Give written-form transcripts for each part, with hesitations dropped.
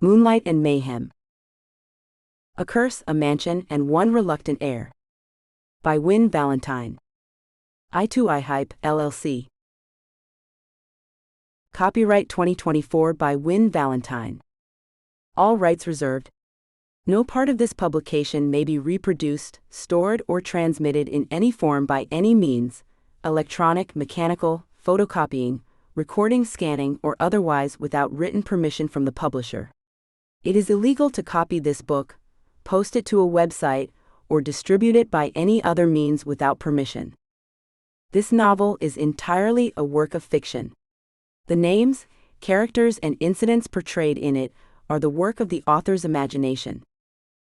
Moonlight and Mayhem. A Curse, a Mansion, and One Reluctant Heir. By Win Valentine. I2I Hype, LLC. Copyright 2024 by Win Valentine. All rights reserved. No part of this publication may be reproduced, stored, or transmitted in any form by any means, electronic, mechanical, photocopying, recording, scanning, or otherwise without written permission from the publisher. It is illegal to copy this book, post it to a website, or distribute it by any other means without permission. This novel is entirely a work of fiction. The names, characters, and incidents portrayed in it are the work of the author's imagination.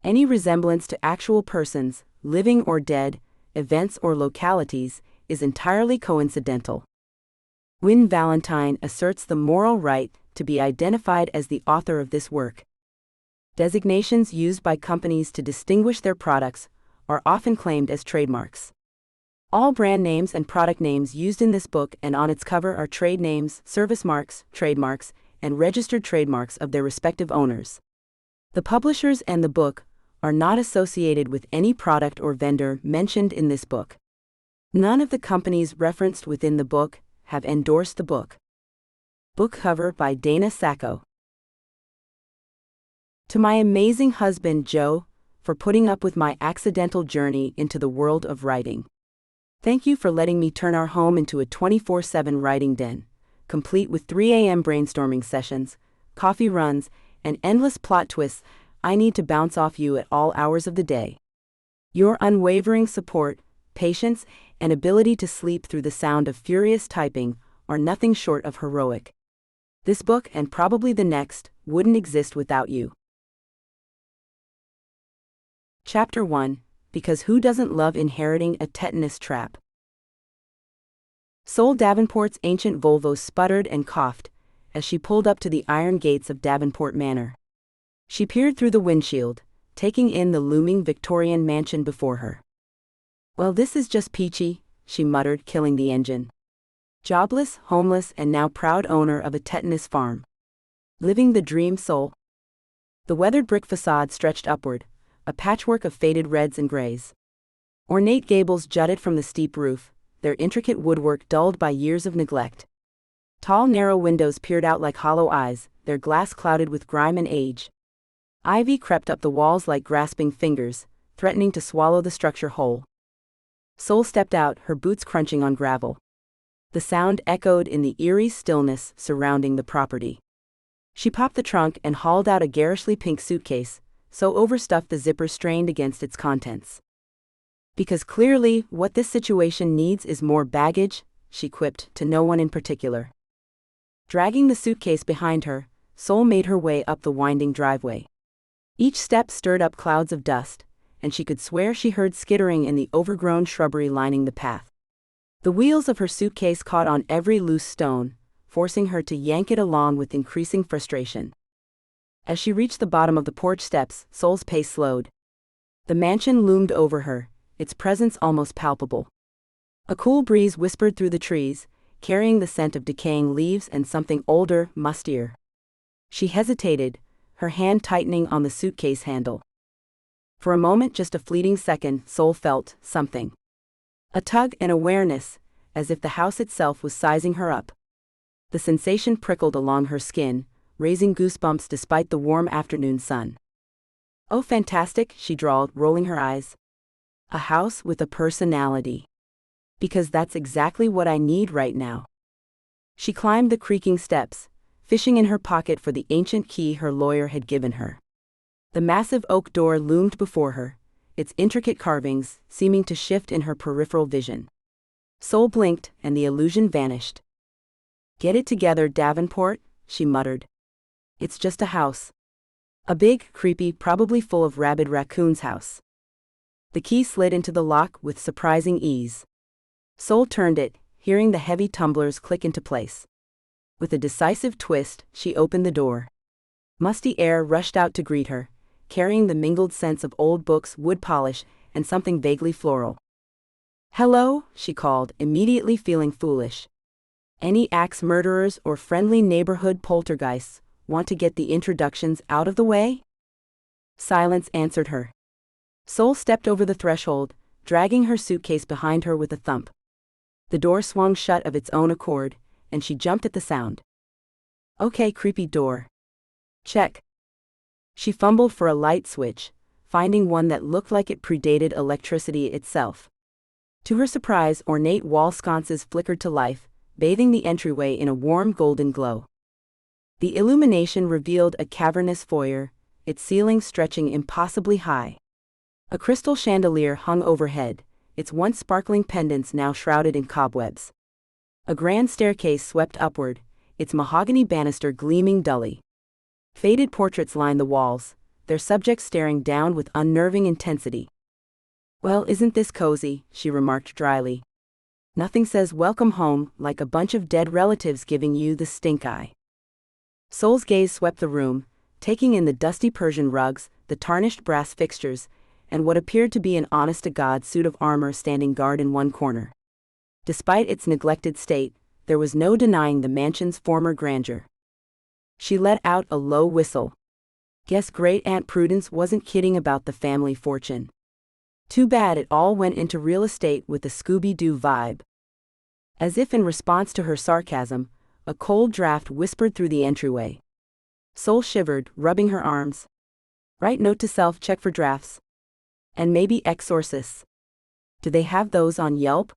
Any resemblance to actual persons, living or dead, events or localities, is entirely coincidental. Win Valentine asserts the moral right to be identified as the author of this work. Designations used by companies to distinguish their products are often claimed as trademarks. All brand names and product names used in this book and on its cover are trade names, service marks, trademarks, and registered trademarks of their respective owners. The publishers and the book are not associated with any product or vendor mentioned in this book. None of the companies referenced within the book have endorsed the book. Book cover by Dana Sacco. To my amazing husband Joe, for putting up with my accidental journey into the world of writing. Thank you for letting me turn our home into a 24/7 writing den, complete with 3 a.m. brainstorming sessions, coffee runs, and endless plot twists I need to bounce off you at all hours of the day. Your unwavering support, patience, and ability to sleep through the sound of furious typing are nothing short of heroic. This book, and probably the next, wouldn't exist without you. Chapter 1, Because Who Doesn't Love Inheriting a Tetanus Trap? Sol Davenport's ancient Volvo sputtered and coughed as she pulled up to the iron gates of Davenport Manor. She peered through the windshield, taking in the looming Victorian mansion before her. Well, this is just peachy, she muttered, killing the engine. Jobless, homeless, and now proud owner of a tetanus farm. Living the dream, Sol. The weathered brick facade stretched upward, a patchwork of faded reds and grays. Ornate gables jutted from the steep roof, their intricate woodwork dulled by years of neglect. Tall, narrow windows peered out like hollow eyes, their glass clouded with grime and age. Ivy crept up the walls like grasping fingers, threatening to swallow the structure whole. Sol stepped out, her boots crunching on gravel. The sound echoed in the eerie stillness surrounding the property. She popped the trunk and hauled out a garishly pink suitcase, so overstuffed the zipper strained against its contents. Because clearly, what this situation needs is more baggage, she quipped, to no one in particular. Dragging the suitcase behind her, Sol made her way up the winding driveway. Each step stirred up clouds of dust, and she could swear she heard skittering in the overgrown shrubbery lining the path. The wheels of her suitcase caught on every loose stone, forcing her to yank it along with increasing frustration. As she reached the bottom of the porch steps, Sol's pace slowed. The mansion loomed over her, its presence almost palpable. A cool breeze whispered through the trees, carrying the scent of decaying leaves and something older, mustier. She hesitated, her hand tightening on the suitcase handle. For a moment, just a fleeting second, Sol felt something. A tug, an awareness, as if the house itself was sizing her up. The sensation prickled along her skin, raising goosebumps despite the warm afternoon sun. Oh, fantastic, she drawled, rolling her eyes. A house with a personality. Because that's exactly what I need right now. She climbed the creaking steps, fishing in her pocket for the ancient key her lawyer had given her. The massive oak door loomed before her, its intricate carvings seeming to shift in her peripheral vision. Sol blinked, and the illusion vanished. Get it together, Davenport, she muttered. It's just a house. A big, creepy, probably full of rabid raccoons house. The key slid into the lock with surprising ease. Sol turned it, hearing the heavy tumblers click into place. With a decisive twist, she opened the door. Musty air rushed out to greet her, carrying the mingled scents of old books, wood polish, and something vaguely floral. Hello, she called, immediately feeling foolish. Any axe murderers or friendly neighborhood poltergeists, Want to get the introductions out of the way? Silence answered her. Sol stepped over the threshold, dragging her suitcase behind her with a thump. The door swung shut of its own accord, and she jumped at the sound. Okay, creepy door. Check. She fumbled for a light switch, finding one that looked like it predated electricity itself. To her surprise, ornate wall sconces flickered to life, bathing the entryway in a warm golden glow. The illumination revealed a cavernous foyer, its ceiling stretching impossibly high. A crystal chandelier hung overhead, its once sparkling pendants now shrouded in cobwebs. A grand staircase swept upward, its mahogany banister gleaming dully. Faded portraits lined the walls, their subjects staring down with unnerving intensity. Well, isn't this cozy, she remarked dryly. Nothing says welcome home like a bunch of dead relatives giving you the stink eye. Sol's gaze swept the room, taking in the dusty Persian rugs, the tarnished brass fixtures, and what appeared to be an honest-to-God suit of armor standing guard in one corner. Despite its neglected state, there was no denying the mansion's former grandeur. She let out a low whistle. Guess Great Aunt Prudence wasn't kidding about the family fortune. Too bad it all went into real estate with a Scooby-Doo vibe. As if in response to her sarcasm, a cold draft whispered through the entryway. Sol shivered, rubbing her arms. Write note to self, check for drafts. And maybe exorcists. Do they have those on Yelp?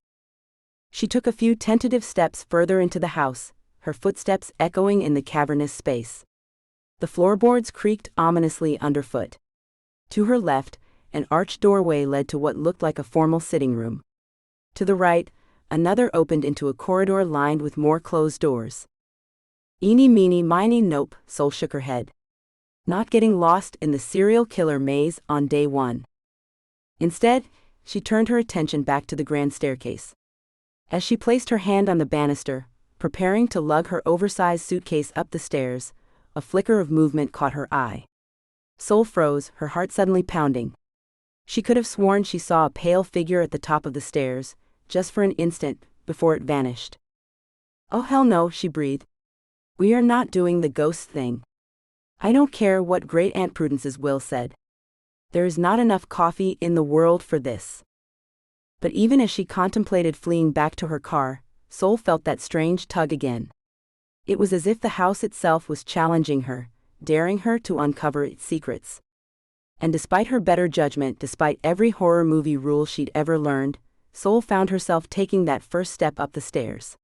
She took a few tentative steps further into the house, her footsteps echoing in the cavernous space. The floorboards creaked ominously underfoot. To her left, an arched doorway led to what looked like a formal sitting room. To the right, another opened into a corridor lined with more closed doors. Eeny meeny miny nope, Sol shook her head. Not getting lost in the serial killer maze on day one. Instead, she turned her attention back to the grand staircase. As she placed her hand on the banister, preparing to lug her oversized suitcase up the stairs, a flicker of movement caught her eye. Sol froze, her heart suddenly pounding. She could have sworn she saw a pale figure at the top of the stairs, just for an instant, before it vanished. Oh hell no, she breathed. We are not doing the ghost thing. I don't care what Great Aunt Prudence's will said. There is not enough coffee in the world for this. But even as she contemplated fleeing back to her car, Sol felt that strange tug again. It was as if the house itself was challenging her, daring her to uncover its secrets. And despite her better judgment, despite every horror movie rule she'd ever learned, Sol found herself taking that first step up the stairs.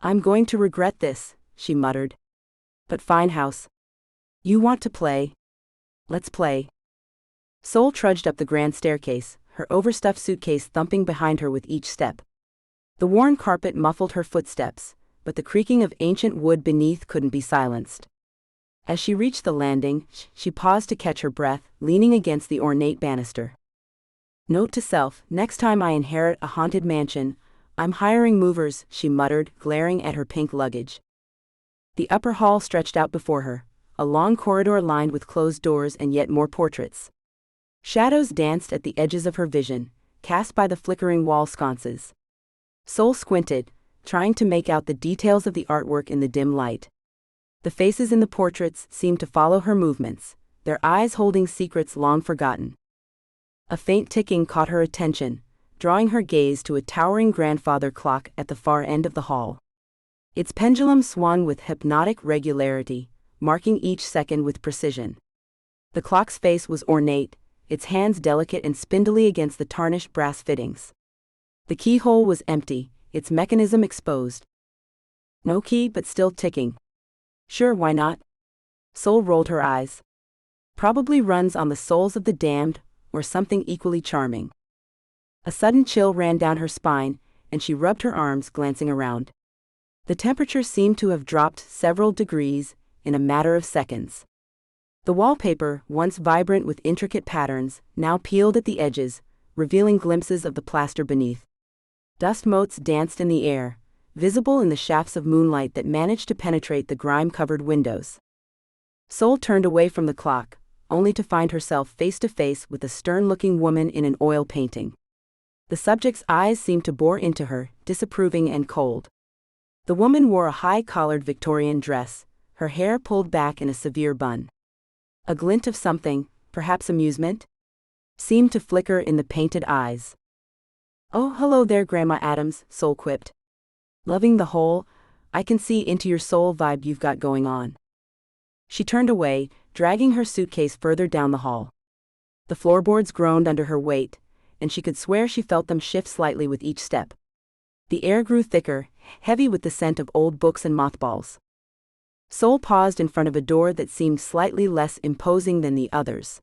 I'm going to regret this, she muttered. But fine, house. You want to play? Let's play. Sol trudged up the grand staircase, her overstuffed suitcase thumping behind her with each step. The worn carpet muffled her footsteps, but the creaking of ancient wood beneath couldn't be silenced. As she reached the landing, she paused to catch her breath, leaning against the ornate banister. Note to self, next time I inherit a haunted mansion, I'm hiring movers, she muttered, glaring at her pink luggage. The upper hall stretched out before her, a long corridor lined with closed doors and yet more portraits. Shadows danced at the edges of her vision, cast by the flickering wall sconces. Sol squinted, trying to make out the details of the artwork in the dim light. The faces in the portraits seemed to follow her movements, their eyes holding secrets long forgotten. A faint ticking caught her attention, drawing her gaze to a towering grandfather clock at the far end of the hall. Its pendulum swung with hypnotic regularity, marking each second with precision. The clock's face was ornate, its hands delicate and spindly against the tarnished brass fittings. The keyhole was empty, its mechanism exposed. No key, but still ticking. Sure, why not? Sol rolled her eyes. Probably runs on the souls of the damned, or something equally charming. A sudden chill ran down her spine, and she rubbed her arms, glancing around. The temperature seemed to have dropped several degrees in a matter of seconds. The wallpaper, once vibrant with intricate patterns, now peeled at the edges, revealing glimpses of the plaster beneath. Dust motes danced in the air, visible in the shafts of moonlight that managed to penetrate the grime-covered windows. Sol turned away from the clock, only to find herself face to face with a stern-looking woman in an oil painting. The subject's eyes seemed to bore into her, disapproving and cold. The woman wore a high-collared Victorian dress, her hair pulled back in a severe bun. A glint of something, perhaps amusement, seemed to flicker in the painted eyes. "Oh, hello there, Grandma Adams," Sol quipped. "Loving the whole, I can see into your soul vibe you've got going on." She turned away, dragging her suitcase further down the hall. The floorboards groaned under her weight, and she could swear she felt them shift slightly with each step. The air grew thicker, heavy with the scent of old books and mothballs. Sol paused in front of a door that seemed slightly less imposing than the others.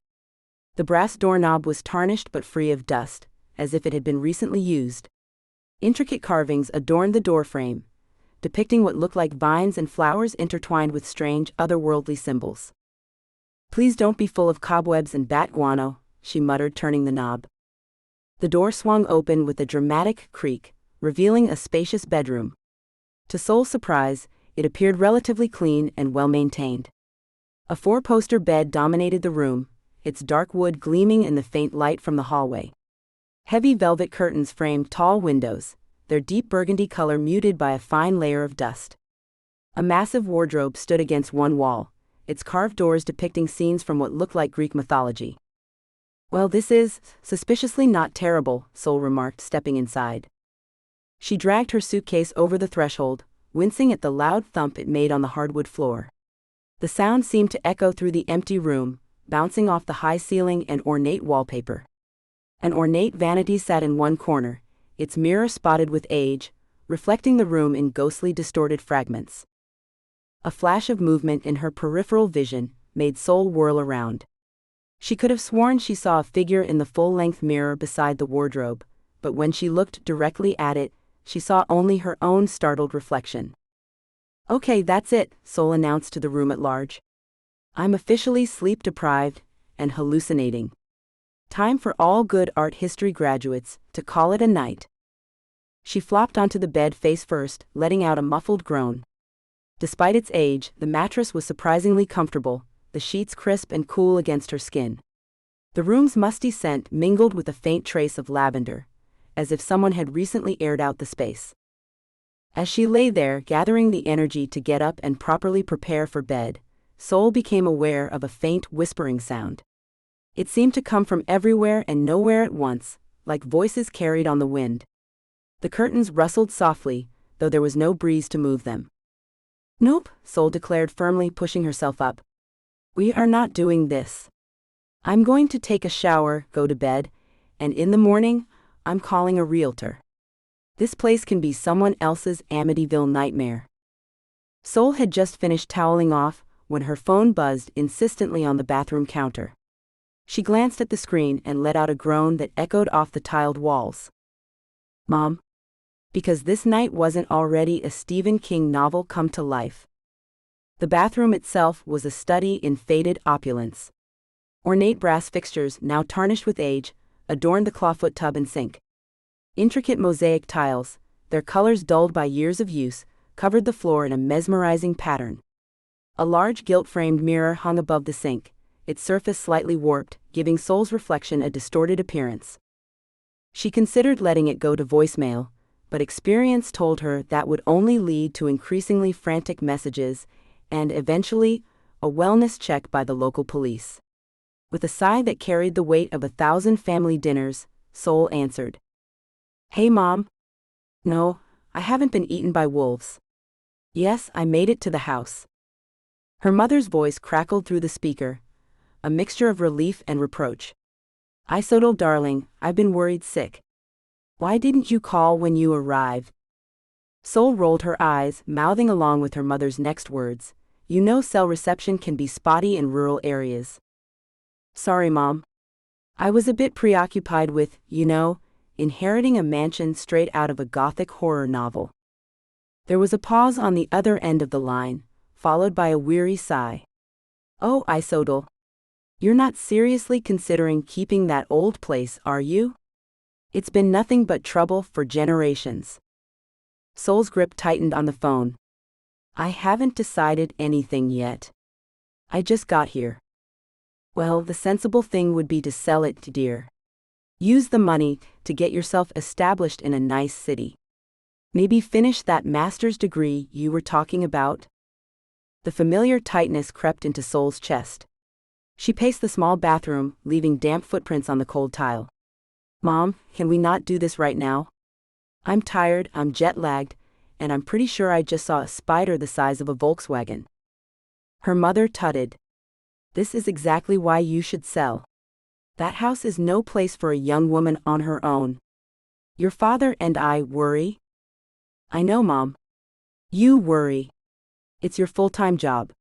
The brass doorknob was tarnished but free of dust, as if it had been recently used. Intricate carvings adorned the doorframe, depicting what looked like vines and flowers intertwined with strange, otherworldly symbols. "Please don't be full of cobwebs and bat guano," she muttered, turning the knob. The door swung open with a dramatic creak, revealing a spacious bedroom. To Sol's surprise, it appeared relatively clean and well-maintained. A four-poster bed dominated the room, its dark wood gleaming in the faint light from the hallway. Heavy velvet curtains framed tall windows, their deep burgundy color muted by a fine layer of dust. A massive wardrobe stood against one wall, its carved doors depicting scenes from what looked like Greek mythology. "Well, this is suspiciously not terrible," Sol remarked, stepping inside. She dragged her suitcase over the threshold, wincing at the loud thump it made on the hardwood floor. The sound seemed to echo through the empty room, bouncing off the high ceiling and ornate wallpaper. An ornate vanity sat in one corner, its mirror spotted with age, reflecting the room in ghostly distorted fragments. A flash of movement in her peripheral vision made Sol whirl around. She could have sworn she saw a figure in the full-length mirror beside the wardrobe, but when she looked directly at it, she saw only her own startled reflection. "Okay, that's it," Sol announced to the room at large. "I'm officially sleep-deprived and hallucinating. Time for all good art history graduates to call it a night." She flopped onto the bed face first, letting out a muffled groan. Despite its age, the mattress was surprisingly comfortable, the sheets crisp and cool against her skin. The room's musty scent mingled with a faint trace of lavender, as if someone had recently aired out the space. As she lay there, gathering the energy to get up and properly prepare for bed, Sol became aware of a faint whispering sound. It seemed to come from everywhere and nowhere at once, like voices carried on the wind. The curtains rustled softly, though there was no breeze to move them. "Nope," Sol declared firmly, pushing herself up. "We are not doing this. I'm going to take a shower, go to bed, and in the morning, I'm calling a realtor. This place can be someone else's Amityville nightmare." Sol had just finished toweling off when her phone buzzed insistently on the bathroom counter. She glanced at the screen and let out a groan that echoed off the tiled walls. "Mom?" Because this night wasn't already a Stephen King novel come to life. The bathroom itself was a study in faded opulence. Ornate brass fixtures, now tarnished with age, adorned the clawfoot tub and sink. Intricate mosaic tiles, their colors dulled by years of use, covered the floor in a mesmerizing pattern. A large gilt-framed mirror hung above the sink, its surface slightly warped, giving Sol's reflection a distorted appearance. She considered letting it go to voicemail, but experience told her that would only lead to increasingly frantic messages and, eventually, a wellness check by the local police. With a sigh that carried the weight of 1,000 family dinners, Sol answered. "Hey, Mom. No, I haven't been eaten by wolves. Yes, I made it to the house." Her mother's voice crackled through the speaker, a mixture of relief and reproach. "Isodal, darling, I've been worried sick. Why didn't you call when you arrived?" Sol rolled her eyes, mouthing along with her mother's next words. "You know cell reception can be spotty in rural areas." "Sorry, Mom. I was a bit preoccupied with, inheriting a mansion straight out of a gothic horror novel." There was a pause on the other end of the line, followed by a weary sigh. "Oh, Isodal. You're not seriously considering keeping that old place, are you? It's been nothing but trouble for generations." Sol's grip tightened on the phone. "I haven't decided anything yet. I just got here." "Well, the sensible thing would be to sell it, dear. Use the money to get yourself established in a nice city. Maybe finish that master's degree you were talking about." The familiar tightness crept into Sol's chest. She paced the small bathroom, leaving damp footprints on the cold tile. "Mom, can we not do this right now? I'm tired, I'm jet-lagged, and I'm pretty sure I just saw a spider the size of a Volkswagen." Her mother tutted. "This is exactly why you should sell. That house is no place for a young woman on her own. Your father and I worry." "I know, Mom. You worry. It's your full-time job."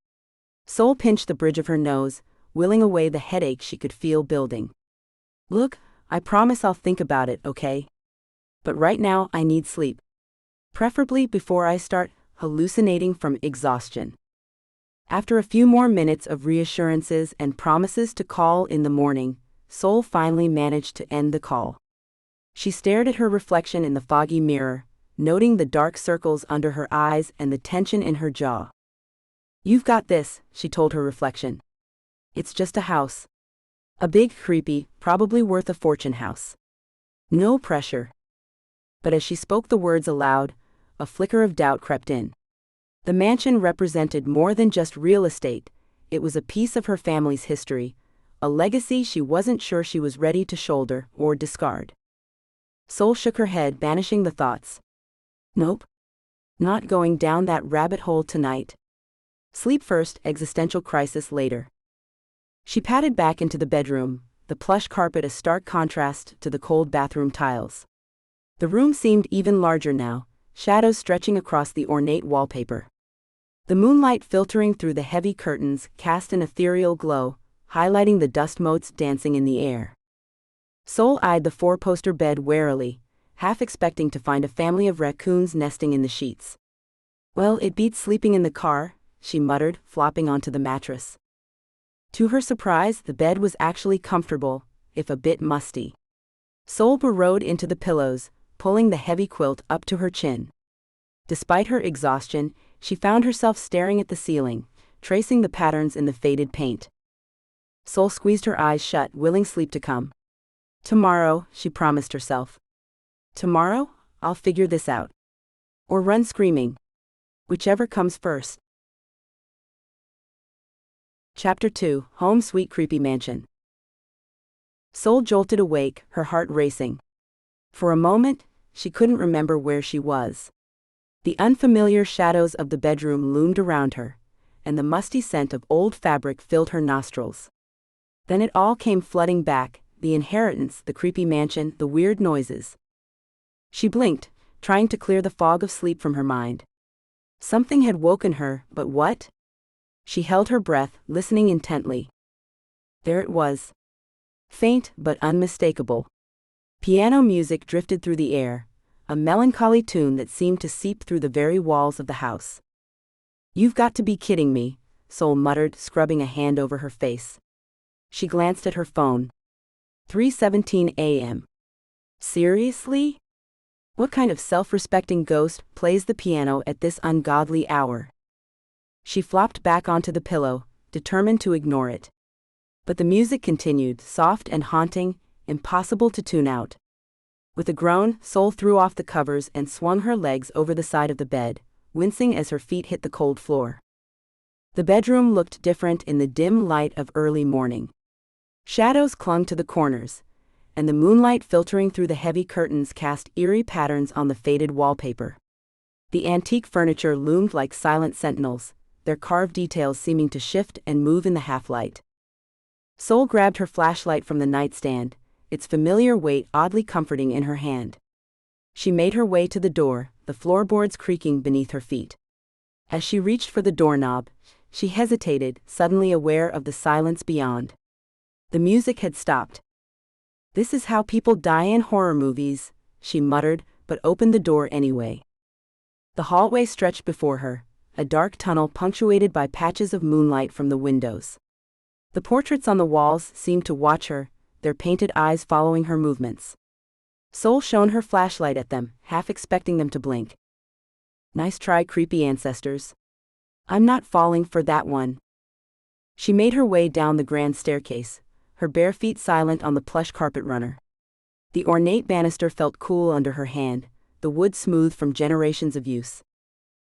Sol pinched the bridge of her nose, willing away the headache she could feel building. "Look, I promise I'll think about it, okay? But right now I need sleep. Preferably before I start hallucinating from exhaustion." After a few more minutes of reassurances and promises to call in the morning, Sol finally managed to end the call. She stared at her reflection in the foggy mirror, noting the dark circles under her eyes and the tension in her jaw. "You've got this," she told her reflection. "It's just a house. A big, creepy, probably worth a fortune house. No pressure." But as she spoke the words aloud, a flicker of doubt crept in. The mansion represented more than just real estate. It was a piece of her family's history, a legacy she wasn't sure she was ready to shoulder or discard. Sol shook her head, banishing the thoughts. "Nope. Not going down that rabbit hole tonight. Sleep first, existential crisis later." She padded back into the bedroom, the plush carpet a stark contrast to the cold bathroom tiles. The room seemed even larger now, shadows stretching across the ornate wallpaper. The moonlight filtering through the heavy curtains cast an ethereal glow, highlighting the dust motes dancing in the air. Sol eyed the four-poster bed warily, half expecting to find a family of raccoons nesting in the sheets. "Well, it beats sleeping in the car," she muttered, flopping onto the mattress. To her surprise, the bed was actually comfortable, if a bit musty. Sol burrowed into the pillows, pulling the heavy quilt up to her chin. Despite her exhaustion, she found herself staring at the ceiling, tracing the patterns in the faded paint. Sol squeezed her eyes shut, willing sleep to come. "Tomorrow," she promised herself. "Tomorrow, I'll figure this out. Or run screaming. Whichever comes first." Chapter 2, Home Sweet Creepy Mansion. Sol jolted awake, her heart racing. For a moment, she couldn't remember where she was. The unfamiliar shadows of the bedroom loomed around her, and the musty scent of old fabric filled her nostrils. Then it all came flooding back, the inheritance, the creepy mansion, the weird noises. She blinked, trying to clear the fog of sleep from her mind. Something had woken her, but what? She held her breath, listening intently. There it was. Faint but unmistakable. Piano music drifted through the air, a melancholy tune that seemed to seep through the very walls of the house. "You've got to be kidding me," Sol muttered, scrubbing a hand over her face. She glanced at her phone. 3:17 a.m. Seriously? What kind of self-respecting ghost plays the piano at this ungodly hour? She flopped back onto the pillow, determined to ignore it. But the music continued, soft and haunting, impossible to tune out. With a groan, Sol threw off the covers and swung her legs over the side of the bed, wincing as her feet hit the cold floor. The bedroom looked different in the dim light of early morning. Shadows clung to the corners, and the moonlight filtering through the heavy curtains cast eerie patterns on the faded wallpaper. The antique furniture loomed like silent sentinels, their carved details seeming to shift and move in the half-light. Sol grabbed her flashlight from the nightstand, its familiar weight oddly comforting in her hand. She made her way to the door, the floorboards creaking beneath her feet. As she reached for the doorknob, she hesitated, suddenly aware of the silence beyond. The music had stopped. "This is how people die in horror movies," she muttered, but opened the door anyway. The hallway stretched before her, a dark tunnel punctuated by patches of moonlight from the windows. The portraits on the walls seemed to watch her, their painted eyes following her movements. Sol shone her flashlight at them, half expecting them to blink. "Nice try, creepy ancestors. I'm not falling for that one." She made her way down the grand staircase, her bare feet silent on the plush carpet runner. The ornate banister felt cool under her hand, the wood smooth from generations of use.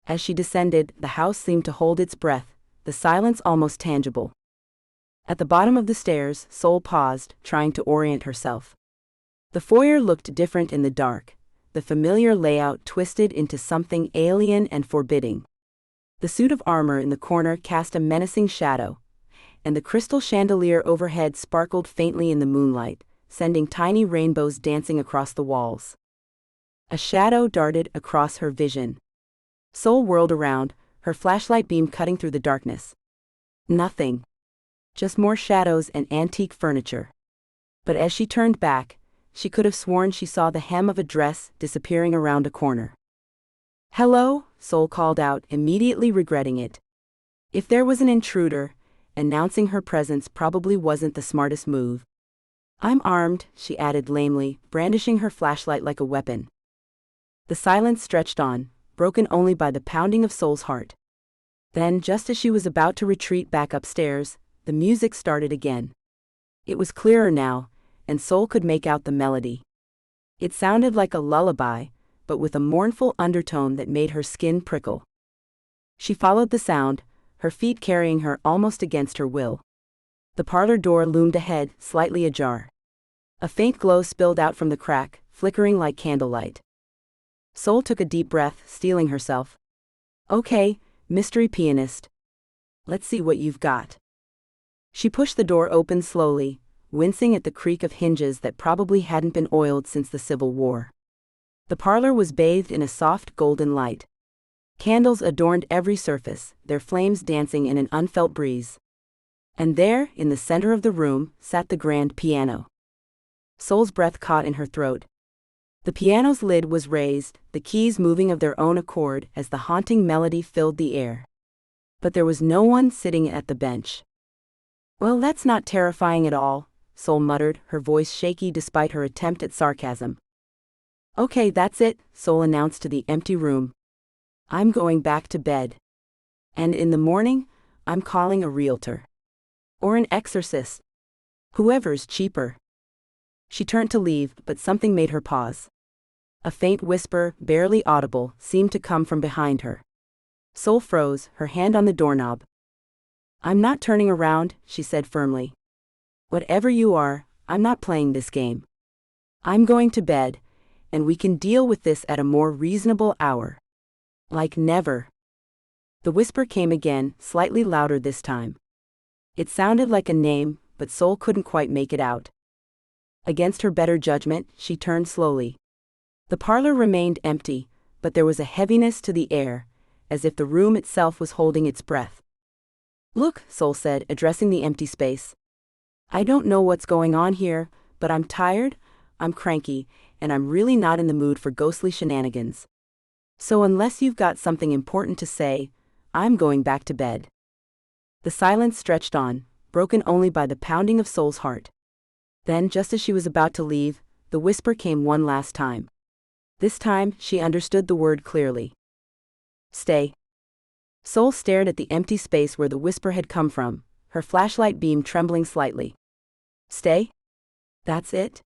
As she descended, the house seemed to hold its breath, the silence almost tangible. At the bottom of the stairs, Sol paused, trying to orient herself. The foyer looked different in the dark, the familiar layout twisted into something alien and forbidding. The suit of armor in the corner cast a menacing shadow, and the crystal chandelier overhead sparkled faintly in the moonlight, sending tiny rainbows dancing across the walls. A shadow darted across her vision. Sol whirled around, her flashlight beam cutting through the darkness. Nothing. Just more shadows and antique furniture. But as she turned back, she could have sworn she saw the hem of a dress disappearing around a corner. "Hello," Sol called out, immediately regretting it. If there was an intruder, announcing her presence probably wasn't the smartest move. "I'm armed," she added lamely, brandishing her flashlight like a weapon. The silence stretched on, broken only by the pounding of Sol's heart. Then, just as she was about to retreat back upstairs, the music started again. It was clearer now, and Sol could make out the melody. It sounded like a lullaby, but with a mournful undertone that made her skin prickle. She followed the sound, her feet carrying her almost against her will. The parlor door loomed ahead, slightly ajar. A faint glow spilled out from the crack, flickering like candlelight. Sol took a deep breath, steeling herself. "Okay, mystery pianist. Let's see what you've got." She pushed the door open slowly, wincing at the creak of hinges that probably hadn't been oiled since the Civil War. The parlor was bathed in a soft golden light. Candles adorned every surface, their flames dancing in an unfelt breeze. And there, in the center of the room, sat the grand piano. Sol's breath caught in her throat. The piano's lid was raised, the keys moving of their own accord as the haunting melody filled the air. But there was no one sitting at the bench. "Well, that's not terrifying at all," Sol muttered, her voice shaky despite her attempt at sarcasm. "Okay, that's it," Sol announced to the empty room. "I'm going back to bed. And in the morning, I'm calling a realtor. Or an exorcist. Whoever's cheaper." She turned to leave, but something made her pause. A faint whisper, barely audible, seemed to come from behind her. Sol froze, her hand on the doorknob. "I'm not turning around," she said firmly. "Whatever you are, I'm not playing this game. I'm going to bed, and we can deal with this at a more reasonable hour. Like never." The whisper came again, slightly louder this time. It sounded like a name, but Sol couldn't quite make it out. Against her better judgment, she turned slowly. The parlor remained empty, but there was a heaviness to the air, as if the room itself was holding its breath. "Look," Sol said, addressing the empty space. "I don't know what's going on here, but I'm tired, I'm cranky, and I'm really not in the mood for ghostly shenanigans. So unless you've got something important to say, I'm going back to bed." The silence stretched on, broken only by the pounding of Sol's heart. Then, just as she was about to leave, the whisper came one last time. This time, she understood the word clearly. "Stay." Sol stared at the empty space where the whisper had come from, her flashlight beam trembling slightly. "Stay? That's it?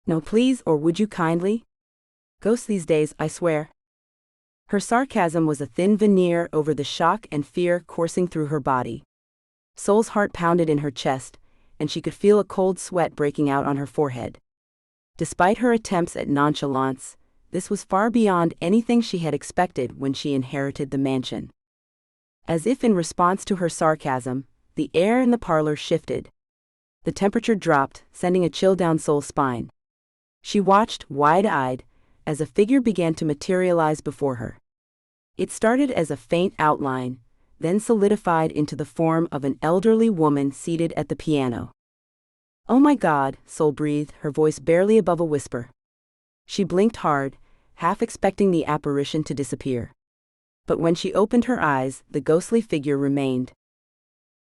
No, please, or would you kindly? Ghosts these days, I swear." Her sarcasm was a thin veneer over the shock and fear coursing through her body. Sol's heart pounded in her chest, and she could feel a cold sweat breaking out on her forehead. Despite her attempts at nonchalance, this was far beyond anything she had expected when she inherited the mansion. As if in response to her sarcasm, the air in the parlor shifted. The temperature dropped, sending a chill down Sol's spine. She watched, wide-eyed, as a figure began to materialize before her. It started as a faint outline, then solidified into the form of an elderly woman seated at the piano. "Oh my God," Sol breathed, her voice barely above a whisper. She blinked hard, half expecting the apparition to disappear. But when she opened her eyes, the ghostly figure remained.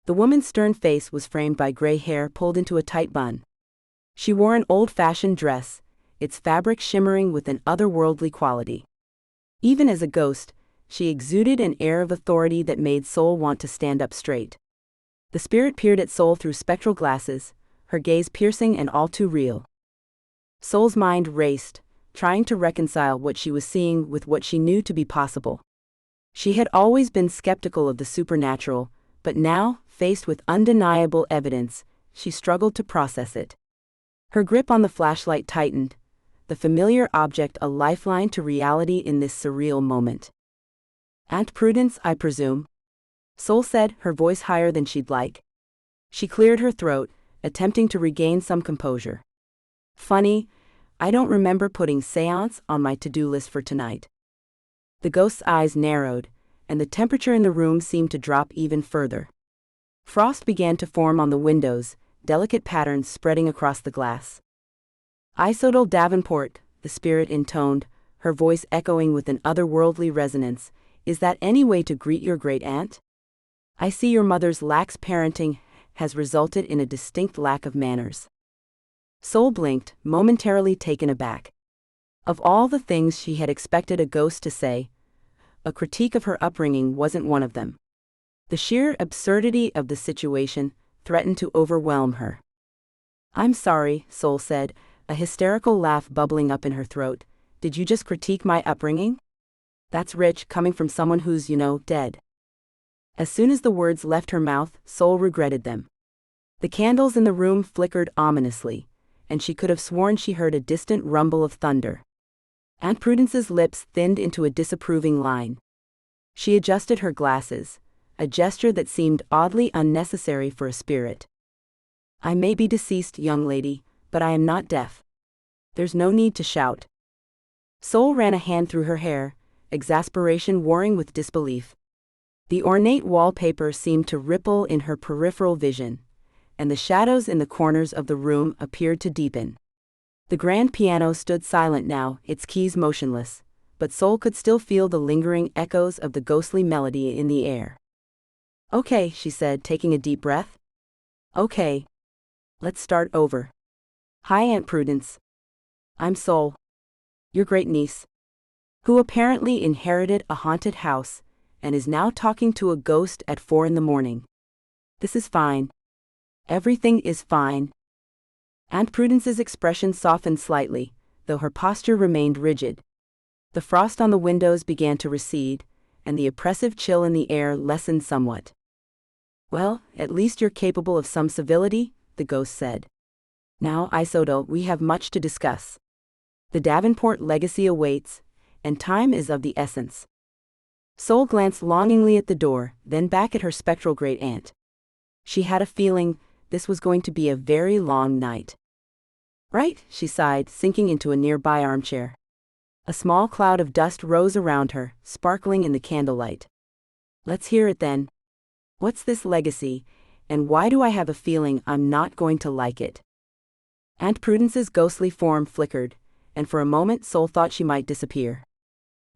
The woman's stern face was framed by gray hair pulled into a tight bun. She wore an old-fashioned dress, its fabric shimmering with an otherworldly quality. Even as a ghost, she exuded an air of authority that made Sol want to stand up straight. The spirit peered at Sol through spectral glasses, her gaze piercing and all too real. Sol's mind raced, trying to reconcile what she was seeing with what she knew to be possible. She had always been skeptical of the supernatural, But now, faced with undeniable evidence, she struggled to process it. Her grip on the flashlight tightened, the familiar object a lifeline to reality in this surreal moment. "Aunt Prudence, I presume?" Sol said, her voice higher than she'd like. She cleared her throat, attempting to regain some composure. "Funny, I don't remember putting séance on my to-do list for tonight." The ghost's eyes narrowed, and the temperature in the room seemed to drop even further. Frost began to form on the windows, delicate patterns spreading across the glass. "Sol Davenport," the spirit intoned, her voice echoing with an otherworldly resonance, "is that any way to greet your great-aunt? I see your mother's lax parenting has resulted in a distinct lack of manners." Sol blinked, momentarily taken aback. Of all the things she had expected a ghost to say, a critique of her upbringing wasn't one of them. The sheer absurdity of the situation threatened to overwhelm her. "I'm sorry," Sol said, a hysterical laugh bubbling up in her throat. "Did you just critique my upbringing? That's rich, coming from someone who's, dead." As soon as the words left her mouth, Sol regretted them. The candles in the room flickered ominously, and she could have sworn she heard a distant rumble of thunder. Aunt Prudence's lips thinned into a disapproving line. She adjusted her glasses, a gesture that seemed oddly unnecessary for a spirit. "I may be deceased, young lady, but I am not deaf. There's no need to shout." Sol ran a hand through her hair, exasperation warring with disbelief. The ornate wallpaper seemed to ripple in her peripheral vision, and the shadows in the corners of the room appeared to deepen. The grand piano stood silent now, its keys motionless, but Sol could still feel the lingering echoes of the ghostly melody in the air. "Okay," she said, taking a deep breath. "Okay. Let's start over. Hi, Aunt Prudence. I'm Sol, your great-niece, who apparently inherited a haunted house and is now talking to a ghost at 4 a.m. This is fine. Everything is fine." Aunt Prudence's expression softened slightly, though her posture remained rigid. The frost on the windows began to recede, and the oppressive chill in the air lessened somewhat. "Well, at least you're capable of some civility," the ghost said. "Now, Isoda, we have much to discuss. The Davenport legacy awaits, and time is of the essence." Sol glanced longingly at the door, then back at her spectral great-aunt. She had a feeling this was going to be a very long night. "Right," she sighed, sinking into a nearby armchair. A small cloud of dust rose around her, sparkling in the candlelight. "Let's hear it then. What's this legacy, and why do I have a feeling I'm not going to like it?" Aunt Prudence's ghostly form flickered, and for a moment Sol thought she might disappear.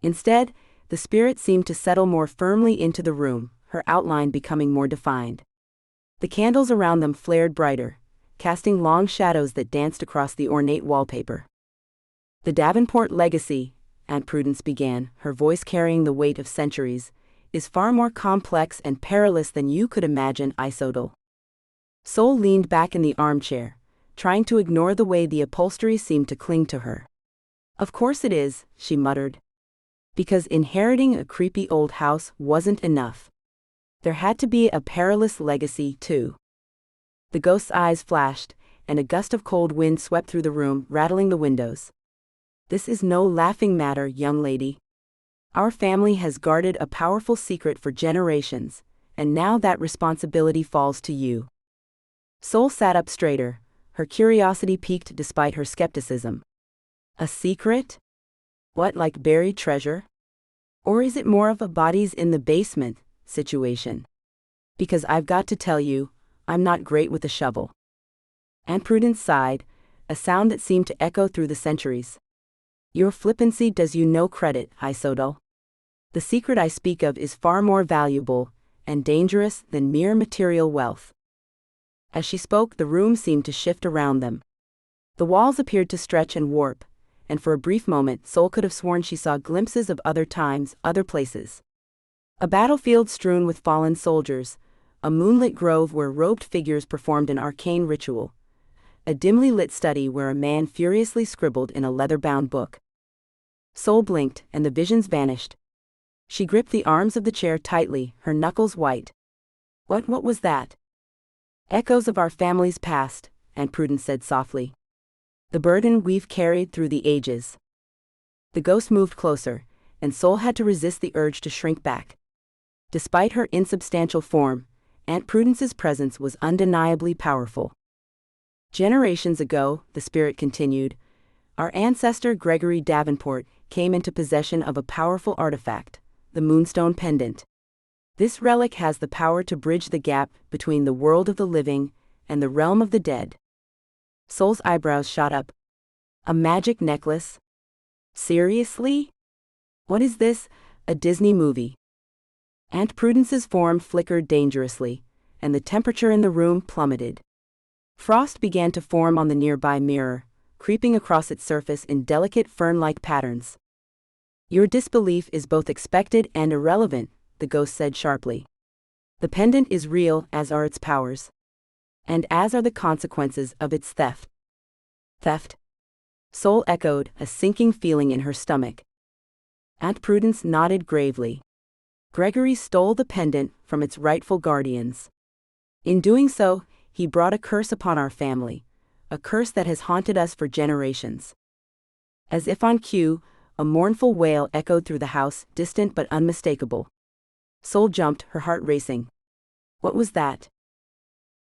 Instead, the spirit seemed to settle more firmly into the room, her outline becoming more defined. The candles around them flared brighter, casting long shadows that danced across the ornate wallpaper. "The Davenport legacy," Aunt Prudence began, her voice carrying the weight of centuries, "is far more complex and perilous than you could imagine, Isodal." Sol leaned back in the armchair, trying to ignore the way the upholstery seemed to cling to her. "Of course it is," she muttered. "Because inheriting a creepy old house wasn't enough. There had to be a perilous legacy, too." The ghost's eyes flashed, and a gust of cold wind swept through the room, rattling the windows. "This is no laughing matter, young lady. Our family has guarded a powerful secret for generations, and now that responsibility falls to you." Sol sat up straighter, her curiosity piqued despite her skepticism. "A secret? What, like buried treasure? Or is it more of a bodies in the basement situation? Because I've got to tell you, I'm not great with a shovel." Aunt Prudence sighed, a sound that seemed to echo through the centuries. "Your flippancy does you no credit, Isodal. The secret I speak of is far more valuable and dangerous than mere material wealth." As she spoke, the room seemed to shift around them. The walls appeared to stretch and warp, and for a brief moment Sol could have sworn she saw glimpses of other times, other places. A battlefield strewn with fallen soldiers, a moonlit grove where robed figures performed an arcane ritual, a dimly lit study where a man furiously scribbled in a leather-bound book. Sol blinked, and the visions vanished. She gripped the arms of the chair tightly, her knuckles white. What was that?" "Echoes of our family's past," Aunt Prudence said softly. "The burden we've carried through the ages." The ghost moved closer, and Sol had to resist the urge to shrink back. Despite her insubstantial form, Aunt Prudence's presence was undeniably powerful. "Generations ago," the spirit continued, "our ancestor Gregory Davenport came into possession of a powerful artifact, the Moonstone Pendant. This relic has the power to bridge the gap between the world of the living and the realm of the dead." Sol's eyebrows shot up. "A magic necklace? Seriously? What is this, a Disney movie?" Aunt Prudence's form flickered dangerously, and the temperature in the room plummeted. Frost began to form on the nearby mirror, creeping across its surface in delicate fern-like patterns. "Your disbelief is both expected and irrelevant," the ghost said sharply. "The pendant is real, as are its powers. And as are the consequences of its theft." "Theft?" Sol echoed, a sinking feeling in her stomach. Aunt Prudence nodded gravely. "Gregory stole the pendant from its rightful guardians. In doing so, he brought a curse upon our family, a curse that has haunted us for generations." As if on cue, a mournful wail echoed through the house, distant but unmistakable. Sol jumped, her heart racing. "What was that?"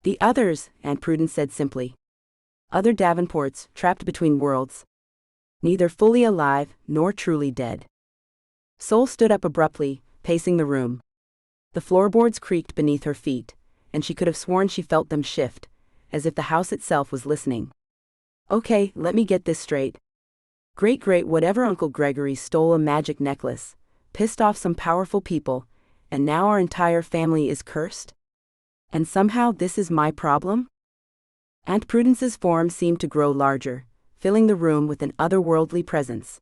"The others," Aunt Prudence said simply. "Other Davenports, trapped between worlds. Neither fully alive, nor truly dead." Sol stood up abruptly, pacing the room. The floorboards creaked beneath her feet, and she could have sworn she felt them shift, as if the house itself was listening. "Okay, let me get this straight. Great whatever Uncle Gregory stole a magic necklace, pissed off some powerful people, and now our entire family is cursed? And somehow this is my problem?" Aunt Prudence's form seemed to grow larger, filling the room with an otherworldly presence.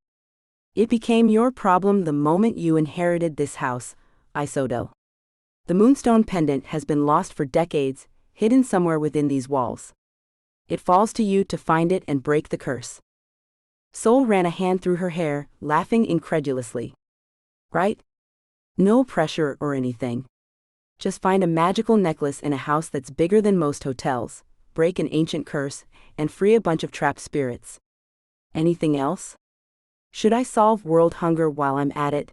"It became your problem the moment you inherited this house, Isodel. The Moonstone Pendant has been lost for decades, hidden somewhere within these walls. It falls to you to find it and break the curse." Sol ran a hand through her hair, laughing incredulously. "Right? No pressure or anything. Just find a magical necklace in a house that's bigger than most hotels, break an ancient curse, and free a bunch of trapped spirits. Anything else? Should I solve world hunger while I'm at it?"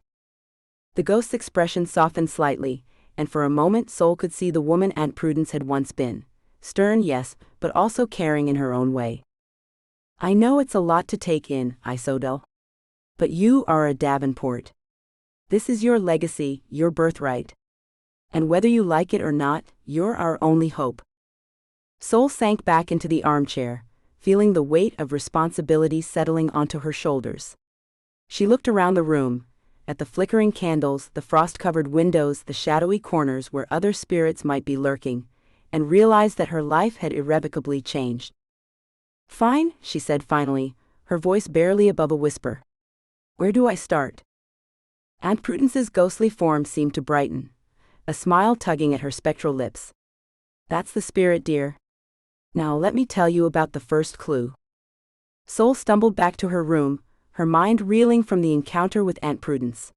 The ghost's expression softened slightly, and for a moment Sol could see the woman Aunt Prudence had once been. Stern, yes, but also caring in her own way. "I know it's a lot to take in, Isodel. But you are a Davenport. This is your legacy, your birthright. And whether you like it or not, you're our only hope." Sol sank back into the armchair, feeling the weight of responsibility settling onto her shoulders. She looked around the room, at the flickering candles, the frost-covered windows, the shadowy corners where other spirits might be lurking, and realized that her life had irrevocably changed. "Fine," she said finally, her voice barely above a whisper. "Where do I start?" Aunt Prudence's ghostly form seemed to brighten, a smile tugging at her spectral lips. "That's the spirit, dear. Now let me tell you about the first clue." Sol stumbled back to her room, her mind reeling from the encounter with Aunt Prudence.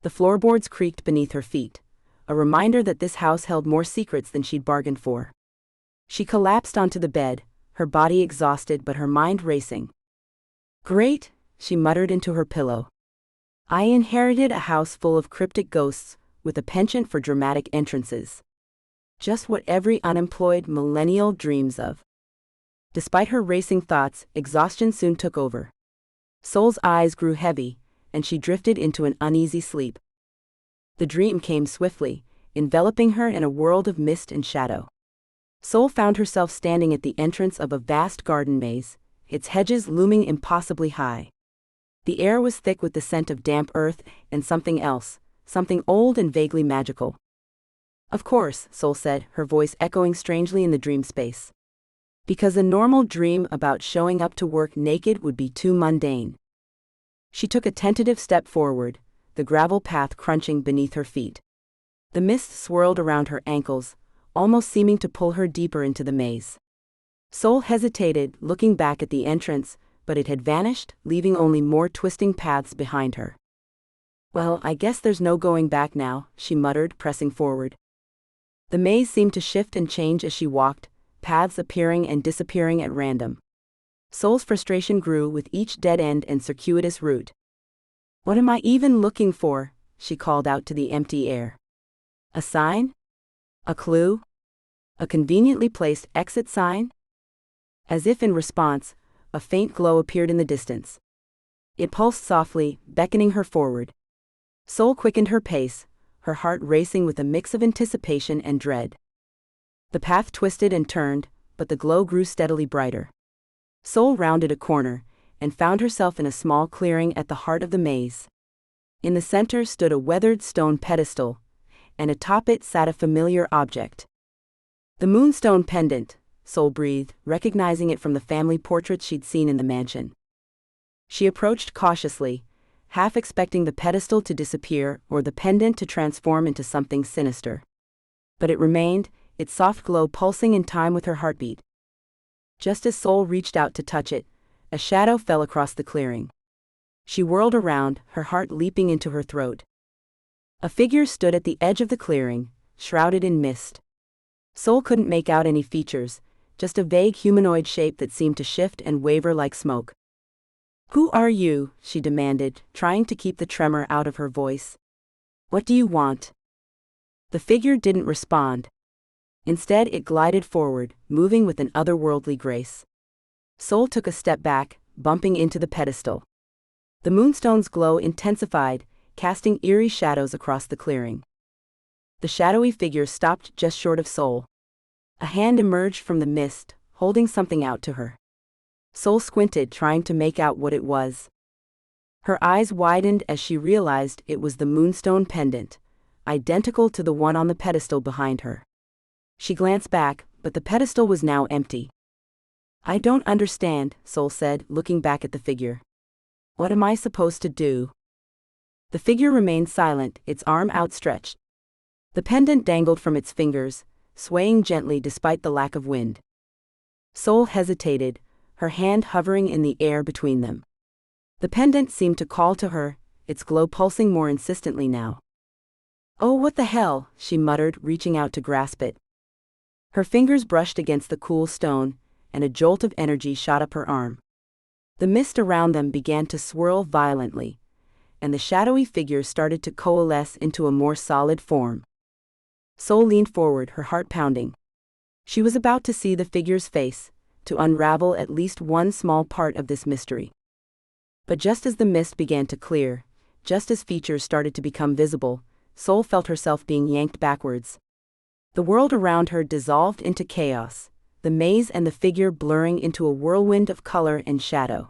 The floorboards creaked beneath her feet, a reminder that this house held more secrets than she'd bargained for. She collapsed onto the bed, her body exhausted but her mind racing. "Great," she muttered into her pillow. "I inherited a house full of cryptic ghosts, with a penchant for dramatic entrances. Just what every unemployed millennial dreams of." Despite her racing thoughts, exhaustion soon took over. Sol's eyes grew heavy, and she drifted into an uneasy sleep. The dream came swiftly, enveloping her in a world of mist and shadow. Sol found herself standing at the entrance of a vast garden maze, its hedges looming impossibly high. The air was thick with the scent of damp earth and something else, something old and vaguely magical. "Of course," Sol said, her voice echoing strangely in the dream space. "Because a normal dream about showing up to work naked would be too mundane." She took a tentative step forward, the gravel path crunching beneath her feet. The mist swirled around her ankles, almost seeming to pull her deeper into the maze. Sol hesitated, looking back at the entrance, but it had vanished, leaving only more twisting paths behind her. "Well, I guess there's no going back now," she muttered, pressing forward. The maze seemed to shift and change as she walked, paths appearing and disappearing at random. Sol's frustration grew with each dead end and circuitous route. "What am I even looking for?" she called out to the empty air. "A sign? A clue? A conveniently placed exit sign?" As if in response, a faint glow appeared in the distance. It pulsed softly, beckoning her forward. Sol quickened her pace, her heart racing with a mix of anticipation and dread. The path twisted and turned, but the glow grew steadily brighter. Sol rounded a corner, and found herself in a small clearing at the heart of the maze. In the center stood a weathered stone pedestal, and atop it sat a familiar object. "The moonstone pendant," Sol breathed, recognizing it from the family portraits she'd seen in the mansion. She approached cautiously, half expecting the pedestal to disappear or the pendant to transform into something sinister. But it remained, its soft glow pulsing in time with her heartbeat. Just as Sol reached out to touch it, a shadow fell across the clearing. She whirled around, her heart leaping into her throat. A figure stood at the edge of the clearing, shrouded in mist. Sol couldn't make out any features, just a vague humanoid shape that seemed to shift and waver like smoke. "Who are you?" she demanded, trying to keep the tremor out of her voice. "What do you want?" The figure didn't respond. Instead, it glided forward, moving with an otherworldly grace. Sol took a step back, bumping into the pedestal. The moonstone's glow intensified, casting eerie shadows across the clearing. The shadowy figure stopped just short of Sol. A hand emerged from the mist, holding something out to her. Sol squinted, trying to make out what it was. Her eyes widened as she realized it was the moonstone pendant, identical to the one on the pedestal behind her. She glanced back, but the pedestal was now empty. "I don't understand," Sol said, looking back at the figure. "What am I supposed to do?" The figure remained silent, its arm outstretched. The pendant dangled from its fingers, swaying gently despite the lack of wind. Sol hesitated, her hand hovering in the air between them. The pendant seemed to call to her, its glow pulsing more insistently now. "Oh, what the hell," she muttered, reaching out to grasp it. Her fingers brushed against the cool stone, and a jolt of energy shot up her arm. The mist around them began to swirl violently, and the shadowy figure started to coalesce into a more solid form. Sol leaned forward, her heart pounding. She was about to see the figure's face, to unravel at least one small part of this mystery. But just as the mist began to clear, just as features started to become visible, Sol felt herself being yanked backwards. The world around her dissolved into chaos, the maze and the figure blurring into a whirlwind of color and shadow.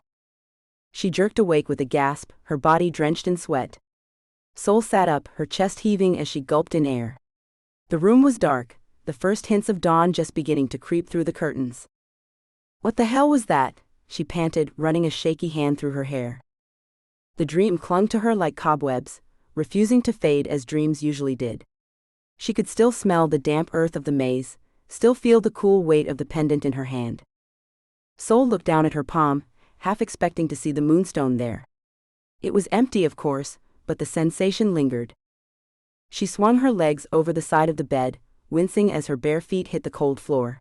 She jerked awake with a gasp, her body drenched in sweat. Sol sat up, her chest heaving as she gulped in air. The room was dark, the first hints of dawn just beginning to creep through the curtains. "What the hell was that?" she panted, running a shaky hand through her hair. The dream clung to her like cobwebs, refusing to fade as dreams usually did. She could still smell the damp earth of the maze, still feel the cool weight of the pendant in her hand. Sol looked down at her palm, half expecting to see the moonstone there. It was empty, of course, but the sensation lingered. She swung her legs over the side of the bed, wincing as her bare feet hit the cold floor.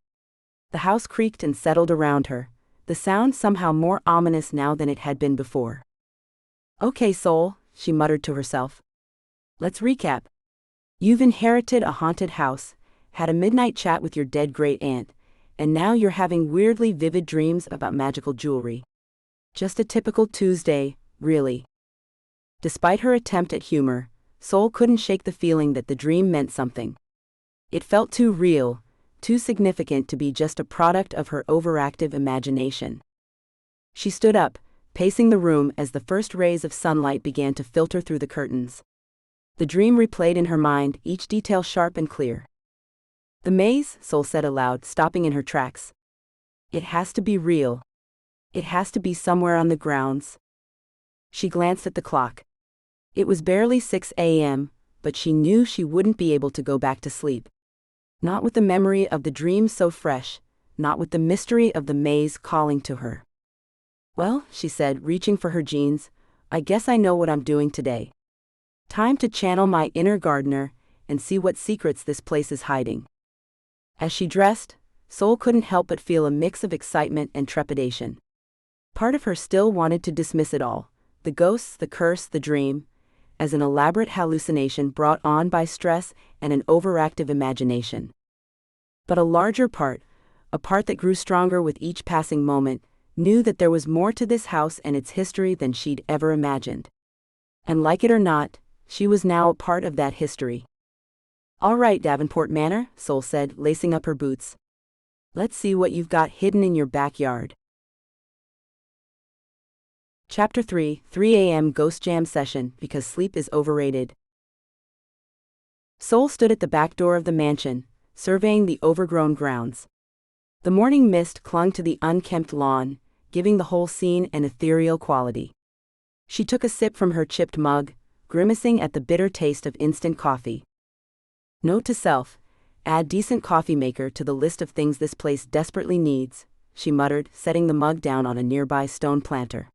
The house creaked and settled around her, the sound somehow more ominous now than it had been before. "Okay, Sol," she muttered to herself. "Let's recap. You've inherited a haunted house, had a midnight chat with your dead great-aunt, and now you're having weirdly vivid dreams about magical jewelry. Just a typical Tuesday, really." Despite her attempt at humor, Sol couldn't shake the feeling that the dream meant something. It felt too real, too significant to be just a product of her overactive imagination. She stood up, pacing the room as the first rays of sunlight began to filter through the curtains. The dream replayed in her mind, each detail sharp and clear. "The maze," Sol said aloud, stopping in her tracks. "It has to be real. It has to be somewhere on the grounds." She glanced at the clock. It was barely 6 a.m., but she knew she wouldn't be able to go back to sleep. Not with the memory of the dream so fresh, not with the mystery of the maze calling to her. "Well," she said, reaching for her jeans, "I guess I know what I'm doing today. Time to channel my inner gardener, and see what secrets this place is hiding. As she dressed, Sol couldn't help but feel a mix of excitement and trepidation. Part of her still wanted to dismiss it all, the ghosts, the curse, the dream, as an elaborate hallucination brought on by stress and an overactive imagination. But a larger part, a part that grew stronger with each passing moment, knew that there was more to this house and its history than she'd ever imagined. And like it or not, she was now a part of that history. "All right, Davenport Manor," Sol said, lacing up her boots. "Let's see what you've got hidden in your backyard." Chapter 3, 3 a.m. Ghost Jam Session, because sleep is overrated. Sol stood at the back door of the mansion, surveying the overgrown grounds. The morning mist clung to the unkempt lawn, giving the whole scene an ethereal quality. She took a sip from her chipped mug, grimacing at the bitter taste of instant coffee. Note to self: add decent coffee maker to the list of things this place desperately needs, she muttered, setting the mug down on a nearby stone planter.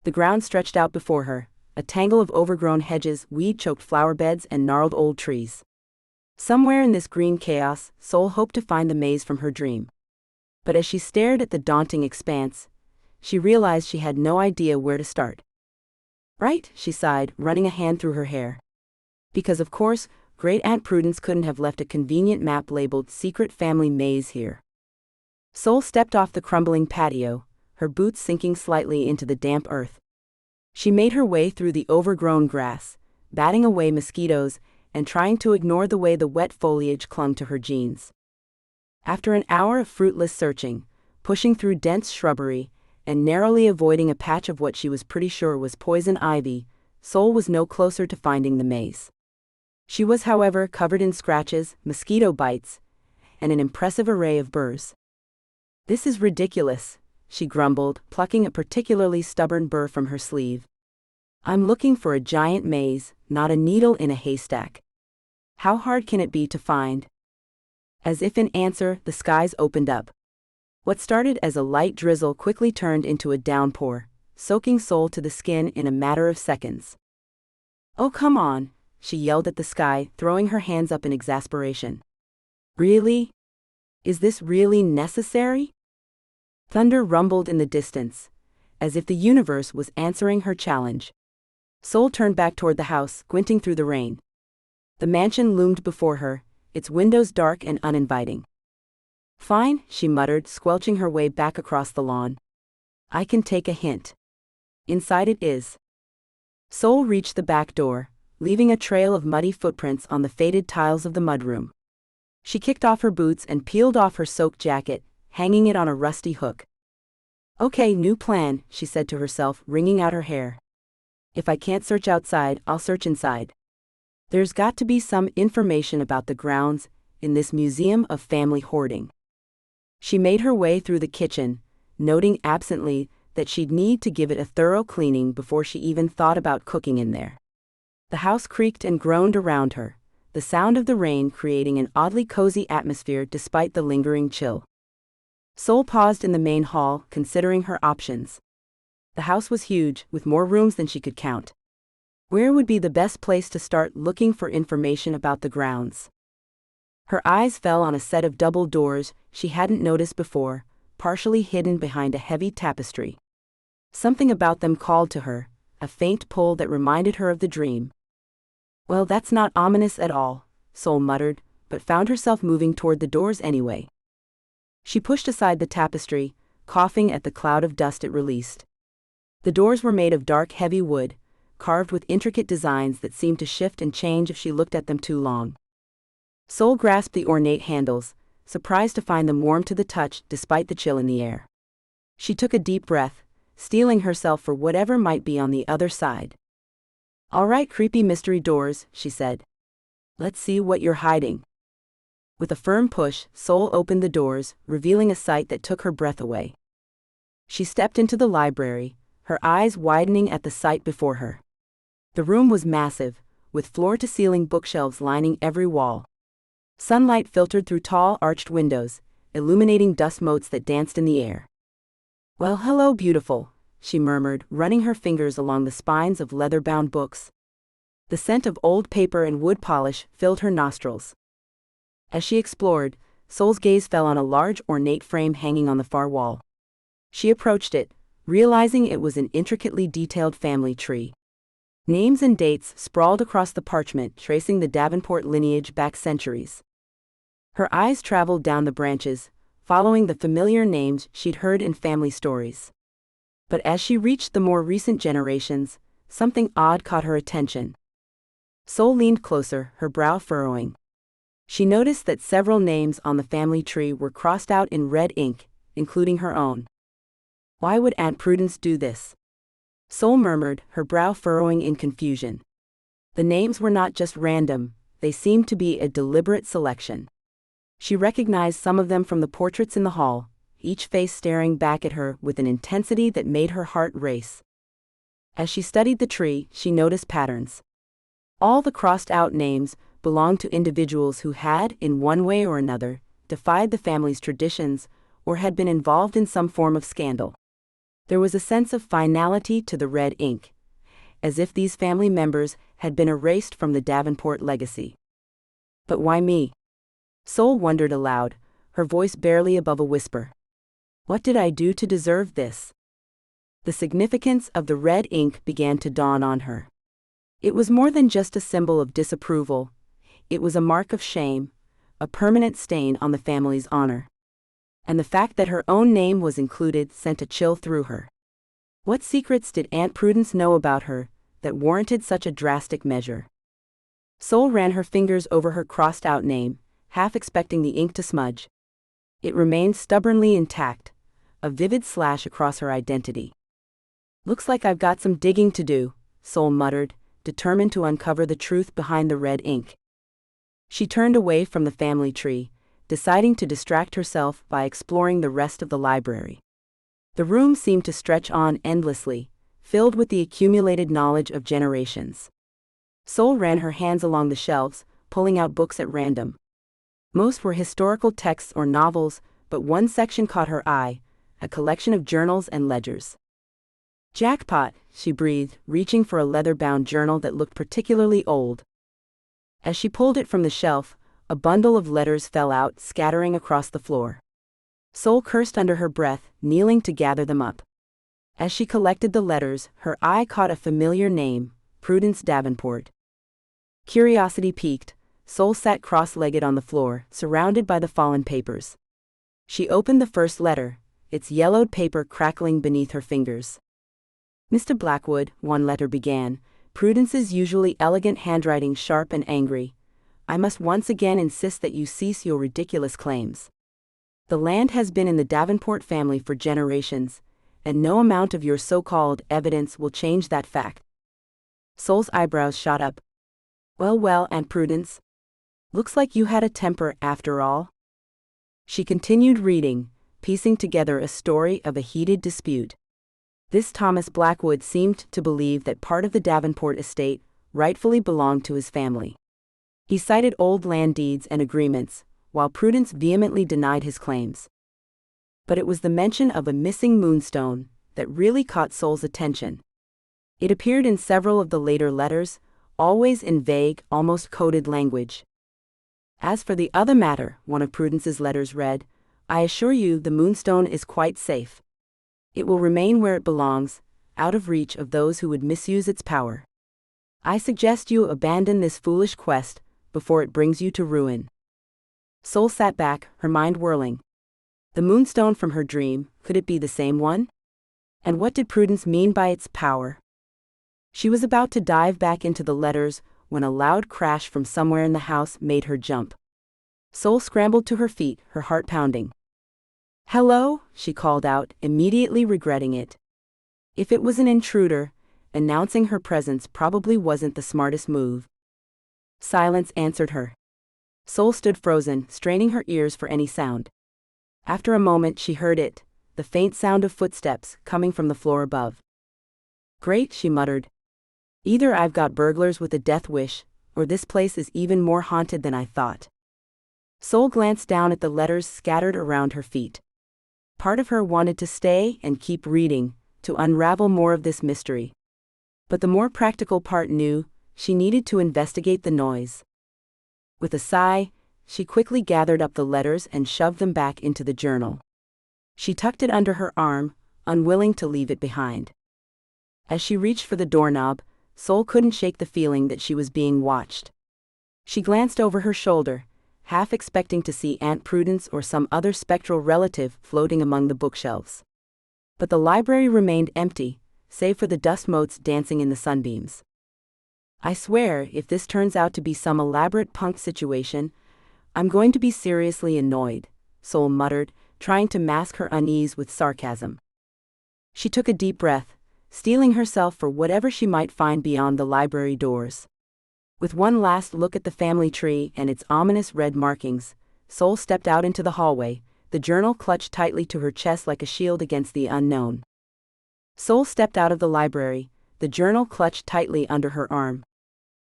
The ground stretched out before her, a tangle of overgrown hedges, weed-choked flower beds, and gnarled old trees. Somewhere in this green chaos, Sol hoped to find the maze from her dream. But as she stared at the daunting expanse, she realized she had no idea where to start. "Right," she sighed, running a hand through her hair. Because of course, Great Aunt Prudence couldn't have left a convenient map labeled Secret Family Maze here. Sol stepped off the crumbling patio, her boots sinking slightly into the damp earth. She made her way through the overgrown grass, batting away mosquitoes and trying to ignore the way the wet foliage clung to her jeans. After an hour of fruitless searching, pushing through dense shrubbery, and narrowly avoiding a patch of what she was pretty sure was poison ivy, Sol was no closer to finding the maze. She was, however, covered in scratches, mosquito bites, and an impressive array of burrs. "This is ridiculous," she grumbled, plucking a particularly stubborn burr from her sleeve. "I'm looking for a giant maze, not a needle in a haystack. How hard can it be to find?" As if in answer, the skies opened up. What started as a light drizzle quickly turned into a downpour, soaking Sol to the skin in a matter of seconds. "Oh, come on," she yelled at the sky, throwing her hands up in exasperation. "Really? Is this really necessary?" Thunder rumbled in the distance, as if the universe was answering her challenge. Sol turned back toward the house, squinting through the rain. The mansion loomed before her, its windows dark and uninviting. "Fine," she muttered, squelching her way back across the lawn. "I can take a hint. Inside it is." Sol reached the back door, leaving a trail of muddy footprints on the faded tiles of the mudroom. She kicked off her boots and peeled off her soaked jacket, hanging it on a rusty hook. "Okay, new plan," she said to herself, wringing out her hair. "If I can't search outside, I'll search inside. There's got to be some information about the grounds in this museum of family hoarding." She made her way through the kitchen, noting absently that she'd need to give it a thorough cleaning before she even thought about cooking in there. The house creaked and groaned around her, the sound of the rain creating an oddly cozy atmosphere despite the lingering chill. Sol paused in the main hall, considering her options. The house was huge, with more rooms than she could count. Where would be the best place to start looking for information about the grounds? Her eyes fell on a set of double doors she hadn't noticed before, partially hidden behind a heavy tapestry. Something about them called to her, a faint pull that reminded her of the dream. "Well, that's not ominous at all," Sol muttered, but found herself moving toward the doors anyway. She pushed aside the tapestry, coughing at the cloud of dust it released. The doors were made of dark, heavy wood, carved with intricate designs that seemed to shift and change if she looked at them too long. Sol grasped the ornate handles, surprised to find them warm to the touch despite the chill in the air. She took a deep breath, steeling herself for whatever might be on the other side. "All right, creepy mystery doors," she said. "Let's see what you're hiding." With a firm push, Sol opened the doors, revealing a sight that took her breath away. She stepped into the library, her eyes widening at the sight before her. The room was massive, with floor-to-ceiling bookshelves lining every wall. Sunlight filtered through tall, arched windows, illuminating dust motes that danced in the air. "Well, hello, beautiful," she murmured, running her fingers along the spines of leather-bound books. The scent of old paper and wood polish filled her nostrils. As she explored, Sol's gaze fell on a large ornate frame hanging on the far wall. She approached it, realizing it was an intricately detailed family tree. Names and dates sprawled across the parchment, tracing the Davenport lineage back centuries. Her eyes traveled down the branches, following the familiar names she'd heard in family stories. But as she reached the more recent generations, something odd caught her attention. Sol leaned closer, her brow furrowing. She noticed that several names on the family tree were crossed out in red ink, including her own. Why would Aunt Prudence do this? Sol murmured, her brow furrowing in confusion. The names were not just random, they seemed to be a deliberate selection. She recognized some of them from the portraits in the hall, each face staring back at her with an intensity that made her heart race. As she studied the tree, she noticed patterns. All the crossed-out names belonged to individuals who had, in one way or another, defied the family's traditions or had been involved in some form of scandal. There was a sense of finality to the red ink, as if these family members had been erased from the Davenport legacy. But why me? Sol wondered aloud, her voice barely above a whisper. What did I do to deserve this? The significance of the red ink began to dawn on her. It was more than just a symbol of disapproval. It was a mark of shame, a permanent stain on the family's honor. And the fact that her own name was included sent a chill through her. What secrets did Aunt Prudence know about her that warranted such a drastic measure? Sol ran her fingers over her crossed-out name, half expecting the ink to smudge. It remained stubbornly intact, a vivid slash across her identity. Looks like I've got some digging to do, Sol muttered, determined to uncover the truth behind the red ink. She turned away from the family tree, deciding to distract herself by exploring the rest of the library. The room seemed to stretch on endlessly, filled with the accumulated knowledge of generations. Sol ran her hands along the shelves, pulling out books at random. Most were historical texts or novels, but one section caught her eye, a collection of journals and ledgers. Jackpot, she breathed, reaching for a leather-bound journal that looked particularly old. As she pulled it from the shelf, a bundle of letters fell out, scattering across the floor. Sol cursed under her breath, kneeling to gather them up. As she collected the letters, her eye caught a familiar name, Prudence Davenport. Curiosity piqued, Sol sat cross-legged on the floor, surrounded by the fallen papers. She opened the first letter, its yellowed paper crackling beneath her fingers. Mr. Blackwood, one letter began, Prudence's usually elegant handwriting sharp and angry. I must once again insist that you cease your ridiculous claims. The land has been in the Davenport family for generations, and no amount of your so-called evidence will change that fact. Sol's eyebrows shot up. Well, Aunt Prudence. Looks like you had a temper after all. She continued reading, piecing together a story of a heated dispute. This Thomas Blackwood seemed to believe that part of the Davenport estate rightfully belonged to his family. He cited old land deeds and agreements, while Prudence vehemently denied his claims. But it was the mention of a missing moonstone that really caught Sol's attention. It appeared in several of the later letters, always in vague, almost coded language. As for the other matter, one of Prudence's letters read, I assure you the moonstone is quite safe. It will remain where it belongs, out of reach of those who would misuse its power. I suggest you abandon this foolish quest before it brings you to ruin. Sol sat back, her mind whirling. The moonstone from her dream, could it be the same one? And what did Prudence mean by its power? She was about to dive back into the letters when a loud crash from somewhere in the house made her jump. Sol scrambled to her feet, her heart pounding. Hello, she called out, immediately regretting it. If it was an intruder, announcing her presence probably wasn't the smartest move. Silence answered her. Sol stood frozen, straining her ears for any sound. After a moment she heard it, the faint sound of footsteps coming from the floor above. Great, she muttered. Either I've got burglars with a death wish, or this place is even more haunted than I thought. Sol glanced down at the letters scattered around her feet. Part of her wanted to stay and keep reading, to unravel more of this mystery. But the more practical part knew She needed to investigate the noise. With a sigh, she quickly gathered up the letters and shoved them back into the journal. She tucked it under her arm, unwilling to leave it behind. As she reached for the doorknob, Sol couldn't shake the feeling that she was being watched. She glanced over her shoulder, half expecting to see Aunt Prudence or some other spectral relative floating among the bookshelves. But the library remained empty, save for the dust motes dancing in the sunbeams. "I swear, if this turns out to be some elaborate punk situation, I'm going to be seriously annoyed," Sol muttered, trying to mask her unease with sarcasm. She took a deep breath, steeling herself for whatever she might find beyond the library doors. With one last look at the family tree and its ominous red markings, Sol stepped out into the hallway, the journal clutched tightly to her chest like a shield against the unknown. Sol stepped out of the library, the journal clutched tightly under her arm.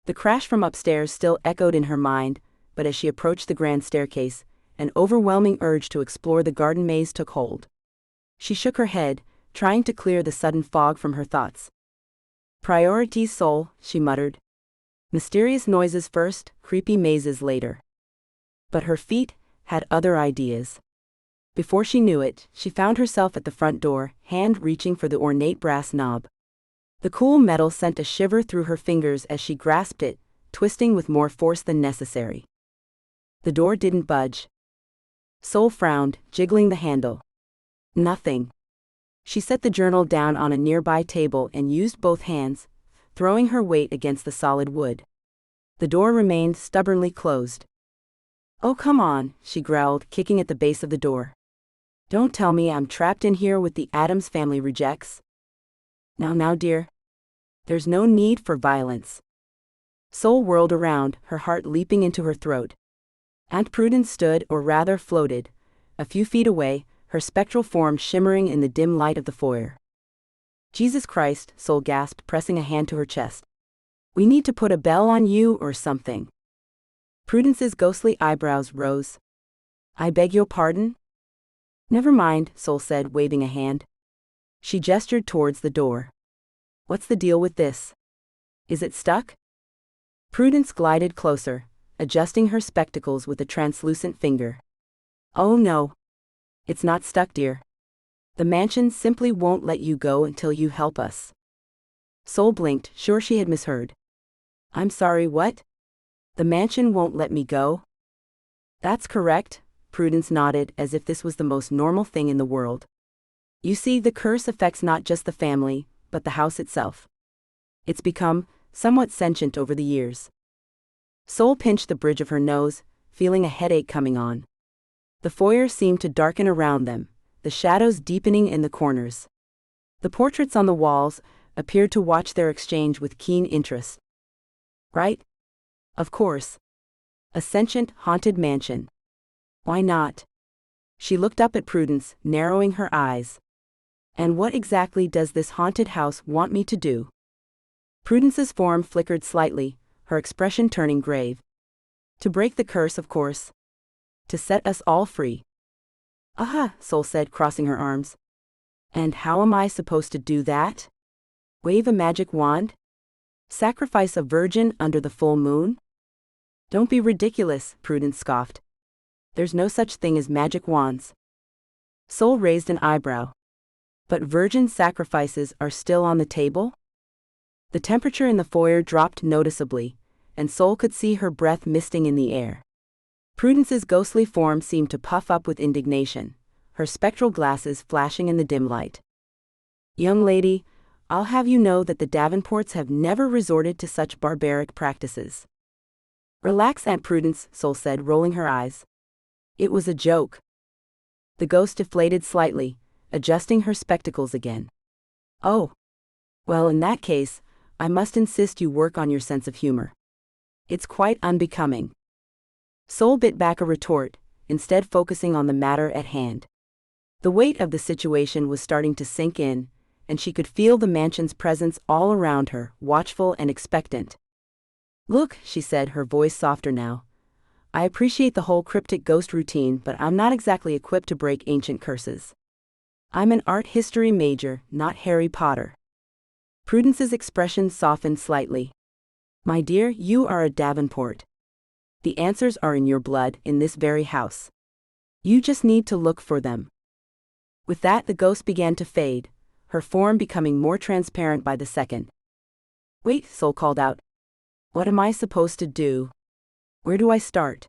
The crash from upstairs still echoed in her mind, but as she approached the grand staircase, an overwhelming urge to explore the garden maze took hold. She shook her head, trying to clear the sudden fog from her thoughts. "Priorities, Sol," she muttered. "Mysterious noises first, creepy mazes later." But her feet had other ideas. Before she knew it, she found herself at the front door, hand reaching for the ornate brass knob. The cool metal sent a shiver through her fingers as she grasped it, twisting with more force than necessary. The door didn't budge. Sol frowned, jiggling the handle. Nothing. She set the journal down on a nearby table and used both hands, throwing her weight against the solid wood. The door remained stubbornly closed. "Oh, come on," she growled, kicking at the base of the door. "Don't tell me I'm trapped in here with the Addams family rejects." Now, dear. There's no need for violence." Sol whirled around, her heart leaping into her throat. Aunt Prudence stood, or rather floated, a few feet away, her spectral form shimmering in the dim light of the foyer. "Jesus Christ," Sol gasped, pressing a hand to her chest. "We need to put a bell on you or something." Prudence's ghostly eyebrows rose. "I beg your pardon?" "Never mind," Sol said, waving a hand. She gestured towards the door. "What's the deal with this? Is it stuck?" Prudence glided closer, adjusting her spectacles with a translucent finger. "Oh no. It's not stuck, dear. The mansion simply won't let you go until you help us." Sol blinked, sure she had misheard. "I'm sorry, what? The mansion won't let me go?" "That's correct," Prudence nodded as if this was the most normal thing in the world. "You see, the curse affects not just the family, but the house itself. It's become somewhat sentient over the years." Sol pinched the bridge of her nose, feeling a headache coming on. The foyer seemed to darken around them, the shadows deepening in the corners. The portraits on the walls appeared to watch their exchange with keen interest. Right? Of course. A sentient, haunted mansion. Why not? She looked up at Prudence, narrowing her eyes. "And what exactly does this haunted house want me to do?" Prudence's form flickered slightly, her expression turning grave. "To break the curse, of course. To set us all free." "Aha," Sol said, crossing her arms. "And how am I supposed to do that? Wave a magic wand? Sacrifice a virgin under the full moon?" "Don't be ridiculous," Prudence scoffed. "There's no such thing as magic wands." Sol raised an eyebrow. "But virgin sacrifices are still on the table?" The temperature in the foyer dropped noticeably, and Sol could see her breath misting in the air. Prudence's ghostly form seemed to puff up with indignation, her spectral glasses flashing in the dim light. "Young lady, I'll have you know that the Davenports have never resorted to such barbaric practices." "Relax, Aunt Prudence," Sol said, rolling her eyes. "It was a joke." The ghost deflated slightly, adjusting her spectacles again. "Oh. Well, in that case, I must insist you work on your sense of humor. It's quite unbecoming." Sol bit back a retort, instead focusing on the matter at hand. The weight of the situation was starting to sink in, and she could feel the mansion's presence all around her, watchful and expectant. "Look," she said, her voice softer now. "I appreciate the whole cryptic ghost routine, but I'm not exactly equipped to break ancient curses. I'm an art history major, not Harry Potter." Prudence's expression softened slightly. My dear, you are a Davenport. The answers are in your blood, in this very house. You just need to look for them. With that, the ghost began to fade, her form becoming more transparent by the second. Wait, Sol called out. What am I supposed to do? Where do I start?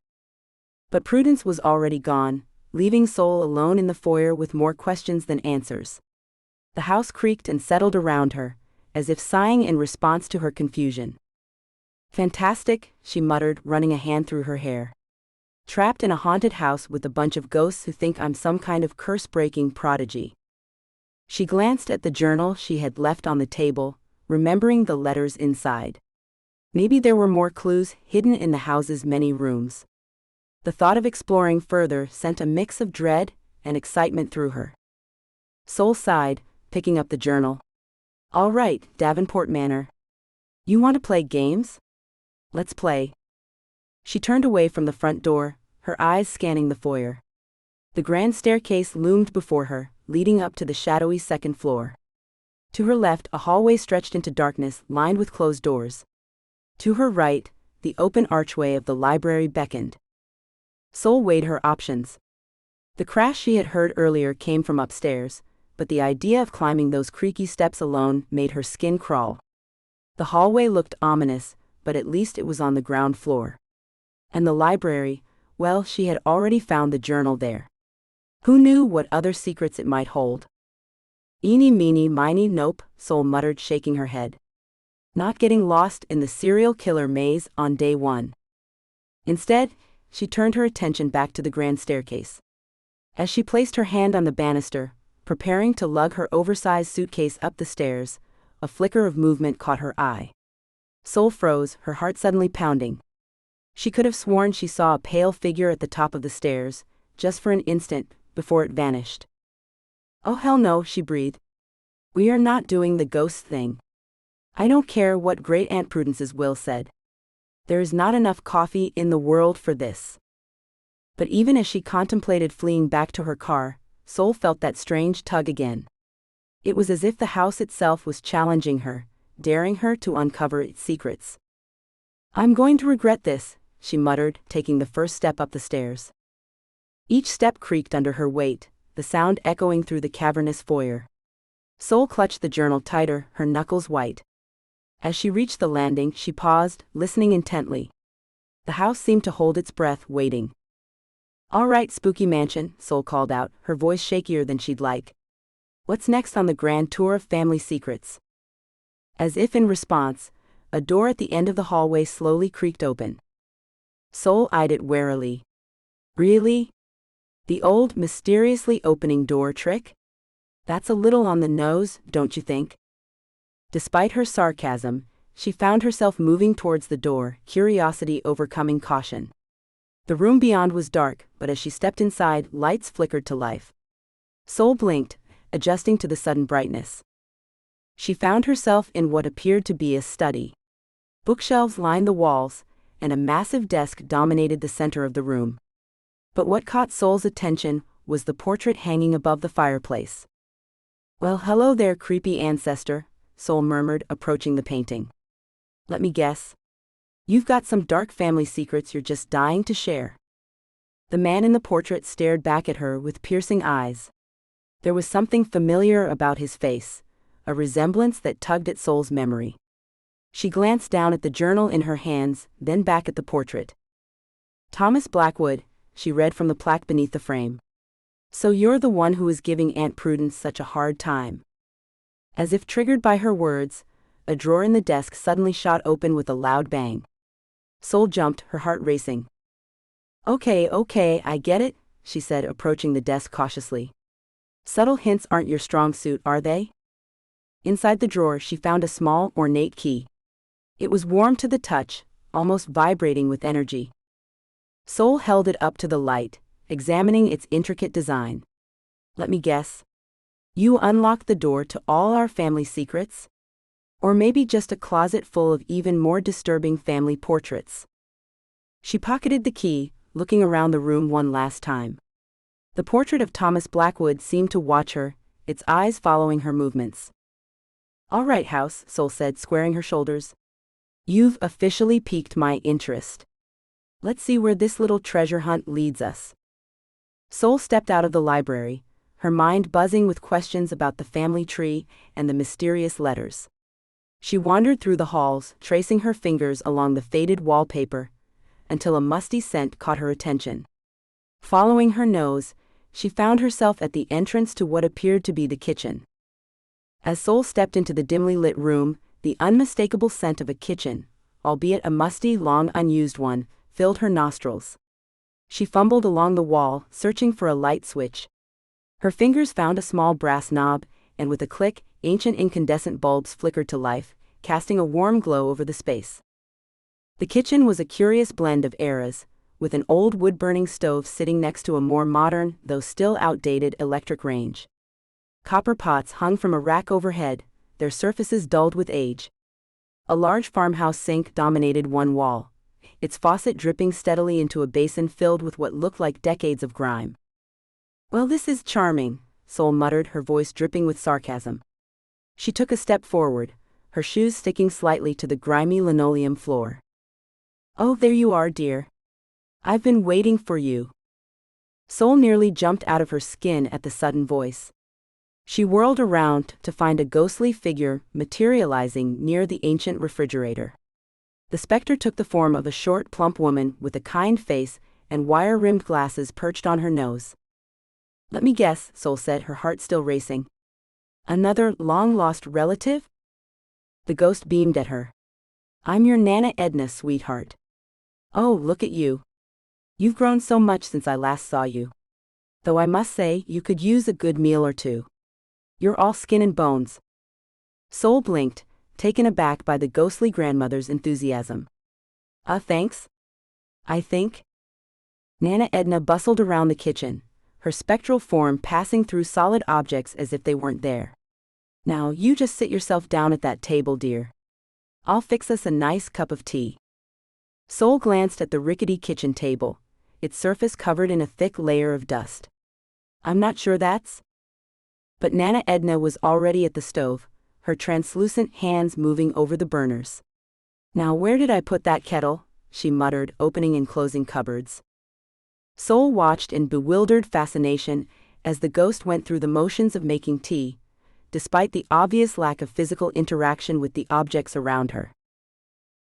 But Prudence was already gone, leaving Sol alone in the foyer with more questions than answers. The house creaked and settled around her, as if sighing in response to her confusion. Fantastic, she muttered, running a hand through her hair. Trapped in a haunted house with a bunch of ghosts who think I'm some kind of curse-breaking prodigy. She glanced at the journal she had left on the table, remembering the letters inside. Maybe there were more clues hidden in the house's many rooms. The thought of exploring further sent a mix of dread and excitement through her. Sol sighed, picking up the journal. All right, Davenport Manor. You want to play games? Let's play. She turned away from the front door, her eyes scanning the foyer. The grand staircase loomed before her, leading up to the shadowy second floor. To her left, a hallway stretched into darkness, lined with closed doors. To her right, the open archway of the library beckoned. Sol weighed her options. The crash she had heard earlier came from upstairs, but the idea of climbing those creaky steps alone made her skin crawl. The hallway looked ominous, but at least it was on the ground floor. And the library, well, she had already found the journal there. Who knew what other secrets it might hold? Eeny meeny miny nope, Sol muttered, shaking her head. Not getting lost in the serial killer maze on day one. Instead, she turned her attention back to the grand staircase. As she placed her hand on the banister, preparing to lug her oversized suitcase up the stairs, a flicker of movement caught her eye. Sol froze, her heart suddenly pounding. She could have sworn she saw a pale figure at the top of the stairs, just for an instant, before it vanished. Oh hell no, she breathed. We are not doing the ghost thing. I don't care what Great Aunt Prudence's will said. There is not enough coffee in the world for this. But even as she contemplated fleeing back to her car, Sol felt that strange tug again. It was as if the house itself was challenging her, daring her to uncover its secrets. I'm going to regret this, she muttered, taking the first step up the stairs. Each step creaked under her weight, the sound echoing through the cavernous foyer. Sol clutched the journal tighter, her knuckles white. As she reached the landing, she paused, listening intently. The house seemed to hold its breath, waiting. All right, spooky mansion, Sol called out, her voice shakier than she'd like. What's next on the grand tour of family secrets? As if in response, a door at the end of the hallway slowly creaked open. Sol eyed it warily. Really? The old, mysteriously opening door trick? That's a little on the nose, don't you think? Despite her sarcasm, she found herself moving towards the door, curiosity overcoming caution. The room beyond was dark, but as she stepped inside, lights flickered to life. Sol blinked, adjusting to the sudden brightness. She found herself in what appeared to be a study. Bookshelves lined the walls, and a massive desk dominated the center of the room. But what caught Sol's attention was the portrait hanging above the fireplace. Well, hello there, creepy ancestor, Sol murmured, approaching the painting. Let me guess. You've got some dark family secrets you're just dying to share. The man in the portrait stared back at her with piercing eyes. There was something familiar about his face, a resemblance that tugged at Sol's memory. She glanced down at the journal in her hands, then back at the portrait. Thomas Blackwood, she read from the plaque beneath the frame. So you're the one who was giving Aunt Prudence such a hard time. As if triggered by her words, a drawer in the desk suddenly shot open with a loud bang. Sol jumped, her heart racing. Okay, I get it, she said, approaching the desk cautiously. Subtle hints aren't your strong suit, are they? Inside the drawer, she found a small, ornate key. It was warm to the touch, almost vibrating with energy. Sol held it up to the light, examining its intricate design. Let me guess. You unlocked the door to all our family secrets? Or maybe just a closet full of even more disturbing family portraits. She pocketed the key, looking around the room one last time. The portrait of Thomas Blackwood seemed to watch her, its eyes following her movements. All right, House, Sol said, squaring her shoulders. You've officially piqued my interest. Let's see where this little treasure hunt leads us. Sol stepped out of the library, her mind buzzing with questions about the family tree and the mysterious letters. She wandered through the halls, tracing her fingers along the faded wallpaper, until a musty scent caught her attention. Following her nose, she found herself at the entrance to what appeared to be the kitchen. As Sol stepped into the dimly lit room, the unmistakable scent of a kitchen, albeit a musty, long unused one, filled her nostrils. She fumbled along the wall, searching for a light switch. Her fingers found a small brass knob, and with a click, ancient incandescent bulbs flickered to life, casting a warm glow over the space. The kitchen was a curious blend of eras, with an old wood-burning stove sitting next to a more modern, though still outdated, electric range. Copper pots hung from a rack overhead, their surfaces dulled with age. A large farmhouse sink dominated one wall, its faucet dripping steadily into a basin filled with what looked like decades of grime. "Well, this is charming," Sol muttered, her voice dripping with sarcasm. She took a step forward, her shoes sticking slightly to the grimy linoleum floor. "Oh, there you are, dear. I've been waiting for you." Sol nearly jumped out of her skin at the sudden voice. She whirled around to find a ghostly figure materializing near the ancient refrigerator. The specter took the form of a short, plump woman with a kind face and wire-rimmed glasses perched on her nose. "Let me guess," Sol said, her heart still racing. "Another long-lost relative?" The ghost beamed at her. "I'm your Nana Edna, sweetheart. Oh, look at you. You've grown so much since I last saw you. Though I must say, you could use a good meal or two. You're all skin and bones." Sol blinked, taken aback by the ghostly grandmother's enthusiasm. Thanks. I think." Nana Edna bustled around the kitchen, her spectral form passing through solid objects as if they weren't there. "Now, you just sit yourself down at that table, dear. I'll fix us a nice cup of tea." Sol glanced at the rickety kitchen table, its surface covered in a thick layer of dust. "I'm not sure that's—" But Nana Edna was already at the stove, her translucent hands moving over the burners. "Now where did I put that kettle?" she muttered, opening and closing cupboards. Sol watched in bewildered fascination as the ghost went through the motions of making tea, despite the obvious lack of physical interaction with the objects around her.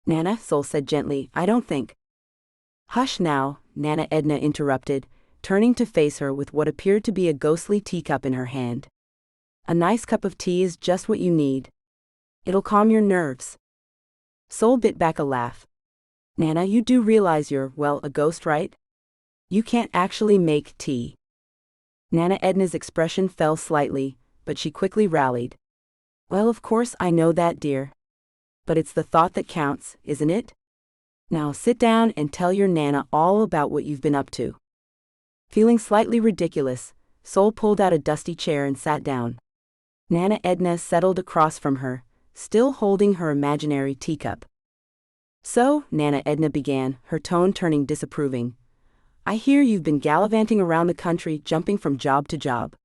"Nana," Sol said gently, "I don't think—" "Hush now," Nana Edna interrupted, turning to face her with what appeared to be a ghostly teacup in her hand. "A nice cup of tea is just what you need. It'll calm your nerves." Sol bit back a laugh. "Nana, you do realize you're, well, a ghost, right? You can't actually make tea." Nana Edna's expression fell slightly, but she quickly rallied. "Well, of course I know that, dear. But it's the thought that counts, isn't it? Now sit down and tell your Nana all about what you've been up to." Feeling slightly ridiculous, Sol pulled out a dusty chair and sat down. Nana Edna settled across from her, still holding her imaginary teacup. "So," Nana Edna began, her tone turning disapproving, "I hear you've been gallivanting around the country, jumping from job to job.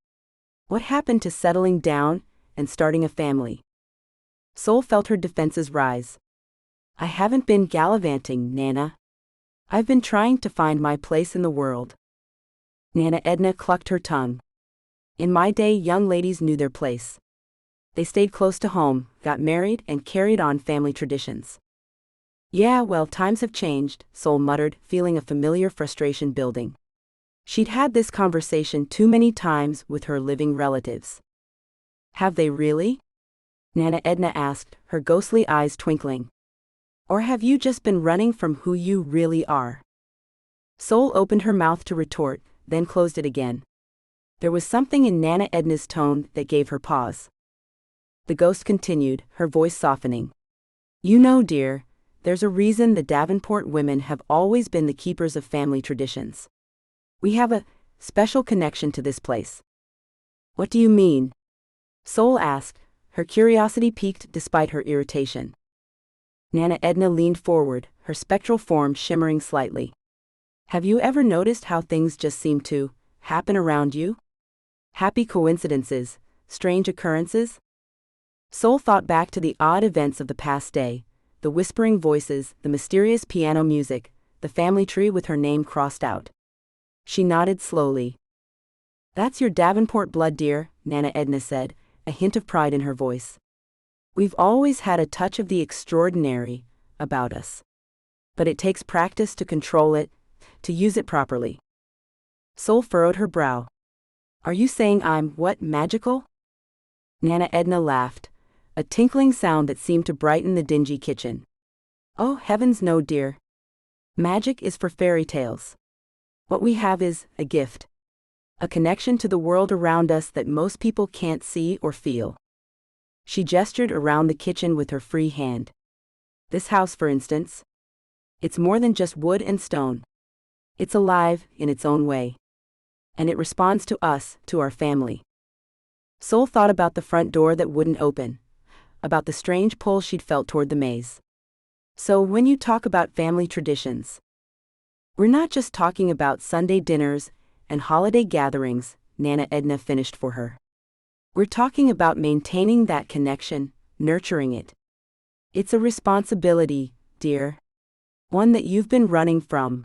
What happened to settling down and starting a family?" Sol felt her defenses rise. "I haven't been gallivanting, Nana. I've been trying to find my place in the world." Nana Edna clucked her tongue. "In my day, young ladies knew their place. They stayed close to home, got married, and carried on family traditions." "Yeah, well, times have changed," Sol muttered, feeling a familiar frustration building. She'd had this conversation too many times with her living relatives. "Have they really?" Nana Edna asked, her ghostly eyes twinkling. "Or have you just been running from who you really are?" Sol opened her mouth to retort, then closed it again. There was something in Nana Edna's tone that gave her pause. The ghost continued, her voice softening. "You know, dear, there's a reason the Davenport women have always been the keepers of family traditions. We have a special connection to this place." "What do you mean?" Sol asked, her curiosity piqued despite her irritation. Nana Edna leaned forward, her spectral form shimmering slightly. "Have you ever noticed how things just seem to happen around you? Happy coincidences, strange occurrences?" Sol thought back to the odd events of the past day, the whispering voices, the mysterious piano music, the family tree with her name crossed out. She nodded slowly. "That's your Davenport blood, dear," Nana Edna said, a hint of pride in her voice. "We've always had a touch of the extraordinary about us. But it takes practice to control it, to use it properly." Sol furrowed her brow. "Are you saying I'm, magical?" Nana Edna laughed, a tinkling sound that seemed to brighten the dingy kitchen. "Oh, heavens no, dear. Magic is for fairy tales. What we have is a gift. A connection to the world around us that most people can't see or feel." She gestured around the kitchen with her free hand. "This house, for instance. It's more than just wood and stone. It's alive in its own way. And it responds to us, to our family." Sol thought about the front door that wouldn't open, about the strange pull she'd felt toward the maze. "So when you talk about family traditions, we're not just talking about Sunday dinners and holiday gatherings," Nana Edna finished for her. "We're talking about maintaining that connection, nurturing it. It's a responsibility, dear. One that you've been running from."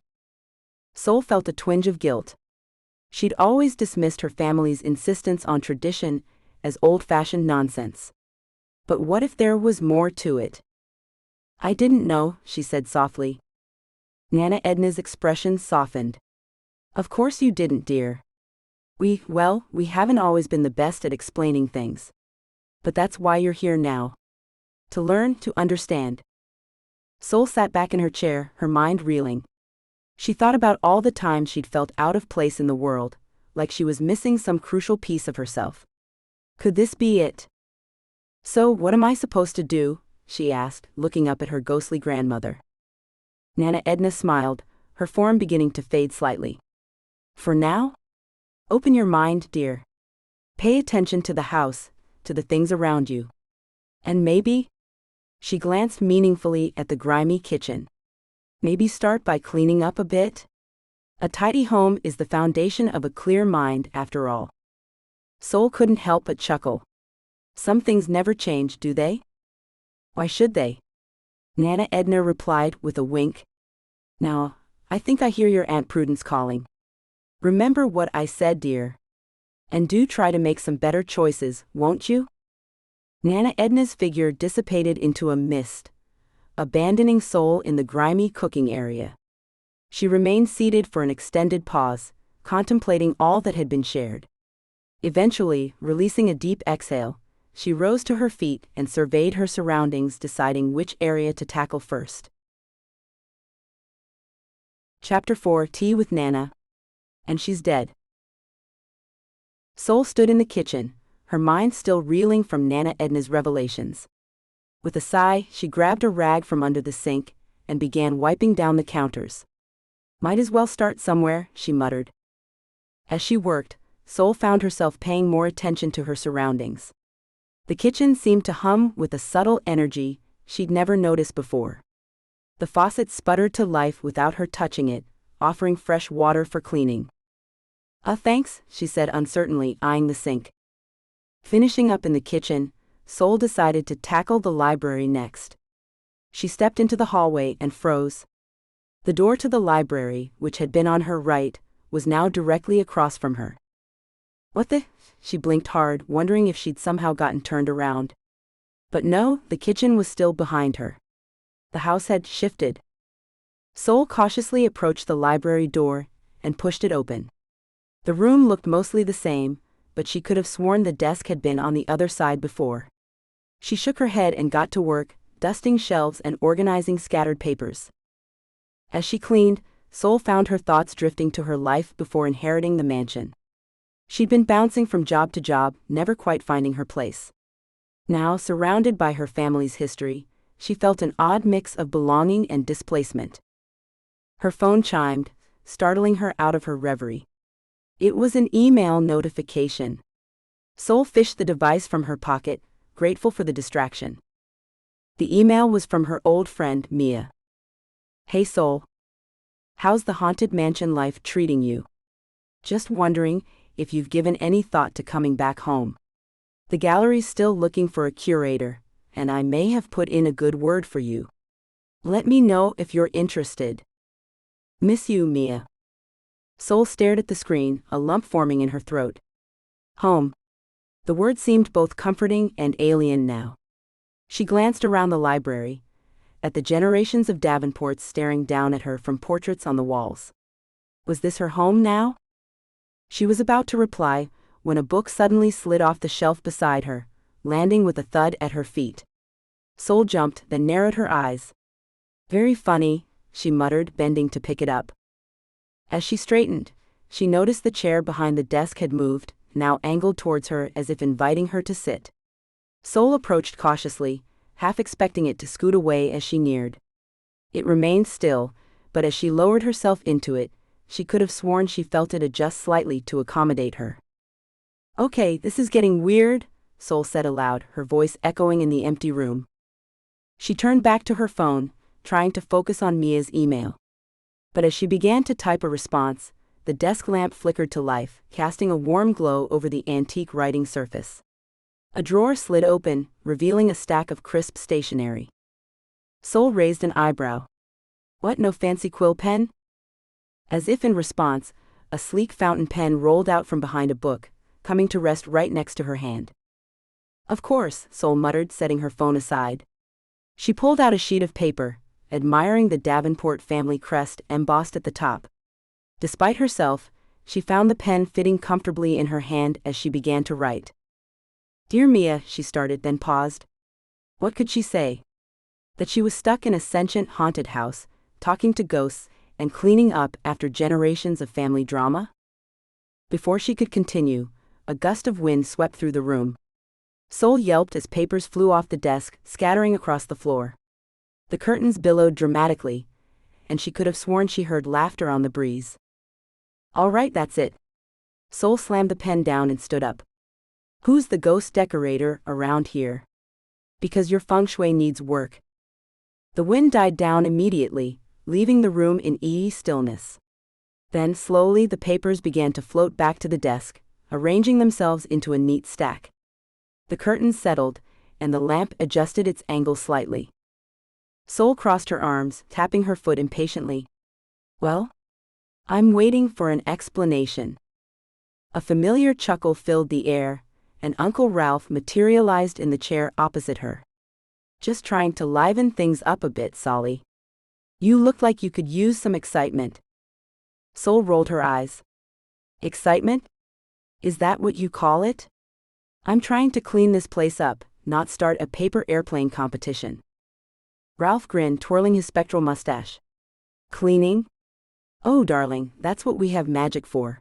Sol felt a twinge of guilt. She'd always dismissed her family's insistence on tradition as old-fashioned nonsense. But what if there was more to it? "I didn't know," she said softly. Nana Edna's expression softened. "Of course you didn't, dear. We haven't always been the best at explaining things. But that's why you're here now. To learn, to understand." Sol sat back in her chair, her mind reeling. She thought about all the times she'd felt out of place in the world, like she was missing some crucial piece of herself. Could this be it? "So what am I supposed to do?" she asked, looking up at her ghostly grandmother. Nana Edna smiled, her form beginning to fade slightly. "For now? Open your mind, dear. Pay attention to the house, to the things around you. And maybe," she glanced meaningfully at the grimy kitchen, "maybe start by cleaning up a bit? A tidy home is the foundation of a clear mind, after all." Sol couldn't help but chuckle. Some things never change, do they? Why should they? Nana Edna replied with a wink. "Now, I think I hear your Aunt Prudence calling. Remember what I said, dear. And do try to make some better choices, won't you?" Nana Edna's figure dissipated into a mist, abandoning Sol in the grimy cooking area. She remained seated for an extended pause, contemplating all that had been shared. Eventually, releasing a deep exhale, she rose to her feet and surveyed her surroundings, deciding which area to tackle first. Chapter 4: Tea with Nana. And she's dead. Sol stood in the kitchen, her mind still reeling from Nana Edna's revelations. With a sigh, she grabbed a rag from under the sink and began wiping down the counters. "Might as well start somewhere," she muttered. As she worked, Sol found herself paying more attention to her surroundings. The kitchen seemed to hum with a subtle energy she'd never noticed before. The faucet sputtered to life without her touching it, offering fresh water for cleaning. Thanks," she said uncertainly, eyeing the sink. Finishing up in the kitchen, Sol decided to tackle the library next. She stepped into the hallway and froze. The door to the library, which had been on her right, was now directly across from her. "What the?" She blinked hard, wondering if she'd somehow gotten turned around. But no, the kitchen was still behind her. The house had shifted. Sol cautiously approached the library door and pushed it open. The room looked mostly the same, but she could have sworn the desk had been on the other side before. She shook her head and got to work, dusting shelves and organizing scattered papers. As she cleaned, Sol found her thoughts drifting to her life before inheriting the mansion. She'd been bouncing from job to job, never quite finding her place. Now, surrounded by her family's history, she felt an odd mix of belonging and displacement. Her phone chimed, startling her out of her reverie. It was an email notification. Sol fished the device from her pocket, grateful for the distraction. The email was from her old friend, Mia. "Hey Sol. How's the haunted mansion life treating you? Just wondering if you've given any thought to coming back home. The gallery's still looking for a curator, and I may have put in a good word for you." Let me know if you're interested. Miss you, Mia. Sol stared at the screen, a lump forming in her throat. Home. The word seemed both comforting and alien now. She glanced around the library, at the generations of Davenports staring down at her from portraits on the walls. Was this her home now? She was about to reply, when a book suddenly slid off the shelf beside her, landing with a thud at her feet. Sol jumped, then narrowed her eyes. Very funny, she muttered, bending to pick it up. As she straightened, she noticed the chair behind the desk had moved, now angled towards her as if inviting her to sit. Sol approached cautiously, half expecting it to scoot away as she neared. It remained still, but as she lowered herself into it, she could have sworn she felt it adjust slightly to accommodate her. Okay, this is getting weird, Sol said aloud, her voice echoing in the empty room. She turned back to her phone, trying to focus on Mia's email. But as she began to type a response, the desk lamp flickered to life, casting a warm glow over the antique writing surface. A drawer slid open, revealing a stack of crisp stationery. Sol raised an eyebrow. What, no fancy quill pen? As if in response, a sleek fountain pen rolled out from behind a book, coming to rest right next to her hand. Of course, Sol muttered, setting her phone aside. She pulled out a sheet of paper, admiring the Davenport family crest embossed at the top. Despite herself, she found the pen fitting comfortably in her hand as she began to write. Dear Mia, she started, then paused. What could she say? That she was stuck in a sentient haunted house, talking to ghosts, and cleaning up after generations of family drama? Before she could continue, a gust of wind swept through the room. Sol yelped as papers flew off the desk, scattering across the floor. The curtains billowed dramatically, and she could have sworn she heard laughter on the breeze. All right, that's it. Sol slammed the pen down and stood up. Who's the ghost decorator around here? Because your feng shui needs work. The wind died down immediately, leaving the room in eerie stillness. Then slowly the papers began to float back to the desk, arranging themselves into a neat stack. The curtains settled, and the lamp adjusted its angle slightly. Sol crossed her arms, tapping her foot impatiently. Well? I'm waiting for an explanation. A familiar chuckle filled the air, and Uncle Ralph materialized in the chair opposite her. Just trying to liven things up a bit, Solly. You look like you could use some excitement. Sol rolled her eyes. Excitement? Is that what you call it? I'm trying to clean this place up, not start a paper airplane competition. Ralph grinned, twirling his spectral mustache. Cleaning? Oh, darling, that's what we have magic for.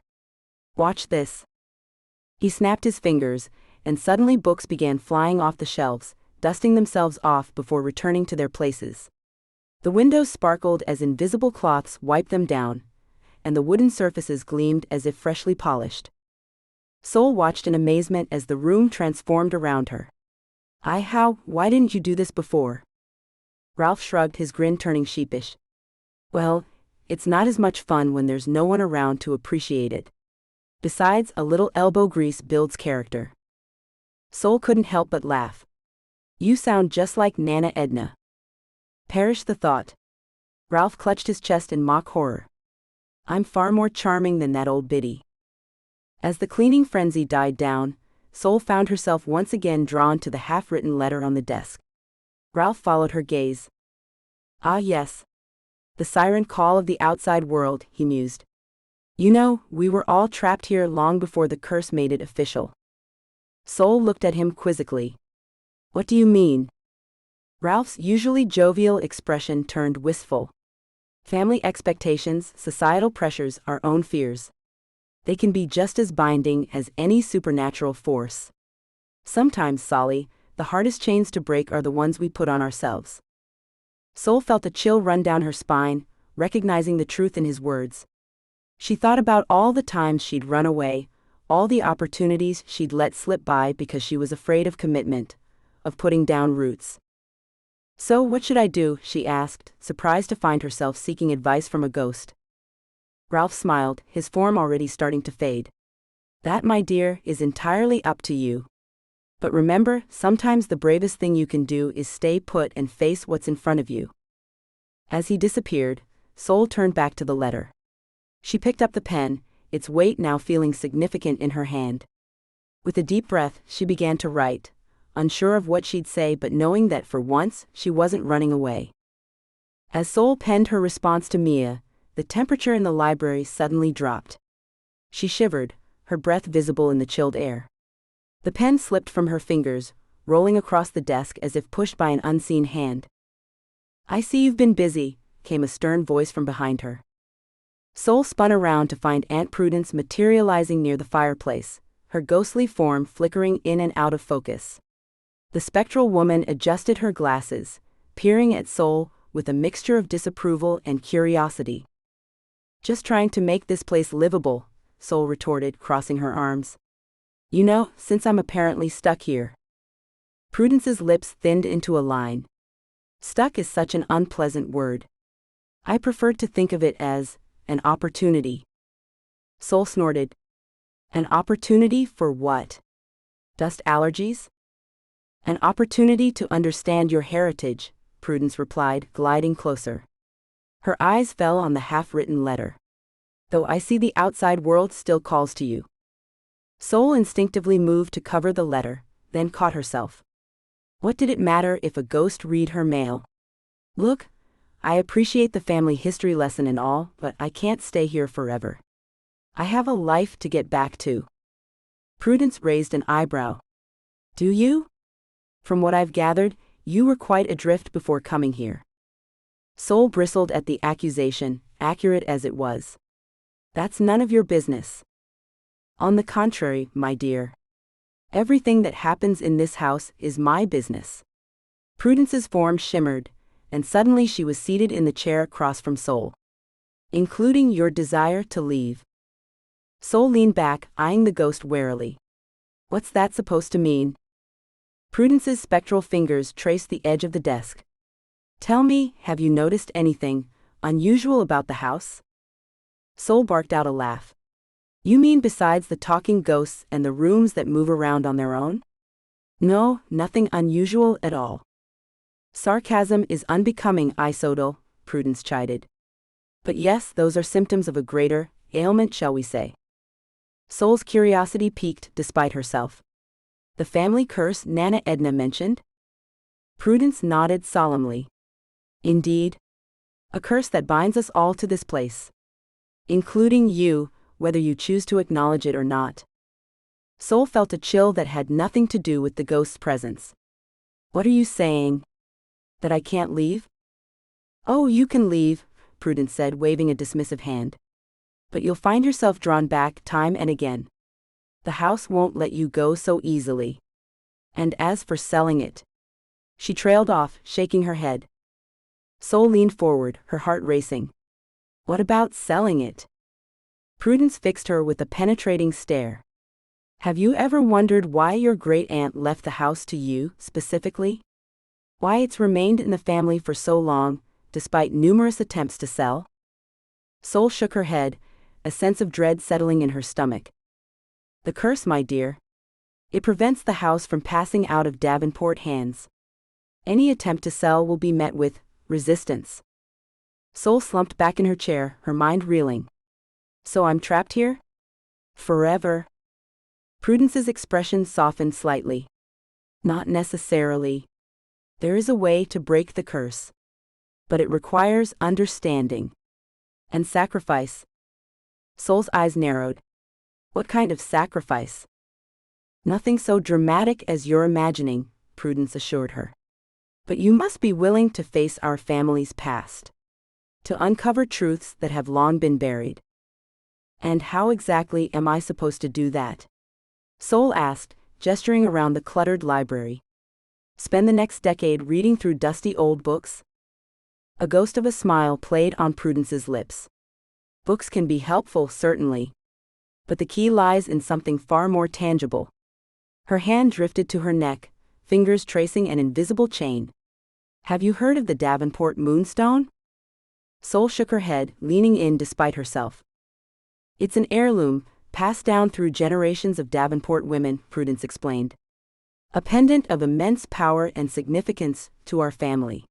Watch this. He snapped his fingers, and suddenly books began flying off the shelves, dusting themselves off before returning to their places. The windows sparkled as invisible cloths wiped them down, and the wooden surfaces gleamed as if freshly polished. Sol watched in amazement as the room transformed around her. Why didn't you do this before? Ralph shrugged, his grin turning sheepish. Well, it's not as much fun when there's no one around to appreciate it. Besides, a little elbow grease builds character. Sol couldn't help but laugh. You sound just like Nana Edna. Perish the thought. Ralph clutched his chest in mock horror. I'm far more charming than that old biddy. As the cleaning frenzy died down, Sol found herself once again drawn to the half-written letter on the desk. Ralph followed her gaze. Ah yes. The siren call of the outside world, he mused. You know, we were all trapped here long before the curse made it official. Sol looked at him quizzically. What do you mean? Ralph's usually jovial expression turned wistful. Family expectations, societal pressures, our own fears. They can be just as binding as any supernatural force. Sometimes, Solly, the hardest chains to break are the ones we put on ourselves. Sol felt a chill run down her spine, recognizing the truth in his words. She thought about all the times she'd run away, all the opportunities she'd let slip by because she was afraid of commitment, of putting down roots. So what should I do, she asked, surprised to find herself seeking advice from a ghost. Ralph smiled, his form already starting to fade. That, my dear, is entirely up to you. But remember, sometimes the bravest thing you can do is stay put and face what's in front of you. As he disappeared, Sol turned back to the letter. She picked up the pen, its weight now feeling significant in her hand. With a deep breath, she began to write, unsure of what she'd say but knowing that for once she wasn't running away. As Sol penned her response to Mia, the temperature in the library suddenly dropped. She shivered, her breath visible in the chilled air. The pen slipped from her fingers, rolling across the desk as if pushed by an unseen hand. "I see you've been busy," came a stern voice from behind her. Sol spun around to find Aunt Prudence materializing near the fireplace, her ghostly form flickering in and out of focus. The spectral woman adjusted her glasses, peering at Sol with a mixture of disapproval and curiosity. "Just trying to make this place livable," Sol retorted, crossing her arms. "You know, since I'm apparently stuck here." Prudence's lips thinned into a line. Stuck is such an unpleasant word. "I prefer to think of it as an opportunity." Sol snorted. "An opportunity for what? Dust allergies?" "An opportunity to understand your heritage," Prudence replied, gliding closer. Her eyes fell on the half-written letter. "Though I see the outside world still calls to you." Sol instinctively moved to cover the letter, then caught herself. What did it matter if a ghost read her mail? "Look, I appreciate the family history lesson and all, but I can't stay here forever. I have a life to get back to." Prudence raised an eyebrow. "Do you? From what I've gathered, you were quite adrift before coming here." Sol bristled at the accusation, accurate as it was. "That's none of your business." "On the contrary, my dear. Everything that happens in this house is my business." Prudence's form shimmered, and suddenly she was seated in the chair across from Sol. "Including your desire to leave." Sol leaned back, eyeing the ghost warily. "What's that supposed to mean?" Prudence's spectral fingers traced the edge of the desk. "Tell me, have you noticed anything unusual about the house?" Sol barked out a laugh. "You mean besides the talking ghosts and the rooms that move around on their own?" "No, nothing unusual at all." "Sarcasm is unbecoming, Isodal," Prudence chided. "But yes, those are symptoms of a greater ailment, shall we say." Sol's curiosity piqued despite herself. "The family curse Nana Edna mentioned?" Prudence nodded solemnly. "Indeed. A curse that binds us all to this place. Including you, whether you choose to acknowledge it or not." Sol felt a chill that had nothing to do with the ghost's presence. "What are you saying? That I can't leave?" "Oh, you can leave," Prudence said, waving a dismissive hand. "But you'll find yourself drawn back time and again. The house won't let you go so easily. And as for selling it..." She trailed off, shaking her head. Sol leaned forward, her heart racing. "What about selling it?" Prudence fixed her with a penetrating stare. "Have you ever wondered why your great-aunt left the house to you, specifically? Why it's remained in the family for so long, despite numerous attempts to sell?" Sol shook her head, a sense of dread settling in her stomach. "The curse, my dear. It prevents the house from passing out of Davenport hands. Any attempt to sell will be met with resistance." Sol slumped back in her chair, her mind reeling. "So I'm trapped here? Forever?" Prudence's expression softened slightly. "Not necessarily. There is a way to break the curse. But it requires understanding. And sacrifice." Sol's eyes narrowed. "What kind of sacrifice?" "Nothing so dramatic as you're imagining," Prudence assured her. "But you must be willing to face our family's past. To uncover truths that have long been buried." "And how exactly am I supposed to do that?" Sol asked, gesturing around the cluttered library. "Spend the next decade reading through dusty old books?" A ghost of a smile played on Prudence's lips. "Books can be helpful, certainly. But the key lies in something far more tangible." Her hand drifted to her neck, fingers tracing an invisible chain. "Have you heard of the Davenport moonstone?" Sol shook her head, leaning in despite herself. "It's an heirloom, passed down through generations of Davenport women," Prudence explained. "A pendant of immense power and significance to our family.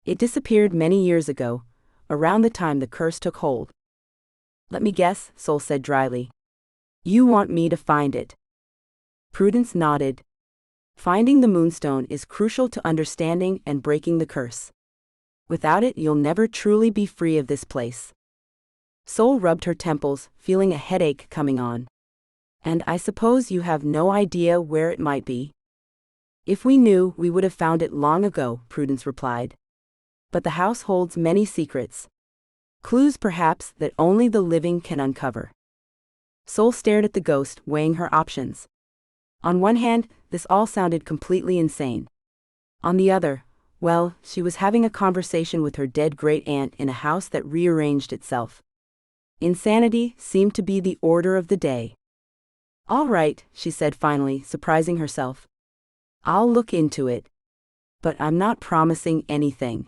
It disappeared many years ago, around the time the curse took hold. Let me guess, Sol said dryly. You want me to find it? Prudence nodded. Finding the moonstone is crucial to understanding and breaking the curse. Without it, you'll never truly be free of this place. Sol rubbed her temples, feeling a headache coming on. And I suppose you have no idea where it might be? If we knew, we would have found it long ago, Prudence replied. But the house holds many secrets. Clues perhaps that only the living can uncover. Sol stared at the ghost, weighing her options. On one hand, this all sounded completely insane. On the other, well, she was having a conversation with her dead great-aunt in a house that rearranged itself. Insanity seemed to be the order of the day. All right, she said finally, surprising herself. I'll look into it. But I'm not promising anything.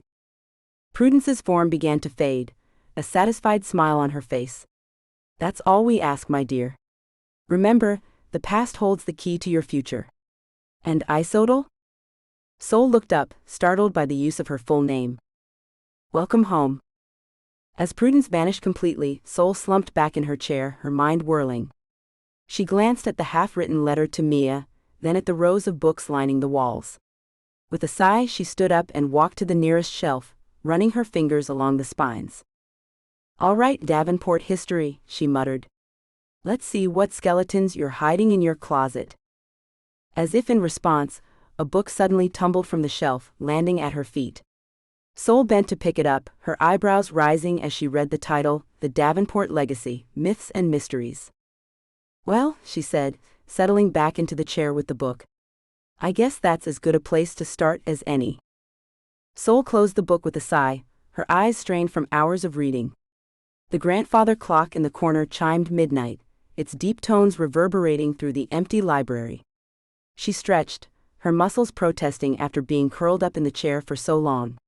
Prudence's form began to fade, a satisfied smile on her face. That's all we ask, my dear. Remember, the past holds the key to your future. And Isodal? Sol looked up, startled by the use of her full name. Welcome home. As Prudence vanished completely, Sol slumped back in her chair, her mind whirling. She glanced at the half-written letter to Mia, then at the rows of books lining the walls. With a sigh, she stood up and walked to the nearest shelf, running her fingers along the spines. All right, Davenport history, she muttered. Let's see what skeletons you're hiding in your closet. As if in response, a book suddenly tumbled from the shelf, landing at her feet. Sol bent to pick it up, her eyebrows rising as she read the title, The Davenport Legacy, Myths and Mysteries. Well, she said, settling back into the chair with the book. I guess that's as good a place to start as any. Sol closed the book with a sigh, her eyes strained from hours of reading. The grandfather clock in the corner chimed midnight, its deep tones reverberating through the empty library. She stretched, her muscles protesting after being curled up in the chair for so long.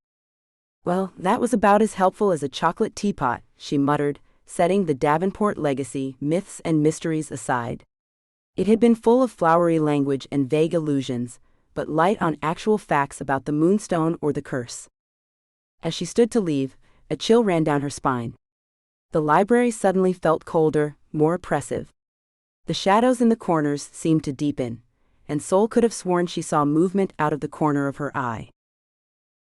Well, that was about as helpful as a chocolate teapot, she muttered, setting The Davenport Legacy, Myths and Mysteries aside. It had been full of flowery language and vague allusions, but light on actual facts about the moonstone or the curse. As she stood to leave, a chill ran down her spine. The library suddenly felt colder, more oppressive. The shadows in the corners seemed to deepen, and Sol could have sworn she saw movement out of the corner of her eye.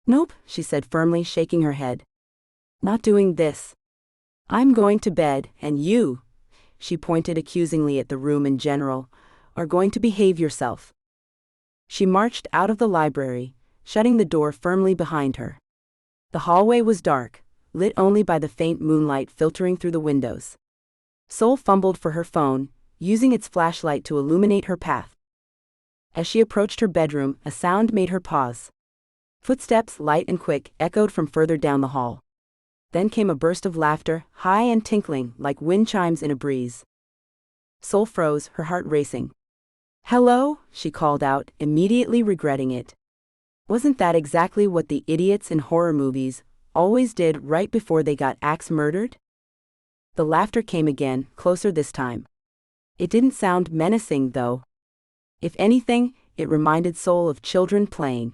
Nope, she said firmly, shaking her head. Not doing this. I'm going to bed, and you, she pointed accusingly at the room in general, are going to behave yourself. She marched out of the library, shutting the door firmly behind her. The hallway was dark, lit only by the faint moonlight filtering through the windows. Sol fumbled for her phone, using its flashlight to illuminate her path. As she approached her bedroom, a sound made her pause. Footsteps, light and quick, echoed from further down the hall. Then came a burst of laughter, high and tinkling, like wind chimes in a breeze. Sol froze, her heart racing. Hello, she called out, immediately regretting it. Wasn't that exactly what the idiots in horror movies always did right before they got axe-murdered? The laughter came again, closer this time. It didn't sound menacing, though. If anything, it reminded Sol of children playing.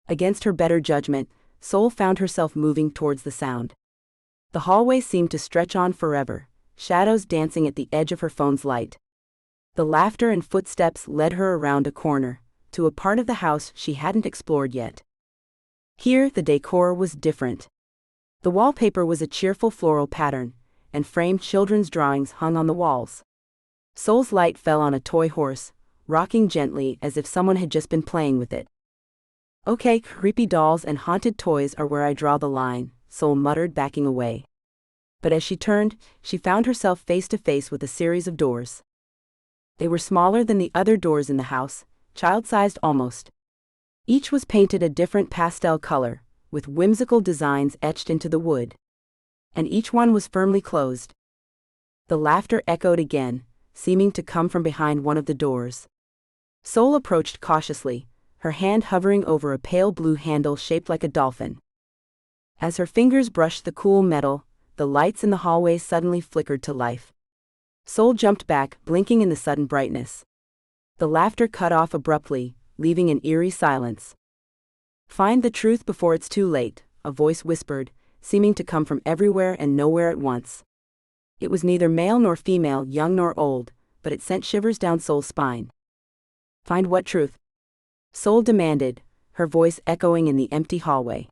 Against her better judgment, Sol found herself moving towards the sound. The hallway seemed to stretch on forever, shadows dancing at the edge of her phone's light. The laughter and footsteps led her around a corner, to a part of the house she hadn't explored yet. Here, the decor was different. The wallpaper was a cheerful floral pattern, and framed children's drawings hung on the walls. Sol's light fell on a toy horse, rocking gently as if someone had just been playing with it. Okay, creepy dolls and haunted toys are where I draw the line, Sol muttered, backing away. But as she turned, she found herself face to face with a series of doors. They were smaller than the other doors in the house, child-sized almost. Each was painted a different pastel color, with whimsical designs etched into the wood. And each one was firmly closed. The laughter echoed again, seeming to come from behind one of the doors. Sol approached cautiously, her hand hovering over a pale blue handle shaped like a dolphin. As her fingers brushed the cool metal, the lights in the hallway suddenly flickered to life. Sol jumped back, blinking in the sudden brightness. The laughter cut off abruptly, leaving an eerie silence. Find the truth before it's too late, a voice whispered, seeming to come from everywhere and nowhere at once. It was neither male nor female, young nor old, but it sent shivers down Sol's spine. Find what truth? Sol demanded, her voice echoing in the empty hallway.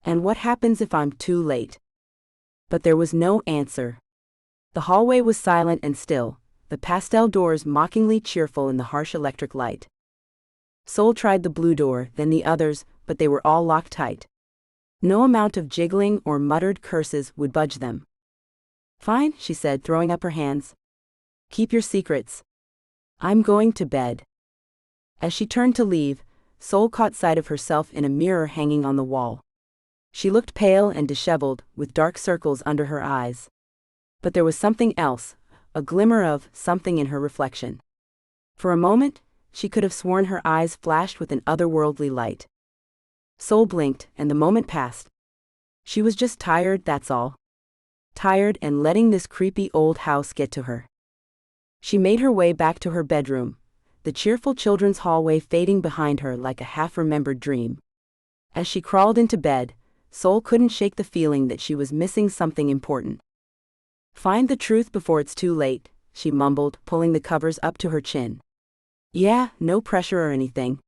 And what happens if I'm too late? But there was no answer. The hallway was silent and still, the pastel doors mockingly cheerful in the harsh electric light. Sol tried the blue door, then the others, but they were all locked tight. No amount of jiggling or muttered curses would budge them. Fine, she said, throwing up her hands. Keep your secrets. I'm going to bed. As she turned to leave, Sol caught sight of herself in a mirror hanging on the wall. She looked pale and disheveled, with dark circles under her eyes. But there was something else, a glimmer of something in her reflection. For a moment, she could have sworn her eyes flashed with an otherworldly light. Sol blinked, and the moment passed. She was just tired, that's all. Tired and letting this creepy old house get to her. She made her way back to her bedroom, the cheerful children's hallway fading behind her like a half-remembered dream. As she crawled into bed, Sol couldn't shake the feeling that she was missing something important. Find the truth before it's too late, she mumbled, pulling the covers up to her chin. Yeah, no pressure or anything.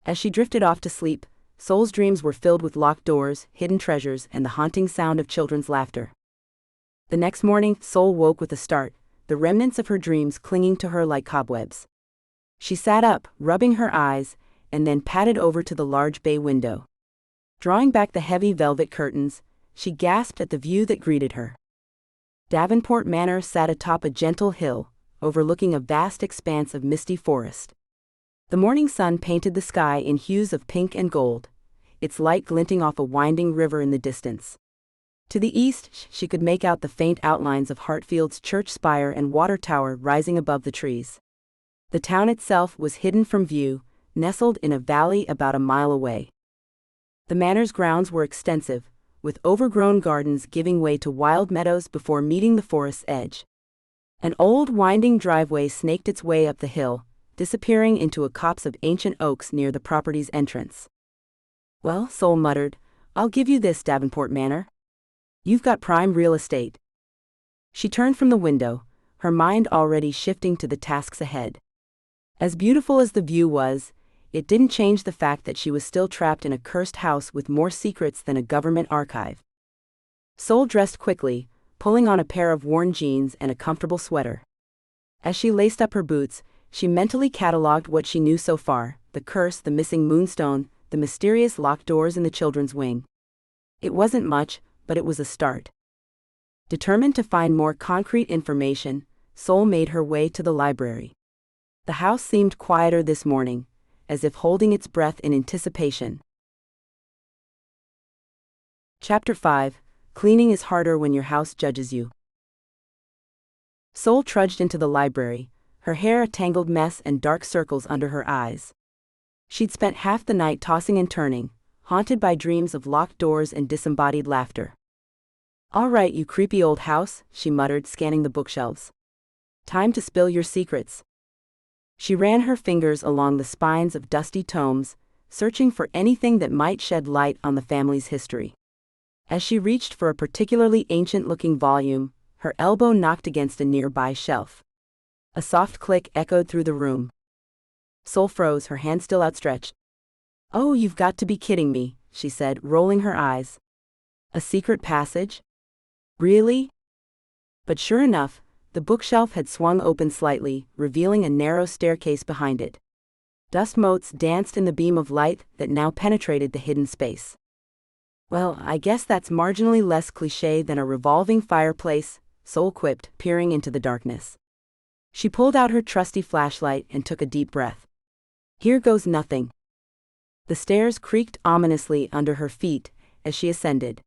As she drifted off to sleep, Sol's dreams were filled with locked doors, hidden treasures, and the haunting sound of children's laughter. The next morning, Sol woke with a start, the remnants of her dreams clinging to her like cobwebs. She sat up, rubbing her eyes, and then padded over to the large bay window. Drawing back the heavy velvet curtains, she gasped at the view that greeted her. Davenport Manor sat atop a gentle hill, overlooking a vast expanse of misty forest. The morning sun painted the sky in hues of pink and gold, its light glinting off a winding river in the distance. To the east, she could make out the faint outlines of Hartfield's church spire and water tower rising above the trees. The town itself was hidden from view, nestled in a valley about a mile away. The manor's grounds were extensive, with overgrown gardens giving way to wild meadows before meeting the forest's edge. An old winding driveway snaked its way up the hill, disappearing into a copse of ancient oaks near the property's entrance. Well, Sol muttered, I'll give you this, Davenport Manor. You've got prime real estate. She turned from the window, her mind already shifting to the tasks ahead. As beautiful as the view was, it didn't change the fact that she was still trapped in a cursed house with more secrets than a government archive. Sol dressed quickly, pulling on a pair of worn jeans and a comfortable sweater. As she laced up her boots, she mentally catalogued what she knew so far: the curse, the missing moonstone, the mysterious locked doors in the children's wing. It wasn't much, but it was a start. Determined to find more concrete information, Sol made her way to the library. The house seemed quieter this morning, as if holding its breath in anticipation. Chapter 5: Cleaning is harder when your house judges you. Sol trudged into the library, her hair a tangled mess and dark circles under her eyes. She'd spent half the night tossing and turning, haunted by dreams of locked doors and disembodied laughter. All right, you creepy old house, she muttered, scanning the bookshelves. Time to spill your secrets. She ran her fingers along the spines of dusty tomes, searching for anything that might shed light on the family's history. As she reached for a particularly ancient-looking volume, her elbow knocked against a nearby shelf. A soft click echoed through the room. Sol froze, her hand still outstretched. Oh, you've got to be kidding me, she said, rolling her eyes. A secret passage? Really? But sure enough, the bookshelf had swung open slightly, revealing a narrow staircase behind it. Dust motes danced in the beam of light that now penetrated the hidden space. Well, I guess that's marginally less cliché than a revolving fireplace, Sol quipped, peering into the darkness. She pulled out her trusty flashlight and took a deep breath. Here goes nothing. The stairs creaked ominously under her feet as she ascended.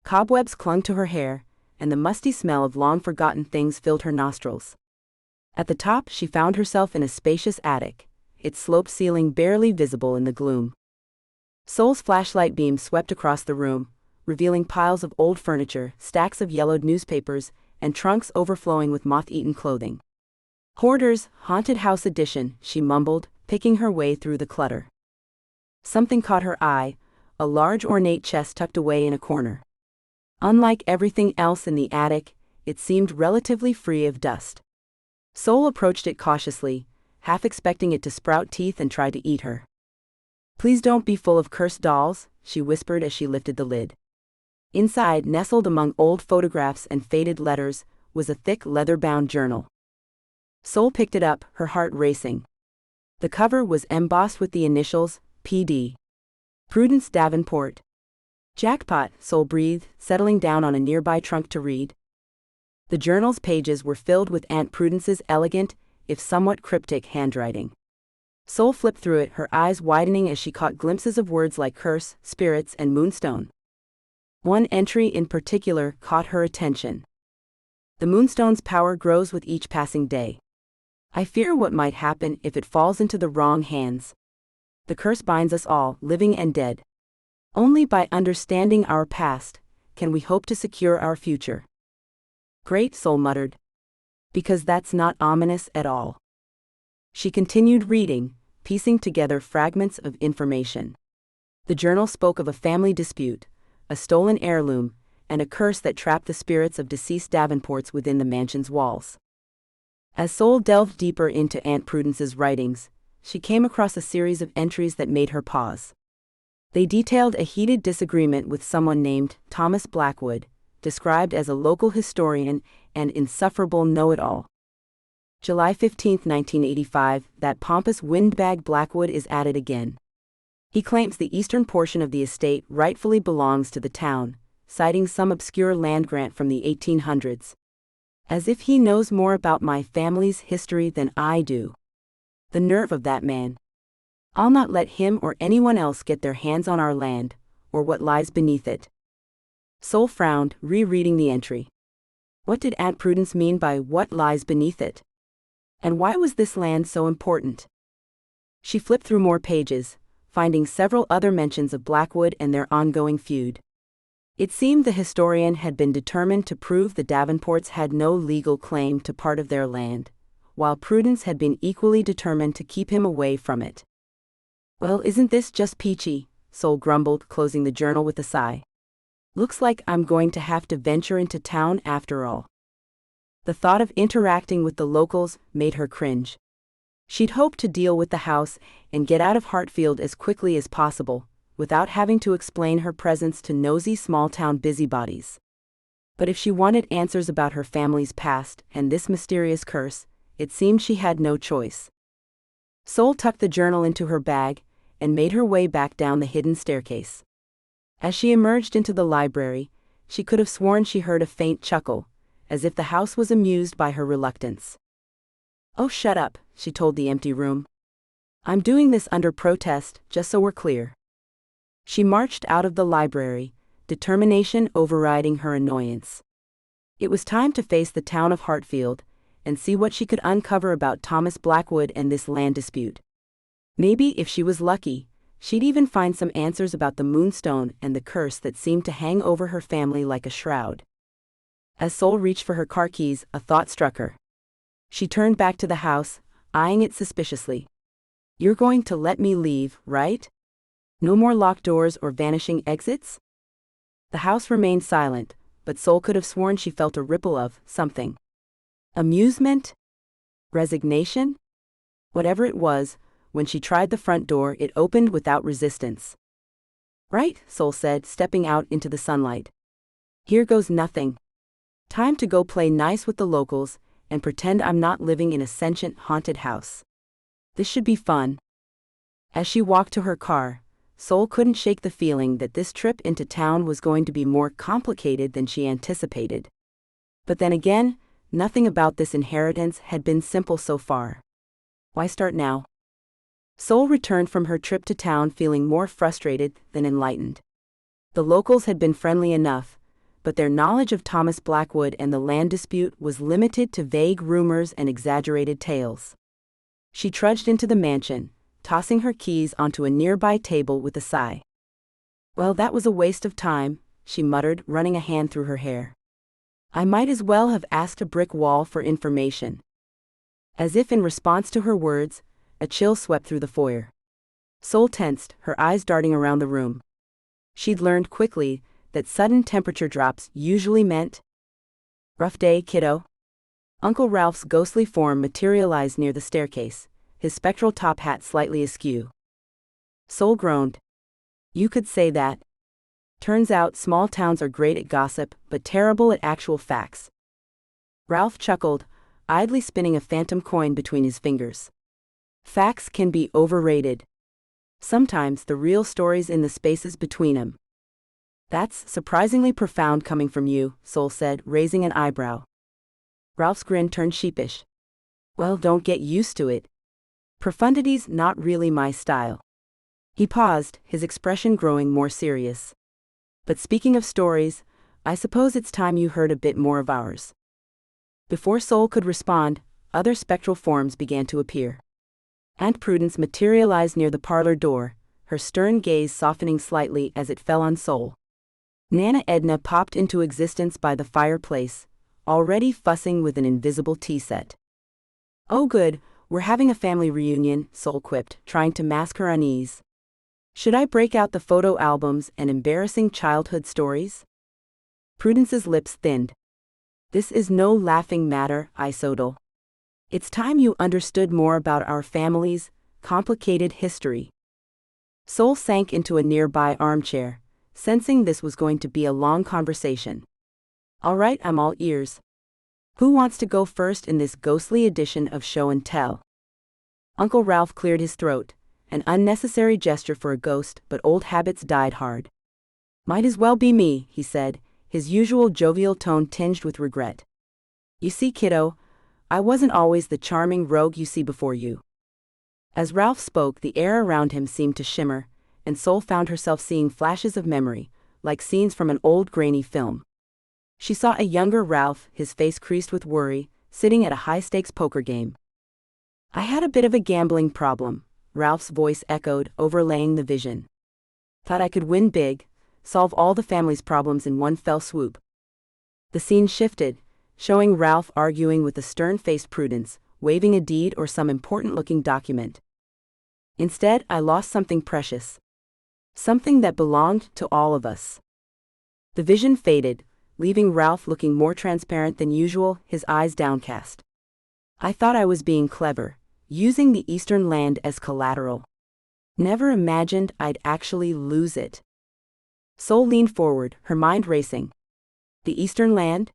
Cobwebs clung to her hair, and the musty smell of long-forgotten things filled her nostrils. At the top, she found herself in a spacious attic, its sloped ceiling barely visible in the gloom. Sol's flashlight beam swept across the room, revealing piles of old furniture, stacks of yellowed newspapers, and trunks overflowing with moth-eaten clothing. Hoarders, haunted house edition, she mumbled, picking her way through the clutter. Something caught her eye, a large ornate chest tucked away in a corner. Unlike everything else in the attic, it seemed relatively free of dust. Sol approached it cautiously, half expecting it to sprout teeth and try to eat her. "Please don't be full of cursed dolls," she whispered as she lifted the lid. Inside, nestled among old photographs and faded letters, was a thick leather-bound journal. Sol picked it up, her heart racing. The cover was embossed with the initials, P.D. Prudence Davenport. "Jackpot," Sol breathed, settling down on a nearby trunk to read. The journal's pages were filled with Aunt Prudence's elegant, if somewhat cryptic handwriting. Sol flipped through it, her eyes widening as she caught glimpses of words like curse, spirits, and moonstone. One entry in particular caught her attention. "The moonstone's power grows with each passing day. I fear what might happen if it falls into the wrong hands. The curse binds us all, living and dead. Only by understanding our past can we hope to secure our future." "Great," Sol muttered. "Because that's not ominous at all." She continued reading, piecing together fragments of information. The journal spoke of a family dispute, a stolen heirloom, and a curse that trapped the spirits of deceased Davenports within the mansion's walls. As Sol delved deeper into Aunt Prudence's writings, she came across a series of entries that made her pause. They detailed a heated disagreement with someone named Thomas Blackwood, described as a local historian and insufferable know-it-all. July 15, 1985, that pompous windbag Blackwood is at it again. He claims the eastern portion of the estate rightfully belongs to the town, citing some obscure land grant from the 1800s. As if he knows more about my family's history than I do. The nerve of that man. I'll not let him or anyone else get their hands on our land, or what lies beneath it. Sol frowned, rereading the entry. What did Aunt Prudence mean by what lies beneath it? And why was this land so important? She flipped through more pages, finding several other mentions of Blackwood and their ongoing feud. It seemed the historian had been determined to prove the Davenports had no legal claim to part of their land, while Prudence had been equally determined to keep him away from it. "Well, isn't this just peachy?" Sol grumbled, closing the journal with a sigh. "Looks like I'm going to have to venture into town after all." The thought of interacting with the locals made her cringe. She'd hoped to deal with the house and get out of Hartfield as quickly as possible, without having to explain her presence to nosy small-town busybodies. But if she wanted answers about her family's past and this mysterious curse, it seemed she had no choice. Sol tucked the journal into her bag and made her way back down the hidden staircase. As she emerged into the library, she could have sworn she heard a faint chuckle, as if the house was amused by her reluctance. "Oh, shut up," she told the empty room. "I'm doing this under protest, just so we're clear." She marched out of the library, determination overriding her annoyance. It was time to face the town of Hartfield, and see what she could uncover about Thomas Blackwood and this land dispute. Maybe, if she was lucky, she'd even find some answers about the moonstone and the curse that seemed to hang over her family like a shroud. As Sol reached for her car keys, a thought struck her. She turned back to the house, eyeing it suspiciously. "You're going to let me leave, right? No more locked doors or vanishing exits?" The house remained silent, but Sol could have sworn she felt a ripple of something. Amusement? Resignation? Whatever it was, when she tried the front door, it opened without resistance. "Right," Sol said, stepping out into the sunlight. "Here goes nothing. Time to go play nice with the locals and pretend I'm not living in a sentient haunted house. This should be fun." As she walked to her car, Sol couldn't shake the feeling that this trip into town was going to be more complicated than she anticipated. But then again, nothing about this inheritance had been simple so far. Why start now? Sol returned from her trip to town feeling more frustrated than enlightened. The locals had been friendly enough, but their knowledge of Thomas Blackwood and the land dispute was limited to vague rumors and exaggerated tales. She trudged into the mansion, tossing her keys onto a nearby table with a sigh. "Well, that was a waste of time," she muttered, running a hand through her hair. "I might as well have asked a brick wall for information." As if in response to her words, a chill swept through the foyer. Sol tensed, her eyes darting around the room. She'd learned quickly that sudden temperature drops usually meant, "Rough day, kiddo?" Uncle Ralph's ghostly form materialized near the staircase, his spectral top hat slightly askew. Sol groaned. "You could say that. Turns out small towns are great at gossip, but terrible at actual facts." Ralph chuckled, idly spinning a phantom coin between his fingers. "Facts can be overrated. Sometimes the real story's in the spaces between them." "That's surprisingly profound coming from you," Sol said, raising an eyebrow. Ralph's grin turned sheepish. "Well, don't get used to it. Profundity's not really my style." He paused, his expression growing more serious. "But speaking of stories, I suppose it's time you heard a bit more of ours." Before Sol could respond, other spectral forms began to appear. Aunt Prudence materialized near the parlor door, her stern gaze softening slightly as it fell on Sol. Nana Edna popped into existence by the fireplace, already fussing with an invisible tea set. "Oh good, we're having a family reunion," Sol quipped, trying to mask her unease. "Should I break out the photo albums and embarrassing childhood stories?" Prudence's lips thinned. "This is no laughing matter, Isodal. It's time you understood more about our family's complicated history." Sol sank into a nearby armchair, sensing this was going to be a long conversation. "All right, I'm all ears. Who wants to go first in this ghostly edition of Show and Tell?" Uncle Ralph cleared his throat, an unnecessary gesture for a ghost, but old habits died hard. "Might as well be me," he said, his usual jovial tone tinged with regret. "You see, kiddo, I wasn't always the charming rogue you see before you." As Ralph spoke, the air around him seemed to shimmer, and Sol found herself seeing flashes of memory, like scenes from an old grainy film. She saw a younger Ralph, his face creased with worry, sitting at a high-stakes poker game. "I had a bit of a gambling problem," Ralph's voice echoed, overlaying the vision. "Thought I could win big, solve all the family's problems in one fell swoop." The scene shifted, showing Ralph arguing with a stern-faced Prudence, waving a deed or some important-looking document. "Instead, I lost something precious. Something that belonged to all of us." The vision faded, leaving Ralph looking more transparent than usual, his eyes downcast. "I thought I was being clever, using the Eastern land as collateral. Never imagined I'd actually lose it." Sol leaned forward, her mind racing. "The Eastern land?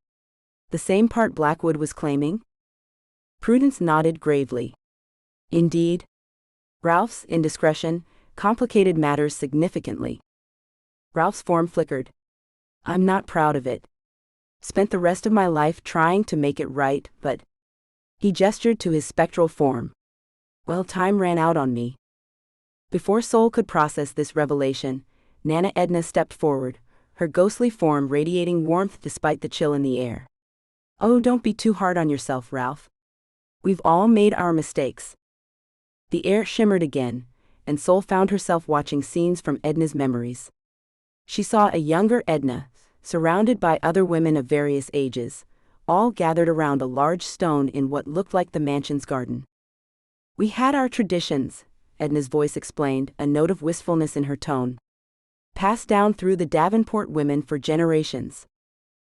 The same part Blackwood was claiming?" Prudence nodded gravely. "Indeed." Ralph's indiscretion complicated matters significantly. Ralph's form flickered. "I'm not proud of it. Spent the rest of my life trying to make it right, but..." He gestured to his spectral form. "Well, time ran out on me." Before Sol could process this revelation, Nana Edna stepped forward, her ghostly form radiating warmth despite the chill in the air. "Oh, don't be too hard on yourself, Ralph. We've all made our mistakes." The air shimmered again, and Sol found herself watching scenes from Edna's memories. She saw a younger Edna, surrounded by other women of various ages, all gathered around a large stone in what looked like the mansion's garden. "We had our traditions," Edna's voice explained, a note of wistfulness in her tone. "Passed down through the Davenport women for generations.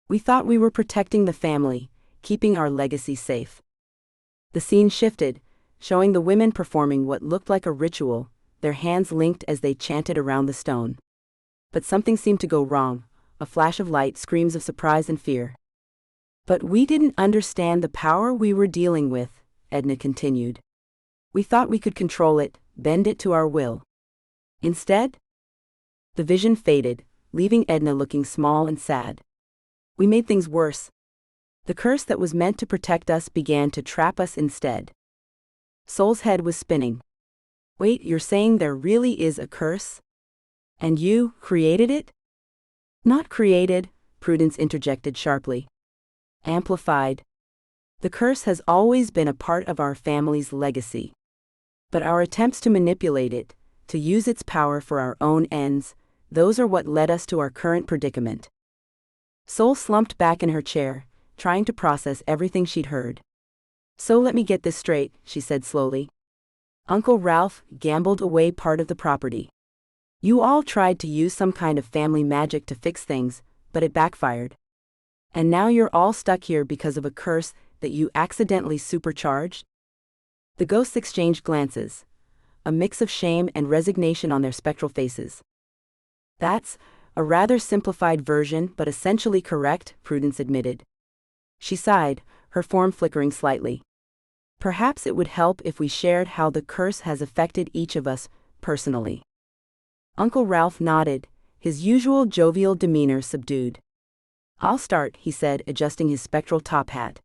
We thought we were protecting the family, keeping our legacy safe." The scene shifted, showing the women performing what looked like a ritual, their hands linked as they chanted around the stone. But something seemed to go wrong, a flash of light, screams of surprise and fear. "But we didn't understand the power we were dealing with," Edna continued. "We thought we could control it, bend it to our will. Instead..." The vision faded, leaving Edna looking small and sad. "We made things worse. The curse that was meant to protect us began to trap us instead." Sol's head was spinning. "Wait, you're saying there really is a curse? And you created it?" "Not created," Prudence interjected sharply. "Amplified. The curse has always been a part of our family's legacy. But our attempts to manipulate it, to use its power for our own ends, those are what led us to our current predicament." Sol slumped back in her chair, trying to process everything she'd heard. "So let me get this straight," she said slowly. Uncle Ralph gambled away part of the property. You all tried to use some kind of family magic to fix things, but it backfired. And now you're all stuck here because of a curse that you accidentally supercharged? The ghosts exchanged glances, a mix of shame and resignation on their spectral faces. That's a rather simplified version, but essentially correct, Prudence admitted. She sighed, her form flickering slightly. Perhaps it would help if we shared how the curse has affected each of us, personally. Uncle Ralph nodded, his usual jovial demeanor subdued. I'll start, he said, adjusting his spectral top hat.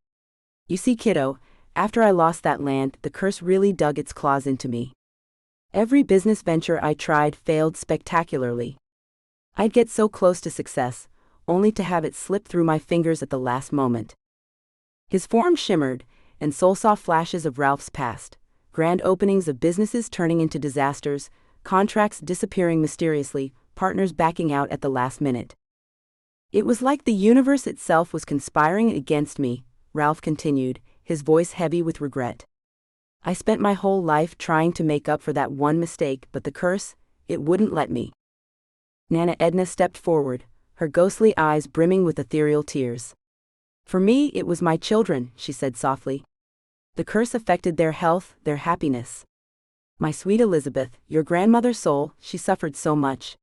You see, kiddo, after I lost that land, the curse really dug its claws into me. Every business venture I tried failed spectacularly. I'd get so close to success, only to have it slip through my fingers at the last moment. His form shimmered, and Sol saw flashes of Ralph's past, grand openings of businesses turning into disasters, contracts disappearing mysteriously, partners backing out at the last minute. It was like the universe itself was conspiring against me, Ralph continued, his voice heavy with regret. I spent my whole life trying to make up for that one mistake, but the curse, it wouldn't let me. Nana Edna stepped forward, her ghostly eyes brimming with ethereal tears. For me, it was my children, she said softly. The curse affected their health, their happiness. My sweet Elizabeth, your grandmother Sol, she suffered so much.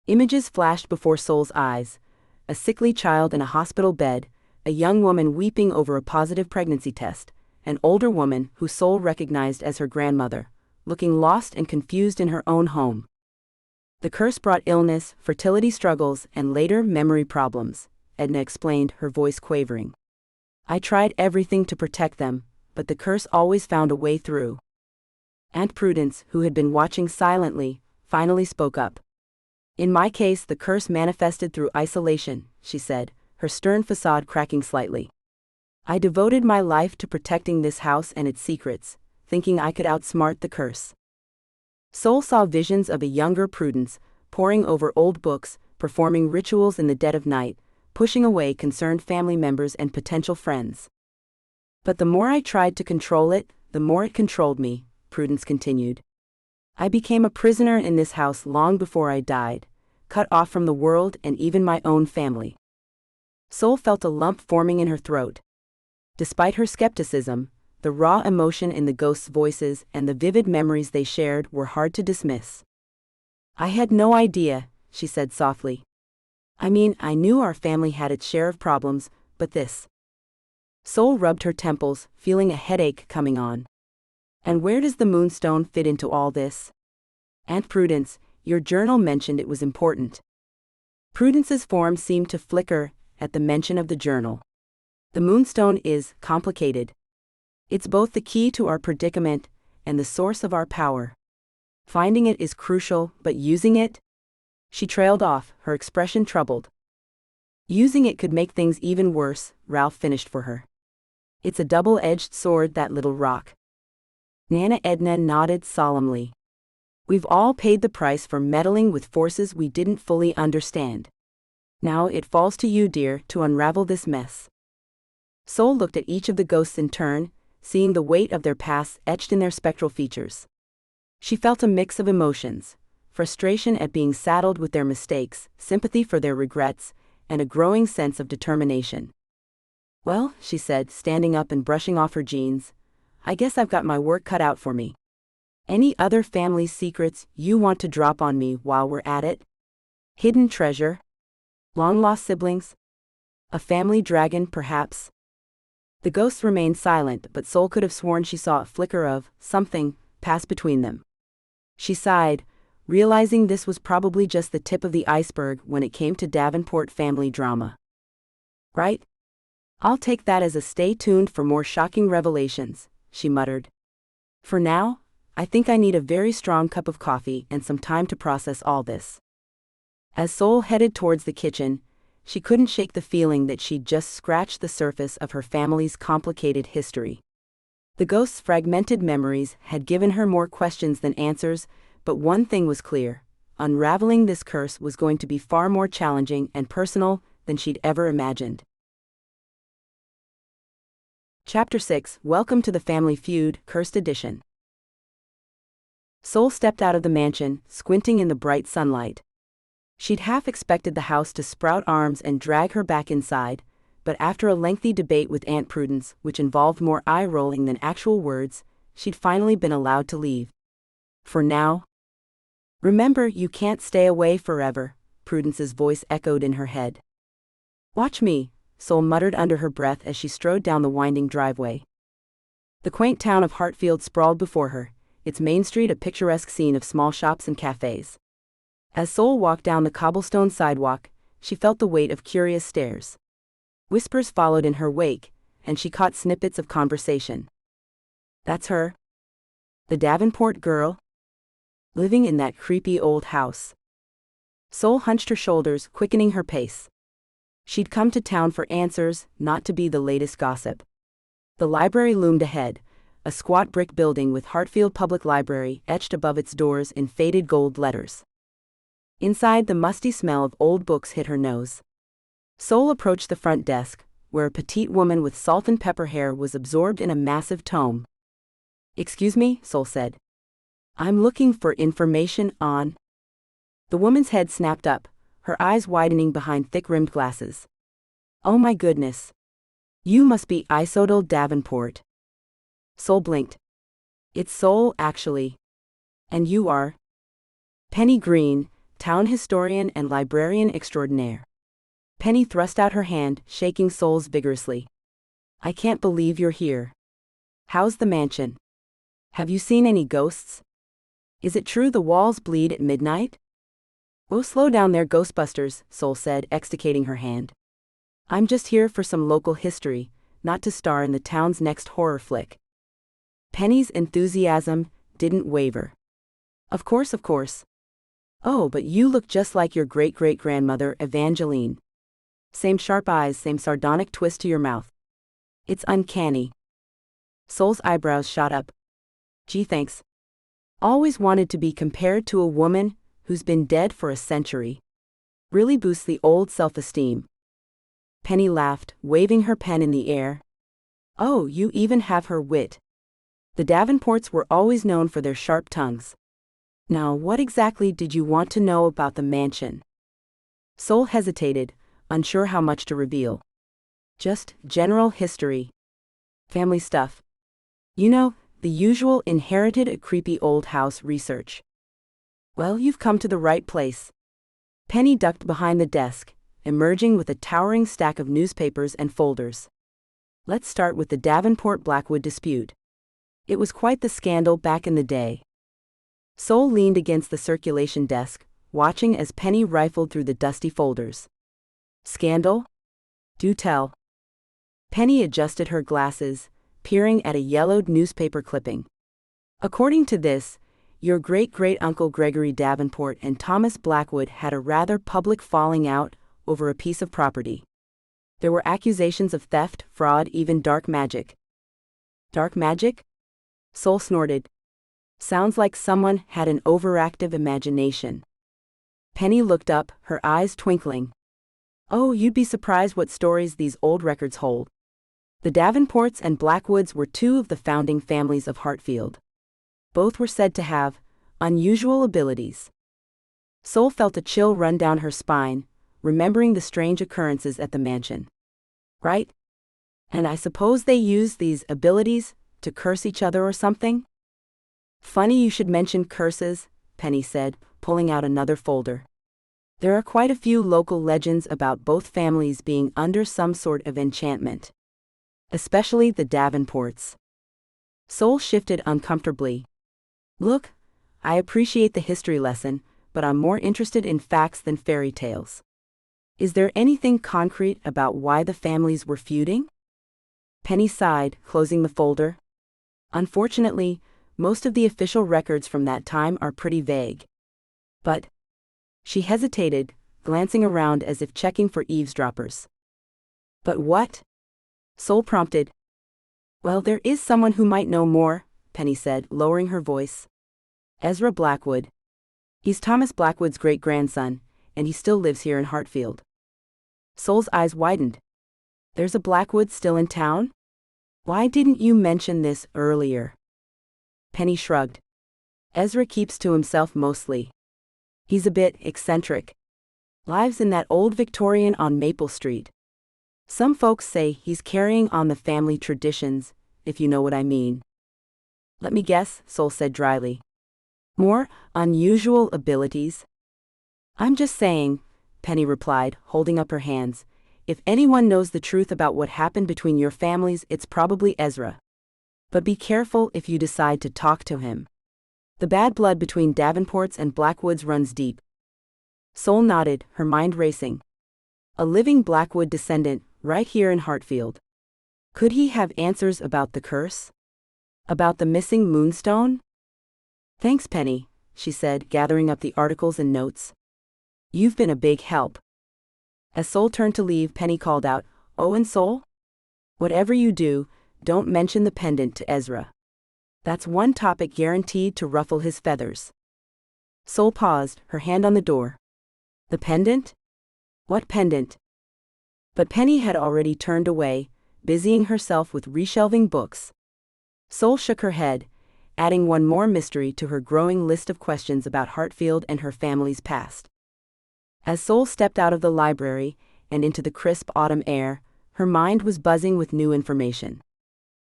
Images flashed before Sol's eyes, a sickly child in a hospital bed, a young woman weeping over a positive pregnancy test, an older woman who Sol recognized as her grandmother, looking lost and confused in her own home. The curse brought illness, fertility struggles, and later memory problems, Edna explained, her voice quavering. I tried everything to protect them, but the curse always found a way through. Aunt Prudence, who had been watching silently, finally spoke up. In my case, the curse manifested through isolation, she said, her stern facade cracking slightly. I devoted my life to protecting this house and its secrets, thinking I could outsmart the curse. Sol saw visions of a younger Prudence, poring over old books, performing rituals in the dead of night, pushing away concerned family members and potential friends. But the more I tried to control it, the more it controlled me, Prudence continued. I became a prisoner in this house long before I died, cut off from the world and even my own family. Sol felt a lump forming in her throat. Despite her skepticism, the raw emotion in the ghosts' voices and the vivid memories they shared were hard to dismiss. I had no idea, she said softly. I mean, I knew our family had its share of problems, but this. Sol rubbed her temples, feeling a headache coming on. And where does the moonstone fit into all this? Aunt Prudence, your journal mentioned it was important. Prudence's form seemed to flicker at the mention of the journal. The moonstone is complicated. It's both the key to our predicament and the source of our power. Finding it is crucial, but using it? She trailed off, her expression troubled. Using it could make things even worse, Ralph finished for her. It's a double-edged sword, that little rock. Nana Edna nodded solemnly. We've all paid the price for meddling with forces we didn't fully understand. Now it falls to you, dear, to unravel this mess. Sol looked at each of the ghosts in turn, seeing the weight of their past etched in their spectral features. She felt a mix of emotions, frustration at being saddled with their mistakes, sympathy for their regrets, and a growing sense of determination. Well, she said, standing up and brushing off her jeans, I guess I've got my work cut out for me. Any other family secrets you want to drop on me while we're at it? Hidden treasure? Long-lost siblings? A family dragon, perhaps? The ghosts remained silent, but Sol could have sworn she saw a flicker of something pass between them. She sighed, realizing this was probably just the tip of the iceberg when it came to Davenport family drama. Right? I'll take that as a stay tuned for more shocking revelations, she muttered. For now, I think I need a very strong cup of coffee and some time to process all this. As Sol headed towards the kitchen, she couldn't shake the feeling that she'd just scratched the surface of her family's complicated history. The ghost's fragmented memories had given her more questions than answers, but one thing was clear: unraveling this curse was going to be far more challenging and personal than she'd ever imagined. Chapter 6: Welcome to the Family Feud, Cursed Edition. Sol stepped out of the mansion, squinting in the bright sunlight. She'd half expected the house to sprout arms and drag her back inside, but after a lengthy debate with Aunt Prudence, which involved more eye-rolling than actual words, she'd finally been allowed to leave. For now. Remember, you can't stay away forever, Prudence's voice echoed in her head. Watch me, Sol muttered under her breath as she strode down the winding driveway. The quaint town of Hartfield sprawled before her, its main street a picturesque scene of small shops and cafes. As Sol walked down the cobblestone sidewalk, she felt the weight of curious stares. Whispers followed in her wake, and she caught snippets of conversation. That's her? The Davenport girl? Living in that creepy old house. Sol hunched her shoulders, quickening her pace. She'd come to town for answers, not to be the latest gossip. The library loomed ahead, a squat brick building with Hartfield Public Library etched above its doors in faded gold letters. Inside, the musty smell of old books hit her nose. Sol approached the front desk, where a petite woman with salt and pepper hair was absorbed in a massive tome. Excuse me, Sol said. I'm looking for information on... The woman's head snapped up, her eyes widening behind thick-rimmed glasses. Oh my goodness. You must be Sol Davenport. Sol blinked. It's Sol, actually. And you are? Penny Green, town historian and librarian extraordinaire. Penny thrust out her hand, shaking Sol's vigorously. I can't believe you're here. How's the mansion? Have you seen any ghosts? Is it true the walls bleed at midnight? Oh, slow down there, Ghostbusters, Sol said, extricating her hand. I'm just here for some local history, not to star in the town's next horror flick. Penny's enthusiasm didn't waver. Of course, of course. Oh, but you look just like your great-great-grandmother, Evangeline. Same sharp eyes, same sardonic twist to your mouth. It's uncanny. Sol's eyebrows shot up. Gee, thanks. Always wanted to be compared to a woman who's been dead for a century. Really boosts the old self-esteem. Penny laughed, waving her pen in the air. Oh, you even have her wit. The Davenports were always known for their sharp tongues. Now, what exactly did you want to know about the mansion? Sol hesitated, unsure how much to reveal. Just general history. Family stuff. You know, the usual inherited a creepy old house research. Well, you've come to the right place. Penny ducked behind the desk, emerging with a towering stack of newspapers and folders. Let's start with the Davenport-Blackwood dispute. It was quite the scandal back in the day. Sol leaned against the circulation desk, watching as Penny rifled through the dusty folders. Scandal? Do tell. Penny adjusted her glasses, peering at a yellowed newspaper clipping. According to this, your great-great-uncle Gregory Davenport and Thomas Blackwood had a rather public falling out over a piece of property. There were accusations of theft, fraud, even dark magic. Dark magic? Sol snorted. Sounds like someone had an overactive imagination. Penny looked up, her eyes twinkling. Oh, you'd be surprised what stories these old records hold. The Davenports and Blackwoods were two of the founding families of Hartfield. Both were said to have unusual abilities. Sol felt a chill run down her spine, remembering the strange occurrences at the mansion. Right? And I suppose they used these abilities to curse each other or something? Funny you should mention curses, Penny said, pulling out another folder. There are quite a few local legends about both families being under some sort of enchantment. Especially the Davenports. Sol shifted uncomfortably. Look, I appreciate the history lesson, but I'm more interested in facts than fairy tales. Is there anything concrete about why the families were feuding? Penny sighed, closing the folder. Unfortunately, most of the official records from that time are pretty vague. But... She hesitated, glancing around as if checking for eavesdroppers. But what? Sol prompted. Well, there is someone who might know more, Penny said, lowering her voice. Ezra Blackwood. He's Thomas Blackwood's great-grandson, and he still lives here in Hartfield. Sol's eyes widened. There's a Blackwood still in town? Why didn't you mention this earlier? Penny shrugged. Ezra keeps to himself mostly. He's a bit eccentric. Lives in that old Victorian on Maple Street. Some folks say he's carrying on the family traditions, if you know what I mean. Let me guess, Sol said dryly. More unusual abilities? I'm just saying, Penny replied, holding up her hands. If anyone knows the truth about what happened between your families, it's probably Ezra. But be careful if you decide to talk to him. The bad blood between Davenports and Blackwoods runs deep. Sol nodded, her mind racing. A living Blackwood descendant, right here in Hartfield. Could he have answers about the curse? About the missing moonstone? Thanks, Penny, she said, gathering up the articles and notes. You've been a big help. As Sol turned to leave, Penny called out, "Oh, and Sol? Whatever you do, don't mention the pendant to Ezra. That's one topic guaranteed to ruffle his feathers." Sol paused, her hand on the door. The pendant? What pendant? But Penny had already turned away, busying herself with reshelving books. Sol shook her head, adding one more mystery to her growing list of questions about Hartfield and her family's past. As Sol stepped out of the library and into the crisp autumn air, her mind was buzzing with new information.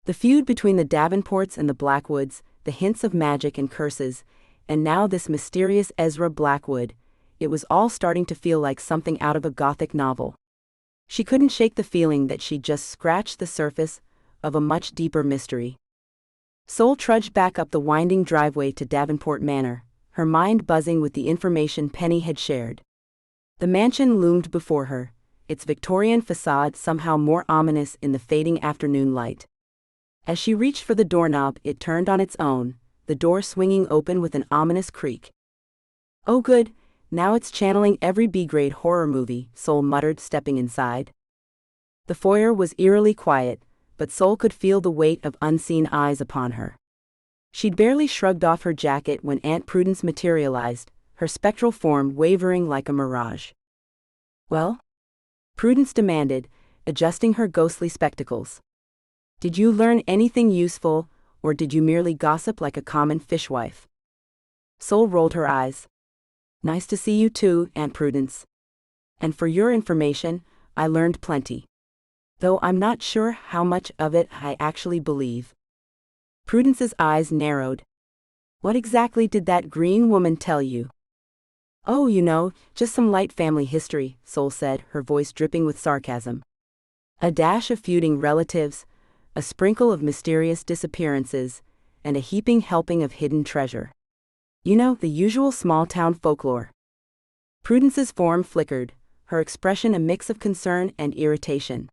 The feud between the Davenports and the Blackwoods, the hints of magic and curses, and now this mysterious Ezra Blackwood, it was all starting to feel like something out of a Gothic novel. She couldn't shake the feeling that she'd just scratched the surface of a much deeper mystery. Sol trudged back up the winding driveway to Davenport Manor, her mind buzzing with the information Penny had shared. The mansion loomed before her, its Victorian facade somehow more ominous in the fading afternoon light. As she reached for the doorknob, it turned on its own, the door swinging open with an ominous creak. "Oh good, now it's channeling every B-grade horror movie," Sol muttered, stepping inside. The foyer was eerily quiet, but Sol could feel the weight of unseen eyes upon her. She'd barely shrugged off her jacket when Aunt Prudence materialized, her spectral form wavering like a mirage. "Well?" Prudence demanded, adjusting her ghostly spectacles. "Did you learn anything useful, or did you merely gossip like a common fishwife?" Sol rolled her eyes. "Nice to see you too, Aunt Prudence. And for your information, I learned plenty. Though I'm not sure how much of it I actually believe." Prudence's eyes narrowed. "What exactly did that green woman tell you?" "Oh, just some light family history," Sol said, her voice dripping with sarcasm. "A dash of feuding relatives, a sprinkle of mysterious disappearances, and a heaping helping of hidden treasure. The usual small-town folklore." Prudence's form flickered, her expression a mix of concern and irritation.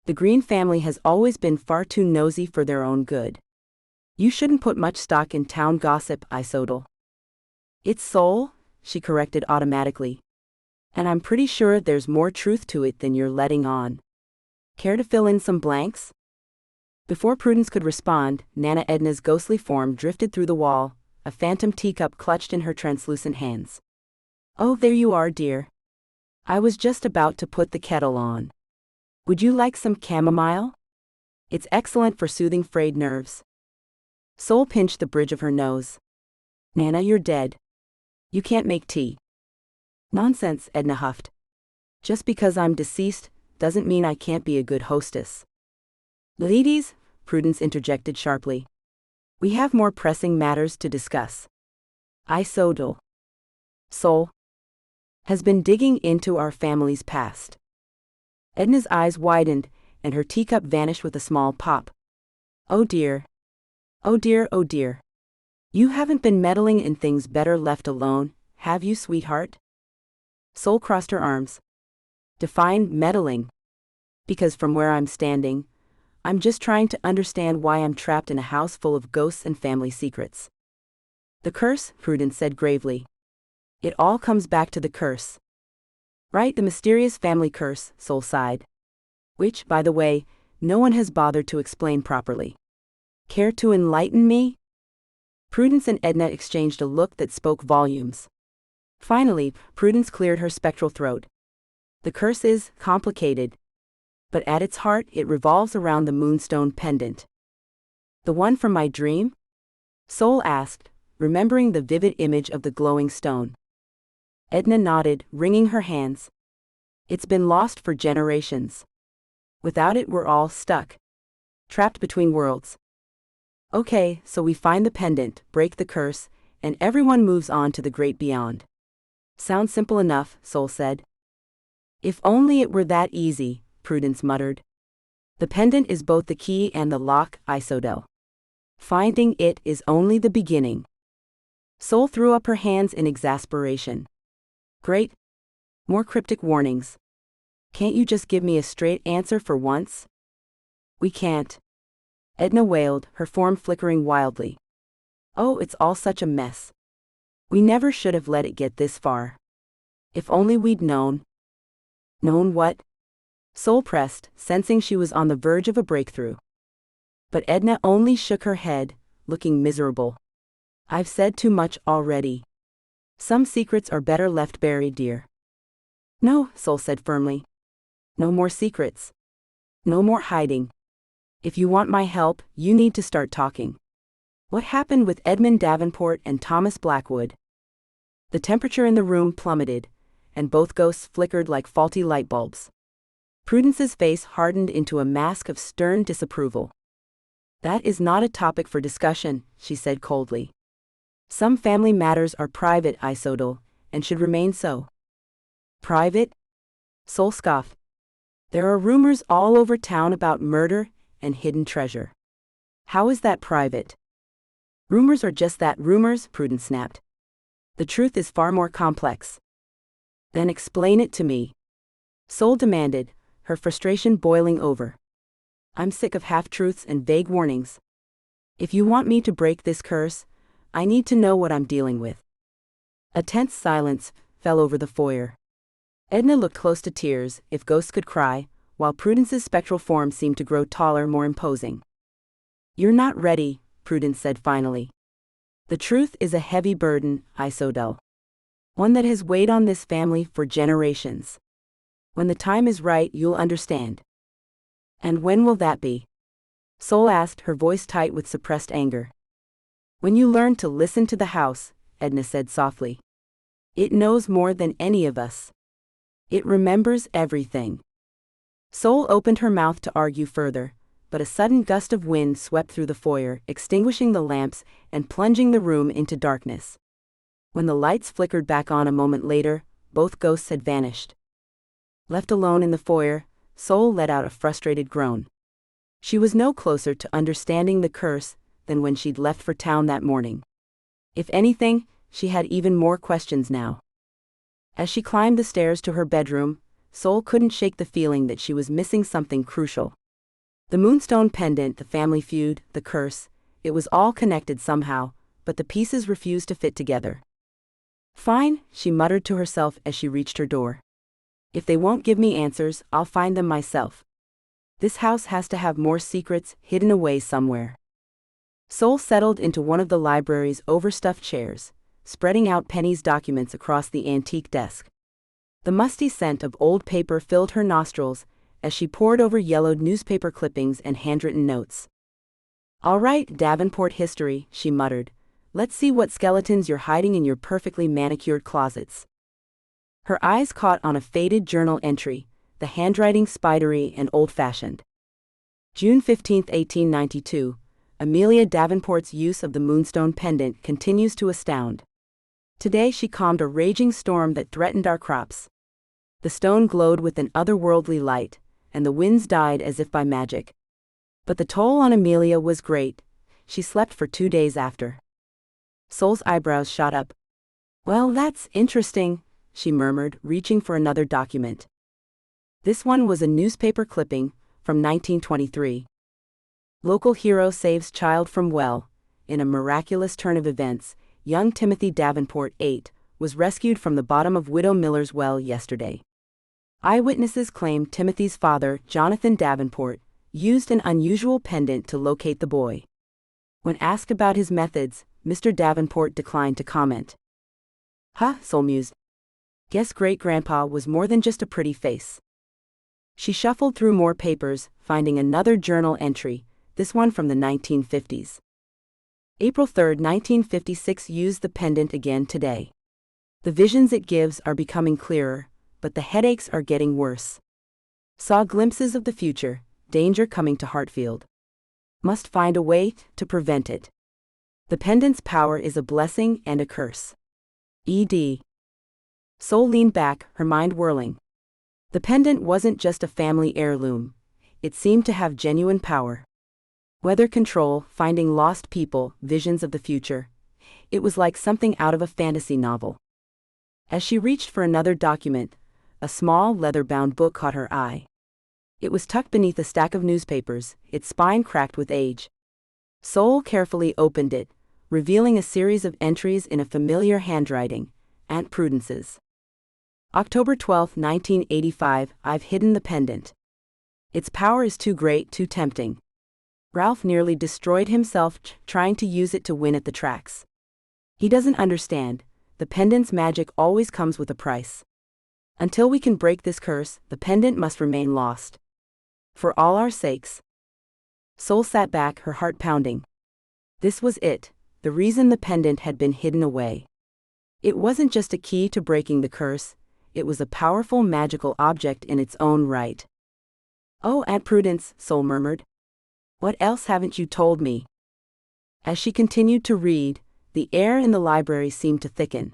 "The Green family has always been far too nosy for their own good. You shouldn't put much stock in town gossip, Isodal." "It's Sol," she corrected automatically. "And I'm pretty sure there's more truth to it than you're letting on. Care to fill in some blanks?" Before Prudence could respond, Nana Edna's ghostly form drifted through the wall, a phantom teacup clutched in her translucent hands. "Oh, there you are, dear. I was just about to put the kettle on. Would you like some chamomile? It's excellent for soothing frayed nerves." Sol pinched the bridge of her nose. "Nana, you're dead. You can't make tea." "Nonsense," Edna huffed. "Just because I'm deceased doesn't mean I can't be a good hostess." "Ladies," Prudence interjected sharply. "We have more pressing matters to discuss. Isodal, Sol, has been digging into our family's past." Edna's eyes widened, and her teacup vanished with a small pop. "Oh dear. Oh dear, oh dear. You haven't been meddling in things better left alone, have you, sweetheart?" Sol crossed her arms. "Define meddling. Because from where I'm standing, I'm just trying to understand why I'm trapped in a house full of ghosts and family secrets." "The curse," Prudence said gravely. "It all comes back to the curse." "Right, the mysterious family curse," Sol sighed. "Which, by the way, no one has bothered to explain properly. Care to enlighten me?" Prudence and Edna exchanged a look that spoke volumes. Finally, Prudence cleared her spectral throat. "The curse is complicated. But at its heart it revolves around the moonstone pendant." "The one from my dream?" Sol asked, remembering the vivid image of the glowing stone. Edna nodded, wringing her hands. It's been lost for generations. Without it, we're all stuck. Trapped between worlds. Okay, so we find the pendant, break the curse, and everyone moves on to the great beyond. Sounds simple enough, Sol said. If only it were that easy, Prudence muttered. The pendant is both the key and the lock, Isodel. Finding it is only the beginning. Sol threw up her hands in exasperation. Great. More cryptic warnings. Can't you just give me a straight answer for once? We can't. Edna wailed, her form flickering wildly. Oh, it's all such a mess. We never should have let it get this far. If only we'd known. Known what? Sol pressed, sensing she was on the verge of a breakthrough. But Edna only shook her head, looking miserable. I've said too much already. Some secrets are better left buried, dear. No, Sol said firmly. No more secrets. No more hiding. If you want my help, you need to start talking. What happened with Edmund Davenport and Thomas Blackwood? The temperature in the room plummeted, and both ghosts flickered like faulty light bulbs. Prudence's face hardened into a mask of stern disapproval. That is not a topic for discussion, she said coldly. Some family matters are private, Isodel, and should remain so. Private? Sol scoffed. There are rumors all over town about murder and hidden treasure. How is that private? Rumors are just that, rumors, Prudence snapped. The truth is far more complex. Then explain it to me. Sol demanded, her frustration boiling over. I'm sick of half-truths and vague warnings. If you want me to break this curse, I need to know what I'm dealing with. A tense silence fell over the foyer. Edna looked close to tears, if ghosts could cry, while Prudence's spectral form seemed to grow taller, more imposing. You're not ready, Prudence said finally. The truth is a heavy burden, Isodel. One that has weighed on this family for generations. When the time is right, you'll understand. And when will that be? Sol asked, her voice tight with suppressed anger. When you learn to listen to the house, Edna said softly. It knows more than any of us. It remembers everything. Sol opened her mouth to argue further, but a sudden gust of wind swept through the foyer, extinguishing the lamps and plunging the room into darkness. When the lights flickered back on a moment later, both ghosts had vanished. Left alone in the foyer, Sol let out a frustrated groan. She was no closer to understanding the curse than when she'd left for town that morning. If anything, she had even more questions now. As she climbed the stairs to her bedroom, Sol couldn't shake the feeling that she was missing something crucial. The moonstone pendant, the family feud, the curse, it was all connected somehow, but the pieces refused to fit together. Fine, she muttered to herself as she reached her door. If they won't give me answers, I'll find them myself. This house has to have more secrets hidden away somewhere. Sol settled into one of the library's overstuffed chairs, spreading out Penny's documents across the antique desk. The musty scent of old paper filled her nostrils as she pored over yellowed newspaper clippings and handwritten notes. All right, Davenport history, she muttered. Let's see what skeletons you're hiding in your perfectly manicured closets. Her eyes caught on a faded journal entry, the handwriting spidery and old-fashioned. June 15, 1892, Amelia Davenport's use of the moonstone pendant continues to astound. Today she calmed a raging storm that threatened our crops. The stone glowed with an otherworldly light, and the winds died as if by magic. But the toll on Amelia was great. She slept for 2 days after. Sol's eyebrows shot up. Well, that's interesting, she murmured, reaching for another document. This one was a newspaper clipping, from 1923. Local hero saves child from well. In a miraculous turn of events, young Timothy Davenport, 8, was rescued from the bottom of Widow Miller's well yesterday. Eyewitnesses claim Timothy's father, Jonathan Davenport, used an unusual pendant to locate the boy. When asked about his methods, Mr. Davenport declined to comment. Huh, Sol mused. Guess great-grandpa was more than just a pretty face. She shuffled through more papers, finding another journal entry, this one from the 1950s. April 3, 1956. Use the pendant again today. The visions it gives are becoming clearer, but the headaches are getting worse. Saw glimpses of the future, danger coming to Hartfield. Must find a way to prevent it. The pendant's power is a blessing and a curse. E.D. Sol leaned back, her mind whirling. The pendant wasn't just a family heirloom. It seemed to have genuine power. Weather control, finding lost people, visions of the future. It was like something out of a fantasy novel. As she reached for another document, a small leather-bound book caught her eye. It was tucked beneath a stack of newspapers, its spine cracked with age. Sol carefully opened it, revealing a series of entries in a familiar handwriting, Aunt Prudence's. October 12, 1985. I've hidden the pendant. Its power is too great, too tempting. Ralph nearly destroyed himself trying to use it to win at the tracks. He doesn't understand. The pendant's magic always comes with a price. Until we can break this curse, the pendant must remain lost. For all our sakes. Sol sat back, her heart pounding. This was it, the reason the pendant had been hidden away. It wasn't just a key to breaking the curse, it was a powerful magical object in its own right. Oh, Aunt Prudence, Sol murmured. What else haven't you told me? As she continued to read, the air in the library seemed to thicken.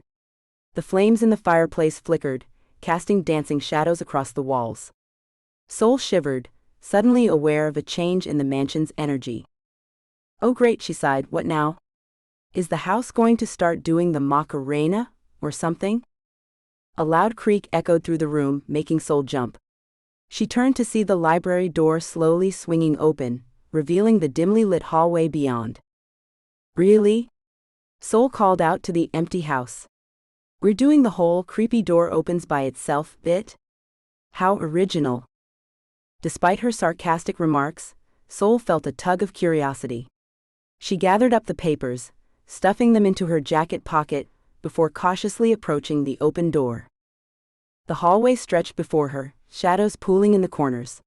The flames in the fireplace flickered, casting dancing shadows across the walls. Sol shivered, suddenly aware of a change in the mansion's energy. Oh great, she sighed, what now? Is the house going to start doing the Macarena, or something? A loud creak echoed through the room, making Sol jump. She turned to see the library door slowly swinging open, revealing the dimly lit hallway beyond. Really? Sol called out to the empty house. We're doing the whole creepy door opens by itself bit? How original. Despite her sarcastic remarks, Sol felt a tug of curiosity. She gathered up the papers, stuffing them into her jacket pocket, before cautiously approaching the open door. The hallway stretched before her, shadows pooling in the corners.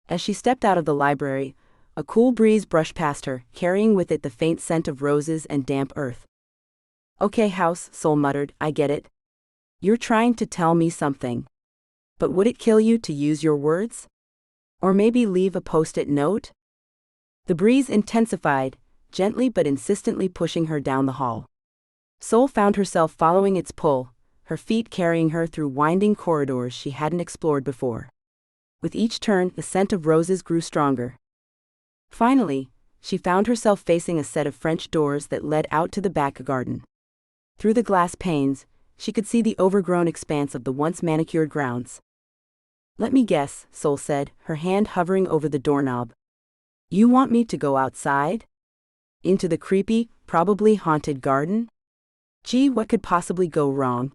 As she stepped out of the library, a cool breeze brushed past her, carrying with it the faint scent of roses and damp earth. Okay, house, Sol muttered, I get it. You're trying to tell me something. But would it kill you to use your words? Or maybe leave a post-it note? The breeze intensified, gently but insistently pushing her down the hall. Sol found herself following its pull, her feet carrying her through winding corridors she hadn't explored before. With each turn, the scent of roses grew stronger. Finally, she found herself facing a set of French doors that led out to the back garden. Through the glass panes, she could see the overgrown expanse of the once manicured grounds. Let me guess, Sol said, her hand hovering over the doorknob. You want me to go outside? Into the creepy, probably haunted garden? Gee, what could possibly go wrong?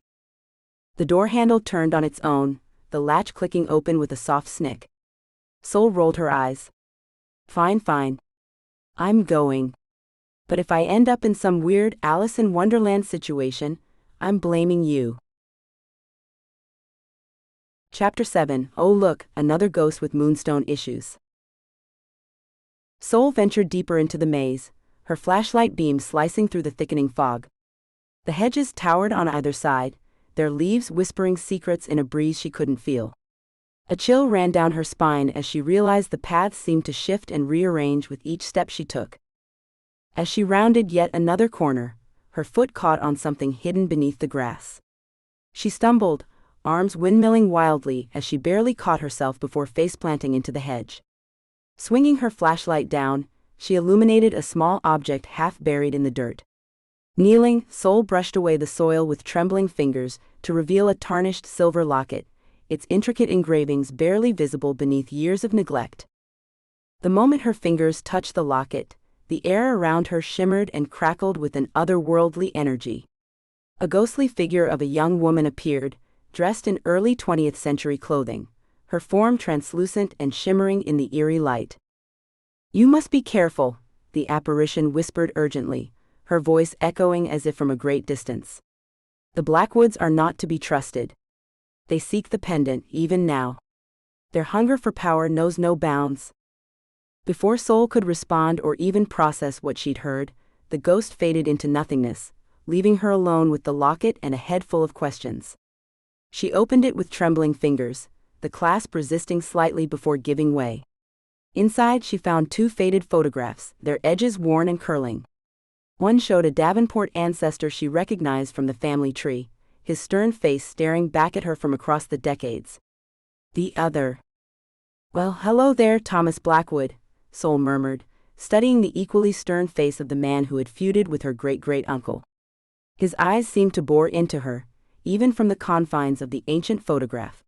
The door handle turned on its own, the latch clicking open with a soft snick. Sol rolled her eyes. Fine, fine. I'm going. But if I end up in some weird Alice in Wonderland situation, I'm blaming you. Chapter 7. Oh look, another ghost with moonstone issues. Sol ventured deeper into the maze, her flashlight beam slicing through the thickening fog. The hedges towered on either side, their leaves whispering secrets in a breeze she couldn't feel. A chill ran down her spine as she realized the paths seemed to shift and rearrange with each step she took. As she rounded yet another corner, her foot caught on something hidden beneath the grass. She stumbled, arms windmilling wildly as she barely caught herself before face-planting into the hedge. Swinging her flashlight down, she illuminated a small object half buried in the dirt. Kneeling, Sol brushed away the soil with trembling fingers to reveal a tarnished silver locket, its intricate engravings barely visible beneath years of neglect. The moment her fingers touched the locket, the air around her shimmered and crackled with an otherworldly energy. A ghostly figure of a young woman appeared, dressed in early 20th century clothing, her form translucent and shimmering in the eerie light. You must be careful, the apparition whispered urgently, her voice echoing as if from a great distance. The Blackwoods are not to be trusted. They seek the pendant, even now. Their hunger for power knows no bounds. Before Sol could respond or even process what she'd heard, the ghost faded into nothingness, leaving her alone with the locket and a head full of questions. She opened it with trembling fingers, the clasp resisting slightly before giving way. Inside she found 2 faded photographs, their edges worn and curling. One showed a Davenport ancestor she recognized from the family tree, his stern face staring back at her from across the decades. The other. "Well, hello there, Thomas Blackwood," Sol murmured, studying the equally stern face of the man who had feuded with her great-great-uncle. His eyes seemed to bore into her, even from the confines of the ancient photograph.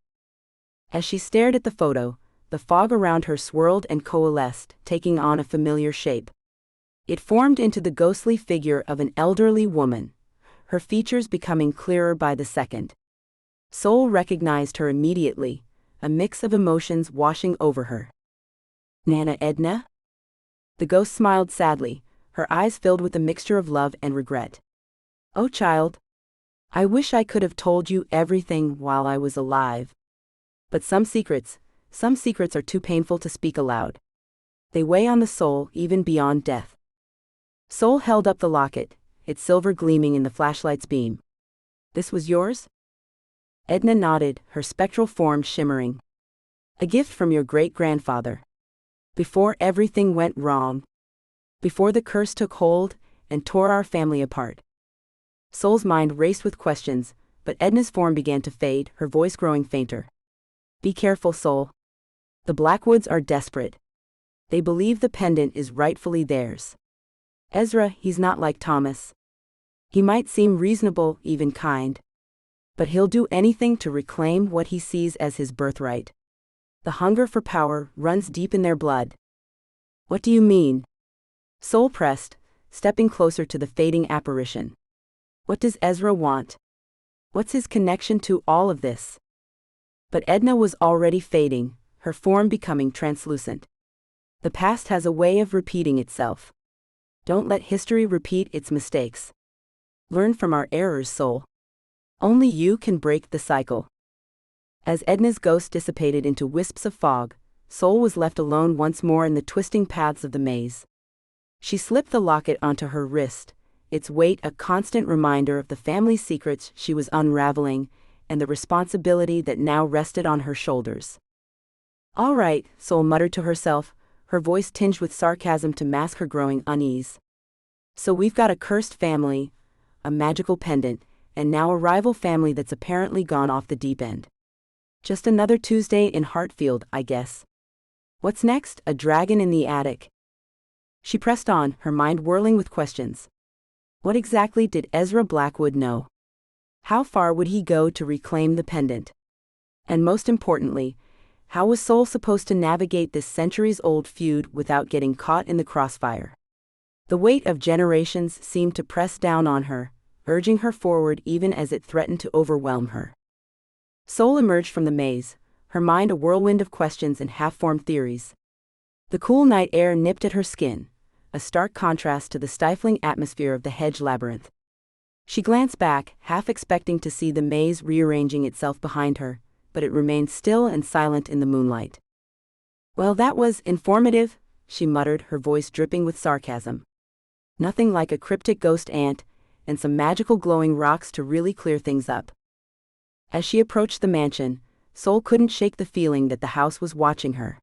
As she stared at the photo, the fog around her swirled and coalesced, taking on a familiar shape. It formed into the ghostly figure of an elderly woman, her features becoming clearer by the second. Sol recognized her immediately, a mix of emotions washing over her. "Nana Edna?" The ghost smiled sadly, her eyes filled with a mixture of love and regret. "Oh child. I wish I could have told you everything while I was alive. But some secrets are too painful to speak aloud. They weigh on the soul even beyond death." Sol held up the locket, its silver gleaming in the flashlight's beam. "This was yours?" Edna nodded, her spectral form shimmering. "A gift from your great-grandfather. Before everything went wrong. Before the curse took hold and tore our family apart." Sol's mind raced with questions, but Edna's form began to fade, her voice growing fainter. "Be careful, Sol. The Blackwoods are desperate. They believe the pendant is rightfully theirs. Ezra, he's not like Thomas. He might seem reasonable, even kind. But he'll do anything to reclaim what he sees as his birthright. The hunger for power runs deep in their blood." "What do you mean?" Sol pressed, stepping closer to the fading apparition. "What does Ezra want? What's his connection to all of this?" But Edna was already fading, her form becoming translucent. "The past has a way of repeating itself. Don't let history repeat its mistakes. Learn from our errors, Sol. Only you can break the cycle." As Edna's ghost dissipated into wisps of fog, Sol was left alone once more in the twisting paths of the maze. She slipped the locket onto her wrist, its weight a constant reminder of the family secrets she was unraveling and the responsibility that now rested on her shoulders. "All right," Sol muttered to herself, her voice tinged with sarcasm to mask her growing unease. "So we've got a cursed family, a magical pendant, and now a rival family that's apparently gone off the deep end. Just another Tuesday in Hartfield, I guess. What's next? A dragon in the attic?" She pressed on, her mind whirling with questions. What exactly did Ezra Blackwood know? How far would he go to reclaim the pendant? And most importantly, how was Sol supposed to navigate this centuries-old feud without getting caught in the crossfire? The weight of generations seemed to press down on her, urging her forward even as it threatened to overwhelm her. Sol emerged from the maze, her mind a whirlwind of questions and half-formed theories. The cool night air nipped at her skin, a stark contrast to the stifling atmosphere of the hedge labyrinth. She glanced back, half expecting to see the maze rearranging itself behind her, but it remained still and silent in the moonlight. "Well, that was informative," she muttered, her voice dripping with sarcasm. "Nothing like a cryptic ghost aunt and some magical glowing rocks to really clear things up." As she approached the mansion, Sol couldn't shake the feeling that the house was watching her.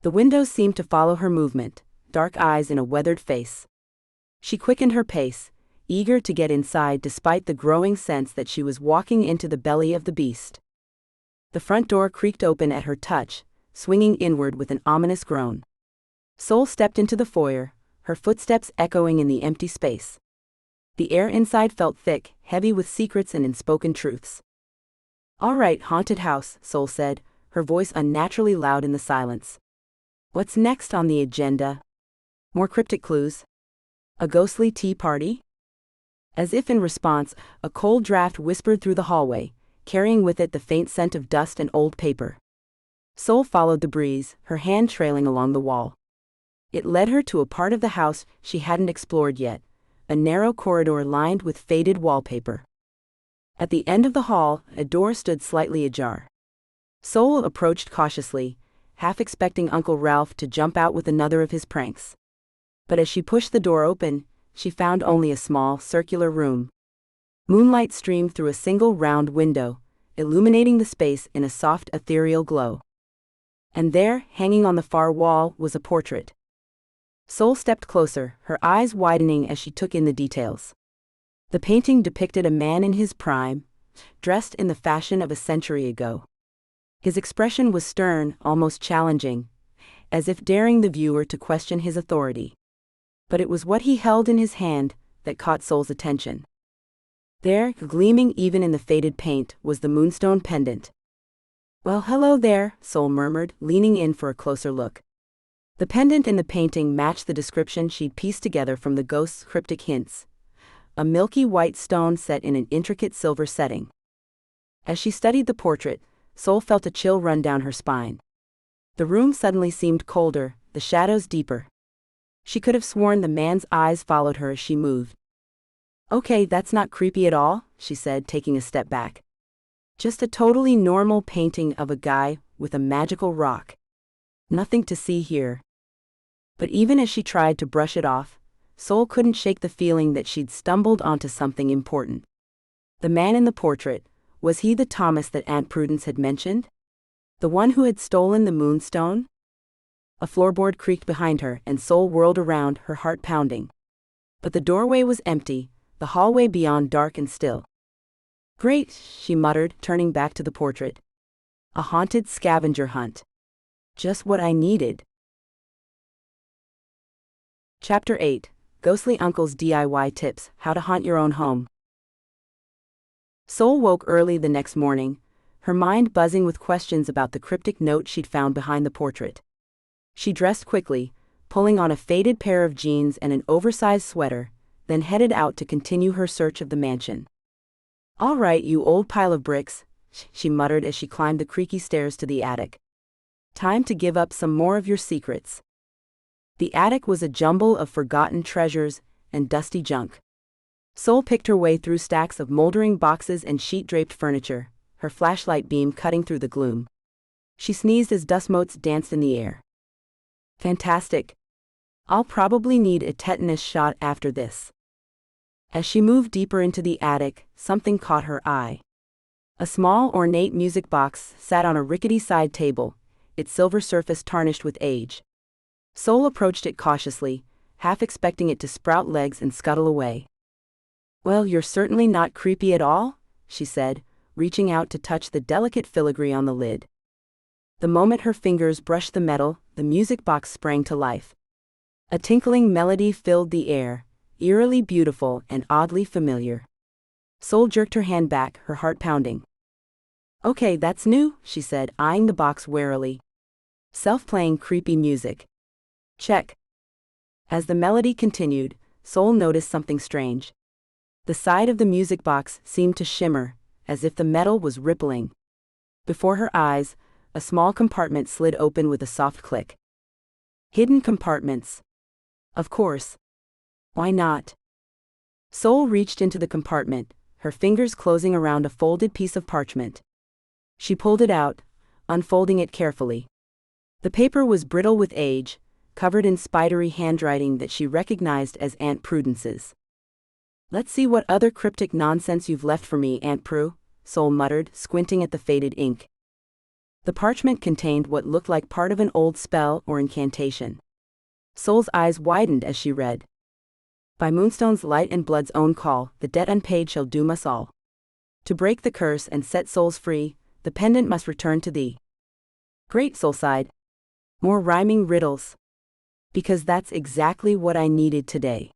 The windows seemed to follow her movement, dark eyes in a weathered face. She quickened her pace, eager to get inside despite the growing sense that she was walking into the belly of the beast. The front door creaked open at her touch, swinging inward with an ominous groan. Sol stepped into the foyer, her footsteps echoing in the empty space. The air inside felt thick, heavy with secrets and unspoken truths. "All right, haunted house," Sol said, her voice unnaturally loud in the silence. "What's next on the agenda? More cryptic clues? A ghostly tea party?" As if in response, a cold draft whispered through the hallway, carrying with it the faint scent of dust and old paper. Sol followed the breeze, her hand trailing along the wall. It led her to a part of the house she hadn't explored yet, a narrow corridor lined with faded wallpaper. At the end of the hall, a door stood slightly ajar. Sol approached cautiously, half expecting Uncle Ralph to jump out with another of his pranks. But as she pushed the door open, she found only a small, circular room. Moonlight streamed through a single round window, illuminating the space in a soft, ethereal glow. And there, hanging on the far wall, was a portrait. Sol stepped closer, her eyes widening as she took in the details. The painting depicted a man in his prime, dressed in the fashion of a century ago. His expression was stern, almost challenging, as if daring the viewer to question his authority. But it was what he held in his hand that caught Sol's attention. There, gleaming even in the faded paint, was the moonstone pendant. "Well, hello there," Sol murmured, leaning in for a closer look. The pendant in the painting matched the description she'd pieced together from the ghost's cryptic hints. A milky white stone set in an intricate silver setting. As she studied the portrait, Sol felt a chill run down her spine. The room suddenly seemed colder, the shadows deeper. She could have sworn the man's eyes followed her as she moved. "Okay, that's not creepy at all," she said, taking a step back. "Just a totally normal painting of a guy with a magical rock. Nothing to see here." But even as she tried to brush it off, Sol couldn't shake the feeling that she'd stumbled onto something important. The man in the portrait, was he the Thomas that Aunt Prudence had mentioned? The one who had stolen the moonstone? A floorboard creaked behind her, and Sol whirled around, her heart pounding. But the doorway was empty, the hallway beyond dark and still. "Great," she muttered, turning back to the portrait. "A haunted scavenger hunt. Just what I needed." Chapter 8. Ghostly Uncle's DIY Tips, How to Haunt Your Own Home. Sol woke early the next morning, her mind buzzing with questions about the cryptic note she'd found behind the portrait. She dressed quickly, pulling on a faded pair of jeans and an oversized sweater, then headed out to continue her search of the mansion. "All right, you old pile of bricks," she muttered as she climbed the creaky stairs to the attic. "Time to give up some more of your secrets." The attic was a jumble of forgotten treasures and dusty junk. Sol picked her way through stacks of moldering boxes and sheet-draped furniture, her flashlight beam cutting through the gloom. She sneezed as dust motes danced in the air. "Fantastic. I'll probably need a tetanus shot after this." As she moved deeper into the attic, something caught her eye. A small, ornate music box sat on a rickety side table, its silver surface tarnished with age. Sol approached it cautiously, half expecting it to sprout legs and scuttle away. "Well, you're certainly not creepy at all," she said, reaching out to touch the delicate filigree on the lid. The moment her fingers brushed the metal, the music box sprang to life. A tinkling melody filled the air, eerily beautiful and oddly familiar. Sol jerked her hand back, her heart pounding. "Okay, that's new," she said, eyeing the box warily. "Self-playing creepy music. Check." As the melody continued, Sol noticed something strange. The side of the music box seemed to shimmer, as if the metal was rippling. Before her eyes, a small compartment slid open with a soft click. Hidden compartments. Of course. Why not? Sol reached into the compartment, her fingers closing around a folded piece of parchment. She pulled it out, unfolding it carefully. The paper was brittle with age, covered in spidery handwriting that she recognized as Aunt Prudence's. "Let's see what other cryptic nonsense you've left for me, Aunt Prue," Sol muttered, squinting at the faded ink. The parchment contained what looked like part of an old spell or incantation. Sol's eyes widened as she read. "By Moonstone's light and blood's own call, the debt unpaid shall doom us all. To break the curse and set souls free, the pendant must return to thee." "Great," Sol sighed. "More rhyming riddles. Because that's exactly what I needed today."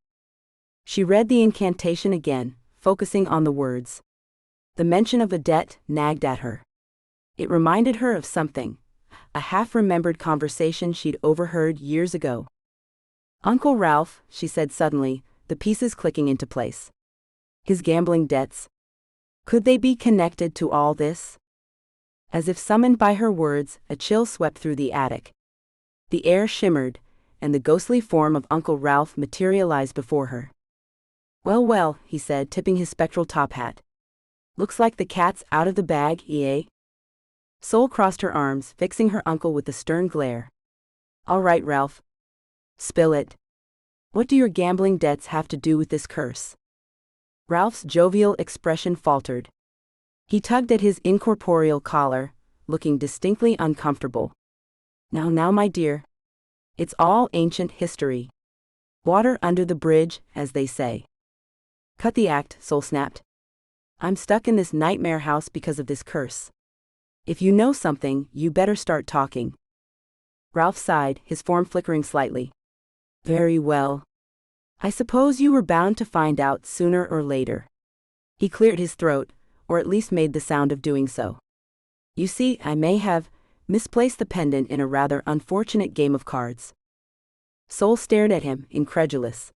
She read the incantation again, focusing on the words. The mention of a debt nagged at her. It reminded her of something, a half-remembered conversation she'd overheard years ago. "Uncle Ralph," she said suddenly, the pieces clicking into place. "His gambling debts. Could they be connected to all this?" As if summoned by her words, a chill swept through the attic. The air shimmered, and the ghostly form of Uncle Ralph materialized before her. "Well, well," he said, tipping his spectral top hat. "Looks like the cat's out of the bag, eh?" Sol crossed her arms, fixing her uncle with a stern glare. "All right, Ralph. Spill it." What do your gambling debts have to do with this curse? Ralph's jovial expression faltered. He tugged at his incorporeal collar, looking distinctly uncomfortable. Now, my dear. It's all ancient history. Water under the bridge, as they say. Cut the act, Sol snapped. I'm stuck in this nightmare house because of this curse. If you know something, you better start talking. Ralph sighed, his form flickering slightly. Very well. I suppose you were bound to find out sooner or later. He cleared his throat, or at least made the sound of doing so. You see, I may have misplaced the pendant in a rather unfortunate game of cards. Sol stared at him, incredulous.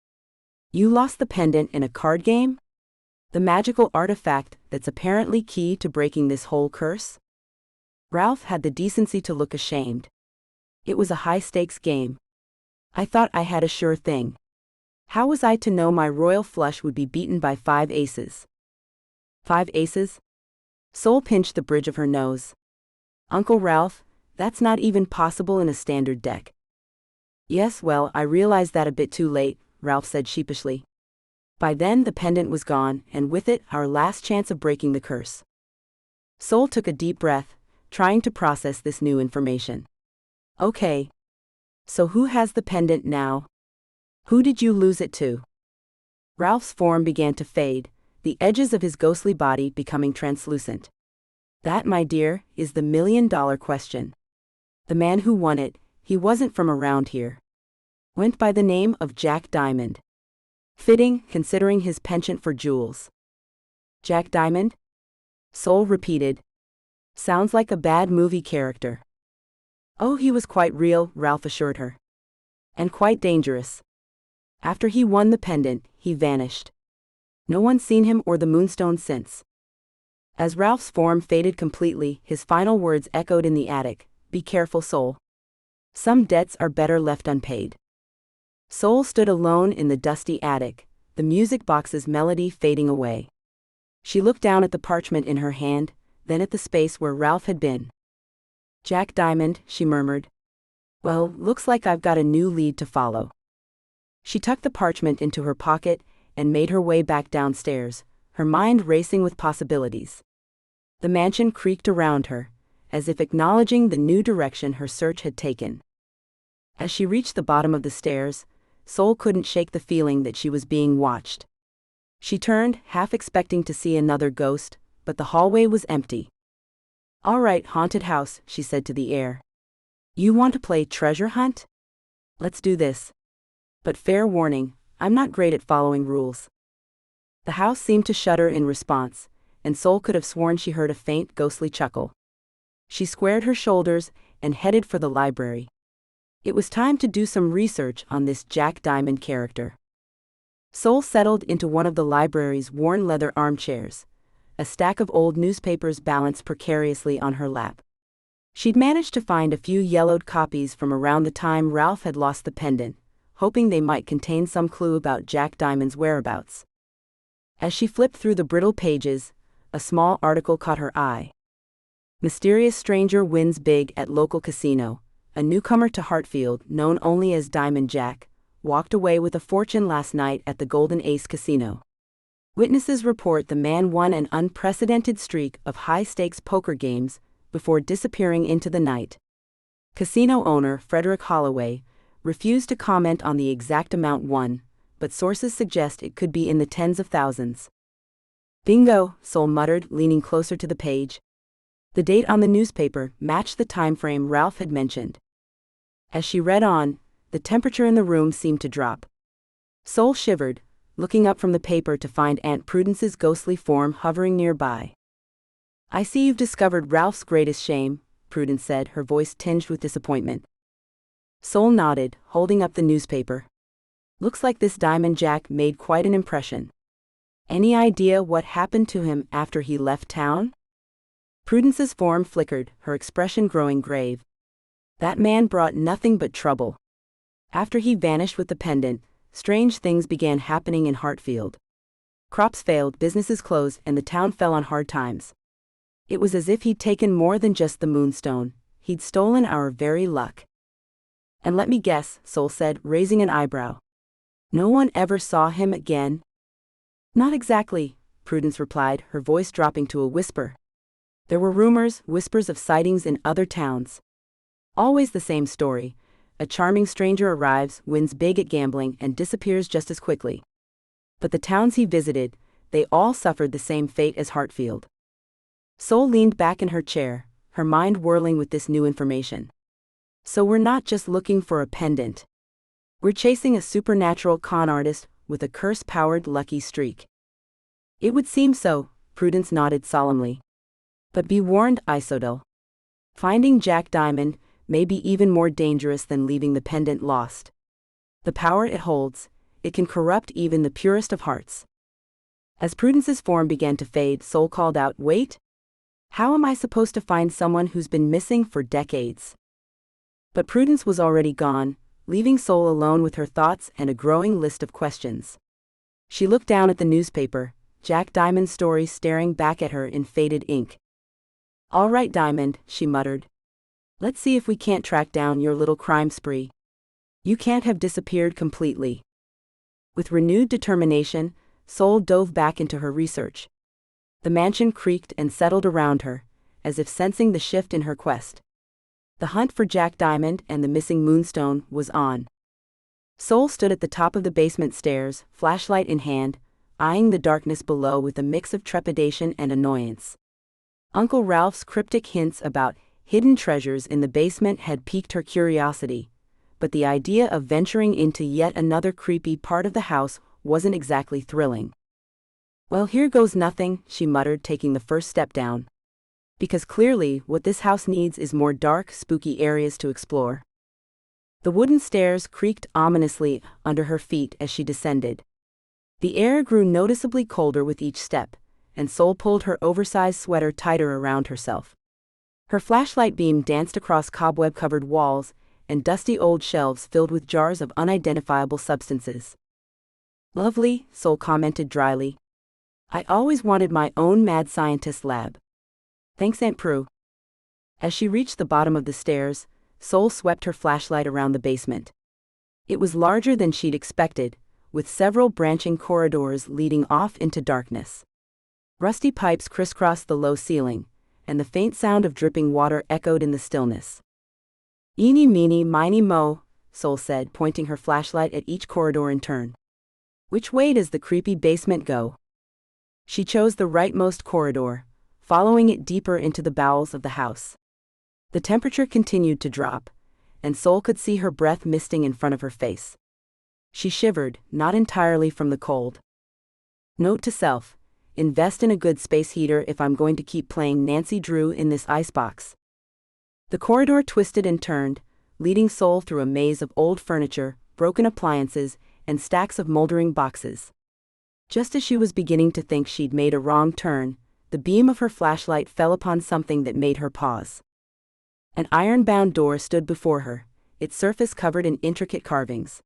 You lost the pendant in a card game? The magical artifact that's apparently key to breaking this whole curse? Ralph had the decency to look ashamed. It was a high-stakes game. I thought I had a sure thing. How was I to know my royal flush would be beaten by 5 aces? 5 aces? Sol pinched the bridge of her nose. Uncle Ralph, that's not even possible in a standard deck. Yes, well, I realized that a bit too late, Ralph said sheepishly. By then the pendant was gone, and with it, our last chance of breaking the curse. Sol took a deep breath, trying to process this new information. Okay. So who has the pendant now? Who did you lose it to? Ralph's form began to fade, the edges of his ghostly body becoming translucent. That, my dear, is the million-dollar question. The man who won it, he wasn't from around here. Went by the name of Jack Diamond. Fitting, considering his penchant for jewels. Jack Diamond? Sol repeated. Sounds like a bad movie character. Oh, he was quite real, Ralph assured her. And quite dangerous. After he won the pendant, he vanished. No one's seen him or the moonstone since. As Ralph's form faded completely, his final words echoed in the attic. Be careful, Sol. Some debts are better left unpaid. Sol stood alone in the dusty attic, the music box's melody fading away. She looked down at the parchment in her hand, then at the space where Ralph had been. Jack Diamond, she murmured. Well, looks like I've got a new lead to follow. She tucked the parchment into her pocket and made her way back downstairs, her mind racing with possibilities. The mansion creaked around her, as if acknowledging the new direction her search had taken. As she reached the bottom of the stairs, Sol couldn't shake the feeling that she was being watched. She turned, half expecting to see another ghost, but the hallway was empty. All right, haunted house, she said to the air. You want to play treasure hunt? Let's do this. But fair warning, I'm not great at following rules. The house seemed to shudder in response, and Sol could have sworn she heard a faint, ghostly chuckle. She squared her shoulders and headed for the library. It was time to do some research on this Jack Diamond character. Sol settled into one of the library's worn leather armchairs, a stack of old newspapers balanced precariously on her lap. She'd managed to find a few yellowed copies from around the time Ralph had lost the pendant, hoping they might contain some clue about Jack Diamond's whereabouts. As she flipped through the brittle pages, a small article caught her eye. Mysterious stranger wins big at local casino. A newcomer to Hartfield, known only as Diamond Jack, walked away with a fortune last night at the Golden Ace Casino. Witnesses report the man won an unprecedented streak of high-stakes poker games before disappearing into the night. Casino owner Frederick Holloway refused to comment on the exact amount won, but sources suggest it could be in the tens of thousands. Bingo, Sol muttered, leaning closer to the page. The date on the newspaper matched the time frame Ralph had mentioned. As she read on, the temperature in the room seemed to drop. Sol shivered, looking up from the paper to find Aunt Prudence's ghostly form hovering nearby. I see you've discovered Ralph's greatest shame, Prudence said, her voice tinged with disappointment. Sol nodded, holding up the newspaper. Looks like this Diamond Jack made quite an impression. Any idea what happened to him after he left town? Prudence's form flickered, her expression growing grave. That man brought nothing but trouble. After he vanished with the pendant, strange things began happening in Hartfield. Crops failed, businesses closed, and the town fell on hard times. It was as if he'd taken more than just the moonstone, he'd stolen our very luck. And let me guess, Sol said, raising an eyebrow. No one ever saw him again? Not exactly, Prudence replied, her voice dropping to a whisper. There were rumors, whispers of sightings in other towns. Always the same story. A charming stranger arrives, wins big at gambling, and disappears just as quickly. But the towns he visited, they all suffered the same fate as Hartfield. Sol leaned back in her chair, her mind whirling with this new information. So we're not just looking for a pendant. We're chasing a supernatural con artist with a curse-powered lucky streak. It would seem so, Prudence nodded solemnly. But be warned, Isodel. Finding Jack Diamond may be even more dangerous than leaving the pendant lost. The power it holds, it can corrupt even the purest of hearts. As Prudence's form began to fade, Sol called out, "Wait! How am I supposed to find someone who's been missing for decades?" But Prudence was already gone, leaving Sol alone with her thoughts and a growing list of questions. She looked down at the newspaper, Jack Diamond's story staring back at her in faded ink. "All right, Diamond," she muttered. "Let's see if we can't track down your little crime spree. You can't have disappeared completely." With renewed determination, Sol dove back into her research. The mansion creaked and settled around her, as if sensing the shift in her quest. The hunt for Jack Diamond and the missing moonstone was on. Sol stood at the top of the basement stairs, flashlight in hand, eyeing the darkness below with a mix of trepidation and annoyance. Uncle Ralph's cryptic hints about hidden treasures in the basement had piqued her curiosity, but the idea of venturing into yet another creepy part of the house wasn't exactly thrilling. "Well, here goes nothing," she muttered, taking the first step down. Because clearly, what this house needs is more dark, spooky areas to explore. The wooden stairs creaked ominously under her feet as she descended. The air grew noticeably colder with each step, and Sol pulled her oversized sweater tighter around herself. Her flashlight beam danced across cobweb-covered walls and dusty old shelves filled with jars of unidentifiable substances. "Lovely," Sol commented dryly. "I always wanted my own mad scientist lab. Thanks, Aunt Prue." As she reached the bottom of the stairs, Sol swept her flashlight around the basement. It was larger than she'd expected, with several branching corridors leading off into darkness. Rusty pipes crisscrossed the low ceiling, and the faint sound of dripping water echoed in the stillness. "Eeny, meeny, miny, mo," Sol said, pointing her flashlight at each corridor in turn. "Which way does the creepy basement go?" She chose the rightmost corridor, following it deeper into the bowels of the house. The temperature continued to drop, and Sol could see her breath misting in front of her face. She shivered, not entirely from the cold. Note to self: invest in a good space heater if I'm going to keep playing Nancy Drew in this icebox. The corridor twisted and turned, leading Sol through a maze of old furniture, broken appliances, and stacks of moldering boxes. Just as she was beginning to think she'd made a wrong turn, the beam of her flashlight fell upon something that made her pause. An iron-bound door stood before her, its surface covered in intricate carvings.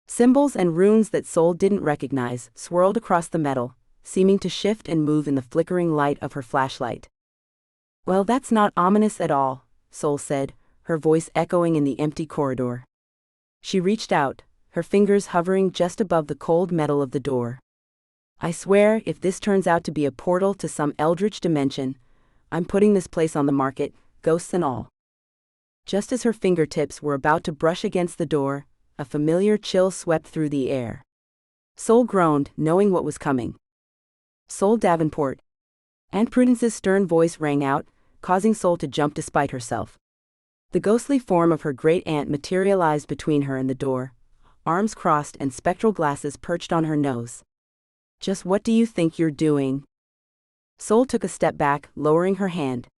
Symbols and runes that Sol didn't recognize swirled across the metal, seeming to shift and move in the flickering light of her flashlight. "Well, that's not ominous at all," Sol said, her voice echoing in the empty corridor. She reached out, her fingers hovering just above the cold metal of the door. "I swear, if this turns out to be a portal to some eldritch dimension, I'm putting this place on the market, ghosts and all." Just as her fingertips were about to brush against the door, a familiar chill swept through the air. Sol groaned, knowing what was coming. "Sol Davenport." Aunt Prudence's stern voice rang out, causing Sol to jump despite herself. The ghostly form of her great-aunt materialized between her and the door, arms crossed and spectral glasses perched on her nose. "Just what do you think you're doing?" Sol took a step back, lowering her hand.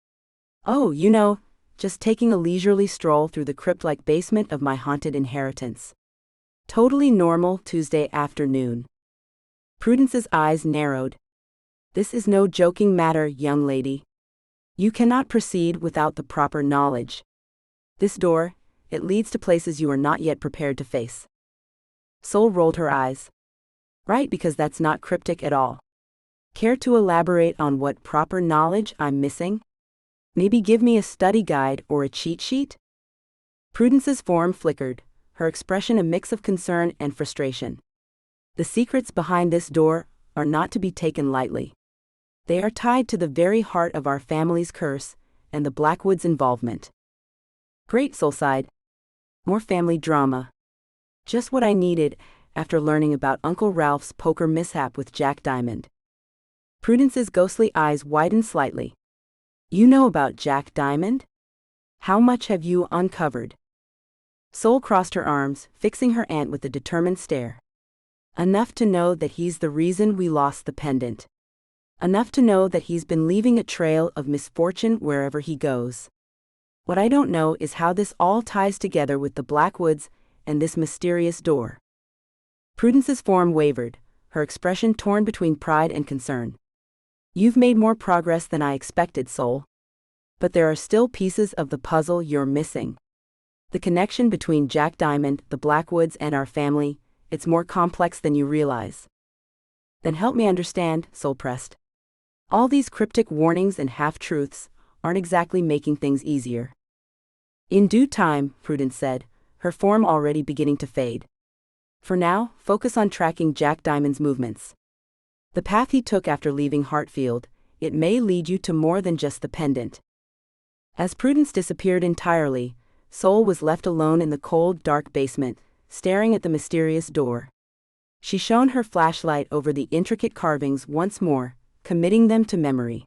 "Oh, just taking a leisurely stroll through the crypt-like basement of my haunted inheritance. Totally normal Tuesday afternoon." Prudence's eyes narrowed. "This is no joking matter, young lady. You cannot proceed without the proper knowledge. This door, it leads to places you are not yet prepared to face." Sol rolled her eyes. "Right, because that's not cryptic at all. Care to elaborate on what proper knowledge I'm missing? Maybe give me a study guide or a cheat sheet?" Prudence's form flickered, her expression a mix of concern and frustration. The secrets behind this door are not to be taken lightly. They are tied to the very heart of our family's curse and the Blackwood's involvement. Great, Sol sighed. More family drama. Just what I needed after learning about Uncle Ralph's poker mishap with Jack Diamond. Prudence's ghostly eyes widened slightly. You know about Jack Diamond? How much have you uncovered? Sol crossed her arms, fixing her aunt with a determined stare. Enough to know that he's the reason we lost the pendant. Enough to know that he's been leaving a trail of misfortune wherever he goes. What I don't know is how this all ties together with the Blackwoods and this mysterious door. Prudence's form wavered, her expression torn between pride and concern. You've made more progress than I expected, Sol. But there are still pieces of the puzzle you're missing. The connection between Jack Diamond, the Blackwoods, and our family, it's more complex than you realize. Then help me understand, Sol pressed. All these cryptic warnings and half-truths aren't exactly making things easier. In due time, Prudence said, her form already beginning to fade. For now, focus on tracking Jack Diamond's movements. The path he took after leaving Hartfield, it may lead you to more than just the pendant. As Prudence disappeared entirely, Sol was left alone in the cold, dark basement, staring at the mysterious door. She shone her flashlight over the intricate carvings once more, committing them to memory.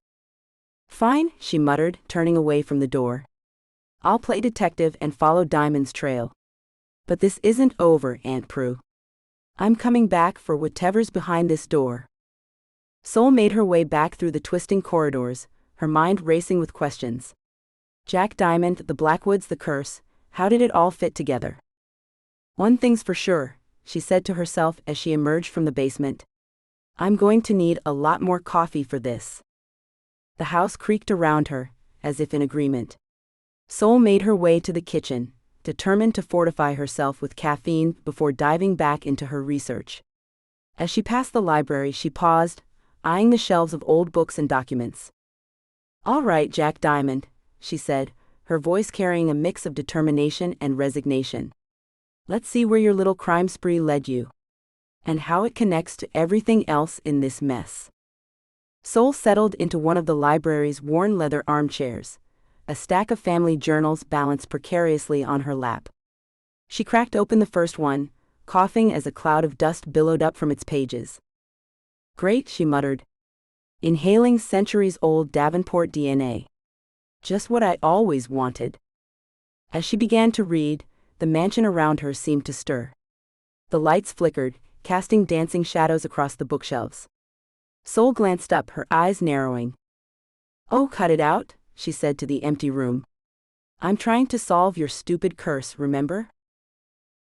Fine, she muttered, turning away from the door. I'll play detective and follow Diamond's trail. But this isn't over, Aunt Prue. I'm coming back for whatever's behind this door. Sol made her way back through the twisting corridors, her mind racing with questions. Jack Diamond, the Blackwoods, the curse, how did it all fit together? One thing's for sure, she said to herself as she emerged from the basement. I'm going to need a lot more coffee for this. The house creaked around her, as if in agreement. Sol made her way to the kitchen, determined to fortify herself with caffeine before diving back into her research. As she passed the library, she paused, eyeing the shelves of old books and documents. All right, Jack Diamond, she said, her voice carrying a mix of determination and resignation. Let's see where your little crime spree led you. And how it connects to everything else in this mess. Sol settled into one of the library's worn leather armchairs, a stack of family journals balanced precariously on her lap. She cracked open the first one, coughing as a cloud of dust billowed up from its pages. Great, she muttered. Inhaling centuries-old Davenport DNA. Just what I always wanted. As she began to read, the mansion around her seemed to stir. The lights flickered, casting dancing shadows across the bookshelves. Sol glanced up, her eyes narrowing. Oh, cut it out, she said to the empty room. I'm trying to solve your stupid curse, remember?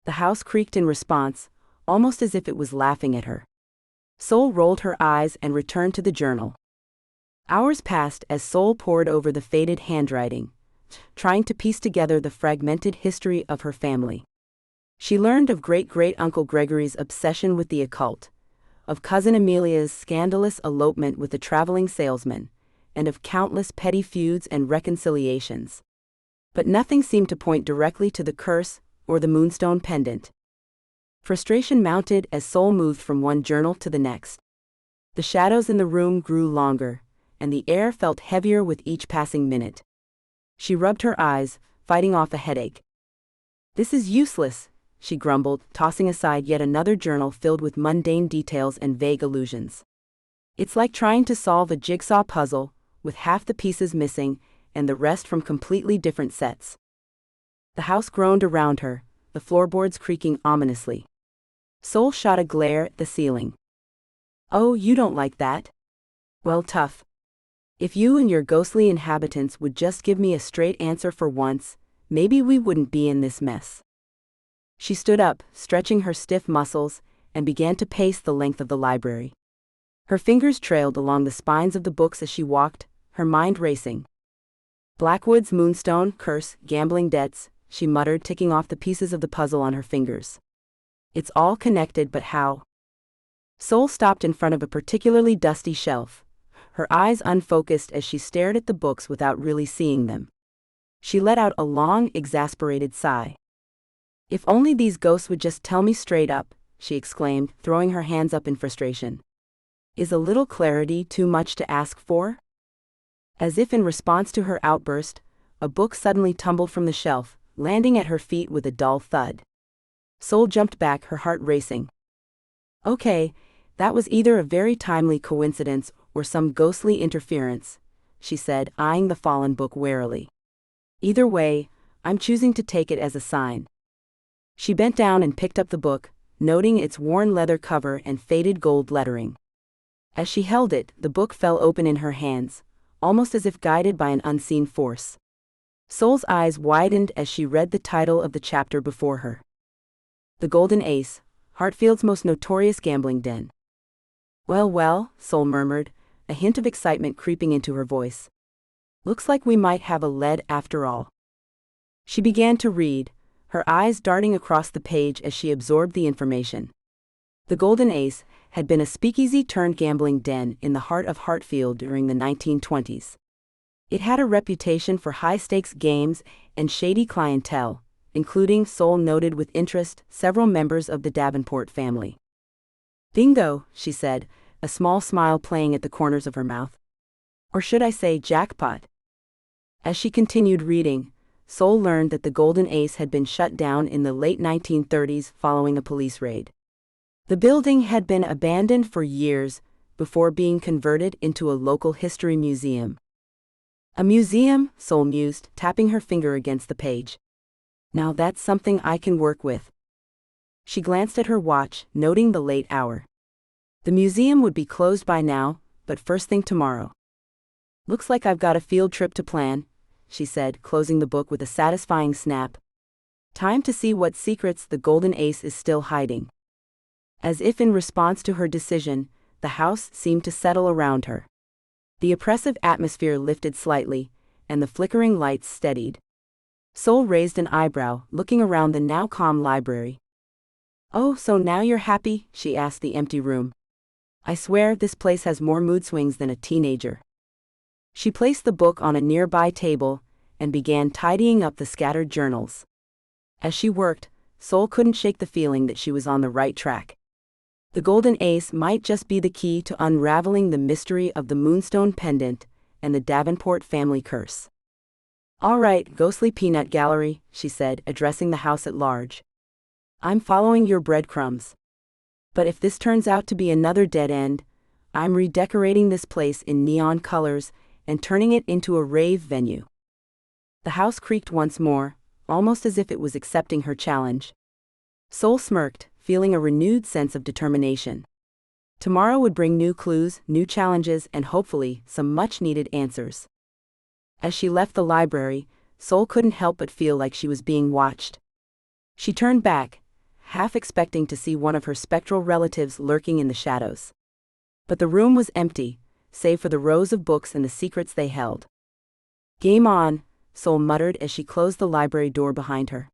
The house creaked in response, almost as if it was laughing at her. Sol rolled her eyes and returned to the journal. Hours passed as Sol pored over the faded handwriting, trying to piece together the fragmented history of her family. She learned of great-great-uncle Gregory's obsession with the occult, of cousin Amelia's scandalous elopement with a traveling salesman, and of countless petty feuds and reconciliations. But nothing seemed to point directly to the curse or the moonstone pendant. Frustration mounted as Sol moved from one journal to the next. The shadows in the room grew longer, and the air felt heavier with each passing minute. She rubbed her eyes, fighting off a headache. This is useless, she grumbled, tossing aside yet another journal filled with mundane details and vague allusions. It's like trying to solve a jigsaw puzzle, with half the pieces missing and the rest from completely different sets. The house groaned around her, the floorboards creaking ominously. Sol shot a glare at the ceiling. Oh, you don't like that? Well, tough. If you and your ghostly inhabitants would just give me a straight answer for once, maybe we wouldn't be in this mess. She stood up, stretching her stiff muscles, and began to pace the length of the library. Her fingers trailed along the spines of the books as she walked, her mind racing. Blackwood's moonstone, curse, gambling debts, she muttered, ticking off the pieces of the puzzle on her fingers. It's all connected, but how? Sol stopped in front of a particularly dusty shelf, her eyes unfocused as she stared at the books without really seeing them. She let out a long, exasperated sigh. If only these ghosts would just tell me straight up, she exclaimed, throwing her hands up in frustration. Is a little clarity too much to ask for? As if in response to her outburst, a book suddenly tumbled from the shelf, landing at her feet with a dull thud. Sol jumped back, her heart racing. Okay, that was either a very timely coincidence or some ghostly interference, she said, eyeing the fallen book warily. Either way, I'm choosing to take it as a sign. She bent down and picked up the book, noting its worn leather cover and faded gold lettering. As she held it, the book fell open in her hands, almost as if guided by an unseen force. Sol's eyes widened as she read the title of the chapter before her. The Golden Ace, Hartfield's most notorious gambling den. Well, well, Sol murmured, a hint of excitement creeping into her voice. Looks like we might have a lead after all. She began to read, her eyes darting across the page as she absorbed the information. The Golden Ace had been a speakeasy-turned-gambling den in the heart of Hartfield during the 1920s. It had a reputation for high-stakes games and shady clientele, including, Sol noted with interest, several members of the Davenport family. Bingo, she said, a small smile playing at the corners of her mouth. Or should I say jackpot? As she continued reading, Sol learned that the Golden Ace had been shut down in the late 1930s following a police raid. The building had been abandoned for years before being converted into a local history museum. A museum, Sol mused, tapping her finger against the page. Now that's something I can work with. She glanced at her watch, noting the late hour. The museum would be closed by now, but first thing tomorrow. Looks like I've got a field trip to plan, she said, closing the book with a satisfying snap. Time to see what secrets the Golden Ace is still hiding. As if in response to her decision, the house seemed to settle around her. The oppressive atmosphere lifted slightly, and the flickering lights steadied. Sol raised an eyebrow, looking around the now calm library. Oh, so now you're happy? She asked the empty room. I swear this place has more mood swings than a teenager. She placed the book on a nearby table and began tidying up the scattered journals. As she worked, Sol couldn't shake the feeling that she was on the right track. The Golden Ace might just be the key to unraveling the mystery of the Moonstone pendant and the Davenport family curse. All right, ghostly peanut gallery, she said, addressing the house at large. I'm following your breadcrumbs. But if this turns out to be another dead end, I'm redecorating this place in neon colors and turning it into a rave venue. The house creaked once more, almost as if it was accepting her challenge. Sol smirked, feeling a renewed sense of determination. Tomorrow would bring new clues, new challenges, and hopefully, some much-needed answers. As she left the library, Sol couldn't help but feel like she was being watched. She turned back, half expecting to see one of her spectral relatives lurking in the shadows. But the room was empty, save for the rows of books and the secrets they held. Game on, Sol muttered as she closed the library door behind her.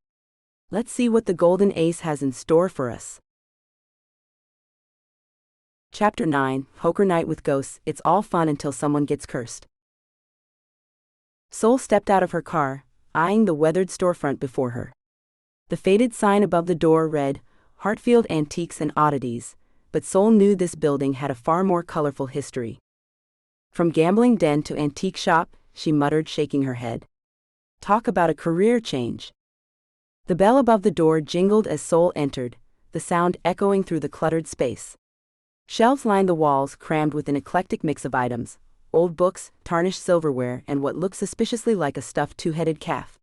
Let's see what the Golden Ace has in store for us. Chapter 9, Poker Night with Ghosts. It's all fun until someone gets cursed. Sol stepped out of her car, eyeing the weathered storefront before her. The faded sign above the door read, Hartfield Antiques and Oddities, but Sol knew this building had a far more colorful history. From gambling den to antique shop, she muttered, shaking her head. Talk about a career change. The bell above the door jingled as Sol entered, the sound echoing through the cluttered space. Shelves lined the walls, crammed with an eclectic mix of items, old books, tarnished silverware, and what looked suspiciously like a stuffed two-headed calf.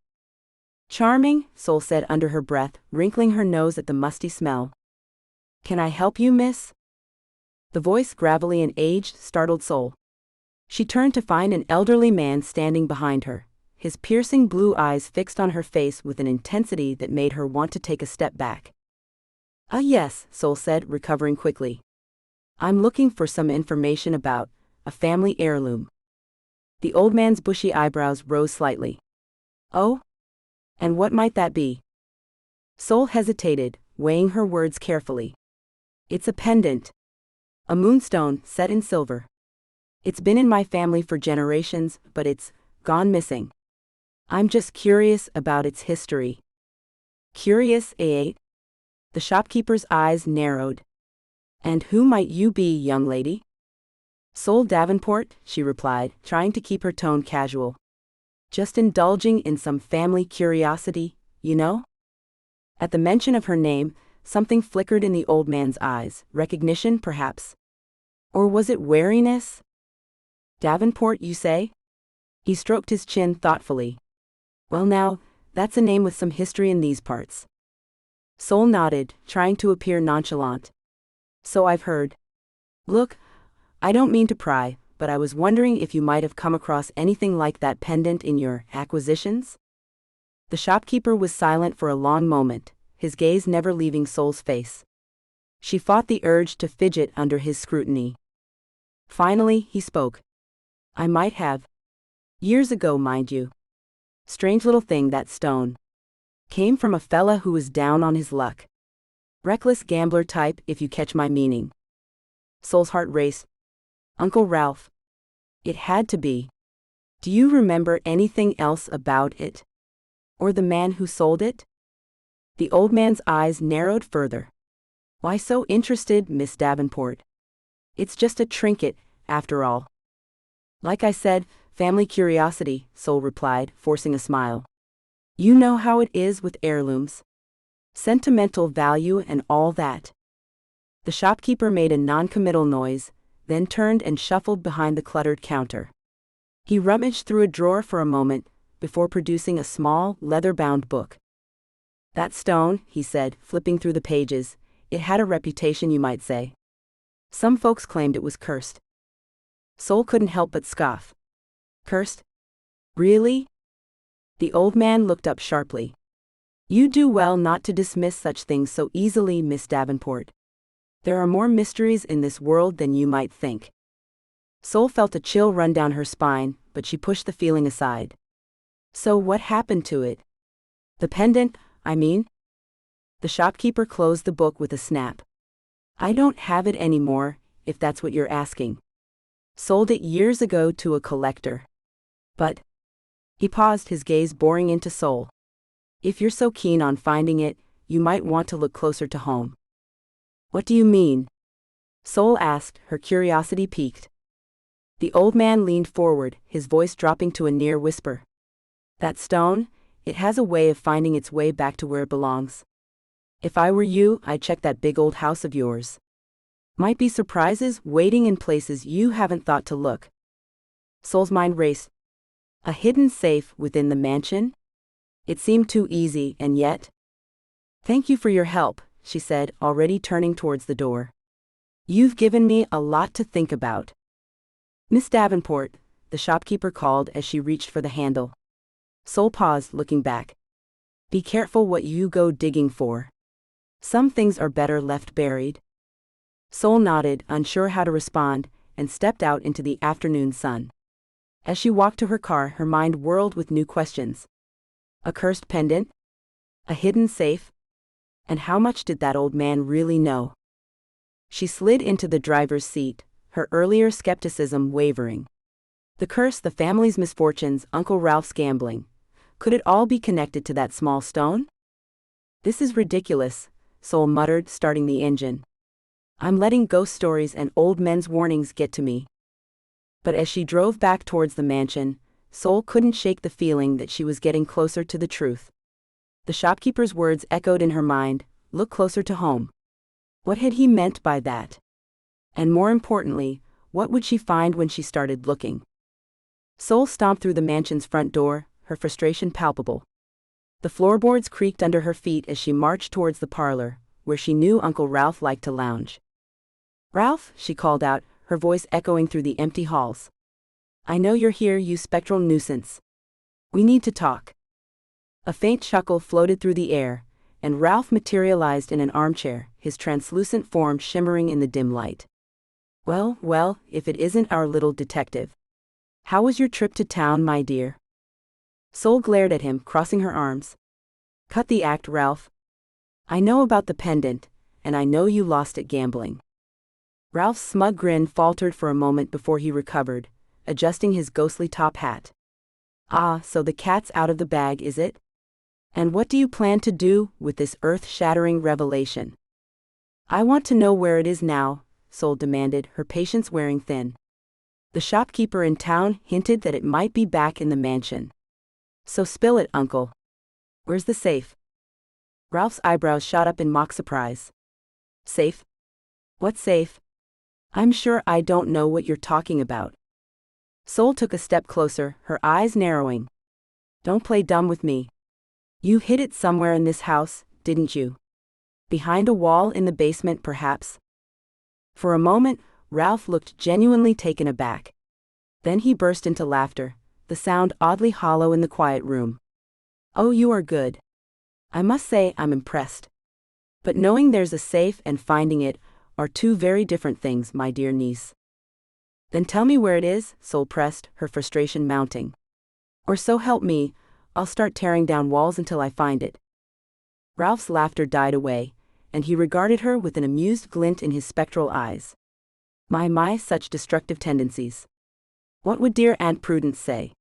Charming, Sol said under her breath, wrinkling her nose at the musty smell. Can I help you, miss? The voice, gravelly and aged, startled Sol. She turned to find an elderly man standing behind her, his piercing blue eyes fixed on her face with an intensity that made her want to take a step back. Yes, Sol said, recovering quickly. I'm looking for some information about a family heirloom. The old man's bushy eyebrows rose slightly. Oh? And what might that be? Sol hesitated, weighing her words carefully. It's a pendant. A moonstone set in silver. It's been in my family for generations, but it's gone missing. I'm just curious about its history. Curious, eh? The shopkeeper's eyes narrowed. "And who might you be, young lady?" "Sol Davenport," she replied, trying to keep her tone casual. "Just indulging in some family curiosity, you know?" At the mention of her name, something flickered in the old man's eyes. Recognition, perhaps? Or was it wariness? "Davenport, you say?" He stroked his chin thoughtfully. "Well now, that's a name with some history in these parts." Sol nodded, trying to appear nonchalant. "So I've heard. Look, I don't mean to pry, but I was wondering if you might have come across anything like that pendant in your acquisitions?" The shopkeeper was silent for a long moment, his gaze never leaving Sol's face. She fought the urge to fidget under his scrutiny. Finally, he spoke. "I might have. Years ago, mind you. Strange little thing, that stone. Came from a fella who was down on his luck. Reckless gambler type, if you catch my meaning." Sol's heart raced. "Uncle Ralph. It had to be. Do you remember anything else about it? Or the man who sold it?" The old man's eyes narrowed further. "Why so interested, Miss Davenport? It's just a trinket, after all." "Like I said, family curiosity," Sol replied, forcing a smile. "You know how it is with heirlooms. Sentimental value and all that." The shopkeeper made a non-committal noise, then turned and shuffled behind the cluttered counter. He rummaged through a drawer for a moment, before producing a small, leather-bound book. "That stone," he said, flipping through the pages, "it had a reputation, you might say. Some folks claimed it was cursed." Sol couldn't help but scoff. "Cursed? Really?" The old man looked up sharply. "You do well not to dismiss such things so easily, Miss Davenport. There are more mysteries in this world than you might think." Sol felt a chill run down her spine, but she pushed the feeling aside. "So what happened to it? The pendant, I mean?" The shopkeeper closed the book with a snap. "I don't have it anymore, if that's what you're asking. Sold it years ago to a collector. But..." He paused, his gaze boring into Sol. "If you're so keen on finding it, you might want to look closer to home." "What do you mean?" Sol asked, her curiosity piqued. The old man leaned forward, his voice dropping to a near whisper. "That stone, it has a way of finding its way back to where it belongs. If I were you, I'd check that big old house of yours. Might be surprises waiting in places you haven't thought to look." Sol's mind raced. A hidden safe within the mansion? It seemed too easy, and yet... "Thank you for your help," she said, already turning towards the door. "You've given me a lot to think about." "Miss Davenport," the shopkeeper called as she reached for the handle. Sol paused, looking back. "Be careful what you go digging for. Some things are better left buried." Sol nodded, unsure how to respond, and stepped out into the afternoon sun. As she walked to her car, her mind whirled with new questions. A cursed pendant? A hidden safe? And how much did that old man really know? She slid into the driver's seat, her earlier skepticism wavering. The curse, the family's misfortunes, Uncle Ralph's gambling. Could it all be connected to that small stone? "This is ridiculous," Sol muttered, starting the engine. "I'm letting ghost stories and old men's warnings get to me." But as she drove back towards the mansion, Sol couldn't shake the feeling that she was getting closer to the truth. The shopkeeper's words echoed in her mind, "Look closer to home." What had he meant by that? And more importantly, what would she find when she started looking? Sol stomped through the mansion's front door, her frustration palpable. The floorboards creaked under her feet as she marched towards the parlor, where she knew Uncle Ralph liked to lounge. "Ralph," she called out, her voice echoing through the empty halls. "I know you're here, you spectral nuisance. We need to talk." A faint chuckle floated through the air, and Ralph materialized in an armchair, his translucent form shimmering in the dim light. "Well, well, if it isn't our little detective. How was your trip to town, my dear?" Sol glared at him, crossing her arms. "Cut the act, Ralph. I know about the pendant, and I know you lost it gambling." Ralph's smug grin faltered for a moment before he recovered, adjusting his ghostly top hat. "Ah, so the cat's out of the bag, is it? And what do you plan to do with this earth-shattering revelation? I want to know where it is now, Sol demanded, her patience wearing thin. The shopkeeper in town hinted that it might be back in the mansion. So spill it, uncle. Where's the safe? Ralph's eyebrows shot up in mock surprise. Safe? What safe? I'm sure I don't know what you're talking about. Sol took a step closer, her eyes narrowing. Don't play dumb with me. You hid it somewhere in this house, didn't you? Behind a wall in the basement, perhaps? For a moment, Ralph looked genuinely taken aback. Then he burst into laughter, the sound oddly hollow in the quiet room. Oh, you are good. I must say I'm impressed. But knowing there's a safe and finding it are two very different things, my dear niece. Then tell me where it is, Sol pressed, her frustration mounting. Or so help me, I'll start tearing down walls until I find it. Ralph's laughter died away, and he regarded her with an amused glint in his spectral eyes. My, such destructive tendencies. What would dear Aunt Prudence say?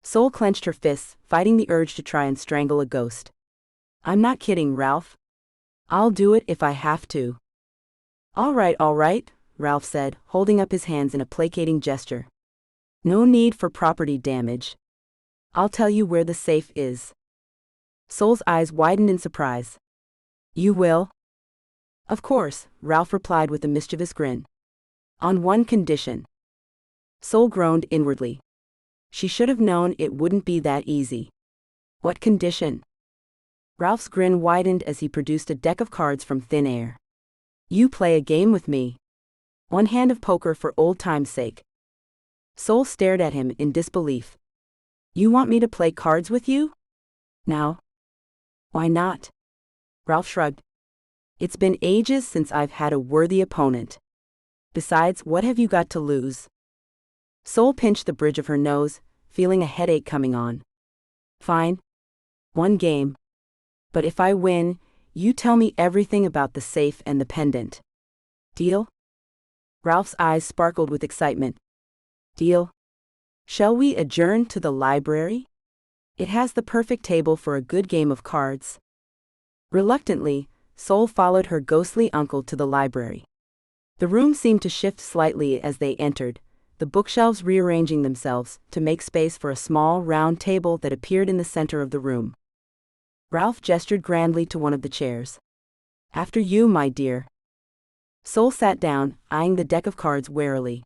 Sol clenched her fists, fighting the urge to try and strangle a ghost. I'm not kidding, Ralph. I'll do it if I have to. All right, Ralph said, holding up his hands in a placating gesture. No need for property damage. I'll tell you where the safe is. Sol's eyes widened in surprise. You will? Of course, Ralph replied with a mischievous grin. On one condition. Sol groaned inwardly. She should have known it wouldn't be that easy. What condition? Ralph's grin widened as he produced a deck of cards from thin air. You play a game with me. One hand of poker for old time's sake. Sol stared at him in disbelief. You want me to play cards with you? Now? Why not? Ralph shrugged. It's been ages since I've had a worthy opponent. Besides, what have you got to lose? Sol pinched the bridge of her nose, feeling a headache coming on. Fine. One game. But if I win, you tell me everything about the safe and the pendant. Deal? Ralph's eyes sparkled with excitement. Deal. Shall we adjourn to the library? It has the perfect table for a good game of cards. Reluctantly, Sol followed her ghostly uncle to the library. The room seemed to shift slightly as they entered, the bookshelves rearranging themselves to make space for a small, round table that appeared in the center of the room. Ralph gestured grandly to one of the chairs. After you, my dear. Sol sat down, eyeing the deck of cards warily.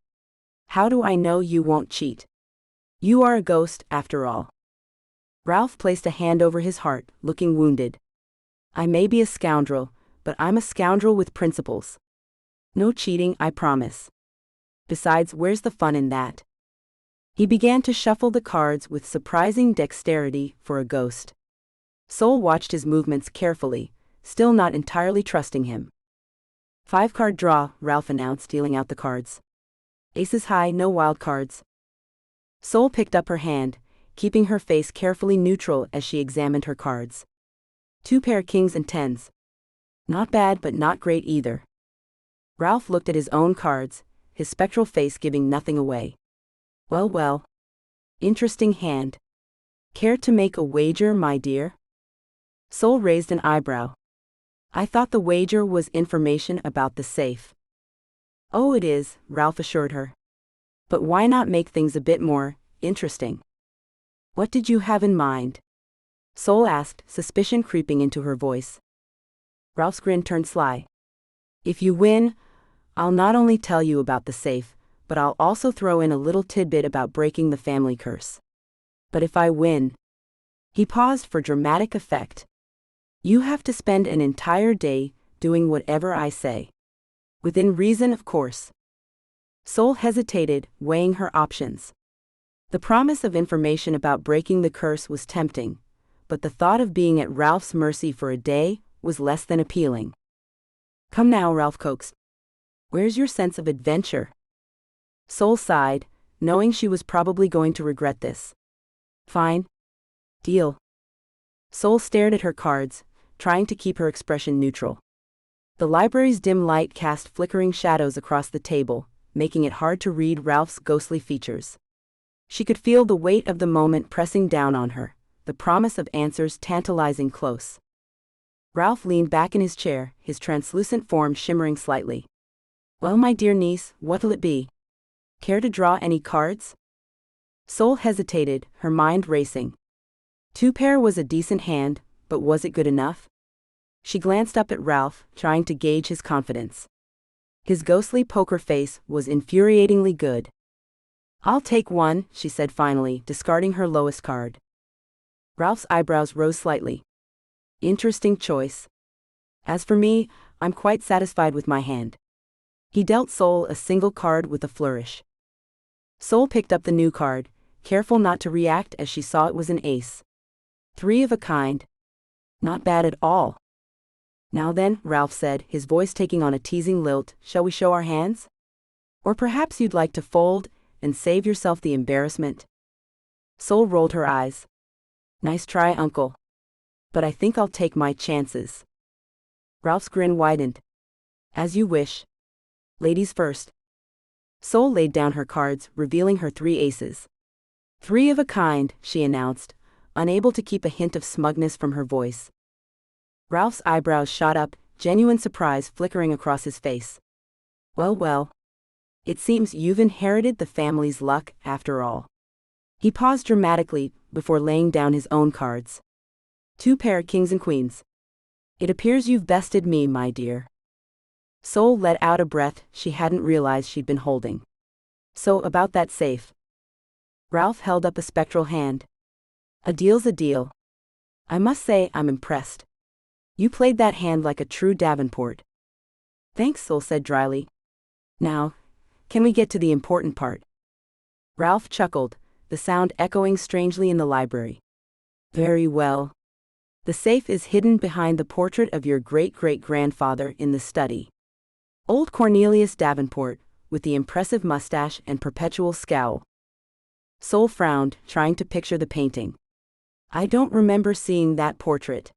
How do I know you won't cheat? You are a ghost, after all. Ralph placed a hand over his heart, looking wounded. I may be a scoundrel, but I'm a scoundrel with principles. No cheating, I promise. Besides, where's the fun in that? He began to shuffle the cards with surprising dexterity for a ghost. Sol watched his movements carefully, still not entirely trusting him. 5-card draw, Ralph announced, dealing out the cards. Aces high, no wild cards. Sol picked up her hand, keeping her face carefully neutral as she examined her cards. 2 pair kings and tens. Not bad, but not great either. Ralph looked at his own cards, his spectral face giving nothing away. Well. Interesting hand. Care to make a wager, my dear? Sol raised an eyebrow. I thought the wager was information about the safe. Oh, it is, Ralph assured her. But why not make things a bit more interesting? What did you have in mind? Sol asked, suspicion creeping into her voice. Ralph's grin turned sly. If you win, I'll not only tell you about the safe, but I'll also throw in a little tidbit about breaking the family curse. But if I win... He paused for dramatic effect. You have to spend an entire day doing whatever I say. Within reason, of course. Sol hesitated, weighing her options. The promise of information about breaking the curse was tempting, but the thought of being at Ralph's mercy for a day was less than appealing. Come now, Ralph coaxed. Where's your sense of adventure? Sol sighed, knowing she was probably going to regret this. Fine. Deal. Sol stared at her cards, trying to keep her expression neutral. The library's dim light cast flickering shadows across the table, making it hard to read Ralph's ghostly features. She could feel the weight of the moment pressing down on her, the promise of answers tantalizing close. Ralph leaned back in his chair, his translucent form shimmering slightly. "Well, my dear niece, what'll it be? Care to draw any cards?" Sol hesitated, her mind racing. Two pair was a decent hand, but was it good enough? She glanced up at Ralph, trying to gauge his confidence. His ghostly poker face was infuriatingly good. "I'll take one," she said finally, discarding her lowest card. Ralph's eyebrows rose slightly. "Interesting choice. As for me, I'm quite satisfied with my hand." He dealt Sol a single card with a flourish. Sol picked up the new card, careful not to react as she saw it was an ace. Three of a kind. Not bad at all. "Now then," Ralph said, his voice taking on a teasing lilt, "shall we show our hands? Or perhaps you'd like to fold, and save yourself the embarrassment?" Sol rolled her eyes. "Nice try, uncle. But I think I'll take my chances." Ralph's grin widened. "As you wish. Ladies first." Sol laid down her cards, revealing her three aces. "Three of a kind," she announced, unable to keep a hint of smugness from her voice. Ralph's eyebrows shot up, genuine surprise flickering across his face. "Well, well. It seems you've inherited the family's luck, after all." He paused dramatically, before laying down his own cards. "Two pair kings and queens. It appears you've bested me, my dear." Sol let out a breath she hadn't realized she'd been holding. "So about that safe." Ralph held up a spectral hand. "A deal's a deal. I must say I'm impressed. You played that hand like a true Davenport." "Thanks," Sol said dryly. "Now, can we get to the important part?" Ralph chuckled, the sound echoing strangely in the library. "Very well. The safe is hidden behind the portrait of your great-great-grandfather in the study. Old Cornelius Davenport, with the impressive mustache and perpetual scowl." Sol frowned, trying to picture the painting. "I don't remember seeing that portrait."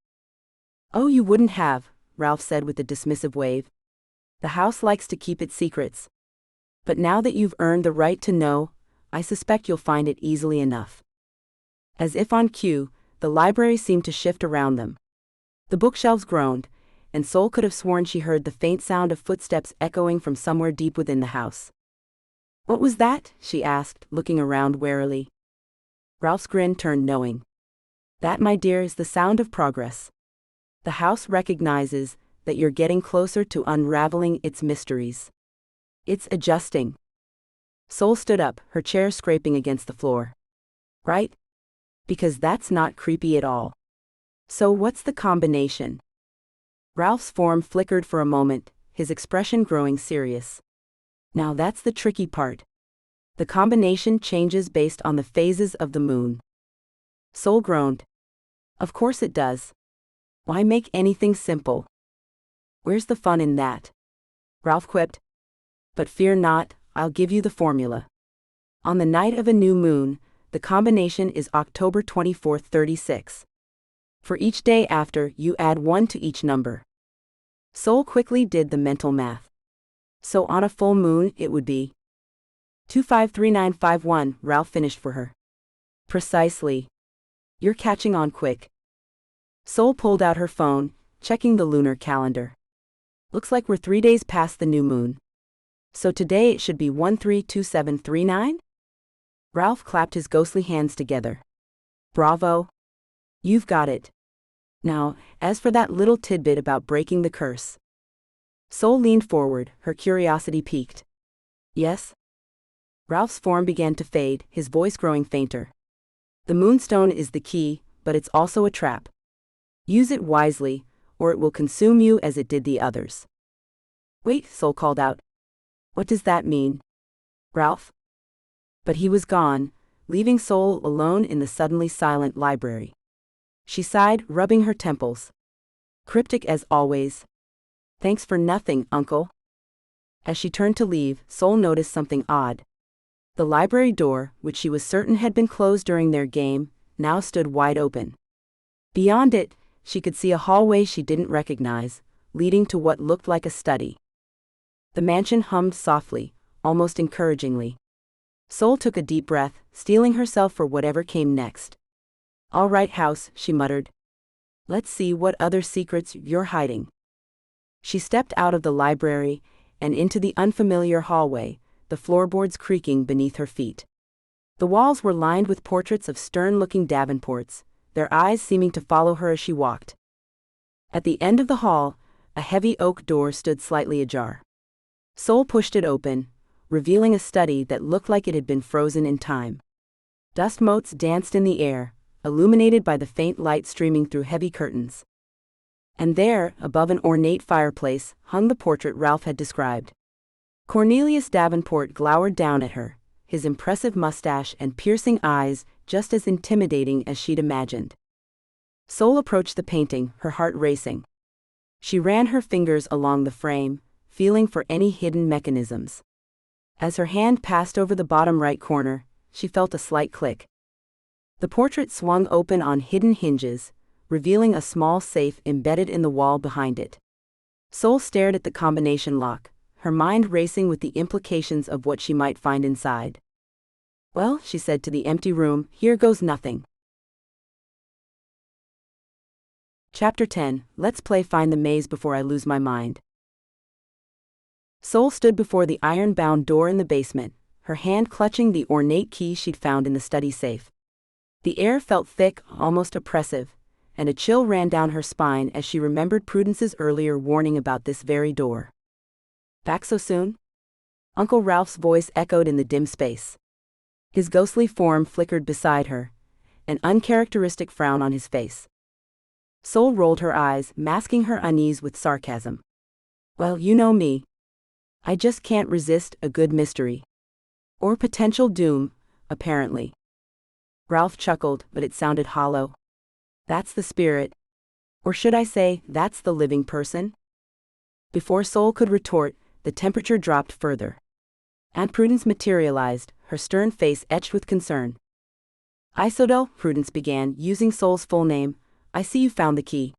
"Oh, you wouldn't have," Ralph said with a dismissive wave. "The house likes to keep its secrets. But now that you've earned the right to know, I suspect you'll find it easily enough." As if on cue, the library seemed to shift around them. The bookshelves groaned, and Sol could have sworn she heard the faint sound of footsteps echoing from somewhere deep within the house. "What was that?" she asked, looking around warily. Ralph's grin turned knowing. "That, my dear, is the sound of progress. The house recognizes that you're getting closer to unraveling its mysteries. It's adjusting." Sol stood up, her chair scraping against the floor. "Right? Because that's not creepy at all. So what's the combination?" Ralph's form flickered for a moment, his expression growing serious. "Now that's the tricky part. The combination changes based on the phases of the moon." Sol groaned. "Of course it does. Why make anything simple?" "Where's the fun in that?" Ralph quipped. "But fear not, I'll give you the formula. On the night of a new moon, the combination is October 24th, 36. For each day after, you add 1 to each number." Sol quickly did the mental math. "So on a full moon, it would be 253951, Ralph finished for her. "Precisely. You're catching on quick." Sol pulled out her phone, checking the lunar calendar. "Looks like we're 3 days past the new moon. So today it should be 132739? Ralph clapped his ghostly hands together. "Bravo. You've got it. Now, as for that little tidbit about breaking the curse." Sol leaned forward, her curiosity piqued. "Yes?" Ralph's form began to fade, his voice growing fainter. "The moonstone is the key, but it's also a trap. Use it wisely, or it will consume you as it did the others." "Wait," Sol called out. "What does that mean?" "Ralph?" But he was gone, leaving Sol alone in the suddenly silent library. She sighed, rubbing her temples. "Cryptic as always. Thanks for nothing, uncle." As she turned to leave, Sol noticed something odd. The library door, which she was certain had been closed during their game, now stood wide open. Beyond it, she could see a hallway she didn't recognize, leading to what looked like a study. The mansion hummed softly, almost encouragingly. Sol took a deep breath, steeling herself for whatever came next. All right, house, she muttered. Let's see what other secrets you're hiding. She stepped out of the library and into the unfamiliar hallway, the floorboards creaking beneath her feet. The walls were lined with portraits of stern-looking Davenports, their eyes seeming to follow her as she walked. At the end of the hall, a heavy oak door stood slightly ajar. Sol pushed it open, revealing a study that looked like it had been frozen in time. Dust motes danced in the air, illuminated by the faint light streaming through heavy curtains. And there, above an ornate fireplace, hung the portrait Ralph had described. Cornelius Davenport glowered down at her, his impressive mustache and piercing eyes just as intimidating as she'd imagined. Sol approached the painting, her heart racing. She ran her fingers along the frame, feeling for any hidden mechanisms. As her hand passed over the bottom right corner, she felt a slight click. The portrait swung open on hidden hinges, revealing a small safe embedded in the wall behind it. Sol stared at the combination lock, her mind racing with the implications of what she might find inside. Well, she said to the empty room, here goes nothing. Chapter 10, Let's play Find the Maze before I lose my mind. Sol stood before the iron-bound door in the basement, her hand clutching the ornate key she'd found in the study safe. The air felt thick, almost oppressive, and a chill ran down her spine as she remembered Prudence's earlier warning about this very door. Back so soon? Uncle Ralph's voice echoed in the dim space. His ghostly form flickered beside her, an uncharacteristic frown on his face. Sol rolled her eyes, masking her unease with sarcasm. Well, you know me. I just can't resist a good mystery. Or potential doom, apparently. Ralph chuckled, but it sounded hollow. That's the spirit. Or should I say, that's the living person? Before Sol could retort, the temperature dropped further. Aunt Prudence materialized, her stern face etched with concern. Isodel, Prudence began, using Sol's full name, I see you found the key.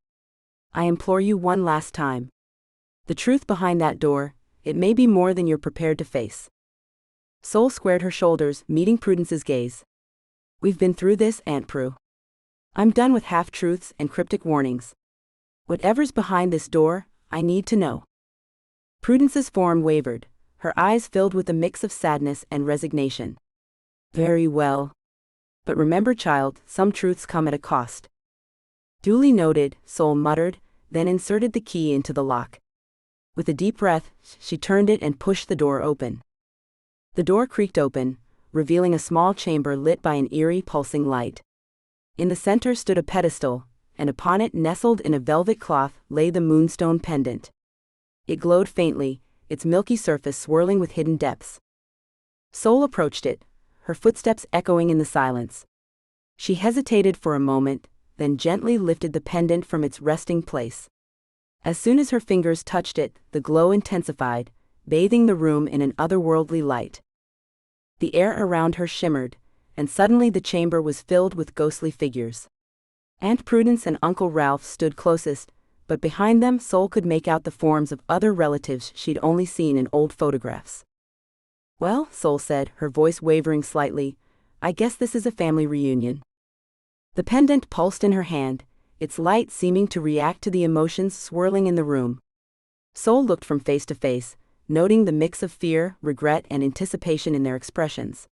I implore you one last time. The truth behind that door, it may be more than you're prepared to face. Sol squared her shoulders, meeting Prudence's gaze. We've been through this, Aunt Prue. I'm done with half-truths and cryptic warnings. Whatever's behind this door, I need to know. Prudence's form wavered, her eyes filled with a mix of sadness and resignation. Very well. But remember, child, some truths come at a cost. Duly noted, Sol muttered, then inserted the key into the lock. With a deep breath, she turned it and pushed the door open. The door creaked open, revealing a small chamber lit by an eerie, pulsing light. In the center stood a pedestal, and upon it, nestled in a velvet cloth, lay the moonstone pendant. It glowed faintly, its milky surface swirling with hidden depths. Sol approached it, her footsteps echoing in the silence. She hesitated for a moment, then gently lifted the pendant from its resting place. As soon as her fingers touched it, the glow intensified, bathing the room in an otherworldly light. The air around her shimmered, and suddenly the chamber was filled with ghostly figures. Aunt Prudence and Uncle Ralph stood closest, but behind them Sol could make out the forms of other relatives she'd only seen in old photographs. Well, Sol said, her voice wavering slightly, I guess this is a family reunion. The pendant pulsed in her hand, its light seeming to react to the emotions swirling in the room. Sol looked from face to face, noting the mix of fear, regret, and anticipation in their expressions.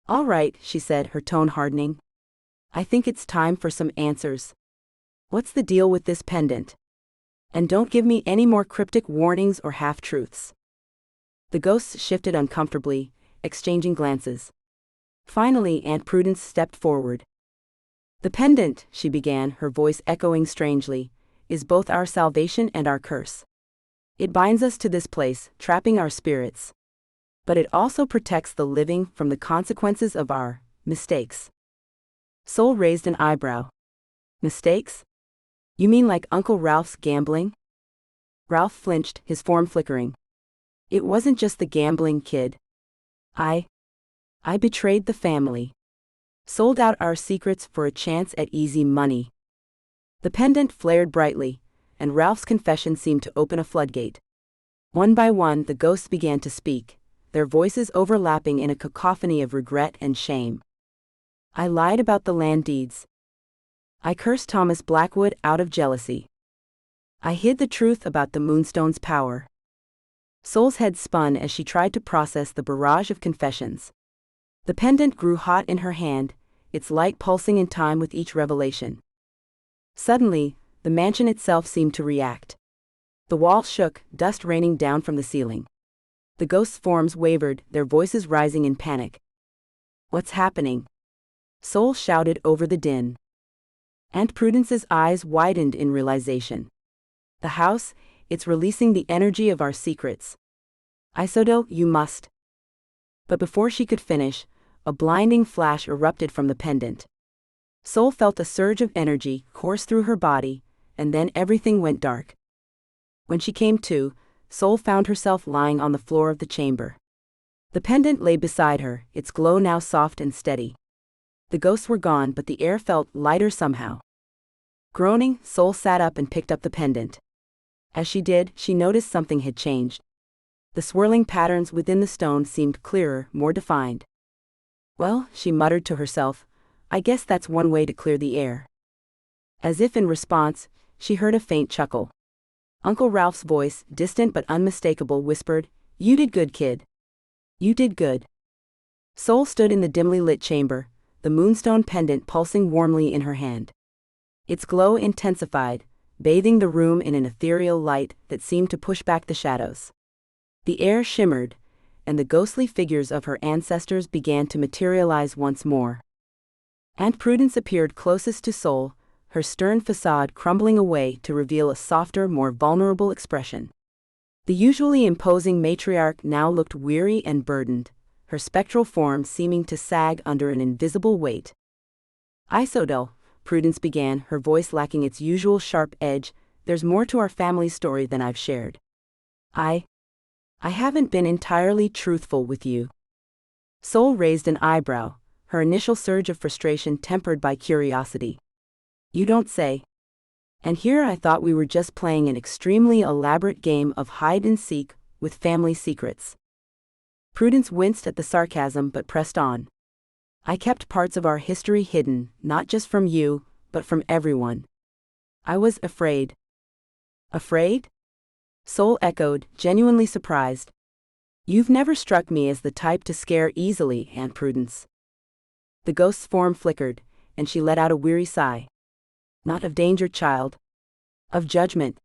All right, she said, her tone hardening. I think it's time for some answers. What's the deal with this pendant? And don't give me any more cryptic warnings or half-truths. The ghosts shifted uncomfortably, exchanging glances. Finally, Aunt Prudence stepped forward. The pendant, she began, her voice echoing strangely, is both our salvation and our curse. It binds us to this place, trapping our spirits. But it also protects the living from the consequences of our mistakes. Sol raised an eyebrow. Mistakes? You mean like Uncle Ralph's gambling? Ralph flinched, his form flickering. It wasn't just the gambling, kid. I betrayed the family. Sold out our secrets for a chance at easy money. The pendant flared brightly, and Ralph's confession seemed to open a floodgate. One by one, the ghosts began to speak, their voices overlapping in a cacophony of regret and shame. I lied about the land deeds, I cursed Thomas Blackwood out of jealousy. I hid the truth about the moonstone's power. Sol's head spun as she tried to process the barrage of confessions. The pendant grew hot in her hand, its light pulsing in time with each revelation. Suddenly, the mansion itself seemed to react. The walls shook, dust raining down from the ceiling. The ghosts' forms wavered, their voices rising in panic. "What's happening?" Sol shouted over the din. Aunt Prudence's eyes widened in realization. "The house, it's releasing the energy of our secrets. Isodo, you must." But before she could finish, a blinding flash erupted from the pendant. Sol felt a surge of energy course through her body, and then everything went dark. When she came to, Sol found herself lying on the floor of the chamber. The pendant lay beside her, its glow now soft and steady. The ghosts were gone, but the air felt lighter somehow. Groaning, Sol sat up and picked up the pendant. As she did, she noticed something had changed. The swirling patterns within the stone seemed clearer, more defined. "Well," she muttered to herself, "I guess that's one way to clear the air." As if in response, she heard a faint chuckle. Uncle Ralph's voice, distant but unmistakable, whispered, "You did good, kid. You did good." Sol stood in the dimly lit chamber, the moonstone pendant pulsing warmly in her hand. Its glow intensified, bathing the room in an ethereal light that seemed to push back the shadows. The air shimmered, and the ghostly figures of her ancestors began to materialize once more. Aunt Prudence appeared closest to Sol, her stern facade crumbling away to reveal a softer, more vulnerable expression. The usually imposing matriarch now looked weary and burdened, her spectral form seeming to sag under an invisible weight. "Isodel," Prudence began, her voice lacking its usual sharp edge, "there's more to our family story than I've shared. I haven't been entirely truthful with you." Sol raised an eyebrow, her initial surge of frustration tempered by curiosity. "You don't say. And here I thought we were just playing an extremely elaborate game of hide-and-seek with family secrets." Prudence winced at the sarcasm but pressed on. "I kept parts of our history hidden, not just from you, but from everyone. I was afraid." "Afraid?" Sol echoed, genuinely surprised. "You've never struck me as the type to scare easily, Aunt Prudence." The ghost's form flickered, and she let out a weary sigh. "Not of danger, child. Of judgment.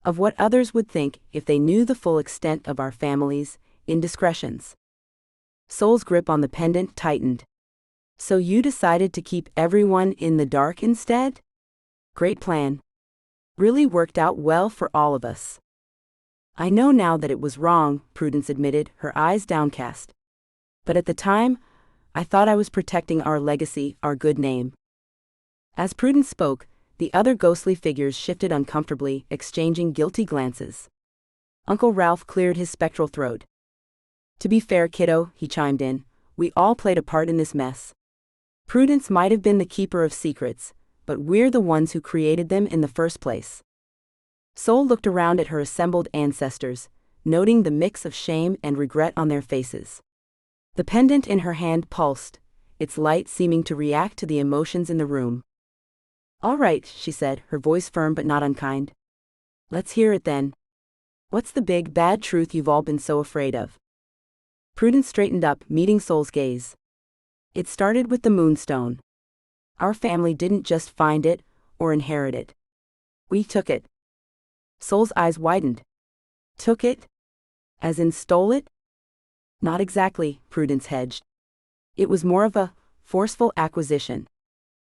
Of what others would think if they knew the full extent of our family's indiscretions." Sol's grip on the pendant tightened. "So you decided to keep everyone in the dark instead? Great plan. Really worked out well for all of us." "I know now that it was wrong," Prudence admitted, her eyes downcast. "But at the time, I thought I was protecting our legacy, our good name." As Prudence spoke, the other ghostly figures shifted uncomfortably, exchanging guilty glances. Uncle Ralph cleared his spectral throat. "To be fair, kiddo," he chimed in, "we all played a part in this mess. Prudence might have been the keeper of secrets, but we're the ones who created them in the first place." Sol looked around at her assembled ancestors, noting the mix of shame and regret on their faces. The pendant in her hand pulsed, its light seeming to react to the emotions in the room. "All right," she said, her voice firm but not unkind. "Let's hear it then. What's the big, bad truth you've all been so afraid of?" Prudence straightened up, meeting Sol's gaze. "It started with the moonstone. Our family didn't just find it, or inherit it. We took it." Sol's eyes widened. "Took it? As in stole it?" "Not exactly," Prudence hedged. "It was more of a forceful acquisition.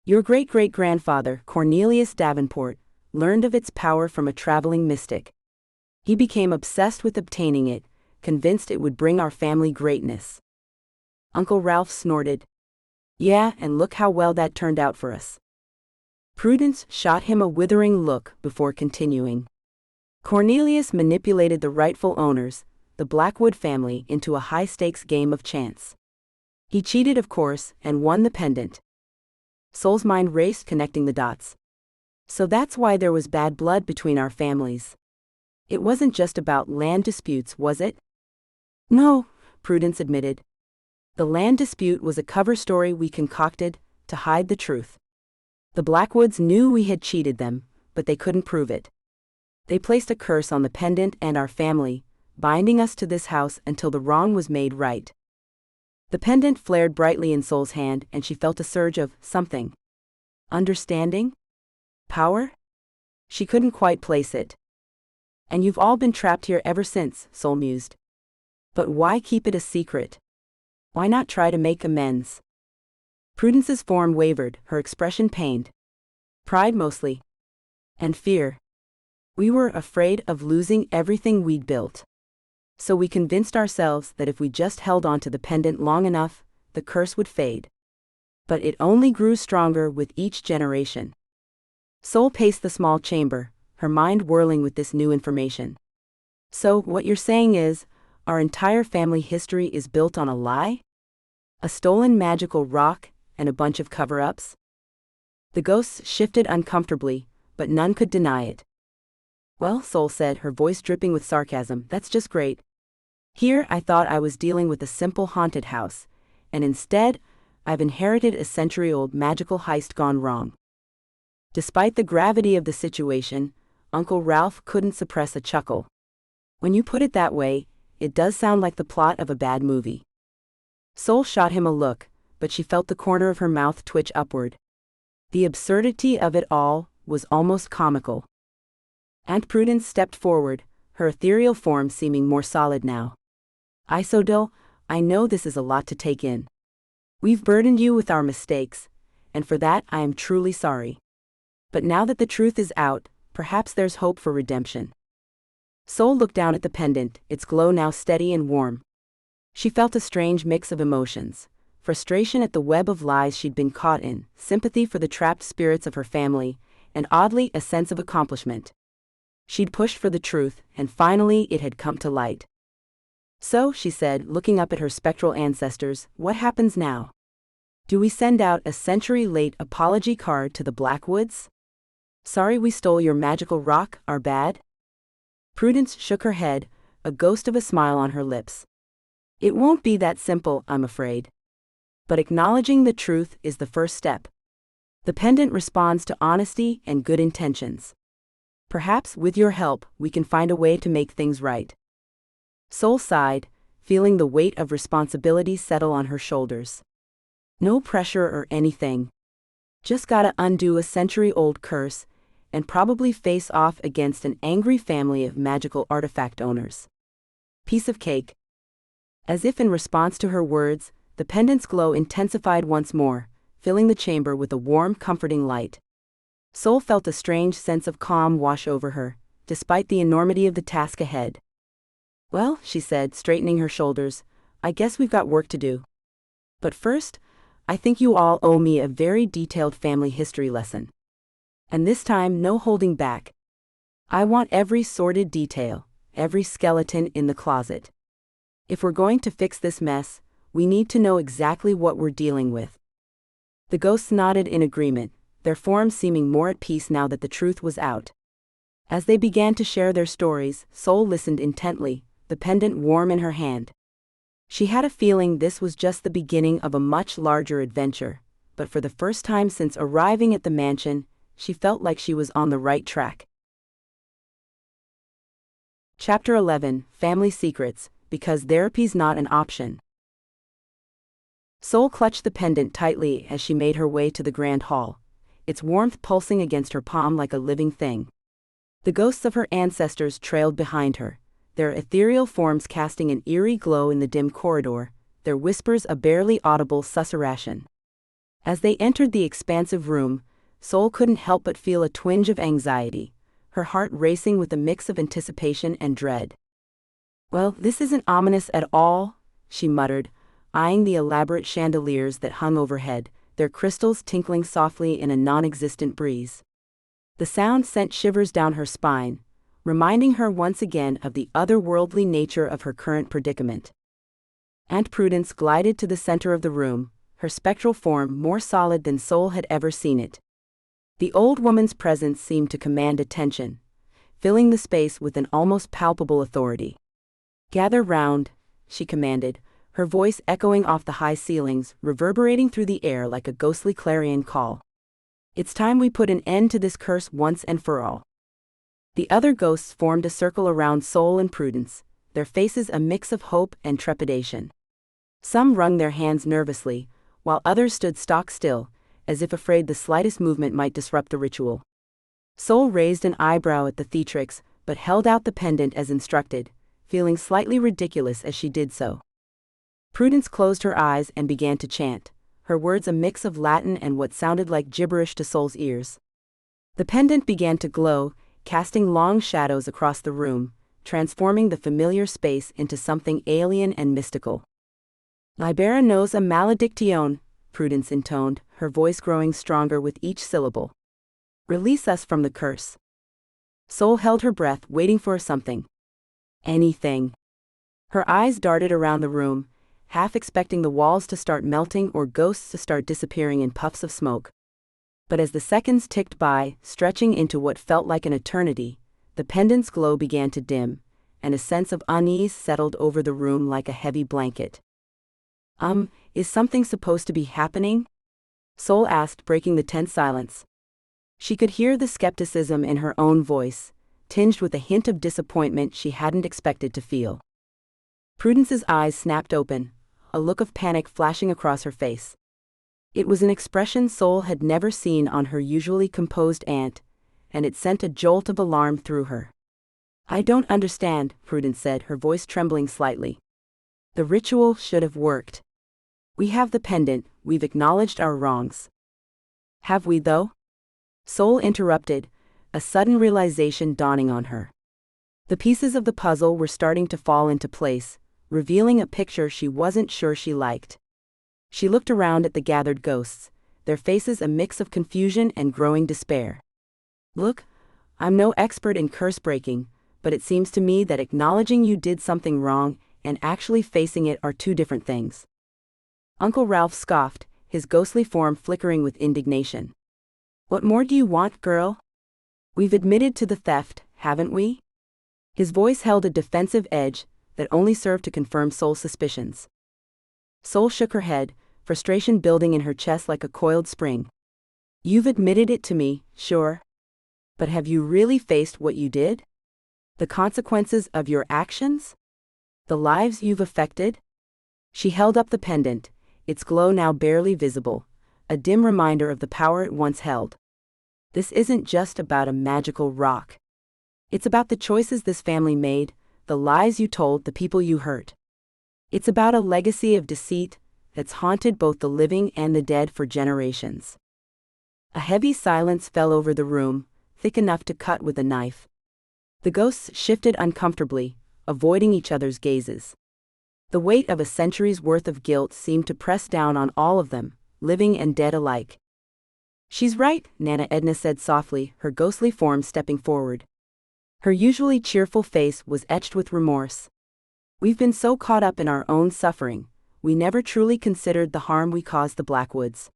Your great-great-grandfather, Cornelius Davenport, learned of its power from a traveling mystic. He became obsessed with obtaining it, convinced it would bring our family greatness." Uncle Ralph snorted. "Yeah, and look how well that turned out for us." Prudence shot him a withering look before continuing. "Cornelius manipulated the rightful owners, the Blackwood family, into a high-stakes game of chance. He cheated, of course, and won the pendant." Sol's mind raced, connecting the dots. "So that's why there was bad blood between our families. It wasn't just about land disputes, was it?" "No," Prudence admitted. "The land dispute was a cover story we concocted to hide the truth. The Blackwoods knew we had cheated them, but they couldn't prove it. They placed a curse on the pendant and our family, binding us to this house until the wrong was made right. The pendant flared brightly in Sol's hand, and she felt a surge of something. Understanding? Power? She couldn't quite place it. And you've all been trapped here ever since, Sol mused. But why keep it a secret? Why not try to make amends? Prudence's form wavered, her expression pained. Pride mostly. And fear. We were afraid of losing everything we'd built. So we convinced ourselves that if we just held on to the pendant long enough, the curse would fade. But it only grew stronger with each generation. Sol paced the small chamber, her mind whirling with this new information. So, what you're saying is, our entire family history is built on a lie? A stolen magical rock, and a bunch of cover-ups? The ghosts shifted uncomfortably, but none could deny it. Well, Sol said, her voice dripping with sarcasm, that's just great. Here I thought I was dealing with a simple haunted house, and instead, I've inherited a century-old magical heist gone wrong. Despite the gravity of the situation, Uncle Ralph couldn't suppress a chuckle. When you put it that way, it does sound like the plot of a bad movie. Sol shot him a look, but she felt the corner of her mouth twitch upward. The absurdity of it all was almost comical. Aunt Prudence stepped forward, her ethereal form seeming more solid now. Isodil, I know this is a lot to take in. We've burdened you with our mistakes, and for that I am truly sorry. But now that the truth is out, perhaps there's hope for redemption. Sol looked down at the pendant, its glow now steady and warm. She felt a strange mix of emotions: frustration at the web of lies she'd been caught in, sympathy for the trapped spirits of her family, and oddly a sense of accomplishment. She'd pushed for the truth, and finally it had come to light. So, she said, looking up at her spectral ancestors, what happens now? Do we send out a century-late apology card to the Blackwoods? Sorry we stole your magical rock, our bad? Prudence shook her head, a ghost of a smile on her lips. It won't be that simple, I'm afraid. But acknowledging the truth is the first step. The pendant responds to honesty and good intentions. Perhaps, with your help, we can find a way to make things right. Sol sighed, feeling the weight of responsibility settle on her shoulders. No pressure or anything. Just gotta undo a century-old curse, and probably face off against an angry family of magical artifact owners. Piece of cake. As if in response to her words, the pendant's glow intensified once more, filling the chamber with a warm, comforting light. Sol felt a strange sense of calm wash over her, despite the enormity of the task ahead. Well, she said, straightening her shoulders, I guess we've got work to do. But first, I think you all owe me a very detailed family history lesson. And this time, no holding back. I want every sordid detail, every skeleton in the closet. If we're going to fix this mess, we need to know exactly what we're dealing with. The ghosts nodded in agreement, their forms seeming more at peace now that the truth was out. As they began to share their stories, Sol listened intently, the pendant warm in her hand. She had a feeling this was just the beginning of a much larger adventure, but for the first time since arriving at the mansion, she felt like she was on the right track. Chapter 11, Family Secrets, because therapy's not an option. Sol clutched the pendant tightly as she made her way to the grand hall, its warmth pulsing against her palm like a living thing. The ghosts of her ancestors trailed behind her, their ethereal forms casting an eerie glow in the dim corridor, their whispers a barely audible susurration. As they entered the expansive room, Sol couldn't help but feel a twinge of anxiety, her heart racing with a mix of anticipation and dread. Well, this isn't ominous at all, she muttered, eyeing the elaborate chandeliers that hung overhead, their crystals tinkling softly in a non-existent breeze. The sound sent shivers down her spine, reminding her once again of the otherworldly nature of her current predicament. Aunt Prudence glided to the center of the room, her spectral form more solid than Sol had ever seen it. The old woman's presence seemed to command attention, filling the space with an almost palpable authority. Gather round, she commanded, her voice echoing off the high ceilings, reverberating through the air like a ghostly clarion call. It's time we put an end to this curse once and for all. The other ghosts formed a circle around Sol and Prudence, their faces a mix of hope and trepidation. Some wrung their hands nervously, while others stood stock still, as if afraid the slightest movement might disrupt the ritual. Sol raised an eyebrow at the theatrix, but held out the pendant as instructed, feeling slightly ridiculous as she did so. Prudence closed her eyes and began to chant, her words a mix of Latin and what sounded like gibberish to Sol's ears. The pendant began to glow, casting long shadows across the room, transforming the familiar space into something alien and mystical. Libera nos a malediction, Prudence intoned, her voice growing stronger with each syllable. Release us from the curse. Sol held her breath, waiting for something. Anything. Her eyes darted around the room, half expecting the walls to start melting or ghosts to start disappearing in puffs of smoke. But as the seconds ticked by, stretching into what felt like an eternity, the pendant's glow began to dim, and a sense of unease settled over the room like a heavy blanket. Is something supposed to be happening? Sol asked, breaking the tense silence. She could hear the skepticism in her own voice, tinged with a hint of disappointment she hadn't expected to feel. Prudence's eyes snapped open, a look of panic flashing across her face. It was an expression Sol had never seen on her usually composed aunt, and it sent a jolt of alarm through her. I don't understand, Prudence said, her voice trembling slightly. The ritual should have worked. We have the pendant, we've acknowledged our wrongs. Have we though? Sol interrupted, a sudden realization dawning on her. The pieces of the puzzle were starting to fall into place, revealing a picture she wasn't sure she liked. She looked around at the gathered ghosts, their faces a mix of confusion and growing despair. Look, I'm no expert in curse breaking, but it seems to me that acknowledging you did something wrong and actually facing it are two different things. Uncle Ralph scoffed, his ghostly form flickering with indignation. What more do you want, girl? We've admitted to the theft, haven't we? His voice held a defensive edge that only served to confirm Sol's suspicions. Sol shook her head, frustration building in her chest like a coiled spring. You've admitted it to me, sure. But have you really faced what you did? The consequences of your actions? The lives you've affected? She held up the pendant, its glow now barely visible, a dim reminder of the power it once held. This isn't just about a magical rock. It's about the choices this family made, the lies you told, the people you hurt. It's about a legacy of deceit that's haunted both the living and the dead for generations. A heavy silence fell over the room, thick enough to cut with a knife. The ghosts shifted uncomfortably, avoiding each other's gazes. The weight of a century's worth of guilt seemed to press down on all of them, living and dead alike. She's right, Nana Edna said softly, her ghostly form stepping forward. Her usually cheerful face was etched with remorse. We've been so caught up in our own suffering, we never truly considered the harm we caused the Blackwoods.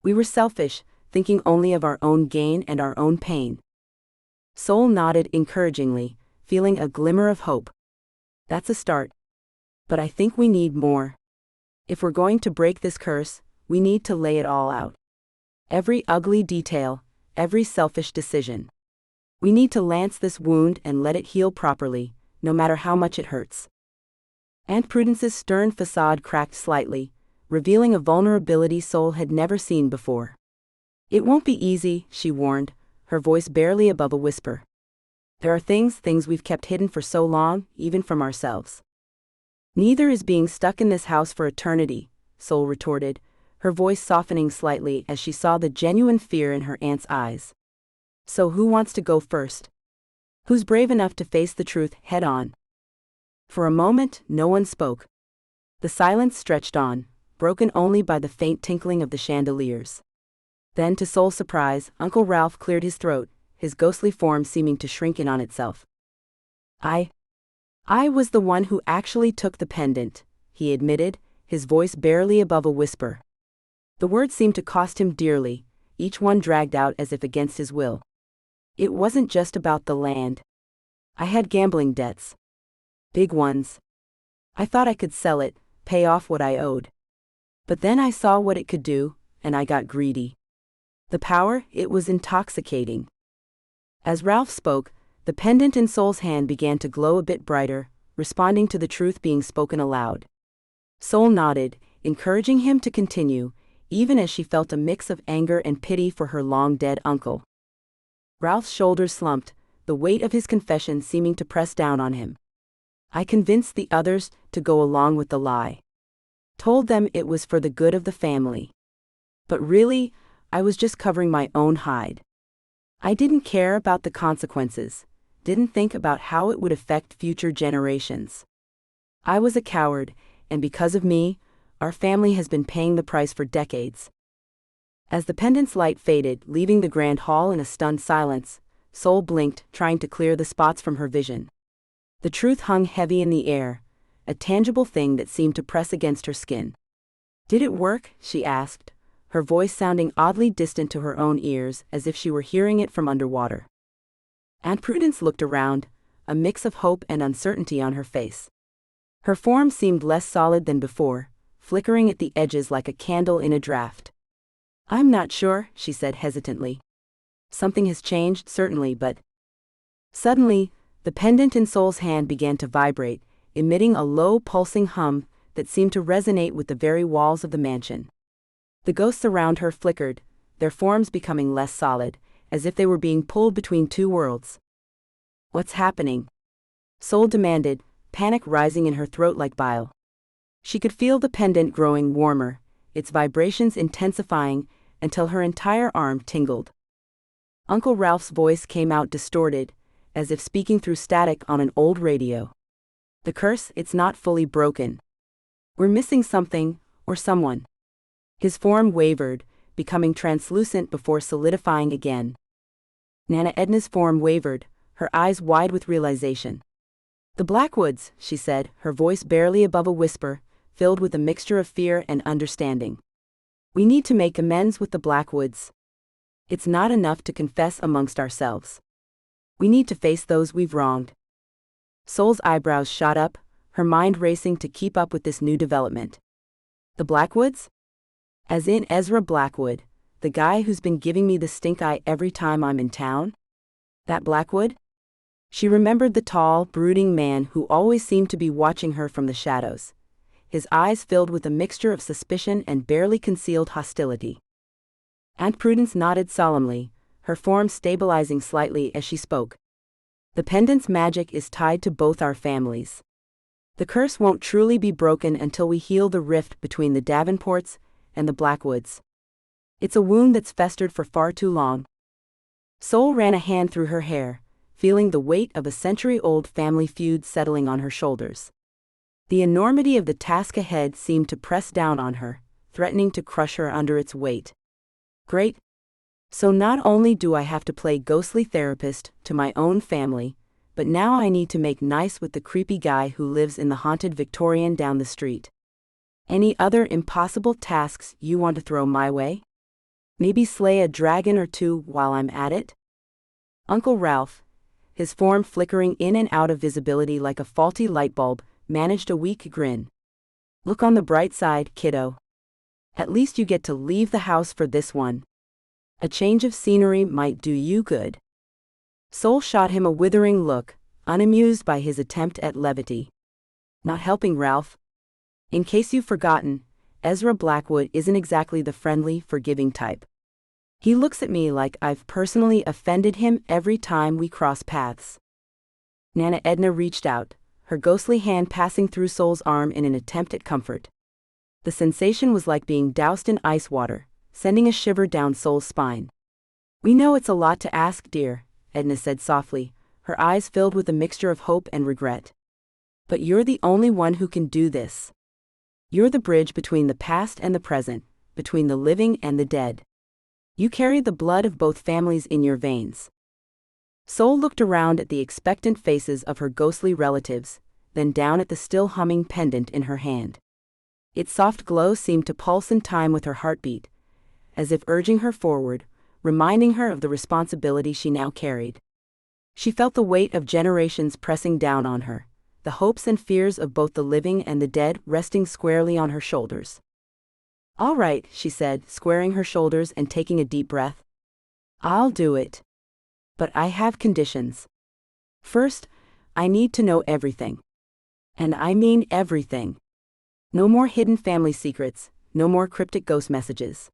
We were selfish, thinking only of our own gain and our own pain. Sol nodded encouragingly, feeling a glimmer of hope. That's a start. But I think we need more. If we're going to break this curse, we need to lay it all out. Every ugly detail, every selfish decision. We need to lance this wound and let it heal properly, no matter how much it hurts. Aunt Prudence's stern facade cracked slightly, revealing a vulnerability Sol had never seen before. It won't be easy, she warned, her voice barely above a whisper. There are things we've kept hidden for so long, even from ourselves. Neither is being stuck in this house for eternity, Sol retorted, her voice softening slightly as she saw the genuine fear in her aunt's eyes. So who wants to go first? Who's brave enough to face the truth head-on? For a moment, no one spoke. The silence stretched on, broken only by the faint tinkling of the chandeliers. Then, to Sol's surprise, Uncle Ralph cleared his throat, his ghostly form seeming to shrink in on itself. I was the one who actually took the pendant, he admitted, his voice barely above a whisper. The words seemed to cost him dearly, each one dragged out as if against his will. It wasn't just about the land. I had gambling debts. Big ones. I thought I could sell it, pay off what I owed. But then I saw what it could do, and I got greedy. The power, it was intoxicating. As Ralph spoke, the pendant in Sol's hand began to glow a bit brighter, responding to the truth being spoken aloud. Sol nodded, encouraging him to continue, even as she felt a mix of anger and pity for her long-dead uncle. Ralph's shoulders slumped, the weight of his confession seeming to press down on him. I convinced the others to go along with the lie. Told them it was for the good of the family. But really, I was just covering my own hide. I didn't care about the consequences, didn't think about how it would affect future generations. I was a coward, and because of me, our family has been paying the price for decades. As the pendant's light faded, leaving the grand hall in a stunned silence, Sol blinked, trying to clear the spots from her vision. The truth hung heavy in the air, a tangible thing that seemed to press against her skin. Did it work? She asked, her voice sounding oddly distant to her own ears, as if she were hearing it from underwater. Aunt Prudence looked around, a mix of hope and uncertainty on her face. Her form seemed less solid than before, flickering at the edges like a candle in a draft. I'm not sure, she said hesitantly. Something has changed, certainly, but... Suddenly, the pendant in Sol's hand began to vibrate, emitting a low, pulsing hum that seemed to resonate with the very walls of the mansion. The ghosts around her flickered, their forms becoming less solid, as if they were being pulled between two worlds. What's happening? Sol demanded, panic rising in her throat like bile. She could feel the pendant growing warmer, its vibrations intensifying, until her entire arm tingled. Uncle Ralph's voice came out distorted, as if speaking through static on an old radio. The curse, it's not fully broken. We're missing something, or someone. His form wavered, becoming translucent before solidifying again. Nana Edna's form wavered, her eyes wide with realization. The Blackwoods, she said, her voice barely above a whisper, filled with a mixture of fear and understanding. We need to make amends with the Blackwoods. It's not enough to confess amongst ourselves. We need to face those we've wronged. Sol's eyebrows shot up, her mind racing to keep up with this new development. The Blackwoods? As in Ezra Blackwood, the guy who's been giving me the stink eye every time I'm in town? That Blackwood? She remembered the tall, brooding man who always seemed to be watching her from the shadows, his eyes filled with a mixture of suspicion and barely concealed hostility. Aunt Prudence nodded solemnly, her form stabilizing slightly as she spoke. The pendant's magic is tied to both our families. The curse won't truly be broken until we heal the rift between the Davenports and the Blackwoods. It's a wound that's festered for far too long. Sol ran a hand through her hair, feeling the weight of a century-old family feud settling on her shoulders. The enormity of the task ahead seemed to press down on her, threatening to crush her under its weight. Great. So not only do I have to play ghostly therapist to my own family, but now I need to make nice with the creepy guy who lives in the haunted Victorian down the street. Any other impossible tasks you want to throw my way? Maybe slay a dragon or two while I'm at it? Uncle Ralph, his form flickering in and out of visibility like a faulty light bulb, managed a weak grin. Look on the bright side, kiddo. At least you get to leave the house for this one. A change of scenery might do you good. Sol shot him a withering look, unamused by his attempt at levity. Not helping Ralph. In case you've forgotten, Ezra Blackwood isn't exactly the friendly, forgiving type. He looks at me like I've personally offended him every time we cross paths. Nana Edna reached out, her ghostly hand passing through Sol's arm in an attempt at comfort. The sensation was like being doused in ice water, sending a shiver down Sol's spine. We know it's a lot to ask, dear, Edna said softly, her eyes filled with a mixture of hope and regret. But you're the only one who can do this. You're the bridge between the past and the present, between the living and the dead. You carry the blood of both families in your veins. Sol looked around at the expectant faces of her ghostly relatives, then down at the still humming pendant in her hand. Its soft glow seemed to pulse in time with her heartbeat, as if urging her forward, reminding her of the responsibility she now carried. She felt the weight of generations pressing down on her, the hopes and fears of both the living and the dead resting squarely on her shoulders. All right, she said, squaring her shoulders and taking a deep breath. I'll do it. But I have conditions. First, I need to know everything. And I mean everything. No more hidden family secrets, no more cryptic ghost messages.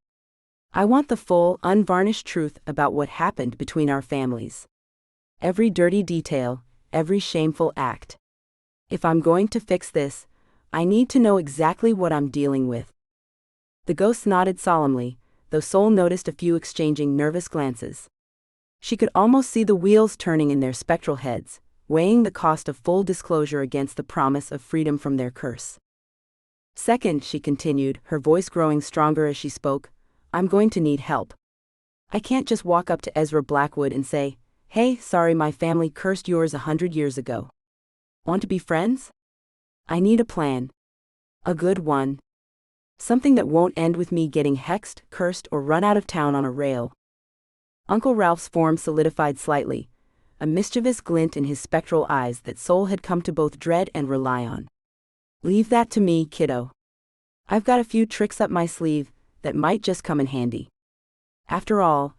I want the full, unvarnished truth about what happened between our families. Every dirty detail, every shameful act. If I'm going to fix this, I need to know exactly what I'm dealing with. The ghost nodded solemnly, though Sol noticed a few exchanging nervous glances. She could almost see the wheels turning in their spectral heads, weighing the cost of full disclosure against the promise of freedom from their curse. Second, she continued, her voice growing stronger as she spoke, I'm going to need help. I can't just walk up to Ezra Blackwood and say, hey, sorry my family cursed yours 100 years ago. Want to be friends? I need a plan. A good one. Something that won't end with me getting hexed, cursed, or run out of town on a rail. Uncle Ralph's form solidified slightly, a mischievous glint in his spectral eyes that Sol had come to both dread and rely on. Leave that to me, kiddo. I've got a few tricks up my sleeve that might just come in handy. After all,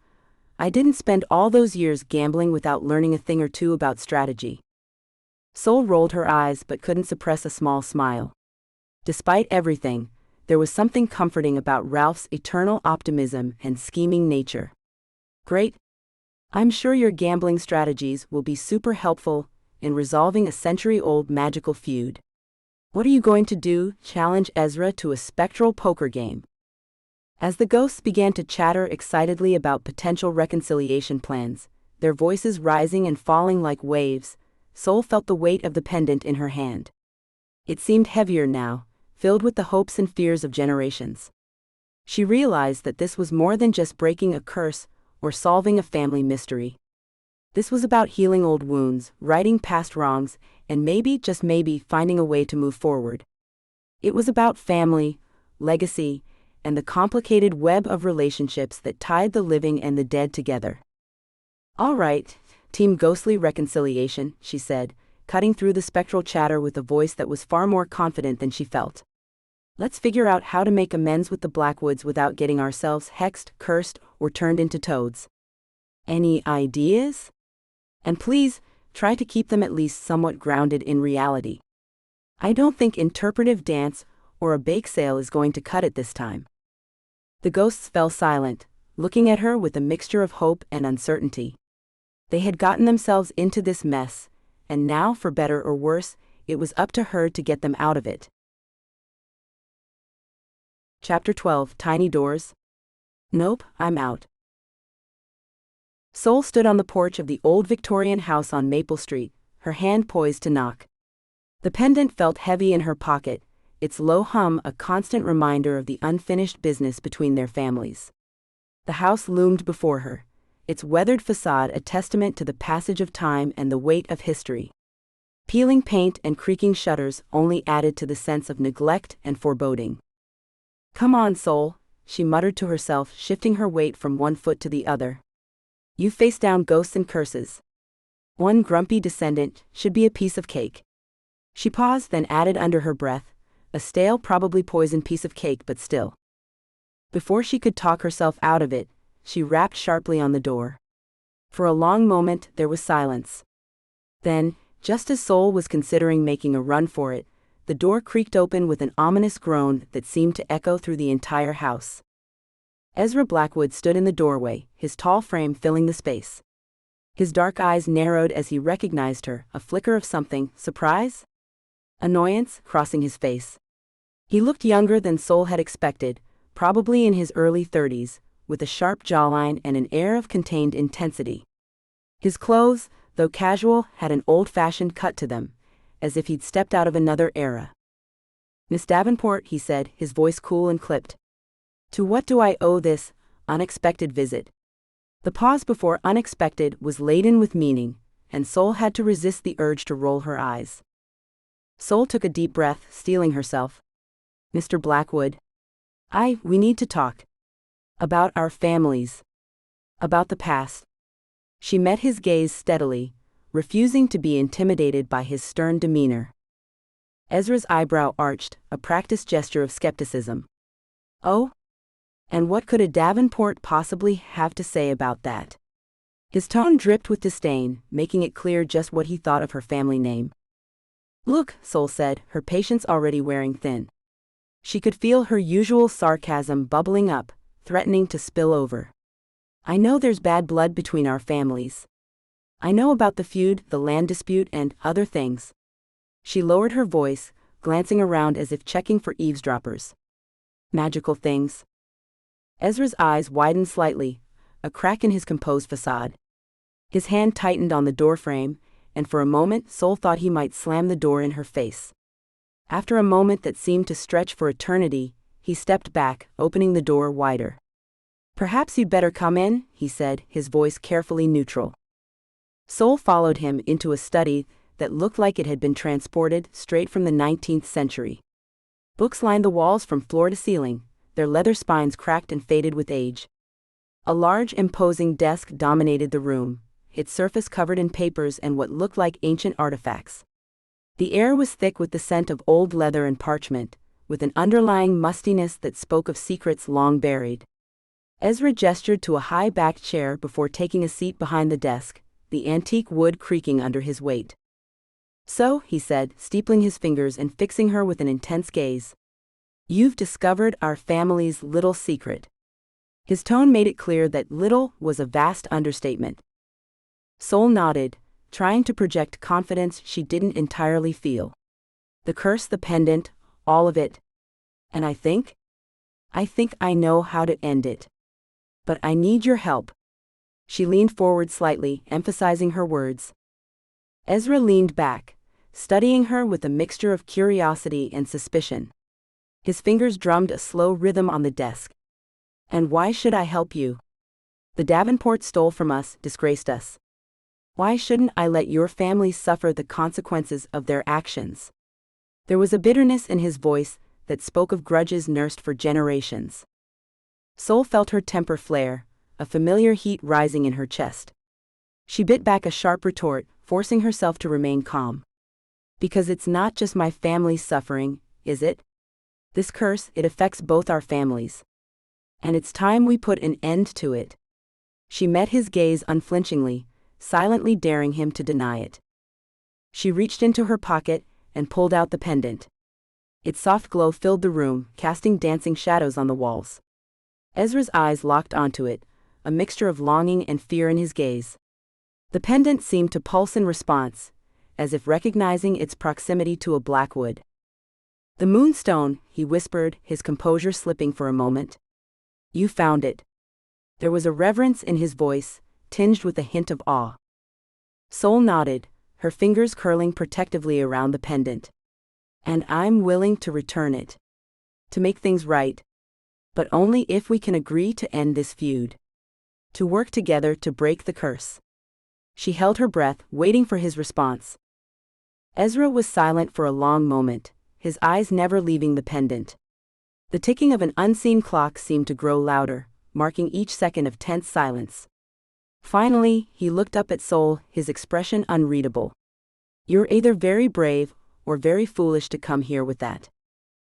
I didn't spend all those years gambling without learning a thing or two about strategy. Sol rolled her eyes but couldn't suppress a small smile. Despite everything, there was something comforting about Ralph's eternal optimism and scheming nature. Great. I'm sure your gambling strategies will be super helpful in resolving a century-old magical feud. What are you going to do? Challenge Ezra to a spectral poker game. As the ghosts began to chatter excitedly about potential reconciliation plans, their voices rising and falling like waves, Sol felt the weight of the pendant in her hand. It seemed heavier now, filled with the hopes and fears of generations. She realized that this was more than just breaking a curse or solving a family mystery. This was about healing old wounds, righting past wrongs, and maybe, just maybe, finding a way to move forward. It was about family, legacy, and the complicated web of relationships that tied the living and the dead together. All right, Team Ghostly Reconciliation, she said, cutting through the spectral chatter with a voice that was far more confident than she felt. Let's figure out how to make amends with the Blackwoods without getting ourselves hexed, cursed, or turned into toads. Any ideas? And please, try to keep them at least somewhat grounded in reality. I don't think interpretive dance or a bake sale is going to cut it this time. The ghosts fell silent, looking at her with a mixture of hope and uncertainty. They had gotten themselves into this mess, and now, for better or worse, it was up to her to get them out of it. Chapter 12, Tiny Doors. Nope, I'm out. Sol stood on the porch of the old Victorian house on Maple Street, her hand poised to knock. The pendant felt heavy in her pocket, its low hum a constant reminder of the unfinished business between their families. The house loomed before her, its weathered facade a testament to the passage of time and the weight of history. Peeling paint and creaking shutters only added to the sense of neglect and foreboding. Come on, Sol, she muttered to herself, shifting her weight from one foot to the other. You face down ghosts and curses. One grumpy descendant should be a piece of cake. She paused, then added under her breath, a stale, probably poisoned piece of cake, but still. Before she could talk herself out of it, she rapped sharply on the door. For a long moment there was silence. Then, just as Sol was considering making a run for it, the door creaked open with an ominous groan that seemed to echo through the entire house. Ezra Blackwood stood in the doorway, his tall frame filling the space. His dark eyes narrowed as he recognized her, a flicker of something, surprise? Annoyance, crossing his face. He looked younger than Sol had expected, probably in his early 30s, with a sharp jawline and an air of contained intensity. His clothes, though casual, had an old-fashioned cut to them, as if he'd stepped out of another era. Miss Davenport, he said, his voice cool and clipped. To what do I owe this unexpected visit? The pause before unexpected was laden with meaning, and Sol had to resist the urge to roll her eyes. Sol took a deep breath, steeling herself. Mr. Blackwood. We need to talk. About our families. About the past. She met his gaze steadily, refusing to be intimidated by his stern demeanor. Ezra's eyebrow arched, a practiced gesture of skepticism. Oh? And what could a Davenport possibly have to say about that? His tone dripped with disdain, making it clear just what he thought of her family name. Look, Sol said, her patience already wearing thin. She could feel her usual sarcasm bubbling up, threatening to spill over. I know there's bad blood between our families. I know about the feud, the land dispute, and other things. She lowered her voice, glancing around as if checking for eavesdroppers. Magical things. Ezra's eyes widened slightly, a crack in his composed facade. His hand tightened on the doorframe, and for a moment Sol thought he might slam the door in her face. After a moment that seemed to stretch for eternity, he stepped back, opening the door wider. Perhaps you'd better come in, he said, his voice carefully neutral. Sol followed him into a study that looked like it had been transported straight from the 19th century. Books lined the walls from floor to ceiling, their leather spines cracked and faded with age. A large, imposing desk dominated the room, its surface covered in papers and what looked like ancient artifacts. The air was thick with the scent of old leather and parchment, with an underlying mustiness that spoke of secrets long buried. Ezra gestured to a high-backed chair before taking a seat behind the desk, the antique wood creaking under his weight. So, he said, steepling his fingers and fixing her with an intense gaze. You've discovered our family's little secret. His tone made it clear that little was a vast understatement. Sol nodded, trying to project confidence she didn't entirely feel. The curse, the pendant, all of it. And I think I know how to end it. But I need your help. She leaned forward slightly, emphasizing her words. Ezra leaned back, studying her with a mixture of curiosity and suspicion. His fingers drummed a slow rhythm on the desk. And why should I help you? The Davenports stole from us, disgraced us. Why shouldn't I let your family suffer the consequences of their actions? There was a bitterness in his voice that spoke of grudges nursed for generations. Sol felt her temper flare, a familiar heat rising in her chest. She bit back a sharp retort, forcing herself to remain calm. Because it's not just my family's suffering, is it? This curse, it affects both our families. And it's time we put an end to it. She met his gaze unflinchingly, silently daring him to deny it. She reached into her pocket and pulled out the pendant. Its soft glow filled the room, casting dancing shadows on the walls. Ezra's eyes locked onto it, a mixture of longing and fear in his gaze. The pendant seemed to pulse in response, as if recognizing its proximity to a blackwood. The moonstone, he whispered, his composure slipping for a moment. You found it. There was a reverence in his voice, tinged with a hint of awe. Sol nodded, her fingers curling protectively around the pendant. And I'm willing to return it. To make things right. But only if we can agree to end this feud. To work together to break the curse. She held her breath, waiting for his response. Ezra was silent for a long moment, his eyes never leaving the pendant. The ticking of an unseen clock seemed to grow louder, marking each second of tense silence. Finally, he looked up at Sol, his expression unreadable. You're either very brave or very foolish to come here with that.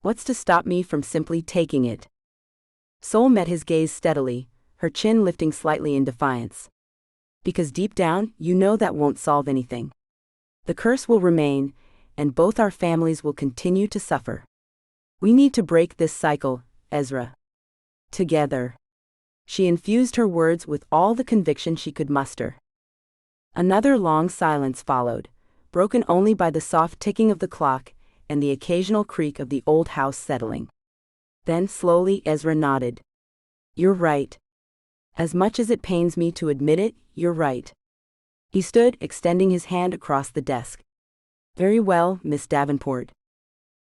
What's to stop me from simply taking it? Sol met his gaze steadily, her chin lifting slightly in defiance. Because deep down, you know that won't solve anything. The curse will remain, and both our families will continue to suffer. We need to break this cycle, Ezra. Together. She infused her words with all the conviction she could muster. Another long silence followed, broken only by the soft ticking of the clock and the occasional creak of the old house settling. Then slowly Ezra nodded. You're right. As much as it pains me to admit it, you're right. He stood, extending his hand across the desk. Very well, Miss Davenport.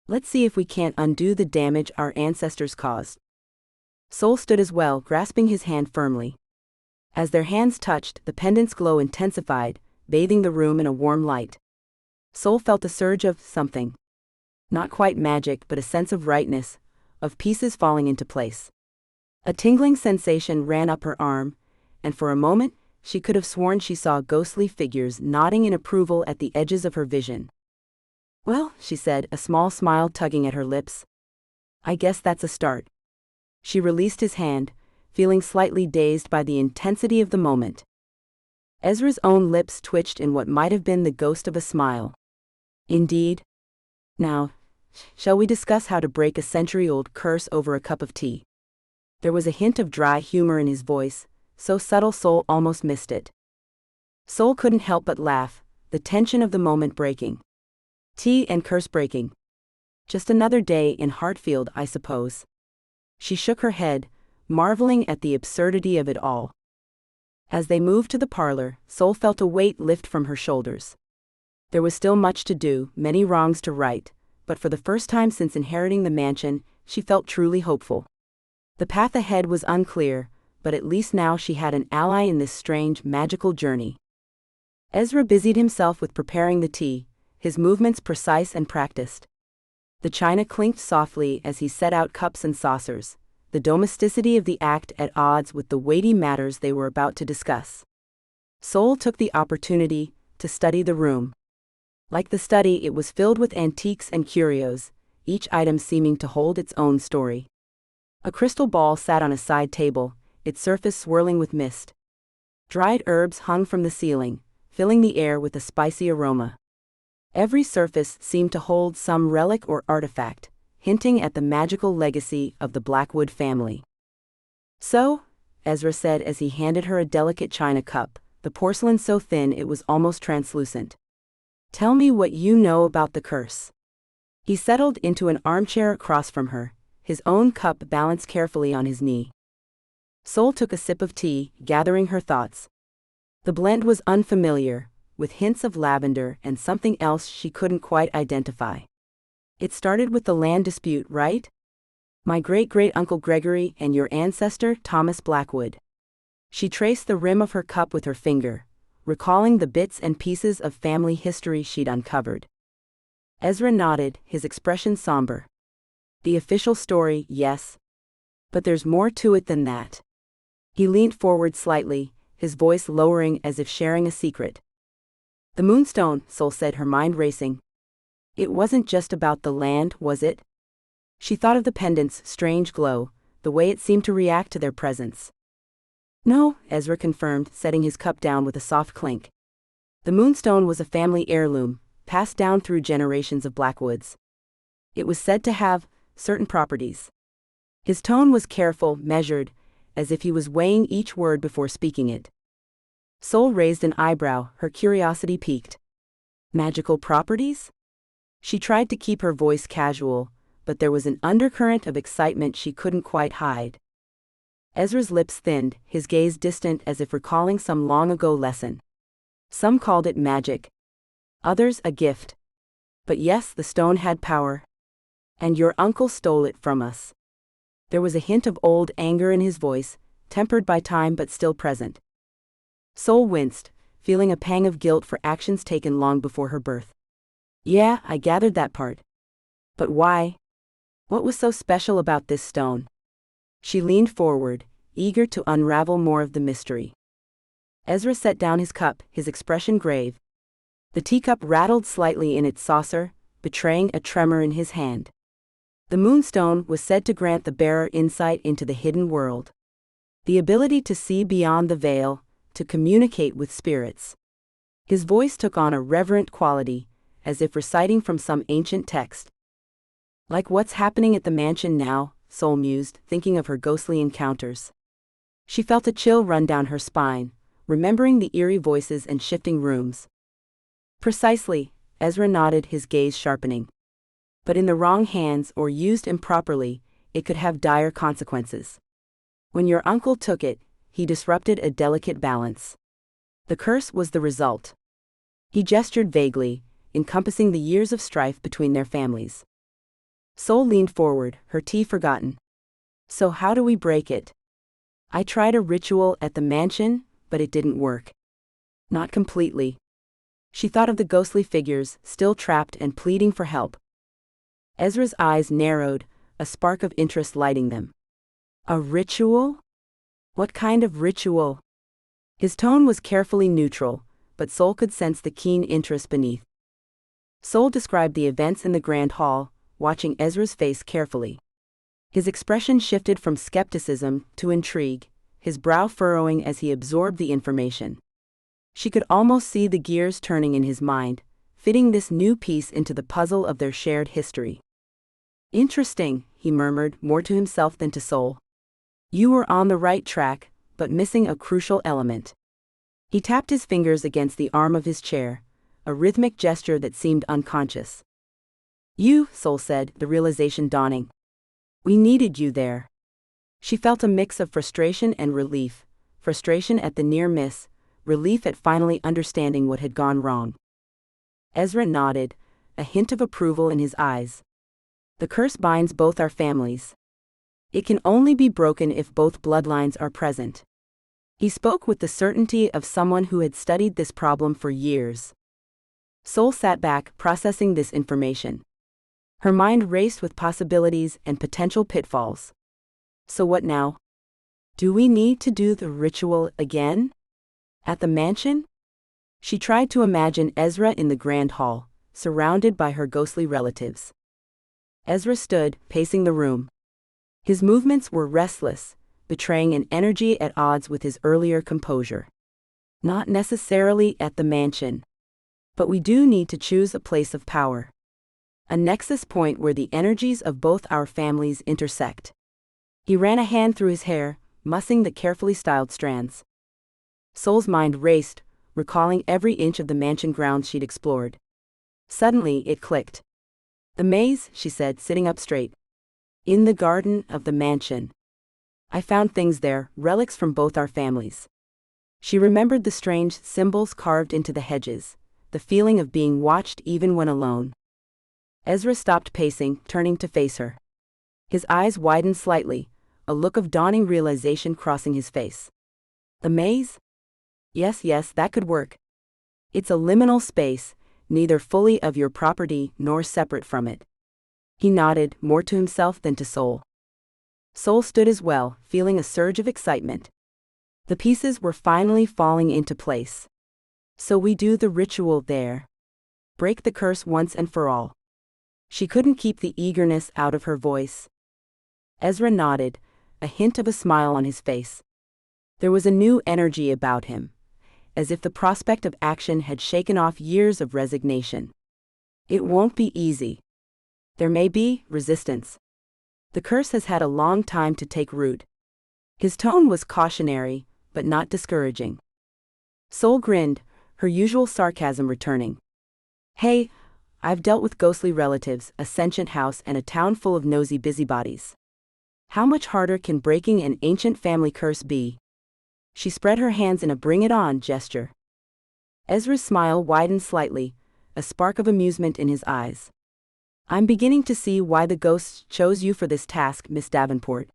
Let's see if we can't undo the damage our ancestors caused. Sol stood as well, grasping his hand firmly. As their hands touched, the pendant's glow intensified, bathing the room in a warm light. Sol felt a surge of something. Not quite magic, but a sense of rightness, of pieces falling into place. A tingling sensation ran up her arm, and for a moment, she could have sworn she saw ghostly figures nodding in approval at the edges of her vision. Well, she said, a small smile tugging at her lips. I guess that's a start. She released his hand, feeling slightly dazed by the intensity of the moment. Ezra's own lips twitched in what might have been the ghost of a smile. Indeed. Now, shall we discuss how to break a century-old curse over a cup of tea? There was a hint of dry humor in his voice, so subtle Sol almost missed it. Sol couldn't help but laugh, the tension of the moment breaking. Tea and curse breaking. Just another day in Hartfield, I suppose. She shook her head, marveling at the absurdity of it all. As they moved to the parlor, Sol felt a weight lift from her shoulders. There was still much to do, many wrongs to right, but for the first time since inheriting the mansion, she felt truly hopeful. The path ahead was unclear, but at least now she had an ally in this strange, magical journey. Ezra busied himself with preparing the tea, his movements precise and practiced. The china clinked softly as he set out cups and saucers, the domesticity of the act at odds with the weighty matters they were about to discuss. Sol took the opportunity to study the room. Like the study, it was filled with antiques and curios, each item seeming to hold its own story. A crystal ball sat on a side table, its surface swirling with mist. Dried herbs hung from the ceiling, filling the air with a spicy aroma. Every surface seemed to hold some relic or artifact, hinting at the magical legacy of the Blackwood family. "So," Ezra said as he handed her a delicate china cup, the porcelain so thin it was almost translucent. "Tell me what you know about the curse." He settled into an armchair across from her, his own cup balanced carefully on his knee. Sol took a sip of tea, gathering her thoughts. The blend was unfamiliar, with hints of lavender and something else she couldn't quite identify. "It started with the land dispute, right? My great-great-uncle Gregory and your ancestor, Thomas Blackwood." She traced the rim of her cup with her finger, recalling the bits and pieces of family history she'd uncovered. Ezra nodded, his expression somber. "The official story, yes. But there's more to it than that." He leaned forward slightly, his voice lowering as if sharing a secret. "The moonstone," Sol said, her mind racing. "It wasn't just about the land, was it?" She thought of the pendant's strange glow, the way it seemed to react to their presence. "No," Ezra confirmed, setting his cup down with a soft clink. "The moonstone was a family heirloom, passed down through generations of Blackwoods. It was said to have certain properties." His tone was careful, measured, as if he was weighing each word before speaking it. Sol raised an eyebrow, her curiosity piqued. "Magical properties?" She tried to keep her voice casual, but there was an undercurrent of excitement she couldn't quite hide. Ezra's lips thinned, his gaze distant as if recalling some long-ago lesson. "Some called it magic. Others a gift. But yes, the stone had power. And your uncle stole it from us." There was a hint of old anger in his voice, tempered by time but still present. Sol winced, feeling a pang of guilt for actions taken long before her birth. "Yeah, I gathered that part. But why? What was so special about this stone?" She leaned forward, eager to unravel more of the mystery. Ezra set down his cup, his expression grave. The teacup rattled slightly in its saucer, betraying a tremor in his hand. The moonstone was said to grant the bearer insight into the hidden world. The ability to see beyond the veil, to communicate with spirits. His voice took on a reverent quality, as if reciting from some ancient text. "Like what's happening at the mansion now," Sol mused, thinking of her ghostly encounters. She felt a chill run down her spine, remembering the eerie voices and shifting rooms. "Precisely," Ezra nodded, his gaze sharpening. "But in the wrong hands or used improperly, it could have dire consequences. When your uncle took it, he disrupted a delicate balance. The curse was the result." He gestured vaguely, encompassing the years of strife between their families. Sol leaned forward, her tea forgotten. "So how do we break it?" "I tried a ritual at the mansion, but it didn't work." "Not completely." She thought of the ghostly figures, still trapped and pleading for help. Ezra's eyes narrowed, a spark of interest lighting them. "A ritual? What kind of ritual?" His tone was carefully neutral, but Sol could sense the keen interest beneath. Sol described the events in the grand hall, watching Ezra's face carefully. His expression shifted from skepticism to intrigue, his brow furrowing as he absorbed the information. She could almost see the gears turning in his mind, fitting this new piece into the puzzle of their shared history. "Interesting," he murmured, more to himself than to Sol. "You were on the right track, but missing a crucial element." He tapped his fingers against the arm of his chair, a rhythmic gesture that seemed unconscious. "You," Sol said, the realization dawning. "We needed you there." She felt a mix of frustration and relief, frustration at the near miss, relief at finally understanding what had gone wrong. Ezra nodded, a hint of approval in his eyes. "The curse binds both our families. It can only be broken if both bloodlines are present." He spoke with the certainty of someone who had studied this problem for years. Sol sat back, processing this information. Her mind raced with possibilities and potential pitfalls. So what now? Do we need to do the ritual again? At the mansion? She tried to imagine Ezra in the grand hall, surrounded by her ghostly relatives. Ezra stood, pacing the room. His movements were restless, betraying an energy at odds with his earlier composure. "Not necessarily at the mansion. But we do need to choose a place of power. A nexus point where the energies of both our families intersect." He ran a hand through his hair, mussing the carefully styled strands. Sol's mind raced, recalling every inch of the mansion grounds she'd explored. Suddenly, it clicked. "The maze," she said, sitting up straight. "In the garden of the mansion. I found things there, relics from both our families." She remembered the strange symbols carved into the hedges, the feeling of being watched even when alone. Ezra stopped pacing, turning to face her. His eyes widened slightly, a look of dawning realization crossing his face. "The maze? Yes, that could work. It's a liminal space, neither fully of your property nor separate from it." He nodded, more to himself than to Sol. Sol stood as well, feeling a surge of excitement. The pieces were finally falling into place. "So we do the ritual there. Break the curse once and for all." She couldn't keep the eagerness out of her voice. Ezra nodded, a hint of a smile on his face. There was a new energy about him, as if the prospect of action had shaken off years of resignation. "It won't be easy. There may be resistance. The curse has had a long time to take root." His tone was cautionary, but not discouraging. Sol grinned, her usual sarcasm returning. "Hey, I've dealt with ghostly relatives, a sentient house, and a town full of nosy busybodies. How much harder can breaking an ancient family curse be?" She spread her hands in a bring-it-on gesture. Ezra's smile widened slightly, a spark of amusement in his eyes. "I'm beginning to see why the ghosts chose you for this task, Miss Davenport."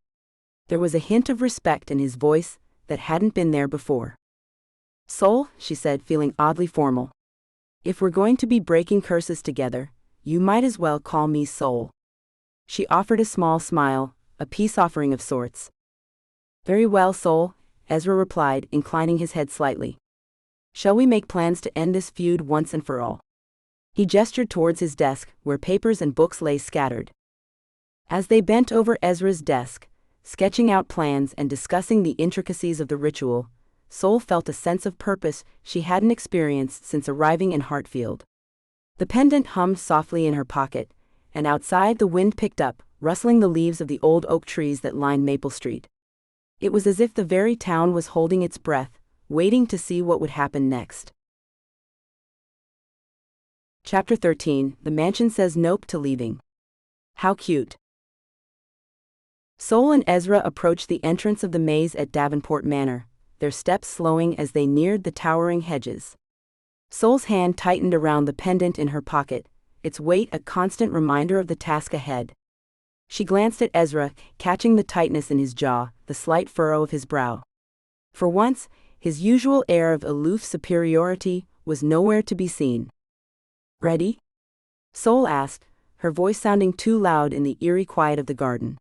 There was a hint of respect in his voice that hadn't been there before. "Sol," she said, feeling oddly formal. "If we're going to be breaking curses together, you might as well call me Sol." She offered a small smile, a peace offering of sorts. "Very well, Sol," Ezra replied, inclining his head slightly. "Shall we make plans to end this feud once and for all?" He gestured towards his desk, where papers and books lay scattered. As they bent over Ezra's desk, sketching out plans and discussing the intricacies of the ritual, Sol felt a sense of purpose she hadn't experienced since arriving in Hartfield. The pendant hummed softly in her pocket, and outside the wind picked up, rustling the leaves of the old oak trees that lined Maple Street. It was as if the very town was holding its breath, waiting to see what would happen next. Chapter 13, The Mansion Says Nope to Leaving. How cute. Sol and Ezra approached the entrance of the maze at Davenport Manor, their steps slowing as they neared the towering hedges. Sol's hand tightened around the pendant in her pocket, its weight a constant reminder of the task ahead. She glanced at Ezra, catching the tightness in his jaw, the slight furrow of his brow. For once, his usual air of aloof superiority was nowhere to be seen. "Ready?" Sol asked, her voice sounding too loud in the eerie quiet of the garden.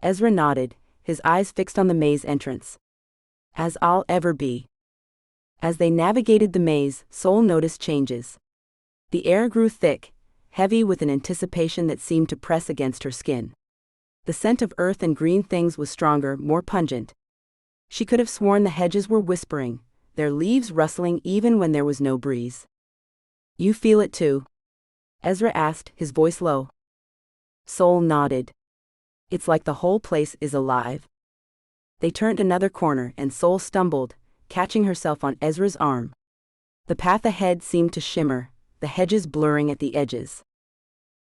Ezra nodded, his eyes fixed on the maze entrance. "As I'll ever be." As they navigated the maze, Sol noticed changes. The air grew thick, heavy with an anticipation that seemed to press against her skin. The scent of earth and green things was stronger, more pungent. She could have sworn the hedges were whispering, their leaves rustling even when there was no breeze. "You feel it too?" Ezra asked, his voice low. Sol nodded. "It's like the whole place is alive." They turned another corner and Sol stumbled, catching herself on Ezra's arm. The path ahead seemed to shimmer, the hedges blurring at the edges.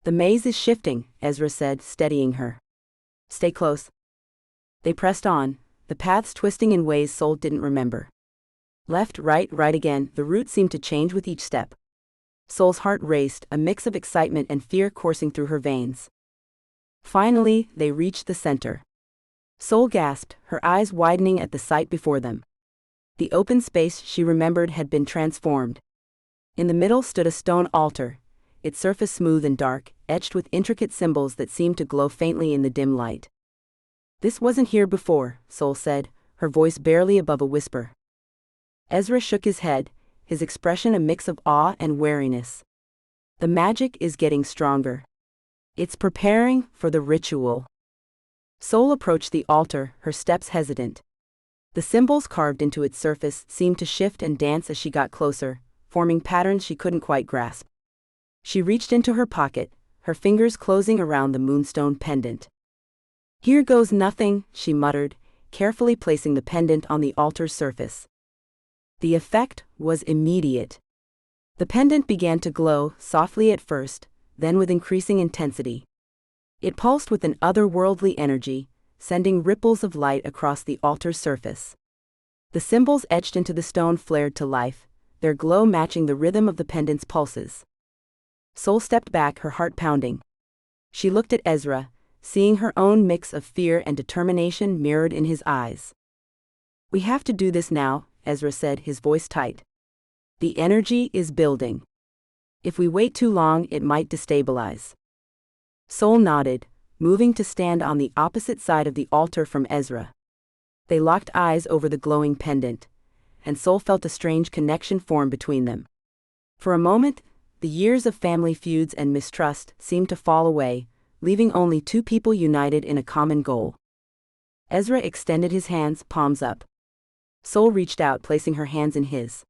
"The maze is shifting," Ezra said, steadying her. "Stay close." They pressed on, the paths twisting in ways Sol didn't remember. Left, right again, the route seemed to change with each step. Sol's heart raced, a mix of excitement and fear coursing through her veins. Finally, they reached the center. Sol gasped, her eyes widening at the sight before them. The open space she remembered had been transformed. In the middle stood a stone altar, its surface smooth and dark, etched with intricate symbols that seemed to glow faintly in the dim light. "This wasn't here before," Sol said, her voice barely above a whisper. Ezra shook his head, his expression a mix of awe and wariness. "The magic is getting stronger. It's preparing for the ritual." Sol approached the altar, her steps hesitant. The symbols carved into its surface seemed to shift and dance as she got closer, forming patterns she couldn't quite grasp. She reached into her pocket, her fingers closing around the moonstone pendant. "Here goes nothing," she muttered, carefully placing the pendant on the altar's surface. The effect was immediate. The pendant began to glow, softly at first, then with increasing intensity. It pulsed with an otherworldly energy, sending ripples of light across the altar's surface. The symbols etched into the stone flared to life, their glow matching the rhythm of the pendant's pulses. Sol stepped back, her heart pounding. She looked at Ezra, seeing her own mix of fear and determination mirrored in his eyes. "We have to do this now," Ezra said, his voice tight. "The energy is building. If we wait too long, it might destabilize." Sol nodded, moving to stand on the opposite side of the altar from Ezra. They locked eyes over the glowing pendant, and Sol felt a strange connection form between them. For a moment, the years of family feuds and mistrust seemed to fall away, leaving only two people united in a common goal. Ezra extended his hands, palms up. Sol reached out, placing her hands in his.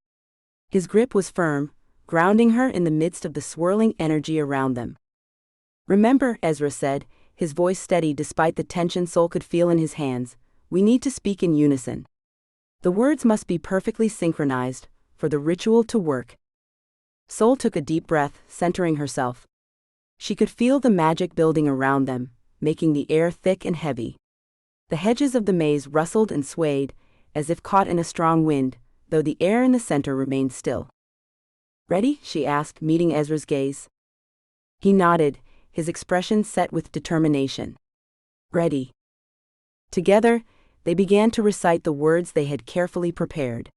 His grip was firm, grounding her in the midst of the swirling energy around them. "Remember," Ezra said, his voice steady despite the tension Sol could feel in his hands, "we need to speak in unison. The words must be perfectly synchronized, for the ritual to work." Sol took a deep breath, centering herself. She could feel the magic building around them, making the air thick and heavy. The hedges of the maze rustled and swayed, as if caught in a strong wind, though the air in the center remained still. "Ready?" she asked, meeting Ezra's gaze. He nodded, his expression set with determination. "Ready." Together, they began to recite the words they had carefully prepared.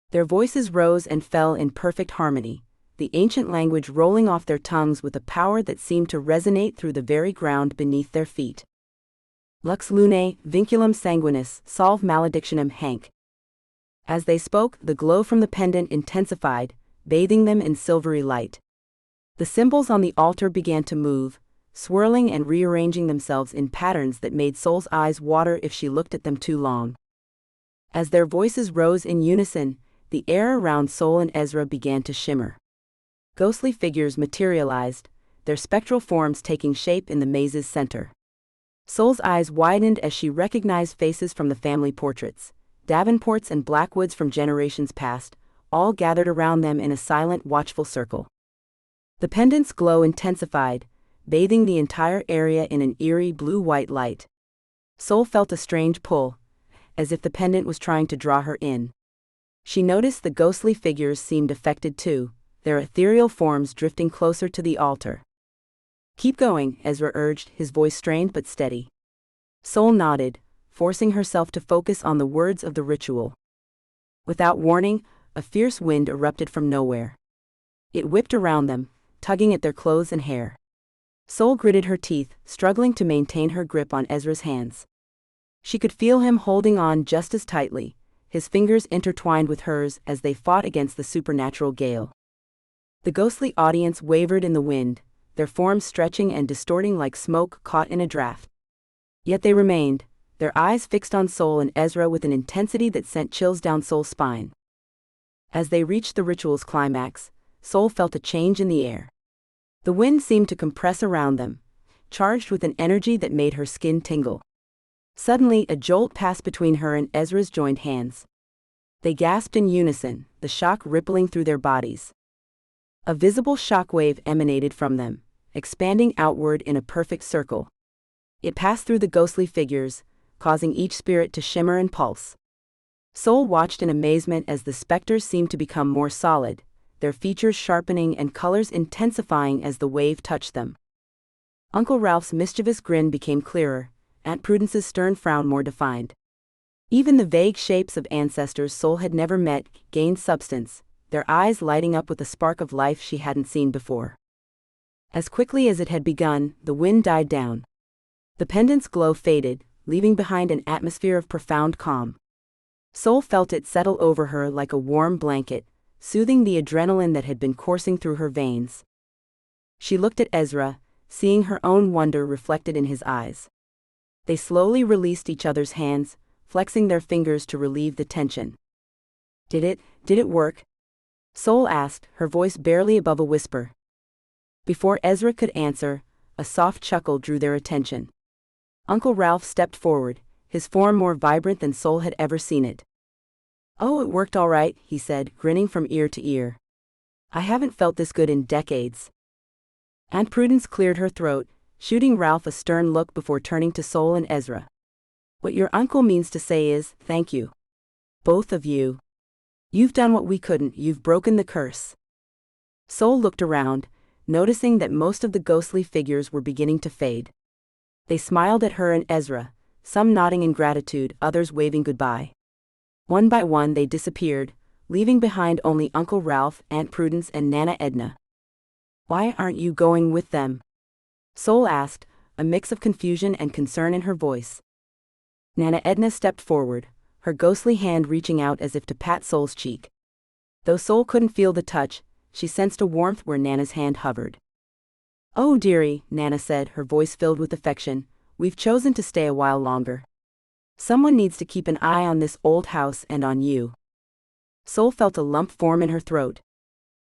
Their voices rose and fell in perfect harmony, the ancient language rolling off their tongues with a power that seemed to resonate through the very ground beneath their feet. "Lux lunae, vinculum sanguinis, salve maledictionem hanc." As they spoke, the glow from the pendant intensified, bathing them in silvery light. The symbols on the altar began to move, swirling and rearranging themselves in patterns that made Sol's eyes water if she looked at them too long. As their voices rose in unison, the air around Sol and Ezra began to shimmer. Ghostly figures materialized, their spectral forms taking shape in the maze's center. Sol's eyes widened as she recognized faces from the family portraits, Davenports and Blackwoods from generations past, all gathered around them in a silent, watchful circle. The pendant's glow intensified, bathing the entire area in an eerie blue-white light. Sol felt a strange pull, as if the pendant was trying to draw her in. She noticed the ghostly figures seemed affected too, their ethereal forms drifting closer to the altar. "Keep going," Ezra urged, his voice strained but steady. Sol nodded, forcing herself to focus on the words of the ritual. Without warning, a fierce wind erupted from nowhere. It whipped around them, tugging at their clothes and hair. Sol gritted her teeth, struggling to maintain her grip on Ezra's hands. She could feel him holding on just as tightly, his fingers intertwined with hers as they fought against the supernatural gale. The ghostly audience wavered in the wind, their forms stretching and distorting like smoke caught in a draft. Yet they remained, their eyes fixed on Sol and Ezra with an intensity that sent chills down Sol's spine. As they reached the ritual's climax, Sol felt a change in the air. The wind seemed to compress around them, charged with an energy that made her skin tingle. Suddenly, a jolt passed between her and Ezra's joined hands. They gasped in unison, the shock rippling through their bodies. A visible shockwave emanated from them, expanding outward in a perfect circle. It passed through the ghostly figures, causing each spirit to shimmer and pulse. Sol watched in amazement as the specters seemed to become more solid, their features sharpening and colors intensifying as the wave touched them. Uncle Ralph's mischievous grin became clearer, Aunt Prudence's stern frown more defined. Even the vague shapes of ancestors Sol had never met gained substance, their eyes lighting up with a spark of life she hadn't seen before. As quickly as it had begun, the wind died down. The pendant's glow faded, leaving behind an atmosphere of profound calm. Sol felt it settle over her like a warm blanket, soothing the adrenaline that had been coursing through her veins. She looked at Ezra, seeing her own wonder reflected in his eyes. They slowly released each other's hands, flexing their fingers to relieve the tension. Did it work? Sol asked, her voice barely above a whisper. Before Ezra could answer, a soft chuckle drew their attention. Uncle Ralph stepped forward, his form more vibrant than Sol had ever seen it. "Oh, it worked all right," he said, grinning from ear to ear. "I haven't felt this good in decades." Aunt Prudence cleared her throat, shooting Ralph a stern look before turning to Sol and Ezra. "What your uncle means to say is, thank you. Both of you. You've done what we couldn't, you've broken the curse." Sol looked around, noticing that most of the ghostly figures were beginning to fade. They smiled at her and Ezra, some nodding in gratitude, others waving goodbye. One by one they disappeared, leaving behind only Uncle Ralph, Aunt Prudence and Nana Edna. "Why aren't you going with them?" Sol asked, a mix of confusion and concern in her voice. Nana Edna stepped forward, her ghostly hand reaching out as if to pat Sol's cheek. Though Sol couldn't feel the touch, she sensed a warmth where Nana's hand hovered. "Oh dearie," Nana said, her voice filled with affection, "we've chosen to stay a while longer. Someone needs to keep an eye on this old house and on you." Sol felt a lump form in her throat.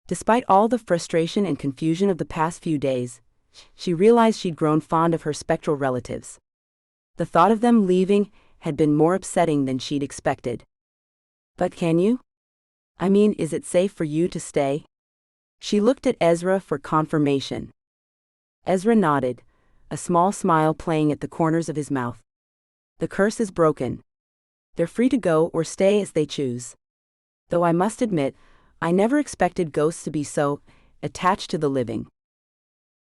Despite all the frustration and confusion of the past few days, she realized she'd grown fond of her spectral relatives. The thought of them leaving had been more upsetting than she'd expected. "But can you? I mean, is it safe for you to stay?" She looked at Ezra for confirmation. Ezra nodded, a small smile playing at the corners of his mouth. "The curse is broken. They're free to go or stay as they choose. Though I must admit, I never expected ghosts to be so attached to the living."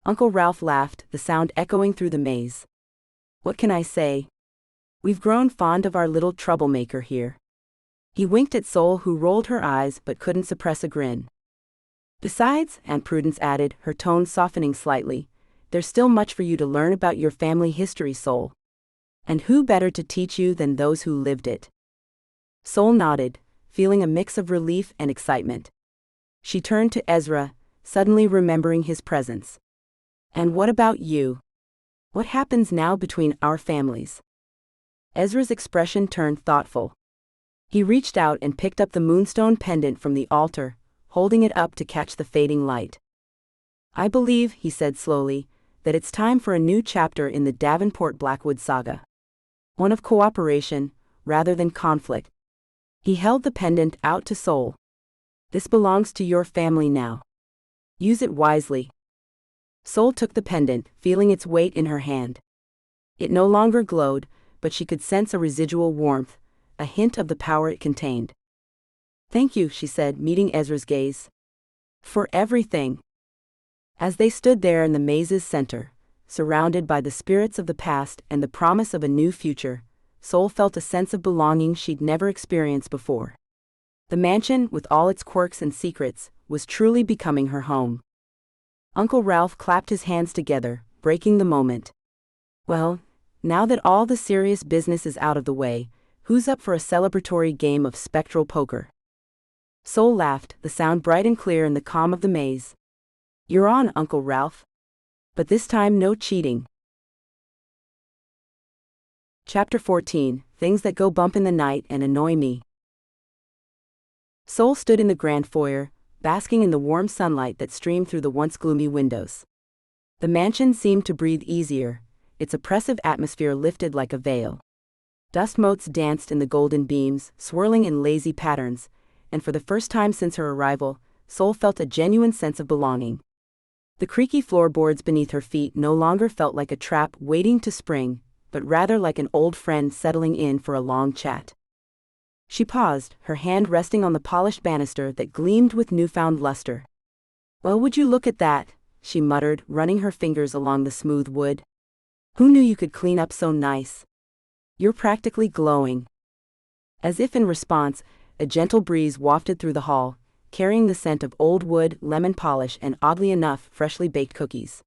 Uncle Ralph laughed, the sound echoing through the maze. "What can I say? We've grown fond of our little troublemaker here." He winked at Sol, who rolled her eyes but couldn't suppress a grin. "Besides," Aunt Prudence added, her tone softening slightly, "there's still much for you to learn about your family history, Sol. And who better to teach you than those who lived it?" Sol nodded, feeling a mix of relief and excitement. She turned to Ezra, suddenly remembering his presence. "And what about you? What happens now between our families?" Ezra's expression turned thoughtful. He reached out and picked up the moonstone pendant from the altar, holding it up to catch the fading light. "I believe," he said slowly, "that it's time for a new chapter in the Davenport Blackwood saga. One of cooperation, rather than conflict." He held the pendant out to Sol. "This belongs to your family now. Use it wisely." Sol took the pendant, feeling its weight in her hand. It no longer glowed, but she could sense a residual warmth, a hint of the power it contained. "Thank you," she said, meeting Ezra's gaze. "For everything." As they stood there in the maze's center, surrounded by the spirits of the past and the promise of a new future, Sol felt a sense of belonging she'd never experienced before. The mansion, with all its quirks and secrets, was truly becoming her home. Uncle Ralph clapped his hands together, breaking the moment. "Well, now that all the serious business is out of the way, who's up for a celebratory game of spectral poker?" Sol laughed, the sound bright and clear in the calm of the maze. "You're on, Uncle Ralph. But this time no cheating." Chapter 14, Things That Go Bump in the Night and Annoy Me. Sol stood in the grand foyer, basking in the warm sunlight that streamed through the once gloomy windows. The mansion seemed to breathe easier, its oppressive atmosphere lifted like a veil. Dust motes danced in the golden beams, swirling in lazy patterns, and for the first time since her arrival, Sol felt a genuine sense of belonging. The creaky floorboards beneath her feet no longer felt like a trap waiting to spring, but rather like an old friend settling in for a long chat. She paused, her hand resting on the polished banister that gleamed with newfound luster. "Well, would you look at that?" she muttered, running her fingers along the smooth wood. "Who knew you could clean up so nice? You're practically glowing." As if in response, a gentle breeze wafted through the hall, carrying the scent of old wood, lemon polish, and oddly enough, freshly baked cookies.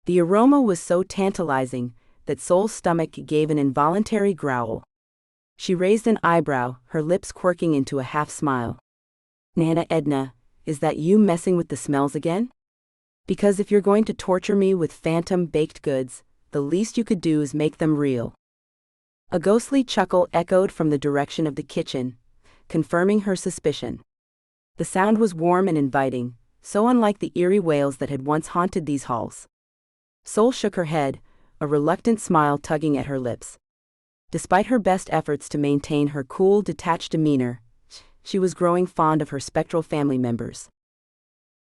The aroma was so tantalizing that Sol's stomach gave an involuntary growl. She raised an eyebrow, her lips quirking into a half-smile. "Nana Edna, is that you messing with the smells again? Because if you're going to torture me with phantom baked goods, the least you could do is make them real." A ghostly chuckle echoed from the direction of the kitchen, confirming her suspicion. The sound was warm and inviting, so unlike the eerie wails that had once haunted these halls. Sol shook her head, a reluctant smile tugging at her lips. Despite her best efforts to maintain her cool, detached demeanor, she was growing fond of her spectral family members.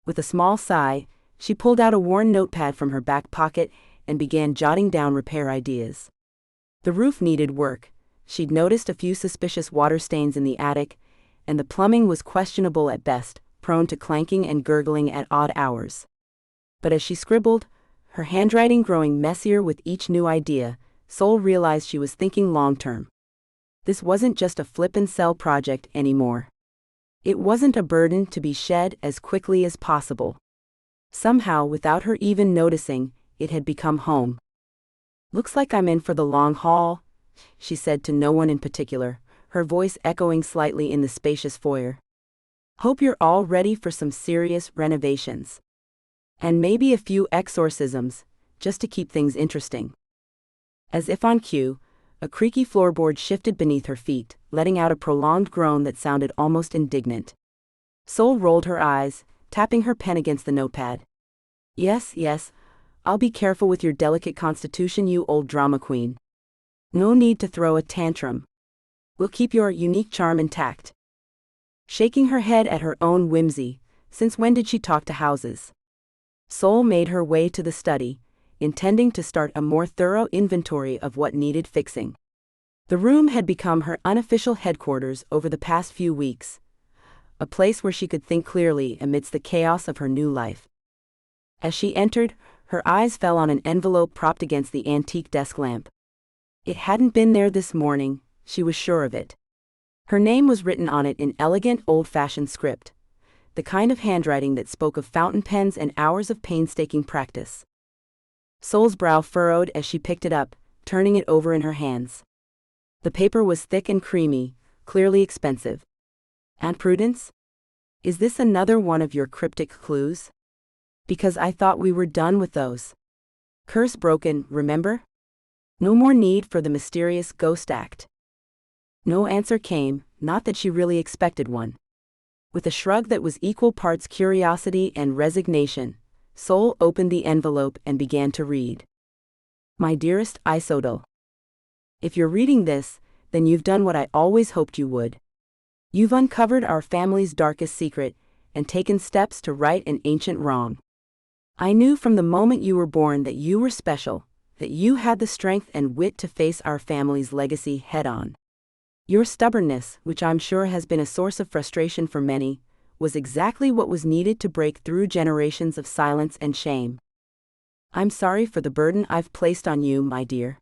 With a small sigh, she pulled out a worn notepad from her back pocket and began jotting down repair ideas. The roof needed work, she'd noticed a few suspicious water stains in the attic, and the plumbing was questionable at best, prone to clanking and gurgling at odd hours. But as she scribbled, her handwriting growing messier with each new idea, Sol realized she was thinking long-term. This wasn't just a flip-and-sell project anymore. It wasn't a burden to be shed as quickly as possible. Somehow, without her even noticing, it had become home. "Looks like I'm in for the long haul," she said to no one in particular, her voice echoing slightly in the spacious foyer. "Hope you're all ready for some serious renovations. And maybe a few exorcisms, just to keep things interesting." As if on cue, a creaky floorboard shifted beneath her feet, letting out a prolonged groan that sounded almost indignant. Sol rolled her eyes, tapping her pen against the notepad. Yes, I'll be careful with your delicate constitution, you old drama queen. No need to throw a tantrum. We'll keep your unique charm intact." Shaking her head at her own whimsy, since when did she talk to houses? Sol made her way to the study, intending to start a more thorough inventory of what needed fixing. The room had become her unofficial headquarters over the past few weeks, a place where she could think clearly amidst the chaos of her new life. As she entered, her eyes fell on an envelope propped against the antique desk lamp. It hadn't been there this morning, she was sure of it. Her name was written on it in elegant, old-fashioned script, the kind of handwriting that spoke of fountain pens and hours of painstaking practice. Sol's brow furrowed as she picked it up, turning it over in her hands. The paper was thick and creamy, clearly expensive. "Aunt Prudence? Is this another one of your cryptic clues? Because I thought we were done with those. Curse broken, remember? No more need for the mysterious ghost act." No answer came, not that she really expected one. With a shrug that was equal parts curiosity and resignation, Sol opened the envelope and began to read. "My dearest Isodal. If you're reading this, then you've done what I always hoped you would. You've uncovered our family's darkest secret and taken steps to right an ancient wrong. I knew from the moment you were born that you were special, that you had the strength and wit to face our family's legacy head-on. Your stubbornness, which I'm sure has been a source of frustration for many, was exactly what was needed to break through generations of silence and shame. I'm sorry for the burden I've placed on you, my dear.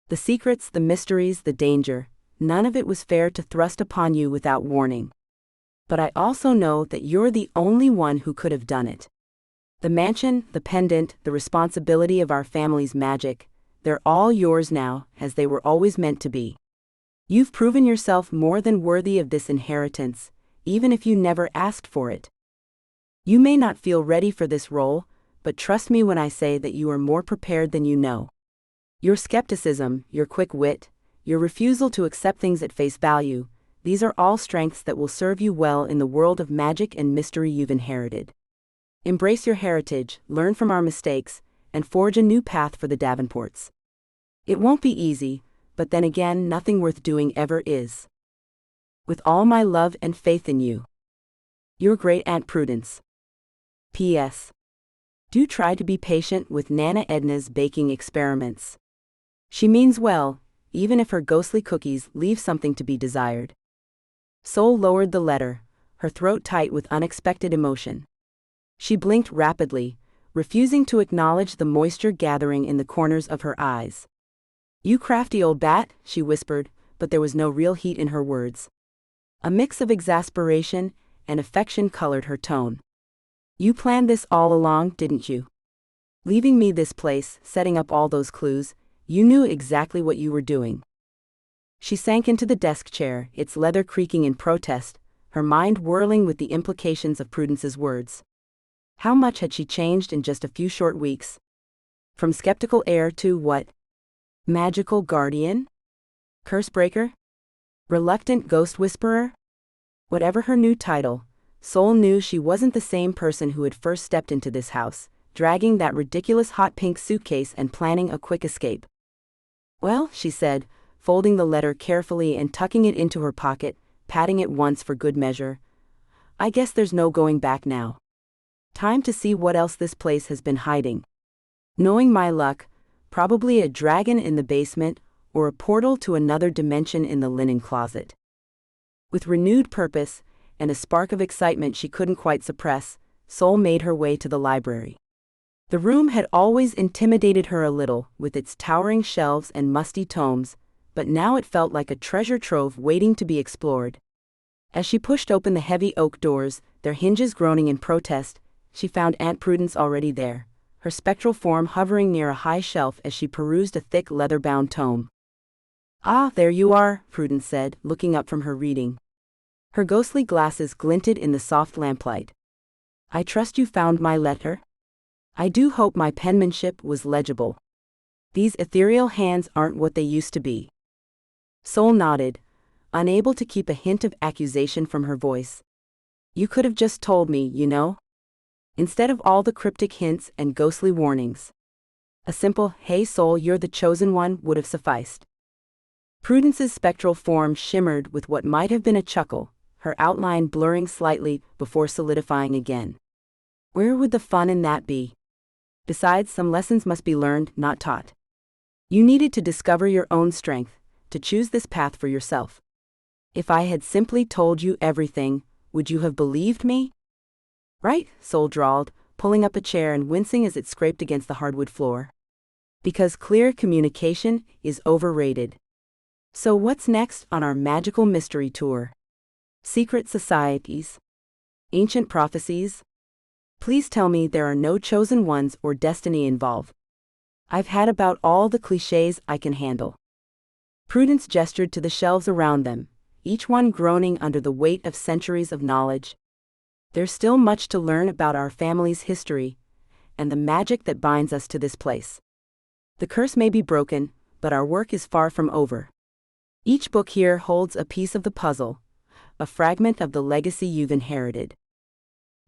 The secrets, the mysteries, the danger, none of it was fair to thrust upon you without warning. But I also know that you're the only one who could have done it. The mansion, the pendant, the responsibility of our family's magic, they're all yours now, as they were always meant to be. You've proven yourself more than worthy of this inheritance, even if you never asked for it. You may not feel ready for this role, but trust me when I say that you are more prepared than you know. Your skepticism, your quick wit, your refusal to accept things at face value, these are all strengths that will serve you well in the world of magic and mystery you've inherited. Embrace your heritage, learn from our mistakes, and forge a new path for the Davenports. It won't be easy, but then again, nothing worth doing ever is. With all my love and faith in you. Your great Aunt Prudence. P.S. Do try to be patient with Nana Edna's baking experiments. She means well, even if her ghostly cookies leave something to be desired. Sol lowered the letter, her throat tight with unexpected emotion. She blinked rapidly, refusing to acknowledge the moisture gathering in the corners of her eyes. You crafty old bat, she whispered, but there was no real heat in her words. A mix of exasperation and affection colored her tone. You planned this all along, didn't you? Leaving me this place, setting up all those clues, you knew exactly what you were doing. She sank into the desk chair, its leather creaking in protest, her mind whirling with the implications of Prudence's words. How much had she changed in just a few short weeks? From skeptical heir to what? Magical guardian? Cursebreaker? Reluctant ghost whisperer? Whatever her new title, Sol knew she wasn't the same person who had first stepped into this house, dragging that ridiculous hot pink suitcase and planning a quick escape. Well, she said, folding the letter carefully and tucking it into her pocket, patting it once for good measure. I guess there's no going back now. Time to see what else this place has been hiding. Knowing my luck, probably a dragon in the basement, or a portal to another dimension in the linen closet. With renewed purpose, and a spark of excitement she couldn't quite suppress, Sol made her way to the library. The room had always intimidated her a little, with its towering shelves and musty tomes, but now it felt like a treasure trove waiting to be explored. As she pushed open the heavy oak doors, their hinges groaning in protest, she found Aunt Prudence already there, her spectral form hovering near a high shelf as she perused a thick leather-bound tome. Ah, there you are, Prudence said, looking up from her reading. Her ghostly glasses glinted in the soft lamplight. I trust you found my letter? I do hope my penmanship was legible. These ethereal hands aren't what they used to be. Sol nodded, unable to keep a hint of accusation from her voice. You could have just told me, you know? Instead of all the cryptic hints and ghostly warnings. A simple, hey Sol, you're the chosen one, would have sufficed. Prudence's spectral form shimmered with what might have been a chuckle, her outline blurring slightly before solidifying again. Where would the fun in that be? Besides, some lessons must be learned, not taught. You needed to discover your own strength, to choose this path for yourself. If I had simply told you everything, would you have believed me? Right, Sol drawled, pulling up a chair and wincing as it scraped against the hardwood floor. Because clear communication is overrated. So what's next on our magical mystery tour? Secret societies? Ancient prophecies? Please tell me there are no chosen ones or destiny involved. I've had about all the clichés I can handle. Prudence gestured to the shelves around them, each one groaning under the weight of centuries of knowledge. There's still much to learn about our family's history, and the magic that binds us to this place. The curse may be broken, but our work is far from over. Each book here holds a piece of the puzzle, a fragment of the legacy you've inherited.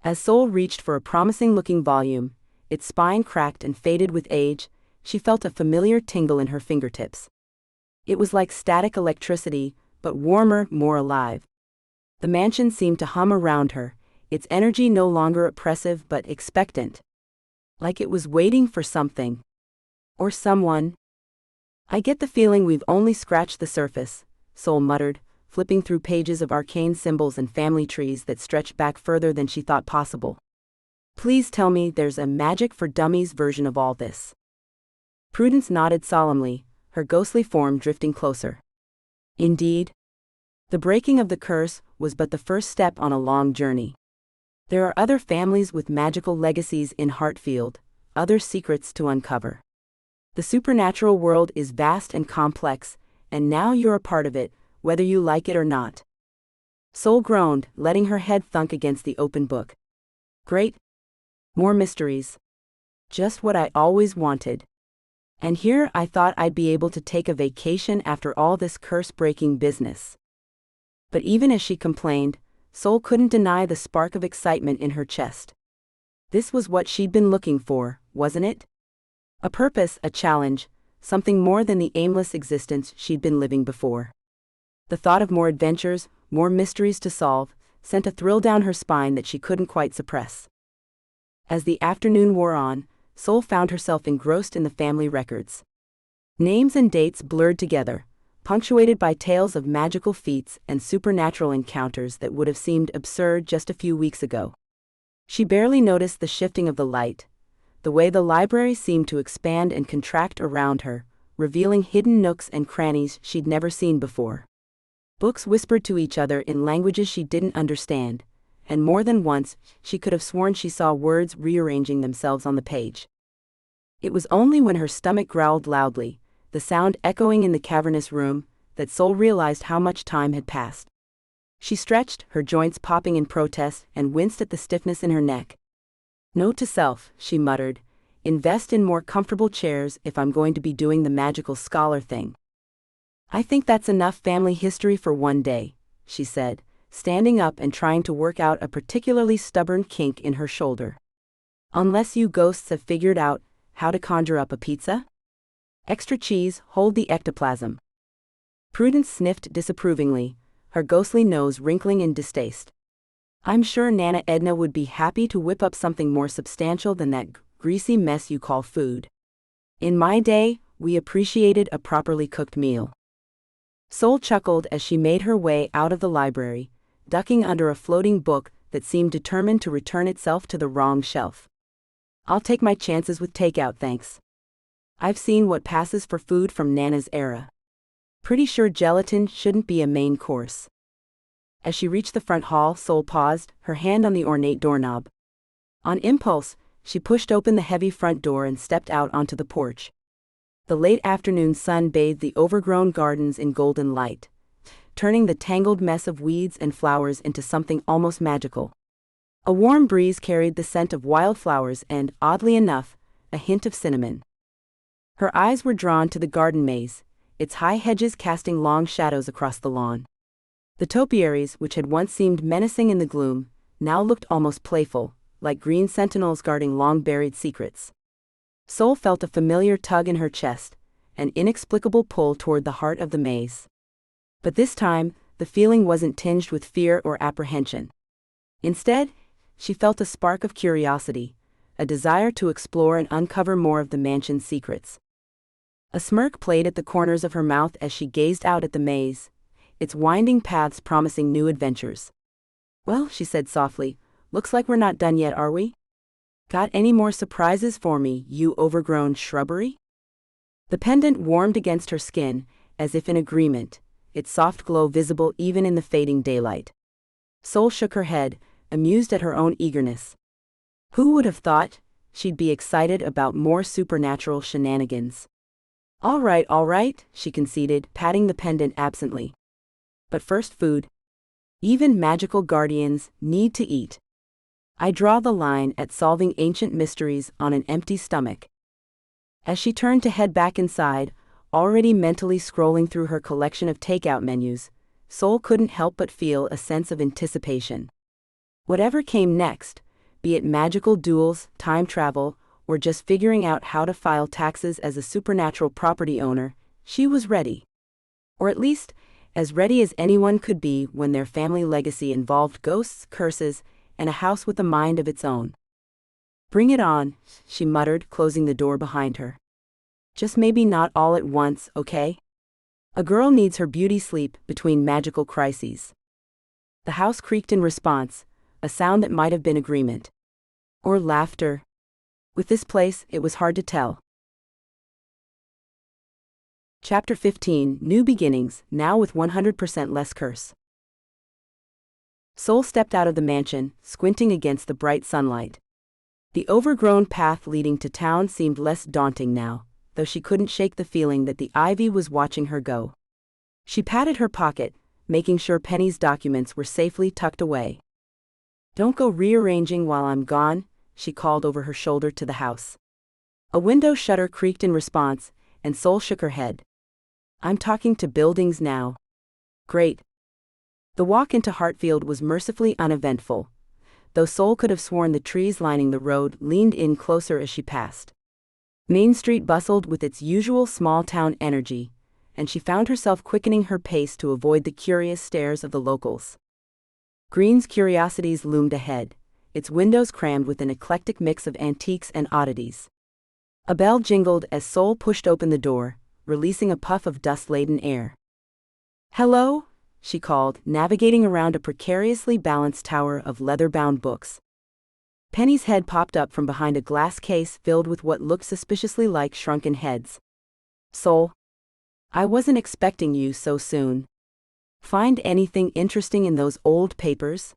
As Sol reached for a promising-looking volume, its spine cracked and faded with age, she felt a familiar tingle in her fingertips. It was like static electricity, but warmer, more alive. The mansion seemed to hum around her, its energy no longer oppressive but expectant. Like it was waiting for something. Or someone. I get the feeling we've only scratched the surface, Sol muttered, flipping through pages of arcane symbols and family trees that stretched back further than she thought possible. Please tell me there's a magic for dummies version of all this. Prudence nodded solemnly, her ghostly form drifting closer. Indeed. The breaking of the curse was but the first step on a long journey. There are other families with magical legacies in Hartfield, other secrets to uncover. The supernatural world is vast and complex, and now you're a part of it, whether you like it or not. Sol groaned, letting her head thunk against the open book. Great. More mysteries. Just what I always wanted. And here I thought I'd be able to take a vacation after all this curse-breaking business. But even as she complained, Sol couldn't deny the spark of excitement in her chest. This was what she'd been looking for, wasn't it? A purpose, a challenge, something more than the aimless existence she'd been living before. The thought of more adventures, more mysteries to solve, sent a thrill down her spine that she couldn't quite suppress. As the afternoon wore on, Sol found herself engrossed in the family records. Names and dates blurred together, punctuated by tales of magical feats and supernatural encounters that would have seemed absurd just a few weeks ago. She barely noticed the shifting of the light, the way the library seemed to expand and contract around her, revealing hidden nooks and crannies she'd never seen before. Books whispered to each other in languages she didn't understand, and more than once she could have sworn she saw words rearranging themselves on the page. It was only when her stomach growled loudly, the sound echoing in the cavernous room, that Sol realized how much time had passed. She stretched, her joints popping in protest, and winced at the stiffness in her neck. Note to self, she muttered, invest in more comfortable chairs if I'm going to be doing the magical scholar thing. I think that's enough family history for one day, she said, standing up and trying to work out a particularly stubborn kink in her shoulder. Unless you ghosts have figured out how to conjure up a pizza? Extra cheese, hold the ectoplasm. Prudence sniffed disapprovingly, her ghostly nose wrinkling in distaste. I'm sure Nana Edna would be happy to whip up something more substantial than that greasy mess you call food. In my day, we appreciated a properly cooked meal. Sol chuckled as she made her way out of the library, ducking under a floating book that seemed determined to return itself to the wrong shelf. I'll take my chances with takeout, thanks. I've seen what passes for food from Nana's era. Pretty sure gelatin shouldn't be a main course. As she reached the front hall, Sol paused, her hand on the ornate doorknob. On impulse, she pushed open the heavy front door and stepped out onto the porch. The late afternoon sun bathed the overgrown gardens in golden light, turning the tangled mess of weeds and flowers into something almost magical. A warm breeze carried the scent of wildflowers and, oddly enough, a hint of cinnamon. Her eyes were drawn to the garden maze, its high hedges casting long shadows across the lawn. The topiaries, which had once seemed menacing in the gloom, now looked almost playful, like green sentinels guarding long-buried secrets. Sol felt a familiar tug in her chest, an inexplicable pull toward the heart of the maze. But this time, the feeling wasn't tinged with fear or apprehension. Instead, she felt a spark of curiosity, a desire to explore and uncover more of the mansion's secrets. A smirk played at the corners of her mouth as she gazed out at the maze, its winding paths promising new adventures. Well, she said softly, looks like we're not done yet, are we? Got any more surprises for me, you overgrown shrubbery? The pendant warmed against her skin, as if in agreement, its soft glow visible even in the fading daylight. Sol shook her head, amused at her own eagerness. Who would have thought she'd be excited about more supernatural shenanigans? All right, she conceded, patting the pendant absently. But first food. Even magical guardians need to eat. I draw the line at solving ancient mysteries on an empty stomach. As she turned to head back inside, already mentally scrolling through her collection of takeout menus, Sol couldn't help but feel a sense of anticipation. Whatever came next, be it magical duels, time travel, or just figuring out how to file taxes as a supernatural property owner, she was ready. Or at least, as ready as anyone could be when their family legacy involved ghosts, curses, and a house with a mind of its own. Bring it on, she muttered, closing the door behind her. Just maybe not all at once, okay? A girl needs her beauty sleep between magical crises. The house creaked in response, a sound that might have been agreement. Or laughter. With this place, it was hard to tell. Chapter 15, New Beginnings, now with 100% less curse. Sol stepped out of the mansion, squinting against the bright sunlight. The overgrown path leading to town seemed less daunting now, though she couldn't shake the feeling that the ivy was watching her go. She patted her pocket, making sure Penny's documents were safely tucked away. Don't go rearranging while I'm gone, she called over her shoulder to the house. A window shutter creaked in response, and Sol shook her head. I'm talking to buildings now. Great. The walk into Hartfield was mercifully uneventful, though Sol could have sworn the trees lining the road leaned in closer as she passed. Main Street bustled with its usual small-town energy, and she found herself quickening her pace to avoid the curious stares of the locals. Green's Curiosities loomed ahead, its windows crammed with an eclectic mix of antiques and oddities. A bell jingled as Sol pushed open the door, releasing a puff of dust-laden air. "Hello?" she called, navigating around a precariously balanced tower of leather-bound books. Penny's head popped up from behind a glass case filled with what looked suspiciously like shrunken heads. "Sol? I wasn't expecting you so soon. Find anything interesting in those old papers?"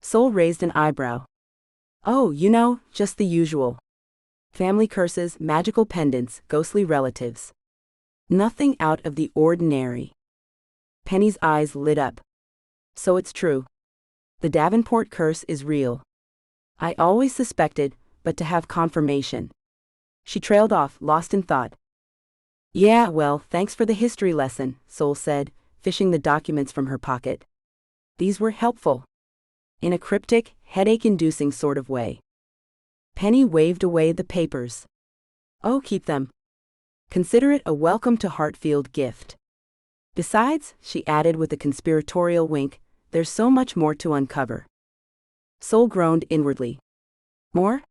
Sol raised an eyebrow. "Oh, just the usual. Family curses, magical pendants, ghostly relatives. Nothing out of the ordinary." Penny's eyes lit up. "So it's true. The Davenport curse is real. I always suspected, but to have confirmation." She trailed off, lost in thought. "Yeah, well, thanks for the history lesson," Sol said, fishing the documents from her pocket. "These were helpful. In a cryptic, headache-inducing sort of way." Penny waved away the papers. "Oh, keep them. Consider it a welcome to Hartfield gift. Besides," she added with a conspiratorial wink, "there's so much more to uncover." Sol groaned inwardly. "More?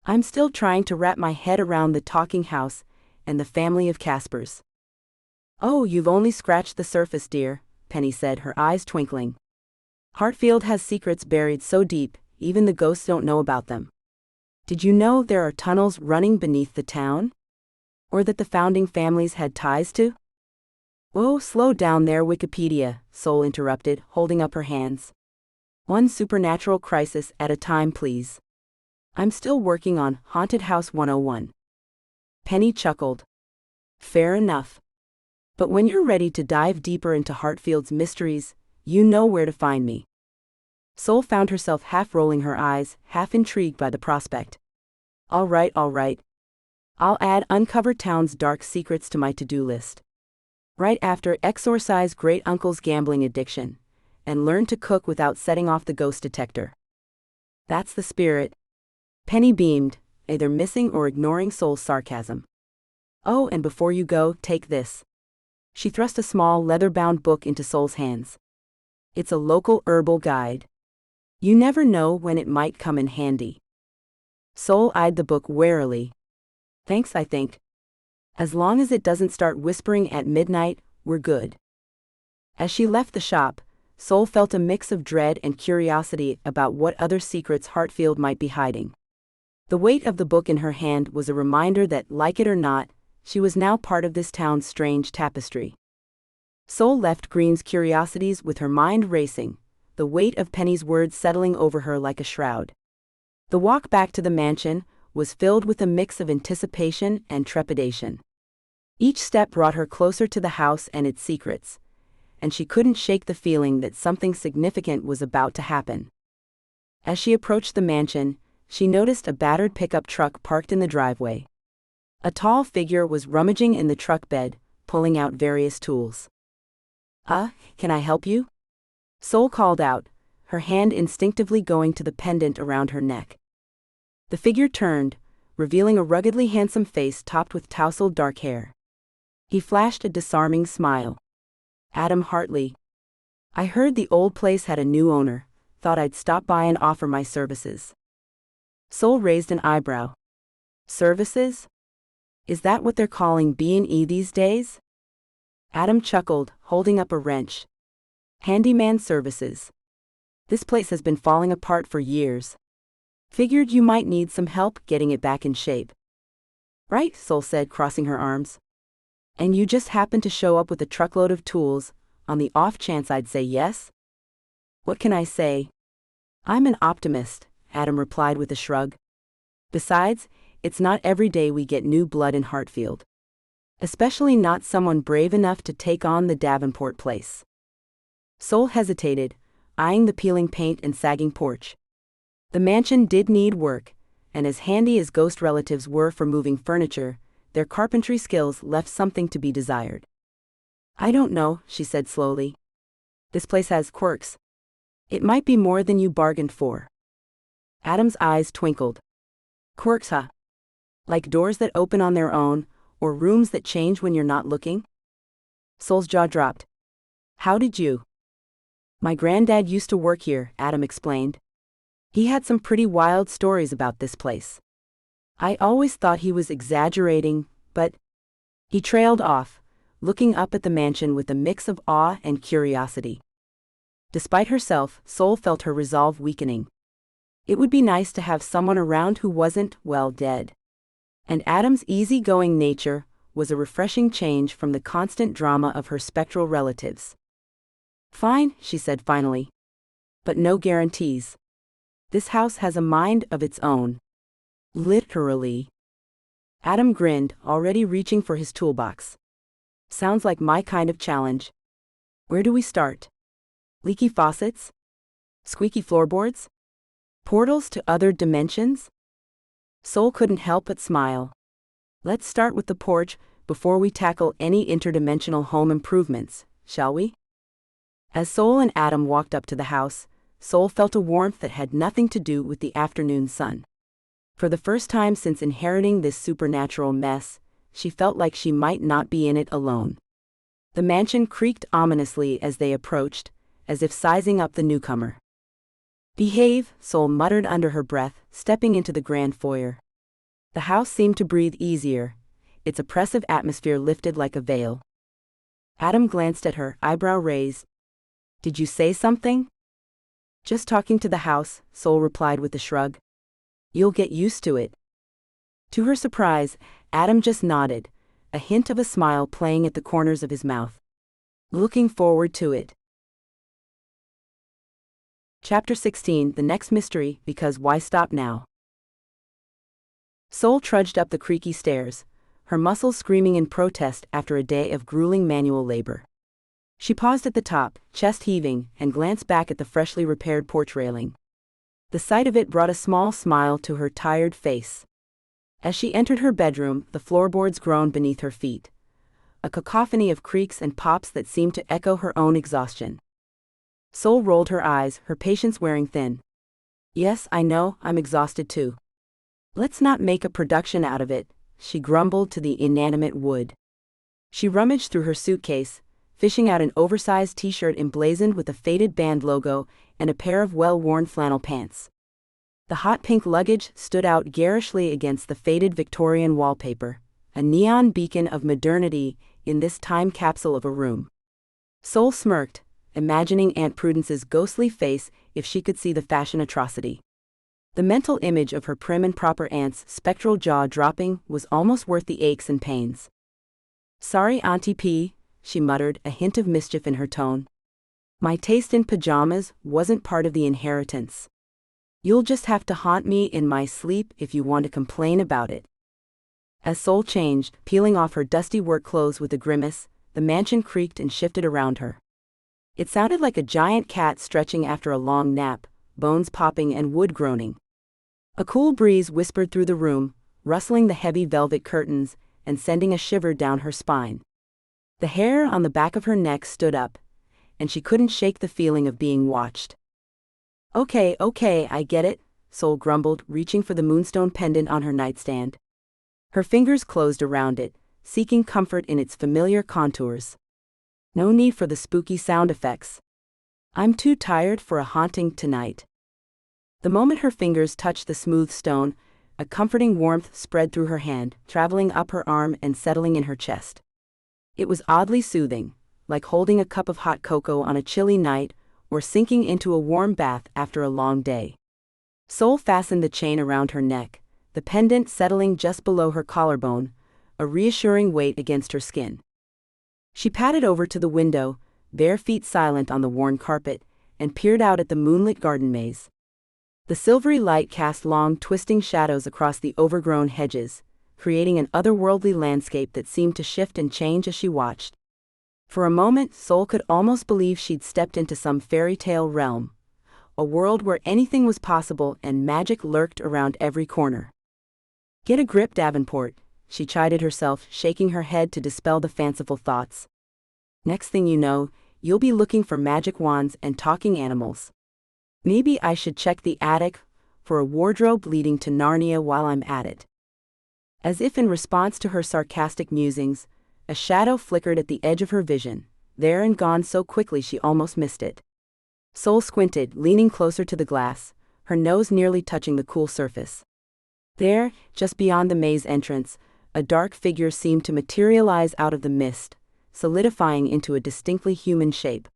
I'm still trying to wrap my head around the talking house and the family of Caspers." "Oh, you've only scratched the surface, dear," Penny said, her eyes twinkling. "Hartfield has secrets buried so deep, even the ghosts don't know about them. Did you know there are tunnels running beneath the town? Or that the founding families had ties to?" "Oh, slow down there, Wikipedia," Sol interrupted, holding up her hands. "One supernatural crisis at a time, please. I'm still working on Haunted House 101. Penny chuckled. "Fair enough. But when you're ready to dive deeper into Hartfield's mysteries, you know where to find me." Sol found herself half rolling her eyes, half intrigued by the prospect. All right. I'll add Uncover Town's dark secrets to my to-do list. Right after Exorcise Great Uncle's gambling addiction, and learn to cook without setting off the ghost detector. That's the spirit." Penny beamed, either missing or ignoring Sol's sarcasm. "Oh, and before you go, take this." She thrust a small leather-bound book into Sol's hands. "It's a local herbal guide. You never know when it might come in handy." Sol eyed the book warily. "Thanks, I think. As long as it doesn't start whispering at midnight, we're good." As she left the shop, Sol felt a mix of dread and curiosity about what other secrets Hartfield might be hiding. The weight of the book in her hand was a reminder that, like it or not, she was now part of this town's strange tapestry. Sol left Green's Curiosities with her mind racing, the weight of Penny's words settling over her like a shroud. The walk back to the mansion was filled with a mix of anticipation and trepidation. Each step brought her closer to the house and its secrets, and she couldn't shake the feeling that something significant was about to happen. As she approached the mansion, she noticed a battered pickup truck parked in the driveway. A tall figure was rummaging in the truck bed, pulling out various tools. Can I help you?" Sol called out, her hand instinctively going to the pendant around her neck. The figure turned, revealing a ruggedly handsome face topped with tousled dark hair. He flashed a disarming smile. "Adam Hartley. I heard the old place had a new owner, thought I'd stop by and offer my services." Sol raised an eyebrow. "Services? Is that what they're calling B&E these days?" Adam chuckled, holding up a wrench. "Handyman services. This place has been falling apart for years. Figured you might need some help getting it back in shape." "Right," Sol said, crossing her arms. "And you just happened to show up with a truckload of tools, on the off chance I'd say yes?" "What can I say? I'm an optimist," Adam replied with a shrug. "Besides, it's not every day we get new blood in Hartfield. Especially not someone brave enough to take on the Davenport place." Sol hesitated, eyeing the peeling paint and sagging porch. The mansion did need work, and as handy as ghost relatives were for moving furniture, their carpentry skills left something to be desired. "I don't know," she said slowly. "This place has quirks. It might be more than you bargained for." Adam's eyes twinkled. "Quirks, huh? Like doors that open on their own, or rooms that change when you're not looking?" Sol's jaw dropped. "How did you?" "My granddad used to work here," Adam explained. "He had some pretty wild stories about this place. I always thought he was exaggerating, but—" He trailed off, looking up at the mansion with a mix of awe and curiosity. Despite herself, Sol felt her resolve weakening. It would be nice to have someone around who wasn't, well, dead. And Adam's easygoing nature was a refreshing change from the constant drama of her spectral relatives. "Fine," she said finally. "But no guarantees. This house has a mind of its own. Literally." Adam grinned, already reaching for his toolbox. "Sounds like my kind of challenge. Where do we start? Leaky faucets? Squeaky floorboards? Portals to other dimensions?" Sol couldn't help but smile. "Let's start with the porch before we tackle any interdimensional home improvements, shall we?" As Sol and Adam walked up to the house, Sol felt a warmth that had nothing to do with the afternoon sun. For the first time since inheriting this supernatural mess, she felt like she might not be in it alone. The mansion creaked ominously as they approached, as if sizing up the newcomer. "Behave," Sol muttered under her breath, stepping into the grand foyer. The house seemed to breathe easier, its oppressive atmosphere lifted like a veil. Adam glanced at her, eyebrow raised. "Did you say something?" "Just talking to the house," Sol replied with a shrug. "You'll get used to it." To her surprise, Adam just nodded, a hint of a smile playing at the corners of his mouth. "Looking forward to it." Chapter 16, The Next Mystery, Because Why Stop Now? Sol trudged up the creaky stairs, her muscles screaming in protest after a day of grueling manual labor. She paused at the top, chest heaving, and glanced back at the freshly repaired porch railing. The sight of it brought a small smile to her tired face. As she entered her bedroom, the floorboards groaned beneath her feet, a cacophony of creaks and pops that seemed to echo her own exhaustion. Sol rolled her eyes, her patience wearing thin. "Yes, I know, I'm exhausted too. Let's not make a production out of it," she grumbled to the inanimate wood. She rummaged through her suitcase, fishing out an oversized t-shirt emblazoned with a faded band logo and a pair of well-worn flannel pants. The hot pink luggage stood out garishly against the faded Victorian wallpaper, a neon beacon of modernity in this time capsule of a room. Sol smirked, imagining Aunt Prudence's ghostly face if she could see the fashion atrocity. The mental image of her prim and proper aunt's spectral jaw dropping was almost worth the aches and pains. "Sorry, Auntie P," she muttered, a hint of mischief in her tone. "My taste in pajamas wasn't part of the inheritance. You'll just have to haunt me in my sleep if you want to complain about it." As Sol changed, peeling off her dusty work clothes with a grimace, the mansion creaked and shifted around her. It sounded like a giant cat stretching after a long nap, bones popping and wood groaning. A cool breeze whispered through the room, rustling the heavy velvet curtains and sending a shiver down her spine. The hair on the back of her neck stood up, and she couldn't shake the feeling of being watched. Okay, I get it," Sol grumbled, reaching for the moonstone pendant on her nightstand. Her fingers closed around it, seeking comfort in its familiar contours. No need for the spooky sound effects. "I'm too tired for a haunting tonight." The moment her fingers touched the smooth stone, a comforting warmth spread through her hand, traveling up her arm and settling in her chest. It was oddly soothing, like holding a cup of hot cocoa on a chilly night or sinking into a warm bath after a long day. Sol fastened the chain around her neck, the pendant settling just below her collarbone, a reassuring weight against her skin. She padded over to the window, bare feet silent on the worn carpet, and peered out at the moonlit garden maze. The silvery light cast long, twisting shadows across the overgrown hedges, creating an otherworldly landscape that seemed to shift and change as she watched. For a moment, Sol could almost believe she'd stepped into some fairy tale realm, a world where anything was possible and magic lurked around every corner. Get a grip, Davenport, she chided herself, shaking her head to dispel the fanciful thoughts. Next thing you know, you'll be looking for magic wands and talking animals. Maybe I should check the attic for a wardrobe leading to Narnia while I'm at it. As if in response to her sarcastic musings, a shadow flickered at the edge of her vision, there and gone so quickly she almost missed it. Sol squinted, leaning closer to the glass, her nose nearly touching the cool surface. There, just beyond the maze entrance, a dark figure seemed to materialize out of the mist, solidifying into a distinctly human shape.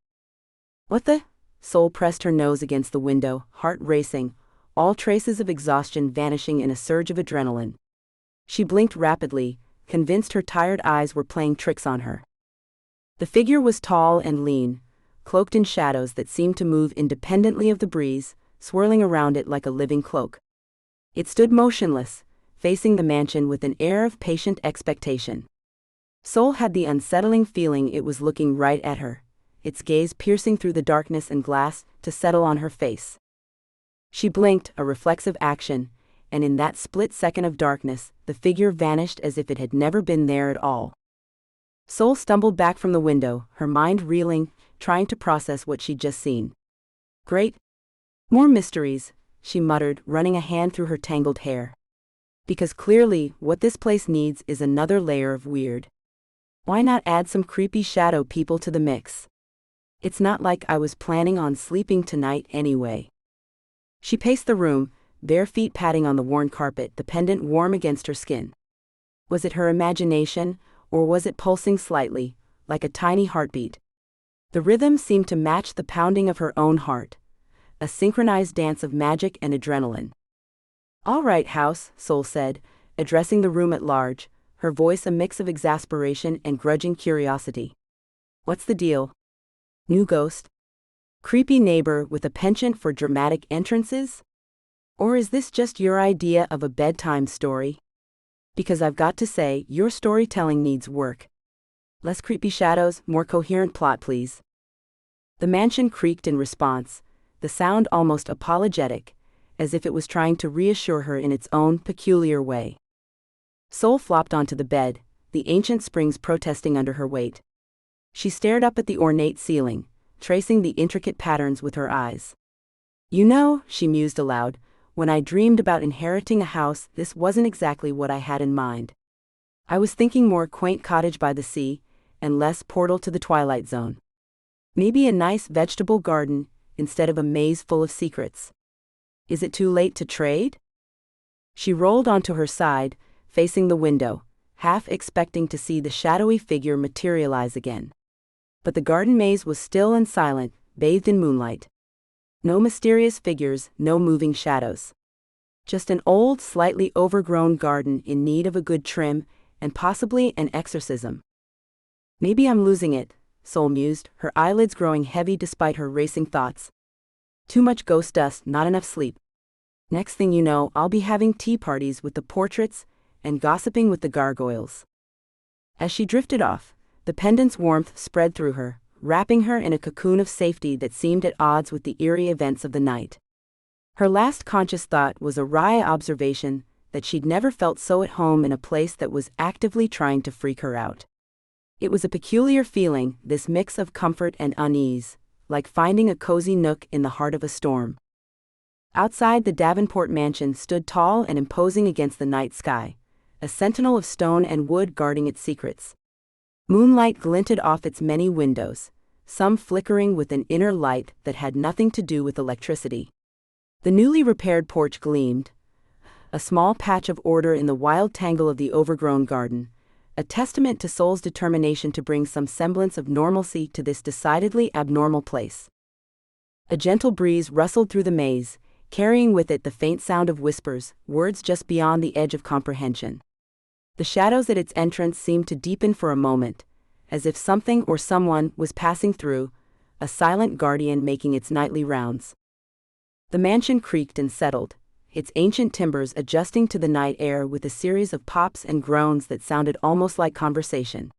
What the? Sol pressed her nose against the window, heart racing, all traces of exhaustion vanishing in a surge of adrenaline. She blinked rapidly, convinced her tired eyes were playing tricks on her. The figure was tall and lean, cloaked in shadows that seemed to move independently of the breeze, swirling around it like a living cloak. It stood motionless, facing the mansion with an air of patient expectation. Sol had the unsettling feeling it was looking right at her, its gaze piercing through the darkness and glass to settle on her face. She blinked, a reflexive action, and in that split second of darkness, the figure vanished as if it had never been there at all. Sol stumbled back from the window, her mind reeling, trying to process what she'd just seen. Great. More mysteries, she muttered, running a hand through her tangled hair. Because clearly, what this place needs is another layer of weird. Why not add some creepy shadow people to the mix? It's not like I was planning on sleeping tonight anyway. She paced the room, bare feet padding on the worn carpet, the pendant warm against her skin. Was it her imagination, or was it pulsing slightly, like a tiny heartbeat? The rhythm seemed to match the pounding of her own heart, a synchronized dance of magic and adrenaline. All right, house, Sol said, addressing the room at large, her voice a mix of exasperation and grudging curiosity. What's the deal? New ghost? Creepy neighbor with a penchant for dramatic entrances? Or is this just your idea of a bedtime story? Because I've got to say, your storytelling needs work. Less creepy shadows, more coherent plot, please. The mansion creaked in response, the sound almost apologetic, as if it was trying to reassure her in its own peculiar way. Sol flopped onto the bed, the ancient springs protesting under her weight. She stared up at the ornate ceiling, tracing the intricate patterns with her eyes. You know, she mused aloud, when I dreamed about inheriting a house, this wasn't exactly what I had in mind. I was thinking more quaint cottage by the sea, and less portal to the Twilight Zone. Maybe a nice vegetable garden, instead of a maze full of secrets. Is it too late to trade? She rolled onto her side, facing the window, half expecting to see the shadowy figure materialize again. But the garden maze was still and silent, bathed in moonlight. No mysterious figures, no moving shadows. Just an old, slightly overgrown garden in need of a good trim, and possibly an exorcism. Maybe I'm losing it, Sol mused, her eyelids growing heavy despite her racing thoughts. Too much ghost dust, not enough sleep. Next thing you know, I'll be having tea parties with the portraits and gossiping with the gargoyles. As she drifted off, the pendant's warmth spread through her, wrapping her in a cocoon of safety that seemed at odds with the eerie events of the night. Her last conscious thought was a wry observation that she'd never felt so at home in a place that was actively trying to freak her out. It was a peculiar feeling, this mix of comfort and unease, like finding a cozy nook in the heart of a storm. Outside the Davenport mansion stood tall and imposing against the night sky, a sentinel of stone and wood guarding its secrets. Moonlight glinted off its many windows, some flickering with an inner light that had nothing to do with electricity. The newly repaired porch gleamed, a small patch of order in the wild tangle of the overgrown garden, a testament to Sol's determination to bring some semblance of normalcy to this decidedly abnormal place. A gentle breeze rustled through the maze, carrying with it the faint sound of whispers, words just beyond the edge of comprehension. The shadows at its entrance seemed to deepen for a moment, as if something or someone was passing through, a silent guardian making its nightly rounds. The mansion creaked and settled, its ancient timbers adjusting to the night air with a series of pops and groans that sounded almost like conversation.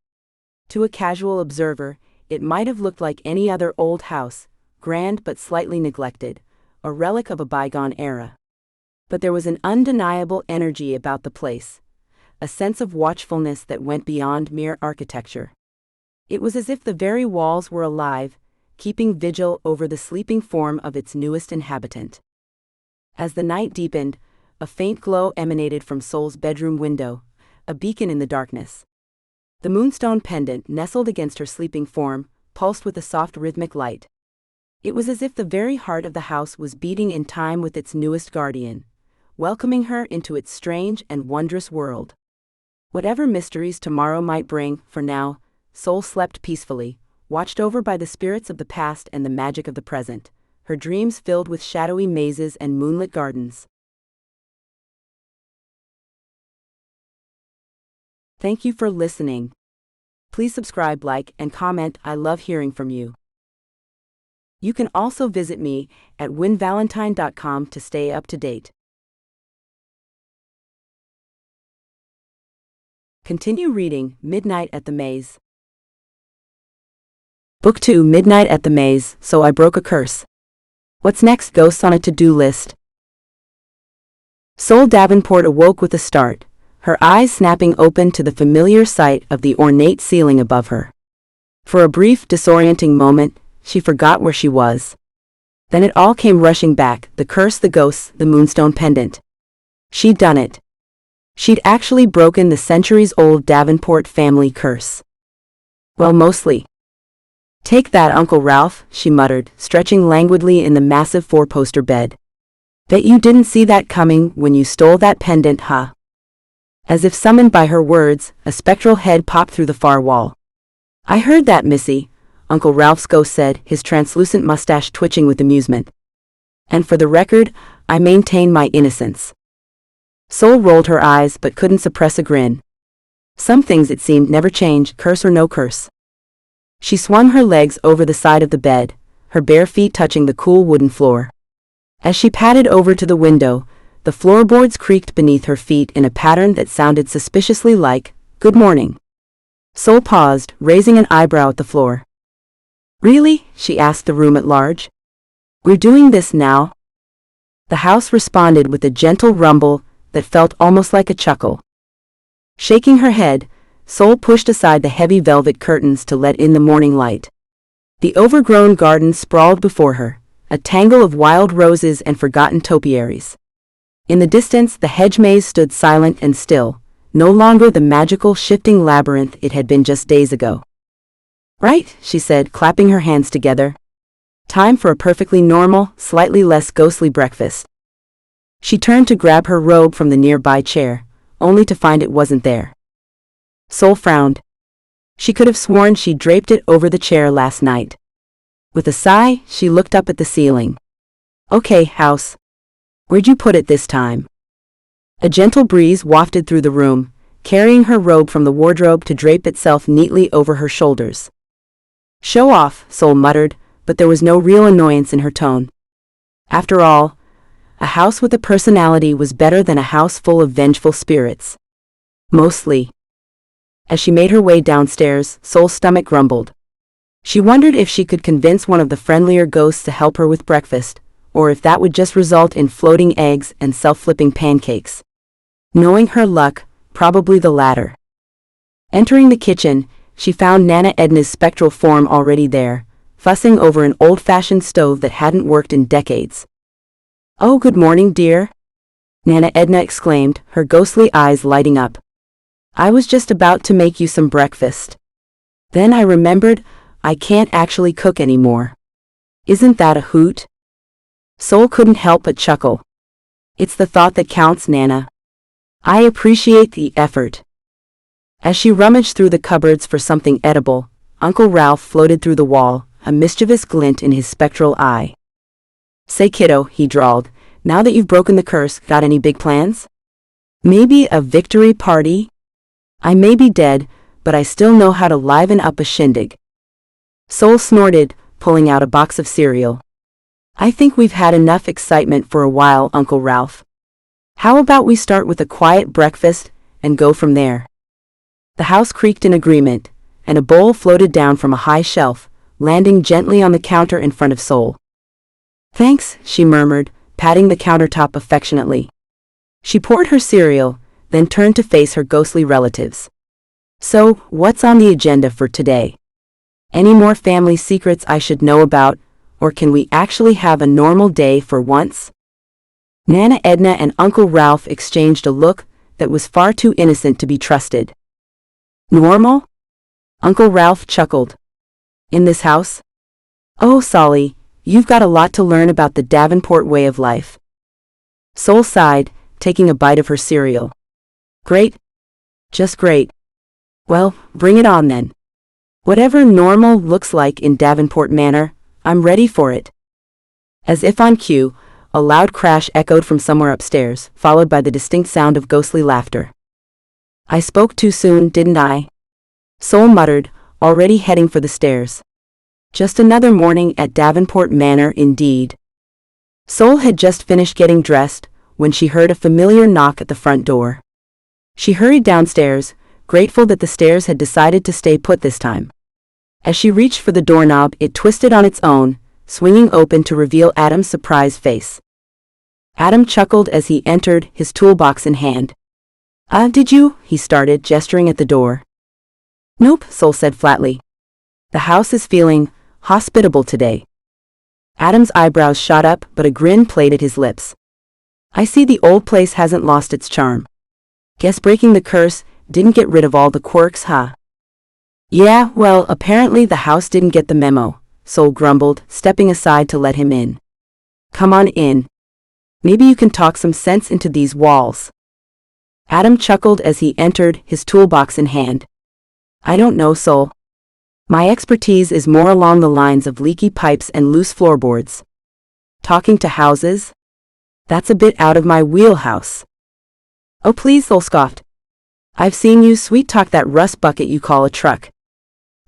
To a casual observer, it might have looked like any other old house, grand but slightly neglected, a relic of a bygone era. But there was an undeniable energy about the place, a sense of watchfulness that went beyond mere architecture. It was as if the very walls were alive, keeping vigil over the sleeping form of its newest inhabitant. As the night deepened, a faint glow emanated from Sol's bedroom window, a beacon in the darkness. The moonstone pendant nestled against her sleeping form, pulsed with a soft rhythmic light. It was as if the very heart of the house was beating in time with its newest guardian, welcoming her into its strange and wondrous world. Whatever mysteries tomorrow might bring, for now, Sol slept peacefully, watched over by the spirits of the past and the magic of the present, her dreams filled with shadowy mazes and moonlit gardens. Thank you for listening. Please subscribe, like, and comment. I love hearing from you. You can also visit me at winvalentine.com to stay up to date. Continue reading Midnight at the Maze. Book 2, Midnight at the Maze, So I Broke a Curse. What's next? Ghosts on a to-do list. Sol Davenport awoke with a start, her eyes snapping open to the familiar sight of the ornate ceiling above her. For a brief, disorienting moment, she forgot where she was. Then it all came rushing back, the curse, the ghosts, the moonstone pendant. She'd done it. She'd actually broken the centuries-old Davenport family curse. Well, mostly. Take that, Uncle Ralph, she muttered, stretching languidly in the massive four-poster bed. Bet you didn't see that coming when you stole that pendant, huh? As if summoned by her words, a spectral head popped through the far wall. I heard that, Missy, Uncle Ralph's ghost said, his translucent mustache twitching with amusement. And for the record, I maintain my innocence. Sol rolled her eyes but couldn't suppress a grin. Some things, it seemed, never change, curse or no curse. She swung her legs over the side of the bed, her bare feet touching the cool wooden floor. As she padded over to the window, the floorboards creaked beneath her feet in a pattern that sounded suspiciously like, "Good morning." Sol paused, raising an eyebrow at the floor. Really? She asked the room at large. We're doing this now? The house responded with a gentle rumble that felt almost like a chuckle. Shaking her head, Sol pushed aside the heavy velvet curtains to let in the morning light. The overgrown garden sprawled before her, a tangle of wild roses and forgotten topiaries. In the distance, the hedge maze stood silent and still, no longer the magical, shifting labyrinth it had been just days ago. Right, she said, clapping her hands together. Time for a perfectly normal, slightly less ghostly breakfast. She turned to grab her robe from the nearby chair, only to find it wasn't there. Sol frowned. She could have sworn she'd draped it over the chair last night. With a sigh, she looked up at the ceiling. Okay, house. Where'd you put it this time? A gentle breeze wafted through the room, carrying her robe from the wardrobe to drape itself neatly over her shoulders. Show off, Sol muttered, but there was no real annoyance in her tone. After all, a house with a personality was better than a house full of vengeful spirits. Mostly. As she made her way downstairs, Sol's stomach grumbled. She wondered if she could convince one of the friendlier ghosts to help her with breakfast, or if that would just result in floating eggs and self-flipping pancakes. Knowing her luck, probably the latter. Entering the kitchen, she found Nana Edna's spectral form already there, fussing over an old-fashioned stove that hadn't worked in decades. Oh, good morning, dear, Nana Edna exclaimed, her ghostly eyes lighting up. I was just about to make you some breakfast. Then I remembered, I can't actually cook anymore. Isn't that a hoot? Sol couldn't help but chuckle. It's the thought that counts, Nana. I appreciate the effort. As she rummaged through the cupboards for something edible, Uncle Ralph floated through the wall, a mischievous glint in his spectral eye. Say, kiddo, he drawled, now that you've broken the curse, got any big plans? Maybe a victory party? I may be dead, but I still know how to liven up a shindig. Sol snorted, pulling out a box of cereal. I think we've had enough excitement for a while, Uncle Ralph. How about we start with a quiet breakfast and go from there? The house creaked in agreement, and a bowl floated down from a high shelf, landing gently on the counter in front of Sol. Thanks, she murmured, patting the countertop affectionately. She poured her cereal, then turned to face her ghostly relatives. So, what's on the agenda for today? Any more family secrets I should know about, or can we actually have a normal day for once? Nana Edna and Uncle Ralph exchanged a look that was far too innocent to be trusted. Normal? Uncle Ralph chuckled. In this house? Oh, Solly, you've got a lot to learn about the Davenport way of life. Sol sighed, taking a bite of her cereal. Great. Just great. Well, bring it on then. Whatever normal looks like in Davenport Manor, I'm ready for it. As if on cue, a loud crash echoed from somewhere upstairs, followed by the distinct sound of ghostly laughter. I spoke too soon, didn't I? Sol muttered, already heading for the stairs. Just another morning at Davenport Manor indeed. Sol had just finished getting dressed when she heard a familiar knock at the front door. She hurried downstairs, grateful that the stairs had decided to stay put this time. As she reached for the doorknob, it twisted on its own, swinging open to reveal Adam's surprised face. Adam chuckled as he entered, his toolbox in hand. Did you?" he started, gesturing at the door. Nope, Sol said flatly. The house is feeling hospitable today. Adam's eyebrows shot up, but a grin played at his lips. I see the old place hasn't lost its charm. Guess breaking the curse didn't get rid of all the quirks, huh? Yeah, well, apparently the house didn't get the memo, Sol grumbled, stepping aside to let him in. Come on in. Maybe you can talk some sense into these walls. Adam chuckled as he entered, his toolbox in hand. I don't know, Sol. My expertise is more along the lines of leaky pipes and loose floorboards. Talking to houses? That's a bit out of my wheelhouse. Oh please, Sol scoffed. I've seen you sweet-talk that rust bucket you call a truck.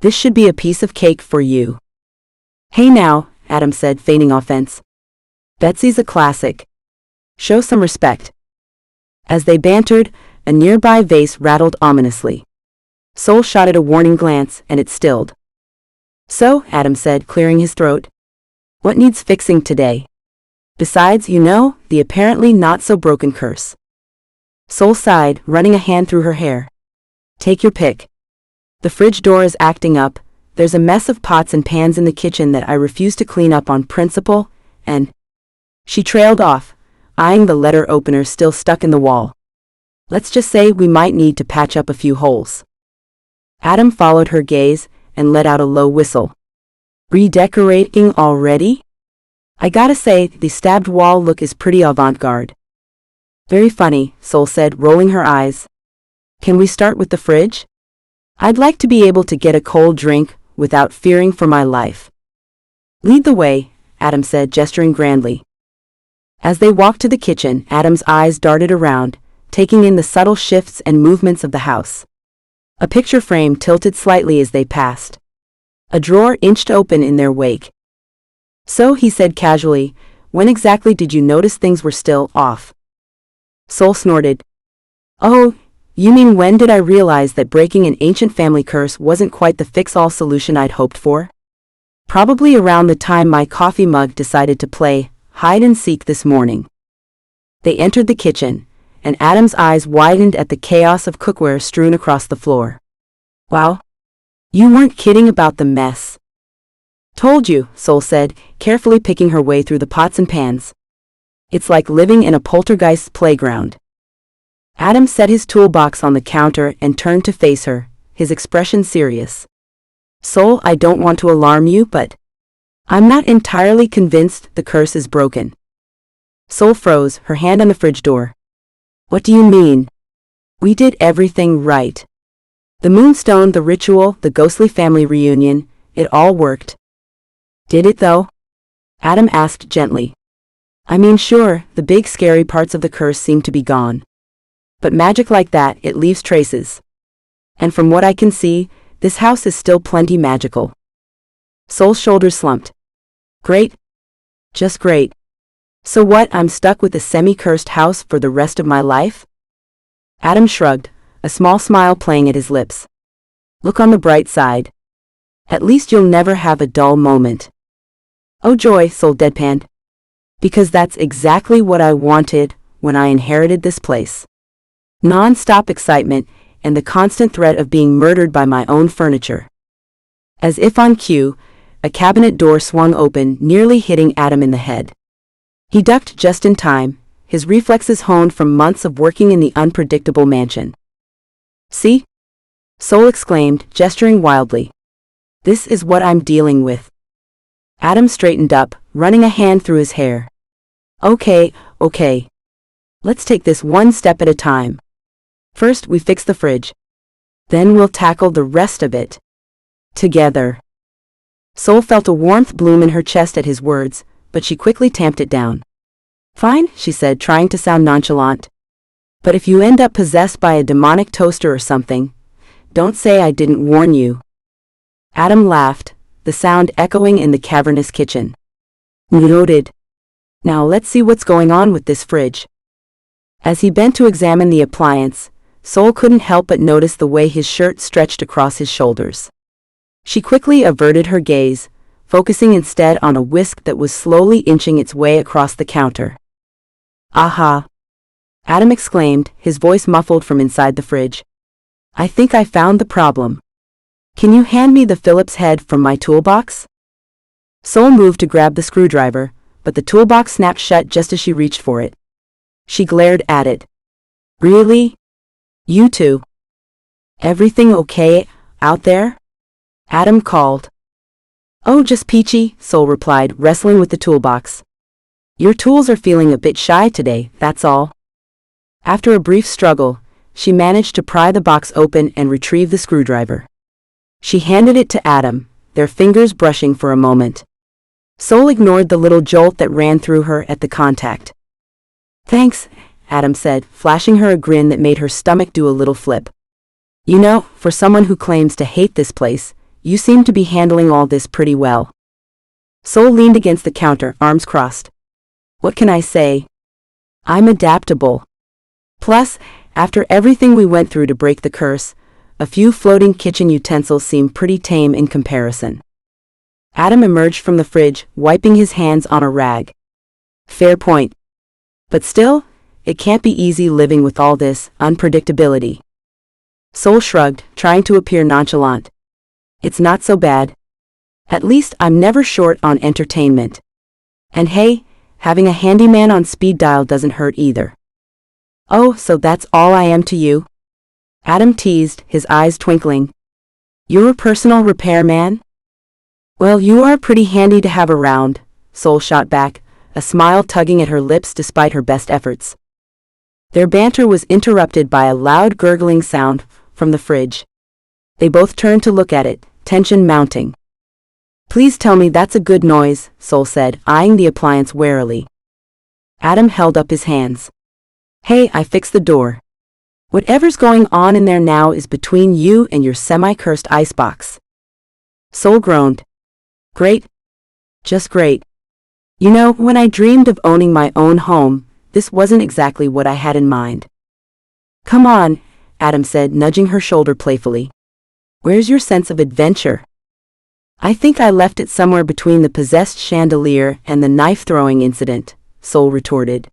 This should be a piece of cake for you. Hey now, Adam said, feigning offense. Betsy's a classic. Show some respect. As they bantered, a nearby vase rattled ominously. Sol shot it a warning glance, and it stilled. So, Adam said, clearing his throat. What needs fixing today? Besides, you know, the apparently not-so-broken curse. Sol sighed, running a hand through her hair. Take your pick. The fridge door is acting up, there's a mess of pots and pans in the kitchen that I refuse to clean up on principle, and... She trailed off, eyeing the letter opener still stuck in the wall. Let's just say we might need to patch up a few holes. Adam followed her gaze and let out a low whistle. Redecorating already? I gotta say, the stabbed wall look is pretty avant-garde. Very funny, Sol said, rolling her eyes. Can we start with the fridge? I'd like to be able to get a cold drink without fearing for my life. Lead the way, Adam said, gesturing grandly. As they walked to the kitchen, Adam's eyes darted around, taking in the subtle shifts and movements of the house. A picture frame tilted slightly as they passed. A drawer inched open in their wake. So, he said casually, when exactly did you notice things were still off? Sol snorted. Oh, you mean when did I realize that breaking an ancient family curse wasn't quite the fix-all solution I'd hoped for? Probably around the time my coffee mug decided to play hide-and-seek this morning. They entered the kitchen, and Adam's eyes widened at the chaos of cookware strewn across the floor. Wow. You weren't kidding about the mess. Told you, Sol said, carefully picking her way through the pots and pans. It's like living in a poltergeist's playground. Adam set his toolbox on the counter and turned to face her, his expression serious. Sol, I don't want to alarm you, but I'm not entirely convinced the curse is broken. Sol froze, her hand on the fridge door. What do you mean? We did everything right. The moonstone, the ritual, the ghostly family reunion, it all worked. Did it though? Adam asked gently. I mean, sure, the big scary parts of the curse seem to be gone. But magic like that, it leaves traces. And from what I can see, this house is still plenty magical. Sol's shoulders slumped. Great. Just great. So what, I'm stuck with a semi-cursed house for the rest of my life? Adam shrugged, a small smile playing at his lips. Look on the bright side. At least you'll never have a dull moment. Oh joy, Sol deadpanned. Because that's exactly what I wanted when I inherited this place. Non-stop excitement and the constant threat of being murdered by my own furniture. As if on cue, a cabinet door swung open, nearly hitting Adam in the head. He ducked just in time, his reflexes honed from months of working in the unpredictable mansion. See? Sol exclaimed, gesturing wildly. This is what I'm dealing with. Adam straightened up, running a hand through his hair. Okay. Let's take this one step at a time. First, we fix the fridge. Then we'll tackle the rest of it. Together. Sol felt a warmth bloom in her chest at his words, but she quickly tamped it down. Fine, she said, trying to sound nonchalant. But if you end up possessed by a demonic toaster or something, don't say I didn't warn you. Adam laughed, the sound echoing in the cavernous kitchen. Noted. Now let's see what's going on with this fridge. As he bent to examine the appliance, Sol couldn't help but notice the way his shirt stretched across his shoulders. She quickly averted her gaze, focusing instead on a whisk that was slowly inching its way across the counter. Aha! Adam exclaimed, his voice muffled from inside the fridge. I think I found the problem. Can you hand me the Phillips head from my toolbox? Sol moved to grab the screwdriver, but the toolbox snapped shut just as she reached for it. She glared at it. Really? You too? Everything okay out there? Adam called. Oh, just peachy, Sol replied, wrestling with the toolbox. Your tools are feeling a bit shy today, that's all. After a brief struggle, she managed to pry the box open and retrieve the screwdriver. She handed it to Adam, their fingers brushing for a moment. Sol ignored the little jolt that ran through her at the contact. Thanks, Adam said, flashing her a grin that made her stomach do a little flip. You know, for someone who claims to hate this place, you seem to be handling all this pretty well. Sol leaned against the counter, arms crossed. What can I say? I'm adaptable. Plus, after everything we went through to break the curse, a few floating kitchen utensils seem pretty tame in comparison. Adam emerged from the fridge, wiping his hands on a rag. Fair point. But still, it can't be easy living with all this unpredictability. Sol shrugged, trying to appear nonchalant. It's not so bad. At least I'm never short on entertainment. And hey, having a handyman on speed dial doesn't hurt either. Oh, so that's all I am to you? Adam teased, his eyes twinkling. You're a personal repairman? Well, you are pretty handy to have around, Sol shot back, a smile tugging at her lips despite her best efforts. Their banter was interrupted by a loud gurgling sound from the fridge. They both turned to look at it, tension mounting. Please tell me that's a good noise, Sol said, eyeing the appliance warily. Adam held up his hands. Hey, I fixed the door. Whatever's going on in there now is between you and your semi-cursed icebox. Sol groaned. Great. Just great. You know, when I dreamed of owning my own home, this wasn't exactly what I had in mind. Come on, Adam said, nudging her shoulder playfully. Where's your sense of adventure? I think I left it somewhere between the possessed chandelier and the knife-throwing incident, Sol retorted.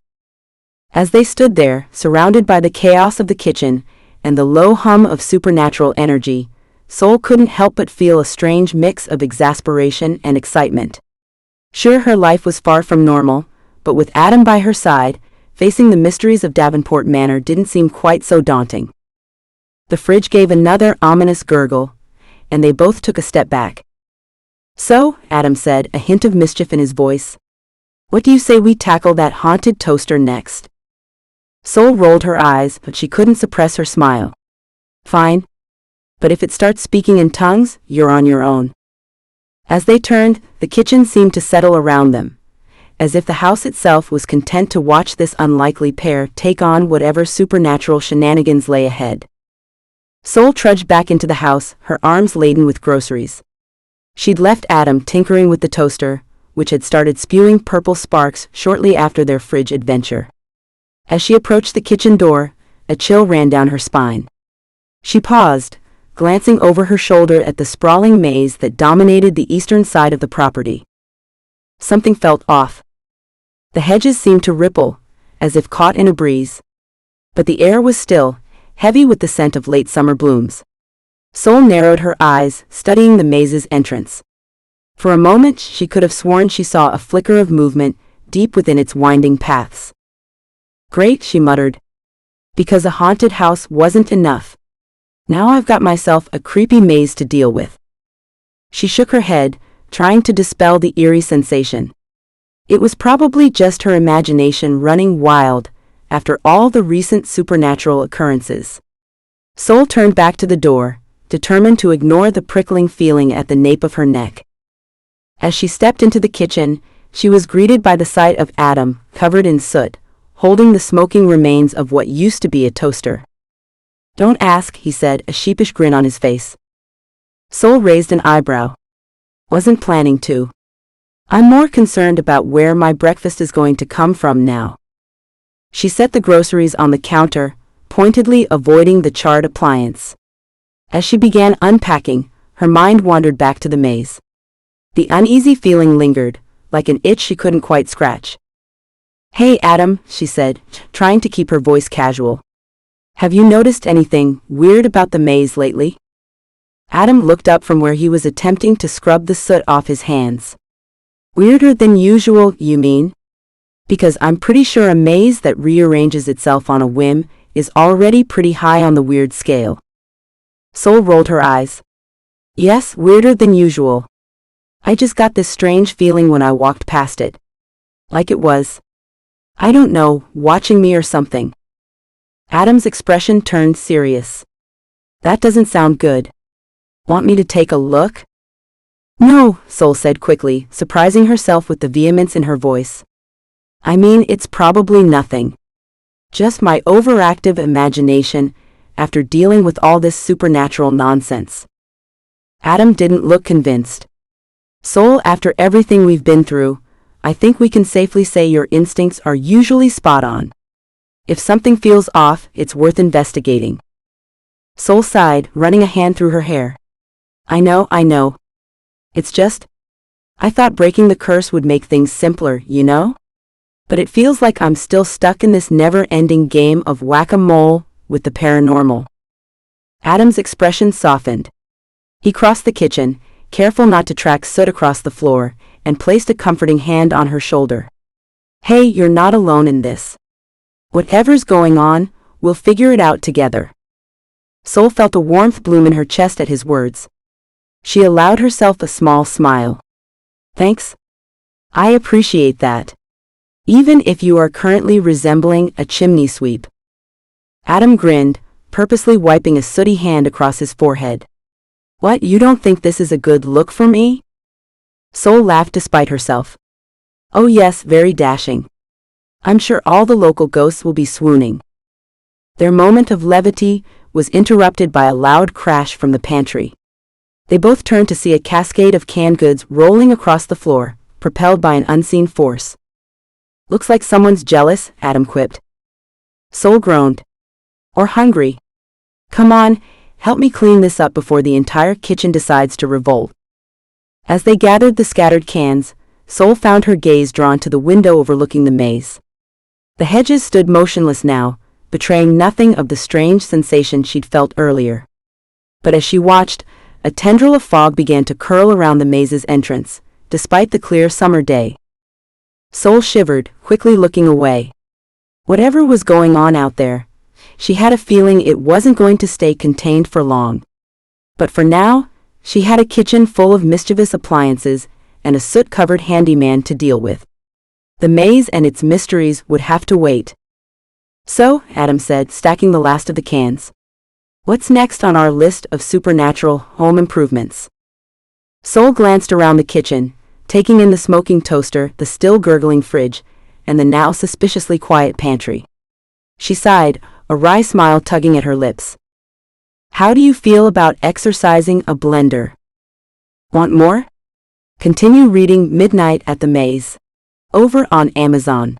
As they stood there, surrounded by the chaos of the kitchen and the low hum of supernatural energy, Sol couldn't help but feel a strange mix of exasperation and excitement. Sure, her life was far from normal, but with Adam by her side, facing the mysteries of Davenport Manor didn't seem quite so daunting. The fridge gave another ominous gurgle, and they both took a step back. So, Adam said, a hint of mischief in his voice. What do you say we tackle that haunted toaster next? Sol rolled her eyes, but she couldn't suppress her smile. Fine. But if it starts speaking in tongues, you're on your own. As they turned, the kitchen seemed to settle around them, as if the house itself was content to watch this unlikely pair take on whatever supernatural shenanigans lay ahead. Sol trudged back into the house, her arms laden with groceries. She'd left Adam tinkering with the toaster, which had started spewing purple sparks shortly after their fridge adventure. As she approached the kitchen door, a chill ran down her spine. She paused, glancing over her shoulder at the sprawling maze that dominated the eastern side of the property. Something felt off. The hedges seemed to ripple, as if caught in a breeze. But the air was still, heavy with the scent of late summer blooms. Sol narrowed her eyes, studying the maze's entrance. For a moment she could have sworn she saw a flicker of movement deep within its winding paths. Great, she muttered. Because a haunted house wasn't enough. Now I've got myself a creepy maze to deal with. She shook her head, trying to dispel the eerie sensation. It was probably just her imagination running wild after all the recent supernatural occurrences. Sol turned back to the door, determined to ignore the prickling feeling at the nape of her neck. As she stepped into the kitchen, she was greeted by the sight of Adam, covered in soot, holding the smoking remains of what used to be a toaster. "Don't ask," he said, a sheepish grin on his face. Sol raised an eyebrow. "Wasn't planning to. I'm more concerned about where my breakfast is going to come from now." She set the groceries on the counter, pointedly avoiding the charred appliance. As she began unpacking, her mind wandered back to the maze. The uneasy feeling lingered, like an itch she couldn't quite scratch. "Hey, Adam," she said, trying to keep her voice casual. "Have you noticed anything weird about the maze lately?" Adam looked up from where he was attempting to scrub the soot off his hands. "Weirder than usual, you mean? Because I'm pretty sure a maze that rearranges itself on a whim is already pretty high on the weird scale." Sol rolled her eyes. "Yes, weirder than usual. I just got this strange feeling when I walked past it. Like it was, I don't know, watching me or something." Adam's expression turned serious. "That doesn't sound good. Want me to take a look?" "No," Sol said quickly, surprising herself with the vehemence in her voice. "I mean, it's probably nothing. Just my overactive imagination after dealing with all this supernatural nonsense." Adam didn't look convinced. "Sol, after everything we've been through, I think we can safely say your instincts are usually spot on. If something feels off, it's worth investigating." Sol sighed, running a hand through her hair. I know. It's just, I thought breaking the curse would make things simpler, you know? But it feels like I'm still stuck in this never-ending game of whack-a-mole with the paranormal." Adam's expression softened. He crossed the kitchen, careful not to track soot across the floor, and placed a comforting hand on her shoulder. "Hey, you're not alone in this. Whatever's going on, we'll figure it out together." Sol felt a warmth bloom in her chest at his words. She allowed herself a small smile. "Thanks. I appreciate that. Even if you are currently resembling a chimney sweep." Adam grinned, purposely wiping a sooty hand across his forehead. "What, you don't think this is a good look for me?" Sol laughed despite herself. "Oh yes, very dashing. I'm sure all the local ghosts will be swooning." Their moment of levity was interrupted by a loud crash from the pantry. They both turned to see a cascade of canned goods rolling across the floor, propelled by an unseen force. "Looks like someone's jealous," Adam quipped. Sol groaned. "Or hungry. Come on, help me clean this up before the entire kitchen decides to revolt." As they gathered the scattered cans, Sol found her gaze drawn to the window overlooking the maze. The hedges stood motionless now, betraying nothing of the strange sensation she'd felt earlier. But as she watched, a tendril of fog began to curl around the maze's entrance, despite the clear summer day. Sol shivered, quickly looking away. Whatever was going on out there, she had a feeling it wasn't going to stay contained for long. But for now, she had a kitchen full of mischievous appliances and a soot-covered handyman to deal with. The maze and its mysteries would have to wait. "So," Adam said, stacking the last of the cans, "what's next on our list of supernatural home improvements?" Sol glanced around the kitchen, taking in the smoking toaster, the still gurgling fridge, and the now suspiciously quiet pantry. She sighed, a wry smile tugging at her lips. "How do you feel about exercising a blender? Want more? Continue reading Midnight at the Maze over on Amazon.